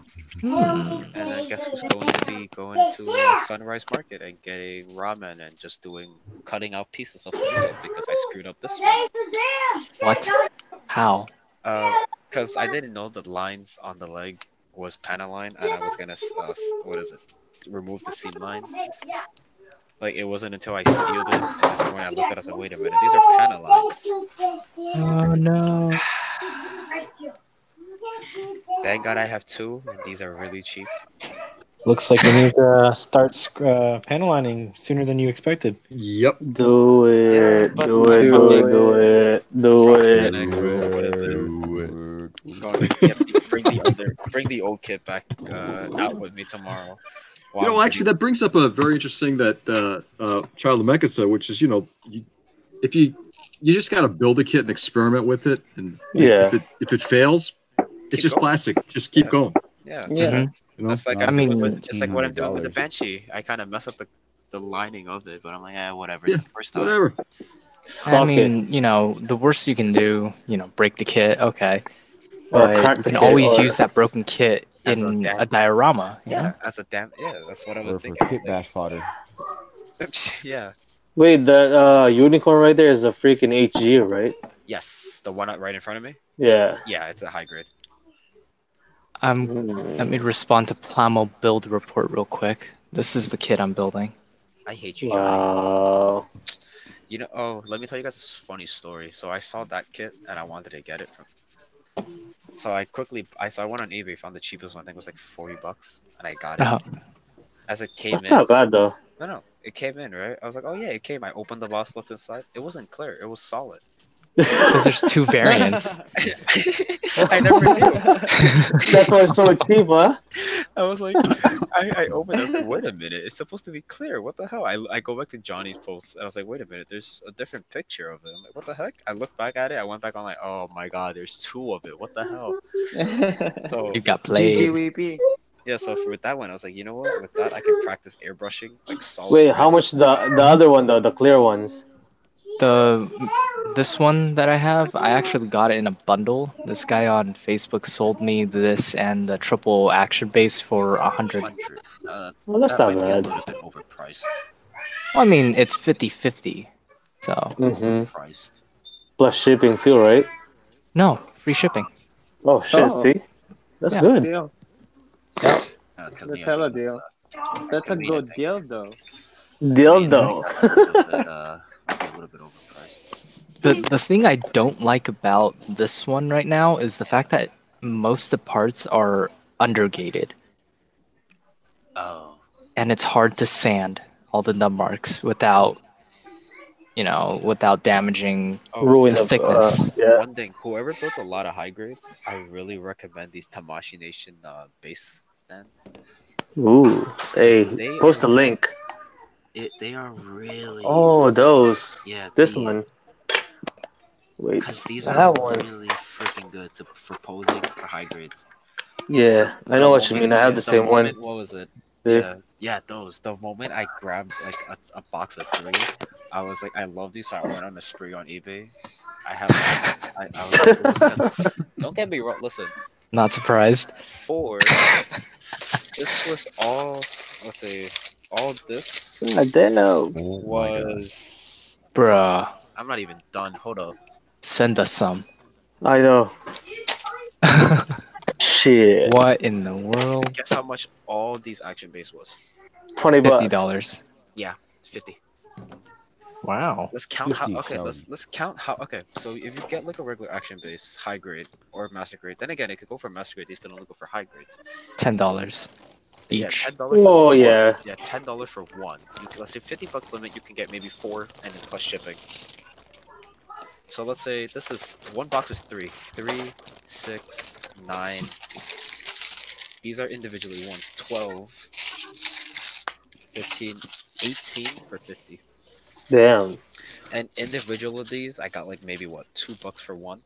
Speaker 14: And I guess who's going to be going to Sunrise Market and getting ramen and just cutting out pieces of the meal because I screwed up this one.
Speaker 7: What? How?
Speaker 14: Because I didn't know the lines on the leg was Panaline, and I was gonna remove the seam lines. Like it wasn't until I sealed it and this morning I looked at it and said, wait a minute, these are Panalines.
Speaker 7: Oh no.
Speaker 14: Thank God I have 2, and these are really cheap.
Speaker 8: Looks like we need to start panel lining sooner than you expected.
Speaker 1: Yep.
Speaker 11: Do it. Do it. Do it. Do it. Do it.
Speaker 14: Bring the old kit back out with me tomorrow.
Speaker 1: Wow, actually, that brings up a very interesting that Child of Mecha said, which is, if you just got to build a kit and experiment with it, and if it fails, it's just plastic. Just keep going.
Speaker 14: Yeah.
Speaker 1: That's
Speaker 14: like it's like what I'm doing with the Banshee. I kind of mess up the lining of it, but I'm like, whatever. It's the first time.
Speaker 1: Whatever.
Speaker 7: I mean, the worst you can do, break the kit, okay. But you can always use that broken kit in a diorama.
Speaker 14: That's what I was thinking.
Speaker 6: For pit bash fodder.
Speaker 14: Yeah.
Speaker 11: Wait, the unicorn right there is a freaking HG, right?
Speaker 14: Yes, the one right in front of me.
Speaker 11: Yeah.
Speaker 14: Yeah, it's a high grade.
Speaker 7: Let me respond to Plamo build report real quick. This is the kit I'm building.
Speaker 14: I hate you, Johnny.
Speaker 11: Wow.
Speaker 14: Let me tell you guys this funny story. So I saw that kit and I wanted to get it from. So I went on eBay, found the cheapest one. I think it was like $40, and I got it. As it came in.
Speaker 11: Not bad though.
Speaker 14: No, it came in, right? I was like, oh yeah, it came. I opened the box, looked inside. It wasn't clear. It was solid.
Speaker 7: Because there's 2 variants.
Speaker 14: I never knew.
Speaker 11: That's why it's so cheap, huh?
Speaker 14: I was like, I opened it. Wait a minute, it's supposed to be clear. What the hell? I go back to Johnny's post, and I was like, wait a minute, there's a different picture of it. I'm like, what the heck? I looked back at it. I went back on like, oh my god, there's 2 of it. What the hell? So
Speaker 7: you got played.
Speaker 4: GGWP.
Speaker 14: Yeah, so with that one, I was like, you know what? With that, I can practice airbrushing like solid.
Speaker 11: Wait, how much the other one though? The clear ones.
Speaker 7: This one that I have, I actually got it in a bundle. This guy on Facebook sold me this and the triple action base for 100.
Speaker 11: Well, that's not bad.
Speaker 14: A bit overpriced.
Speaker 7: Well, I mean, it's 50-50, so.
Speaker 14: Overpriced.
Speaker 11: Plus shipping too, right?
Speaker 7: No, free shipping.
Speaker 11: Oh shit!
Speaker 4: Oh,
Speaker 11: See, that's
Speaker 7: Yeah.
Speaker 11: good.
Speaker 4: deal.
Speaker 7: Yeah.
Speaker 4: That's hella deal. That's a good deal, though.
Speaker 11: Dildo.
Speaker 14: A little bit overpriced.
Speaker 7: The thing I don't like about this one right now is the fact that most of the parts are undergated.
Speaker 14: Oh.
Speaker 7: And it's hard to sand all the nub marks without, without damaging the thickness.
Speaker 14: One thing, whoever built a lot of high grades, I really recommend these Tamashi Nation base stand.
Speaker 11: Ooh, hey,
Speaker 14: they
Speaker 11: post a
Speaker 14: are-
Speaker 11: link.
Speaker 14: They are really.
Speaker 11: Oh, those.
Speaker 14: Yeah.
Speaker 11: This one. Wait,
Speaker 14: Because these
Speaker 11: I
Speaker 14: are
Speaker 11: have one.
Speaker 14: really freaking good for posing for high grades.
Speaker 11: Yeah, I know what you mean. I have the same one.
Speaker 14: What was it?
Speaker 11: Yeah.
Speaker 14: Yeah, those. The moment I grabbed like a box of 3, I was like, I love these, so I went on a spree on eBay. I have. I was like, it was like don't get me wrong. Listen.
Speaker 7: Not surprised.
Speaker 14: This was all. Let's say all this.
Speaker 11: I didn't know.
Speaker 14: Was.
Speaker 7: Bruh.
Speaker 14: I'm not even done. Hold up.
Speaker 7: Send us some.
Speaker 11: I know. Shit.
Speaker 7: What in the world?
Speaker 14: Guess how much all these action base was?
Speaker 11: $20.
Speaker 7: $50.
Speaker 14: Yeah, 50.
Speaker 7: Wow.
Speaker 14: Let's count how.
Speaker 6: 50,
Speaker 14: Okay,
Speaker 6: Calvin.
Speaker 14: let's count how. Okay, so if you get like a regular action base, high grade or master grade, then again it could go for master grade. These can only go for high grades.
Speaker 7: $10
Speaker 14: Yeah,
Speaker 7: each.
Speaker 14: $10.
Speaker 11: Oh,
Speaker 14: for
Speaker 11: yeah.
Speaker 14: one. Yeah, $10 for one. Let's say $50 limit. You can get maybe 4, and then plus shipping. So let's say this is one box is 3, 6, 9. These are individually ones. 12, 15, 18 for 50.
Speaker 11: Damn.
Speaker 14: And individual of these, I got like maybe what, $2 for one.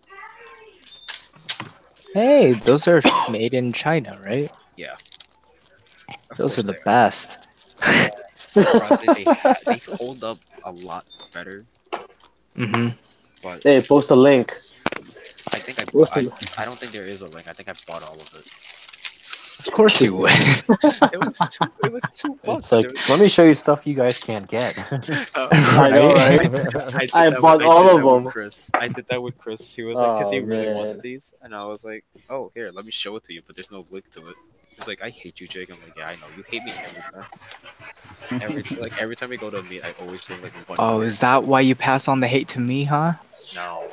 Speaker 7: Hey, those are made in China, right?
Speaker 14: Yeah.
Speaker 7: Those are the best.
Speaker 14: Surprisingly, they hold up a lot better.
Speaker 7: Mm-hmm.
Speaker 14: But
Speaker 11: Hey, post a link.
Speaker 14: I think I don't think there is a link. I think I bought all of it.
Speaker 7: Of course you would.
Speaker 14: It was $2.
Speaker 8: It's like, let me show you stuff you guys can't get.
Speaker 11: I know, right? I bought all of them.
Speaker 14: Chris. I did that with Chris. He was like, because he
Speaker 11: Oh,
Speaker 14: really
Speaker 11: man.
Speaker 14: wanted these, and I was like, oh, here, let me show it to you, but there's no link to it. He's like, I hate you, Jake. I'm like, yeah, I know. You hate me every time. Every time we go to a meet, I always say like one.
Speaker 7: Oh, is that why you pass on the hate to me, huh?
Speaker 14: No.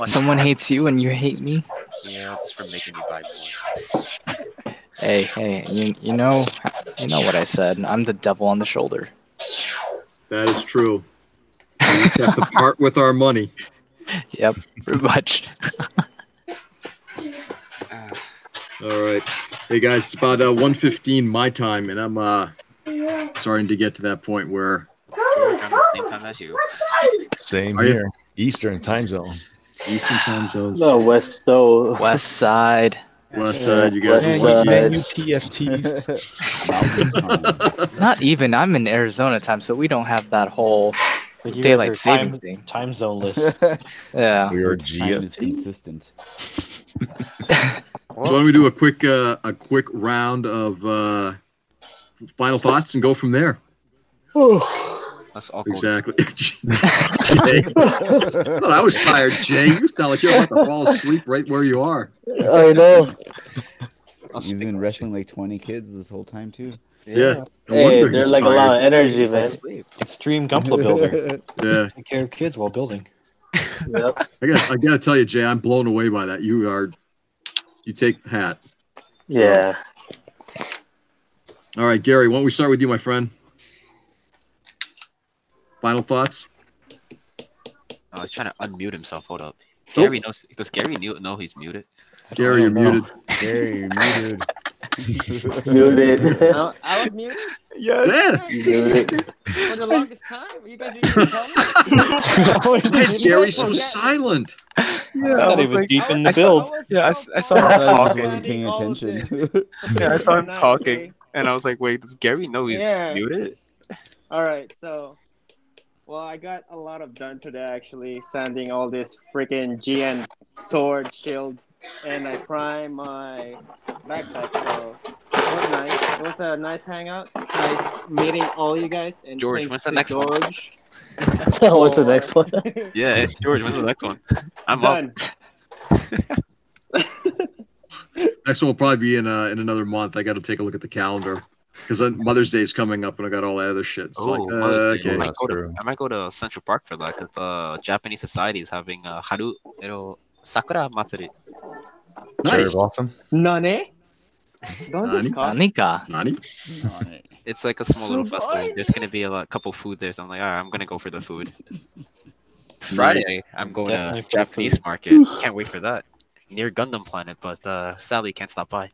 Speaker 7: Someone hates you and you hate me?
Speaker 14: Yeah, just for making me buy more.
Speaker 7: Hey, you know what I said. I'm the devil on the shoulder.
Speaker 1: That is true. We have to part with our money.
Speaker 7: Yep, pretty much.
Speaker 1: All right. Hey guys, it's about 1:15 my time, and I'm starting to get to that point where
Speaker 14: George, I'm the same time as you.
Speaker 13: Same
Speaker 1: Are you?
Speaker 13: here. Eastern time zone.
Speaker 1: Eastern time zones.
Speaker 11: No, West though.
Speaker 7: West side.
Speaker 1: West side, you guys.
Speaker 11: West
Speaker 1: are
Speaker 11: side.
Speaker 13: You PSTs.
Speaker 7: Not even. I'm in Arizona time, so we don't have that whole
Speaker 8: But you
Speaker 7: daylight
Speaker 8: guys are
Speaker 7: saving thing.
Speaker 8: time zone list.
Speaker 7: Yeah.
Speaker 13: We are
Speaker 6: Time is
Speaker 13: GST.
Speaker 6: consistent.
Speaker 1: So why don't we do a quick round of final thoughts and go from there?
Speaker 14: That's awkward.
Speaker 1: Exactly. Jay. Well, I was tired, Jay. You sound like you're about to fall asleep right where you are.
Speaker 11: I know.
Speaker 6: You've been wrestling like 20 kids this whole time too.
Speaker 1: Yeah. No
Speaker 11: Hey,
Speaker 1: wonder
Speaker 11: they're
Speaker 1: he's
Speaker 11: like a lot of
Speaker 1: tired.
Speaker 11: energy, man.
Speaker 8: Extreme Gunpla builder.
Speaker 1: Yeah.
Speaker 8: Take care of kids while building.
Speaker 11: Yep.
Speaker 1: I gotta tell you, Jay, I'm blown away by that. You take the hat.
Speaker 11: Yeah.
Speaker 1: All right, Gary, why don't we start with you, my friend? Final thoughts?
Speaker 14: Oh, he's trying to unmute himself. Hold up. Gary knows. Does Gary know he's muted?
Speaker 1: Gary, you're muted.
Speaker 6: Gary, you're muted.
Speaker 11: Muted.
Speaker 4: I was muted
Speaker 1: Yeah.
Speaker 11: Muted.
Speaker 4: for the longest time. You guys didn't tell me.
Speaker 1: Why is Gary so silent?
Speaker 8: Yeah, I thought he was deep in the build.
Speaker 14: I saw
Speaker 6: I
Speaker 14: him
Speaker 6: thought he just
Speaker 14: talking.
Speaker 6: wasn't paying attention.
Speaker 14: Yeah, I saw him
Speaker 4: Nice,
Speaker 14: talking,
Speaker 4: okay.
Speaker 14: and I was like, wait, does Gary know he's
Speaker 4: Yeah.
Speaker 14: muted?
Speaker 4: All right, so, well, I got a lot of done today actually, sanding all this freaking GN sword shield, and I prime my backpack. So was nice. It was a nice hangout. Nice meeting all you guys. And
Speaker 2: George, when's the next one?
Speaker 4: George.
Speaker 11: What's the next one?
Speaker 2: Yeah, George, when's the next one? I'm
Speaker 4: Done.
Speaker 1: Next one will probably be in another month. I got to take a look at the calendar because Mother's Day is coming up, and I got all that other shit. It's like,
Speaker 2: Mother's Day.
Speaker 1: okay.
Speaker 2: I might go to Central Park for that because the Japanese society is having a Haru Sakura Matsuri.
Speaker 13: Cherry
Speaker 1: Nice.
Speaker 13: blossom.
Speaker 4: Nane?
Speaker 1: Nani?
Speaker 2: It's like a small little festival. There's gonna be a couple food there, so I'm like, all right, I'm gonna go for the food. Friday, I'm going
Speaker 8: Definitely
Speaker 2: to
Speaker 8: for the
Speaker 2: Japanese
Speaker 8: food.
Speaker 2: market. Can't wait for that. Near Gundam Planet, but sadly can't stop by.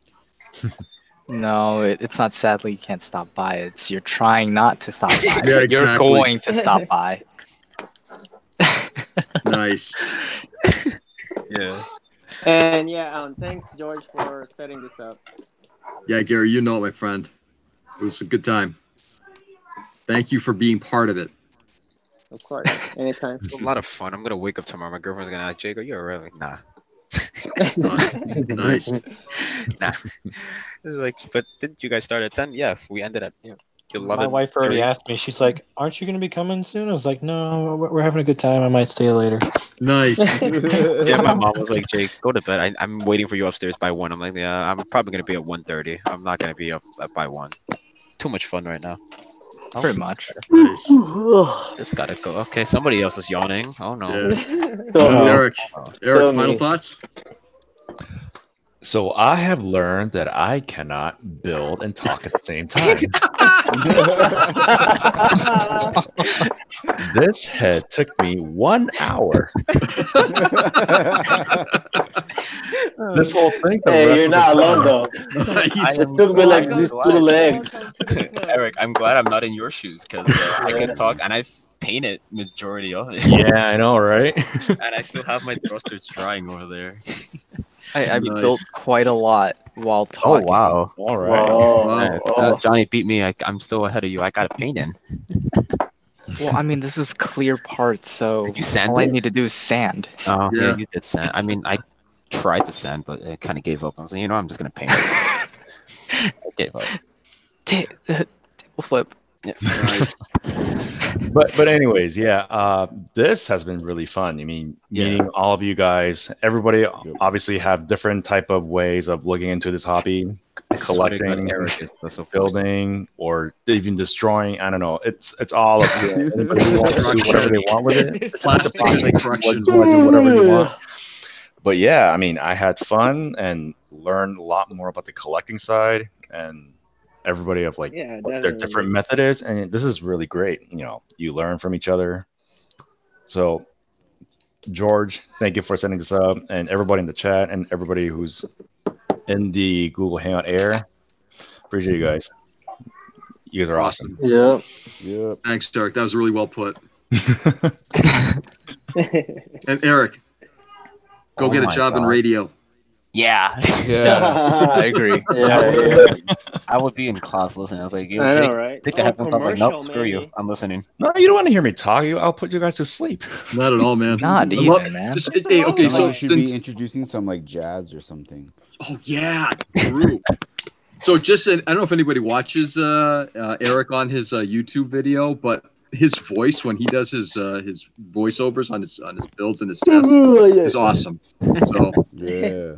Speaker 7: No, it's not sadly you can't stop by. It's you're trying not to stop by.
Speaker 1: Yeah,
Speaker 7: You're
Speaker 1: exactly.
Speaker 7: going to stop by.
Speaker 1: Nice.
Speaker 2: Yeah.
Speaker 4: And thanks George for setting this up.
Speaker 1: Yeah, Gary, you know it, my friend. It was a good time. Thank you for being part of it.
Speaker 4: Of course, anytime.
Speaker 2: It's a lot of fun. I'm gonna wake up tomorrow. My girlfriend's gonna ask, Jake, are you alright? Like, nah.
Speaker 1: Nice.
Speaker 2: Nah. It's like, but didn't you guys start at 10? Yeah, we ended at 11.
Speaker 8: My wife already
Speaker 2: 30.
Speaker 8: asked me. She's like, "Aren't you going to be coming soon?" I was like, "No, we're having a good time. I might stay later."
Speaker 1: Nice.
Speaker 2: Yeah, my mom was like, Jake, go to bed. I'm waiting for you upstairs by 1. I'm like, yeah, I'm probably gonna be at 1:30. I'm not gonna be up by 1. Too much fun right now.
Speaker 7: Pretty much.
Speaker 1: Nice.
Speaker 2: Just gotta go. Okay, somebody else is yawning. Oh no.
Speaker 1: Yeah. Eric, final thoughts?
Speaker 13: So I have learned that I cannot build and talk at the same time. This head took me 1 hour. This whole thing.
Speaker 11: Hey, you're not alone though. It took me like these 2 legs.
Speaker 2: Eric, I'm glad I'm not in your shoes because I can talk and I've painted majority of it.
Speaker 13: Yeah, I know, right?
Speaker 2: And I still have my thrusters drying over there.
Speaker 7: I built quite a lot while talking.
Speaker 2: Oh wow!
Speaker 13: All right.
Speaker 2: Wow. Johnny beat me. I'm still ahead of you. I got a paint in.
Speaker 7: Well, I mean, this is clear parts, so
Speaker 2: you sand
Speaker 7: all I
Speaker 2: it?
Speaker 7: need to do is sand.
Speaker 2: Oh yeah, you did sand. I mean, I tried to sand, but I kind of gave up. I was like, I'm just gonna paint it. I gave up.
Speaker 7: Table flip.
Speaker 2: Yeah.
Speaker 13: But anyways, yeah, this has been really fun. I mean, meeting all of you guys. Everybody obviously have different type of ways of looking into this hobby, collecting, building, or even destroying. I don't know. It's all up to you. Anybody wants to do whatever they want with it.
Speaker 1: Plastic correction.
Speaker 13: Do whatever you want. But yeah, I mean, I had fun and learned a lot more about the collecting side and everybody of like what their different method is, and this is really great. You learn from each other. So George, thank you for setting this up, and everybody in the chat and everybody who's in the Google Hangout air. Appreciate you guys. You guys are awesome.
Speaker 11: Yeah.
Speaker 1: Thanks, Derek. That was really well put. And Eric, go get a job in radio.
Speaker 2: Yeah.
Speaker 13: Yes.
Speaker 7: I agree.
Speaker 2: I would be in class listening. I was like,
Speaker 4: I know,
Speaker 2: Jake,
Speaker 4: right?
Speaker 2: take the headphones off. Like, nope, screw you.
Speaker 4: maybe.
Speaker 2: I'm listening.
Speaker 13: No, you don't want to hear me talk. I'll put you guys to sleep.
Speaker 1: Not at all, man.
Speaker 7: Not
Speaker 1: I
Speaker 7: either,
Speaker 1: love-
Speaker 7: man.
Speaker 1: just- hey, okay, so
Speaker 6: you should be introducing some like jazz or something.
Speaker 1: Oh yeah, true. So just I don't know if anybody watches Eric on his YouTube video, but his voice when he does his voiceovers on his builds and his tests is awesome. So
Speaker 6: Yeah.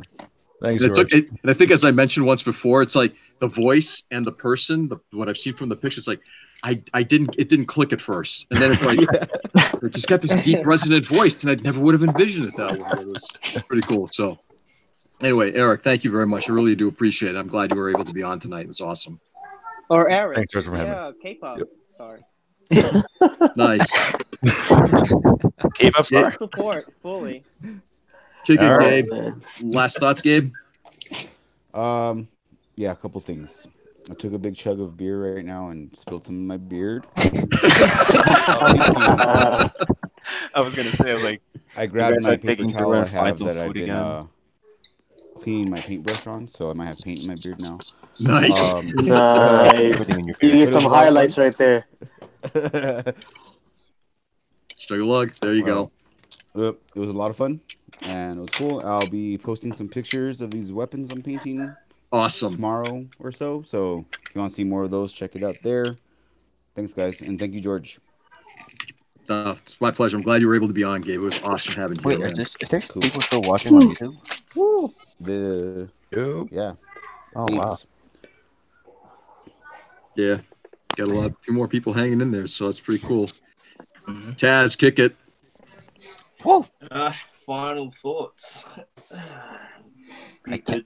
Speaker 13: Thanks,
Speaker 1: and,
Speaker 13: George.
Speaker 1: and I think as I mentioned once before, it's like the voice and the person. What I've seen from the picture, it's like it didn't click at first, and then it's like he's got this deep resonant voice, and I never would have envisioned it that way. It was pretty cool. So anyway, Eric, thank you very much. I really do appreciate it. I'm glad you were able to be on tonight. It was awesome.
Speaker 4: Or Eric.
Speaker 13: Thanks, George, for having me.
Speaker 4: Yeah, K-pop star.
Speaker 1: Nice.
Speaker 13: Keep up, star.
Speaker 4: Support fully.
Speaker 1: Kick it,
Speaker 13: All right.
Speaker 1: Gabe. Last thoughts, Gabe?
Speaker 6: Yeah, a couple things. I took a big chug of beer right now and spilled some in my beard.
Speaker 2: I was gonna say, like,
Speaker 6: I grabbed my paper
Speaker 2: taking
Speaker 6: towel I
Speaker 2: and find
Speaker 6: have
Speaker 2: some
Speaker 6: that I've
Speaker 2: food
Speaker 6: been
Speaker 2: again.
Speaker 6: cleaning my paintbrush on, so I might have paint in my beard now.
Speaker 1: Nice.
Speaker 11: Nice. You need some highlights right there.
Speaker 1: Struggle lug. There you go.
Speaker 6: It was a lot of fun, and it was cool. I'll be posting some pictures of these weapons I'm painting
Speaker 1: Awesome.
Speaker 6: tomorrow or so. So if you want to see more of those, check it out there. Thanks, guys, and thank you, George.
Speaker 1: It's my pleasure. I'm glad you were able to be on, Gabe. It was awesome having you.
Speaker 15: Wait,
Speaker 1: Man.
Speaker 15: is there people still watching on YouTube?
Speaker 6: Yeah.
Speaker 15: Oh wow.
Speaker 1: Yeah, got a few more people hanging in there, so that's pretty cool. Taz, kick it.
Speaker 9: Whoa. Final thoughts.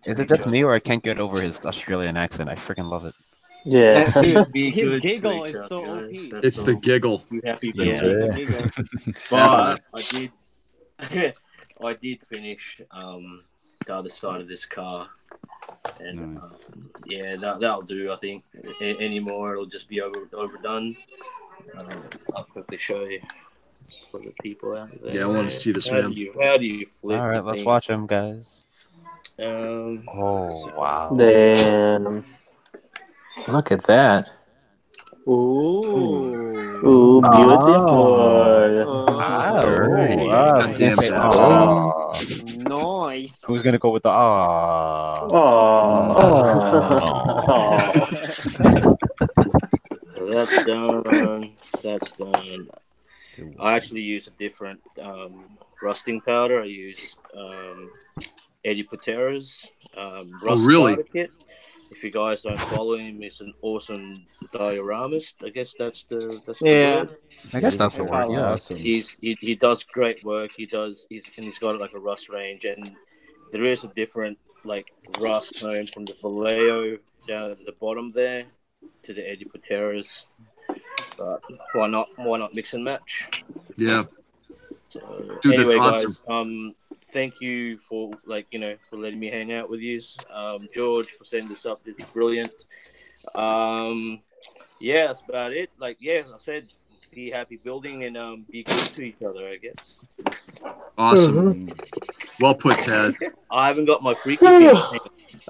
Speaker 15: Is it just me or I can't get over his Australian accent? I freaking love it.
Speaker 11: Yeah.
Speaker 4: His giggle is so OP.
Speaker 1: It's the giggle.
Speaker 9: You happy
Speaker 1: Yeah.
Speaker 9: the giggle. But I did finish the other side of this car, and yeah, that'll do. I think any more it'll just be overdone. I'll quickly show you for the people out there.
Speaker 1: Yeah, I want to see this,
Speaker 9: how
Speaker 1: man.
Speaker 9: How do you flip?
Speaker 15: All right, let's watch him, guys.
Speaker 9: Oh
Speaker 15: wow!
Speaker 11: Damn.
Speaker 8: Look at that.
Speaker 11: Ooh, beautiful.
Speaker 4: Nice.
Speaker 15: Who's gonna go with the
Speaker 9: That's done. That's done. I actually use a different rusting powder. I use Eddie Patera's rust
Speaker 1: really?
Speaker 9: powder kit. If you guys don't follow him, he's an awesome dioramist. I guess that's the word.
Speaker 15: I guess that's the word. Yeah.
Speaker 6: Awesome.
Speaker 9: He does great work. He's got like a rust range, and there is a different like rust tone from the Vallejo down at the bottom there to the Eddie Patera's. But why not mix and match?
Speaker 1: Yeah.
Speaker 9: So,
Speaker 1: Dude,
Speaker 9: anyway,
Speaker 1: that's
Speaker 9: guys, thank you for for letting me hang out with you. George, for setting this up. This is brilliant. Yeah, that's about it. Like, yeah, I said, be happy building and be good to each other, I guess.
Speaker 1: Awesome. Well put, Taz.
Speaker 9: I haven't got my freaky finger.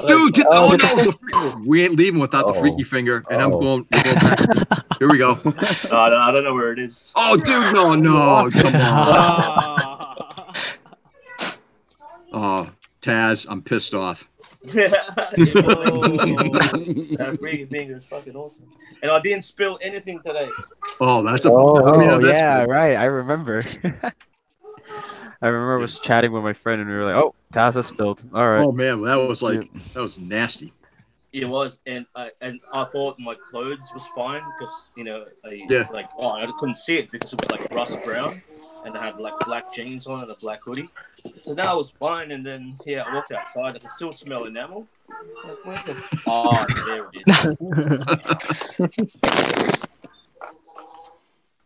Speaker 1: Dude, no. We ain't leaving without the freaky finger. And we're going back. Here we go.
Speaker 9: I don't know where it is.
Speaker 1: Oh, dude, no. Come on. Oh, Taz, I'm pissed off.
Speaker 9: That freaky finger is fucking awesome. And I didn't spill anything today.
Speaker 1: Oh, that's a
Speaker 15: yeah, right. I remember. I remember I was chatting with my friend and we were like, "Oh, Taz has spilled." All right.
Speaker 1: Oh man, that was nasty.
Speaker 9: It was, and I thought my clothes was fine because I couldn't see it because it was like rust brown, and I had like black jeans on and a black hoodie. So that was fine, and then I walked outside. I could still smell enamel. Oh, there it is.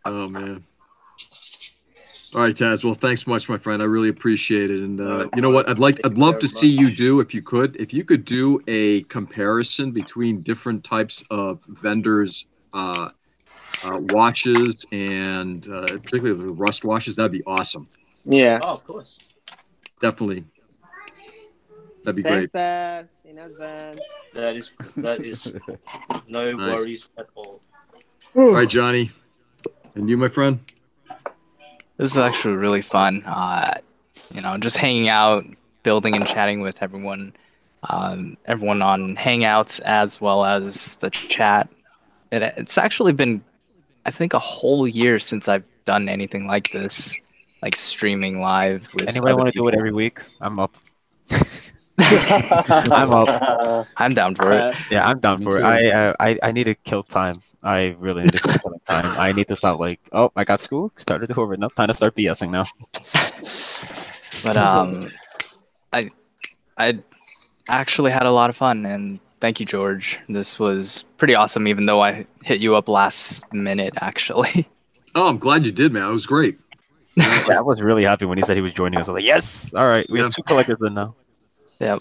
Speaker 1: Oh man. All right, Taz. Well, thanks much, my friend. I really appreciate it. And you know what? I'd love to see you do, if you could do a comparison between different types of vendors' watches and particularly the rust watches. That'd be awesome.
Speaker 4: Yeah.
Speaker 9: Oh, of course.
Speaker 1: Definitely. That'd be
Speaker 4: Thanks,
Speaker 1: great.
Speaker 4: Taz, in advance.
Speaker 9: That is no worries at all.
Speaker 1: All right, Johnny. And you, my friend?
Speaker 7: This was actually really fun. Just hanging out, building and chatting with everyone on Hangouts as well as the chat. It's actually been, I think, a whole year since I've done anything like this, like streaming live. With
Speaker 15: Anybody want to do it every week? I'm up. I'm up.
Speaker 7: I'm down for it.
Speaker 15: Yeah, I'm down for it. I need to kill time. I really need to start killing time. I need to stop I got school, started over enough, time to start BSing now.
Speaker 7: But I actually had a lot of fun, and thank you, George. This was pretty awesome, even though I hit you up last minute, actually.
Speaker 1: Oh, I'm glad you did, man. It was great.
Speaker 15: Yeah, I was really happy when he said he was joining us. I was like, yes, all right, we have 2 collectors in now.
Speaker 7: Yep.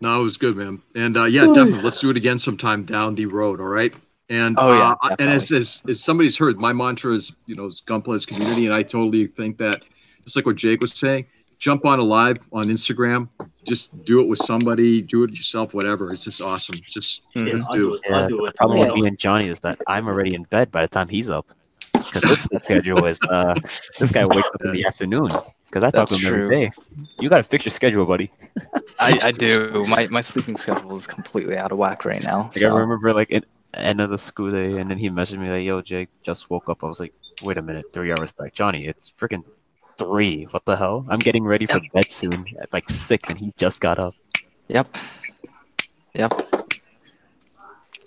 Speaker 1: No, it was good, man. And definitely, let's do it again sometime down the road. All right. And and as somebody's heard, my mantra is Gunpla IG Community, and I totally think that just like what Jake was saying, jump on a live on Instagram, just do it with somebody, do it yourself, whatever. It's just awesome. Just do it.
Speaker 15: Yeah, the problem with me and Johnny is that I'm already in bed by the time he's up. Because this schedule is this guy wakes up in the afternoon. Because I talk
Speaker 7: That's
Speaker 15: to him
Speaker 7: true.
Speaker 15: every day. You gotta fix your schedule, buddy.
Speaker 7: I do. My sleeping schedule is completely out of whack right now.
Speaker 15: Like I
Speaker 7: So.
Speaker 15: remember like at end of the school day, and then he messaged me like, "Yo, Jake, just woke up." I was like, "Wait a minute, 3 hours back, Johnny. It's freaking 3. What the hell? I'm getting ready for bed soon at like 6, and he just got up."
Speaker 7: Yep.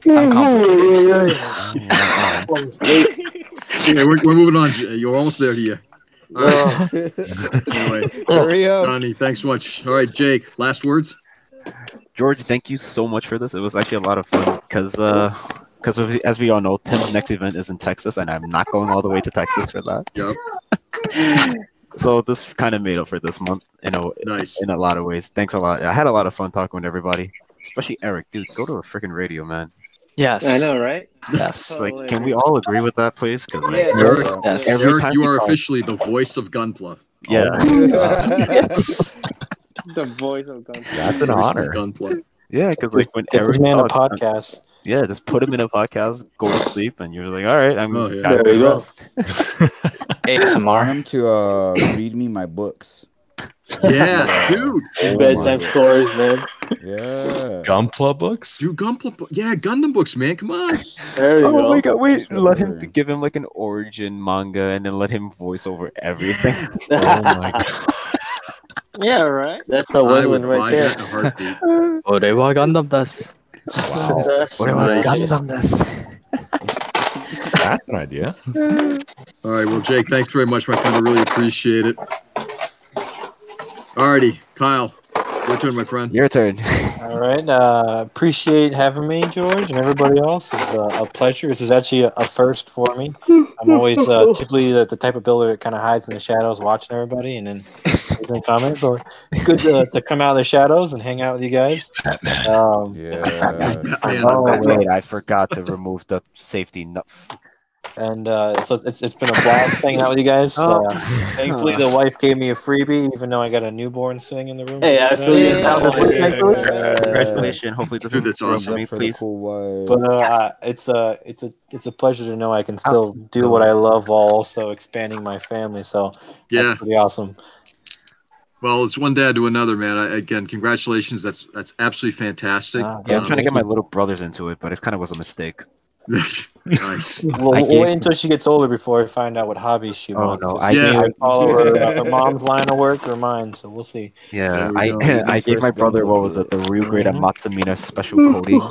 Speaker 7: I'm complicated.
Speaker 1: Okay, we're moving on. You're almost there, to you. All right. Anyway,
Speaker 6: Hurry up.
Speaker 1: Johnny, thanks so much. All right, Jake, last words.
Speaker 15: George, thank you so much for this. It was actually a lot of fun because as we all know, Tim's next event is in Texas, and I'm not going all the way to Texas for that.
Speaker 1: Yep.
Speaker 15: So this kind of made up for this month, in a lot of ways. Thanks a lot. I had a lot of fun talking with everybody, especially Eric. Dude, go to a freaking radio, man.
Speaker 7: Yes.
Speaker 4: I know, right?
Speaker 7: Yes.
Speaker 15: Like, can we all agree with that, please? Because like,
Speaker 1: Eric,
Speaker 15: every
Speaker 1: Eric,
Speaker 15: time
Speaker 1: you
Speaker 15: he
Speaker 1: are
Speaker 15: calls-
Speaker 1: officially the voice of Gunpla.
Speaker 15: Yeah.
Speaker 7: Yes.
Speaker 4: The voice of Gunpla.
Speaker 13: That's an honor.
Speaker 1: Gunpla.
Speaker 15: Yeah, because like when
Speaker 8: Get this
Speaker 15: Eric
Speaker 8: man a
Speaker 15: talks,
Speaker 8: podcast.
Speaker 15: yeah, just put him in a podcast, go to sleep, and you're like, all right, I'm
Speaker 1: Oh, yeah.
Speaker 15: got a
Speaker 11: There
Speaker 15: good
Speaker 11: you go.
Speaker 15: rest.
Speaker 6: I want
Speaker 7: ASMR.
Speaker 6: him to read me my books.
Speaker 1: Yeah, dude.
Speaker 6: Oh
Speaker 11: Bedtime
Speaker 6: my
Speaker 11: stories, man.
Speaker 6: Yeah.
Speaker 13: Gunpla books?
Speaker 1: Do Gunpla. Yeah, Gundam books, man. Come on.
Speaker 11: There you
Speaker 15: Oh
Speaker 11: go.
Speaker 15: my god, wait, let him
Speaker 6: Sure.
Speaker 15: give him like an origin manga and then let him voice over everything.
Speaker 13: Oh my god.
Speaker 4: Yeah, right.
Speaker 11: That's the
Speaker 1: I would
Speaker 11: win-win right
Speaker 1: buy
Speaker 11: there.
Speaker 1: that in a heartbeat.
Speaker 7: 俺はガンダムです。
Speaker 15: Wow.
Speaker 11: That's
Speaker 15: What am I
Speaker 1: nice.
Speaker 15: Gundam this?
Speaker 13: That's an idea.
Speaker 1: All right, well, Jake, thanks very much, my friend. I really appreciate it. All righty, Kyle, your turn, my friend.
Speaker 15: Your turn.
Speaker 8: All right. Appreciate having me, George, and everybody else. It's a pleasure. This is actually a first for me. I'm always typically the type of builder that kind of hides in the shadows, watching everybody, and then doesn't comment. So it's good to come out of the shadows and hang out with you guys.
Speaker 6: Yeah.
Speaker 15: Oh wait, I forgot to remove the safety nut.
Speaker 8: And so it's been a blast hanging out with you guys. Thankfully, the wife gave me a freebie, even though I got a newborn sitting in the room.
Speaker 11: Hey, I feel you.
Speaker 15: Congratulations. Hopefully this
Speaker 1: Dude,
Speaker 15: is
Speaker 1: that's awesome.
Speaker 15: for me,
Speaker 6: For the
Speaker 15: please.
Speaker 6: cool wife.
Speaker 8: But it's a pleasure to know I can still do what I love while also expanding my family. So
Speaker 1: Yeah.
Speaker 8: that's pretty awesome.
Speaker 1: Well, it's one dad to another, man. Again, congratulations. That's absolutely fantastic.
Speaker 15: Yeah, I'm trying to get my little brothers into it, but it kind of was a mistake.
Speaker 1: Nice.
Speaker 8: We'll wait until she gets older before I find out what hobbies she wants.
Speaker 15: no,
Speaker 8: 'cause
Speaker 15: I
Speaker 8: I
Speaker 15: gave-
Speaker 8: follow her mom's line of work or mine, so we'll see.
Speaker 15: Yeah,
Speaker 1: There we go.
Speaker 15: I gave my
Speaker 6: First
Speaker 15: brother,
Speaker 6: Gunpla
Speaker 15: what was it, the real grade at Matsumina's special coating.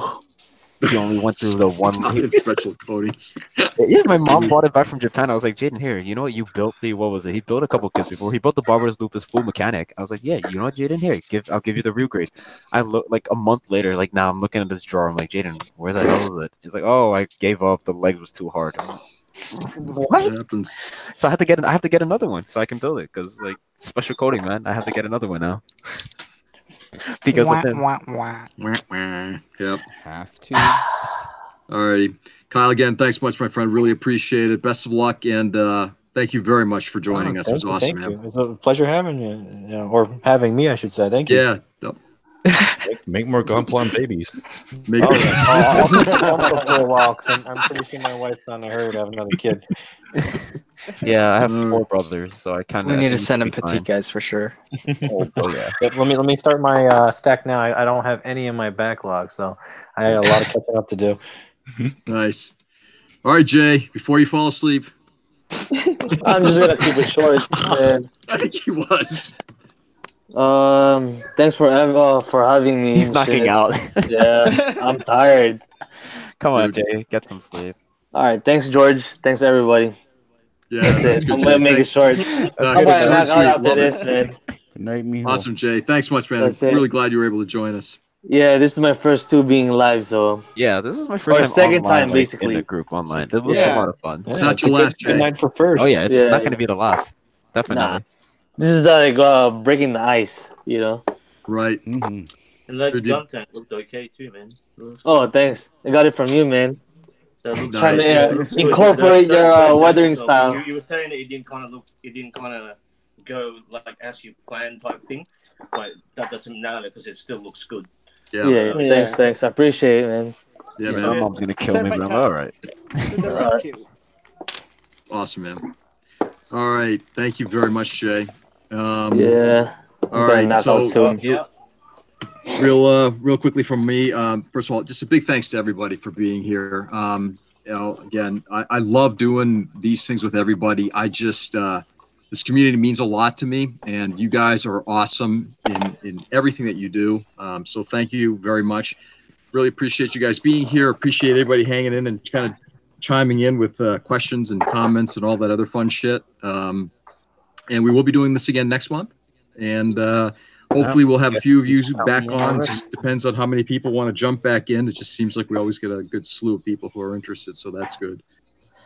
Speaker 15: He only went through the one.
Speaker 1: Special coatings.
Speaker 15: Yeah, my mom bought it back from Japan. I was like, Jaden, here, you know what? You built what was it? He built a couple kits before. He built the Barbarous Lupus full mechanic. I was like, yeah, you know what, Jaden, here, I'll give you the real grade. I look like a month later, like now I'm looking at this drawer. I'm like, Jaden, where the hell is it? He's like, oh, I gave up. The leg was too hard. I'm like, what?
Speaker 1: Happens.
Speaker 15: So I have to get another one so I can build it because like special coating, man. I have to get another one now because of him.
Speaker 1: Yep.
Speaker 6: Have to.
Speaker 1: Alrighty. Kyle, again, thanks much, my friend. Really appreciate it. Best of luck, and thank you very much for joining us. It was awesome,
Speaker 8: Thank
Speaker 1: man.
Speaker 8: you. It's a pleasure having you, or having me, I should say. Thank you.
Speaker 1: Yeah. Yep.
Speaker 13: Make more Gunpla babies.
Speaker 1: Make
Speaker 8: I'll keep it on for a while because I'm pretty sure my wife's not in a hurry to have another kid.
Speaker 15: Yeah, I have 4 brothers, so I kind of.
Speaker 7: We need to send him petite guys for sure.
Speaker 15: Oh yeah.
Speaker 8: But let me start my stack now. I don't have any in my backlog, so I got a lot of catching up to do.
Speaker 1: Nice. All right, Jay, before you fall asleep.
Speaker 11: I'm just gonna keep it short. And,
Speaker 1: I think he was.
Speaker 11: thanks for having me.
Speaker 15: He's knocking out.
Speaker 11: Yeah, I'm tired.
Speaker 15: Come on, Jay, get some sleep.
Speaker 11: All right, thanks, George. Thanks, everybody.
Speaker 1: Yeah,
Speaker 11: That's it.
Speaker 1: good,
Speaker 11: I'm gonna
Speaker 1: Jay.
Speaker 11: make it short.
Speaker 1: That's
Speaker 11: I'm
Speaker 1: good.
Speaker 11: gonna knock
Speaker 1: Sweet.
Speaker 11: out after
Speaker 1: Love
Speaker 11: this,
Speaker 1: it.
Speaker 11: man.
Speaker 6: Good night, mijo.
Speaker 1: Awesome, Jay. Thanks much, man.
Speaker 11: That's
Speaker 1: I'm
Speaker 11: it.
Speaker 1: really glad you were able to join us.
Speaker 11: Yeah, this is my first 2 being live, so
Speaker 15: Yeah, this is my first
Speaker 11: Or
Speaker 15: time
Speaker 11: second
Speaker 15: online,
Speaker 11: time,
Speaker 15: like,
Speaker 11: basically.
Speaker 15: in the group online. It was
Speaker 8: Yeah.
Speaker 15: a lot of fun.
Speaker 1: It's not your last,
Speaker 8: Good
Speaker 1: Jay.
Speaker 8: night for first.
Speaker 15: Oh yeah, it's
Speaker 11: Yeah,
Speaker 15: not going to be the last. Definitely.
Speaker 11: Nah. This is like breaking the ice, you know.
Speaker 1: Right.
Speaker 6: Mm-hmm.
Speaker 9: And that
Speaker 1: Good,
Speaker 9: gun tank looked okay too, man.
Speaker 11: Oh, thanks. I got it from you, man.
Speaker 9: That looks
Speaker 11: Trying
Speaker 1: Nice.
Speaker 11: to
Speaker 9: looks good.
Speaker 11: incorporate your weathering
Speaker 9: So
Speaker 11: style.
Speaker 9: You were saying that it didn't kind of go like as you planned type thing, but that doesn't matter because it still looks good.
Speaker 1: Yeah.
Speaker 11: Yeah, thanks. I appreciate it, man.
Speaker 1: Yeah,
Speaker 15: My
Speaker 1: man.
Speaker 15: mom's going to kill me, but I'm all right.
Speaker 1: Awesome, man. All right. Thank you very much, Jay.
Speaker 11: Yeah.
Speaker 1: All right.
Speaker 11: Knock
Speaker 1: So
Speaker 11: out soon.
Speaker 1: real quickly from me. First of all, just a big thanks to everybody for being here. Again, I love doing these things with everybody. I just this community means a lot to me, and you guys are awesome in everything that you do. So thank you very much. Really appreciate you guys being here. Appreciate everybody hanging in and kind of chiming in with questions and comments and all that other fun shit. And we will be doing this again next month. And hopefully we'll have a few of you back on. It just depends on how many people want to jump back in. It just seems like we always get a good slew of people who are interested, so that's good.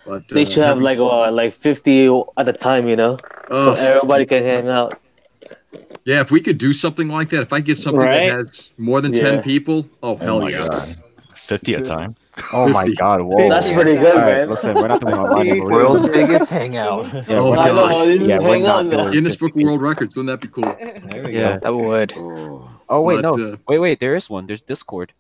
Speaker 1: But
Speaker 11: They should have like 50 at a time, you know, so everybody can hang out.
Speaker 1: Yeah, if we could do something like that, if I get something that has more than 10 people, hell yeah.
Speaker 13: God. 50 at a time.
Speaker 15: Oh my
Speaker 1: 50.
Speaker 15: God! Whoa,
Speaker 11: That's pretty good,
Speaker 15: All right,
Speaker 11: man.
Speaker 15: listen, we're not doing online.
Speaker 8: World's biggest hangout.
Speaker 15: Yeah,
Speaker 1: Oh,
Speaker 15: we're
Speaker 11: I
Speaker 15: not,
Speaker 11: know, this is
Speaker 15: yeah, we're
Speaker 11: hang
Speaker 15: not
Speaker 11: on,
Speaker 15: doing
Speaker 11: man.
Speaker 1: Guinness
Speaker 15: 50
Speaker 1: Book of World Records, wouldn't that be cool?
Speaker 8: There we
Speaker 7: Yeah,
Speaker 8: go.
Speaker 7: that would.
Speaker 15: Oh wait,
Speaker 1: But,
Speaker 15: no, wait, there is one. There's Discord.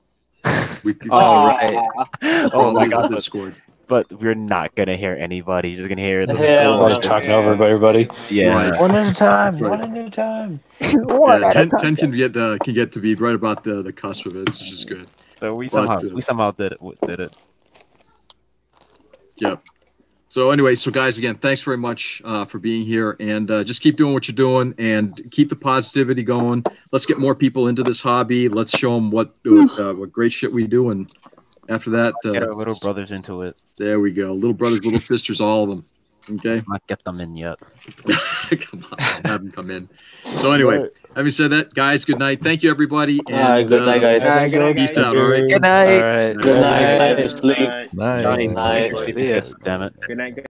Speaker 1: We could,
Speaker 7: right.
Speaker 15: Oh my
Speaker 1: probably
Speaker 15: God!
Speaker 1: Discord.
Speaker 15: But we're not gonna hear anybody. You're just gonna hear the
Speaker 11: Hell
Speaker 8: We're
Speaker 11: no.
Speaker 8: just talking over everybody.
Speaker 15: Yeah.
Speaker 8: One at a time.
Speaker 1: Right.
Speaker 8: One at a time.
Speaker 1: Yeah, 10 can get to be right about the cusp of it. It's just good.
Speaker 15: So we
Speaker 1: But,
Speaker 15: somehow did it.
Speaker 1: Yep. So anyway, guys, again, thanks very much for being here, and just keep doing what you're doing, and keep the positivity going. Let's get more people into this hobby. Let's show them what great shit we do, and after that,
Speaker 15: Get our little brothers into it.
Speaker 1: there we go. Little brothers, little sisters, all of them. Okay.
Speaker 15: Let's not get them in yet.
Speaker 1: Come on, have them come in. So anyway, having said that, guys, good night. Thank you, everybody. And,
Speaker 11: All right, good night, guys.
Speaker 1: Peace out. All right.
Speaker 15: Good night.
Speaker 7: All right.
Speaker 11: Good night. Sleep.
Speaker 13: Night.
Speaker 11: Night.
Speaker 15: Sleep.
Speaker 7: Yeah.
Speaker 15: Damn it.
Speaker 4: Good night, guys.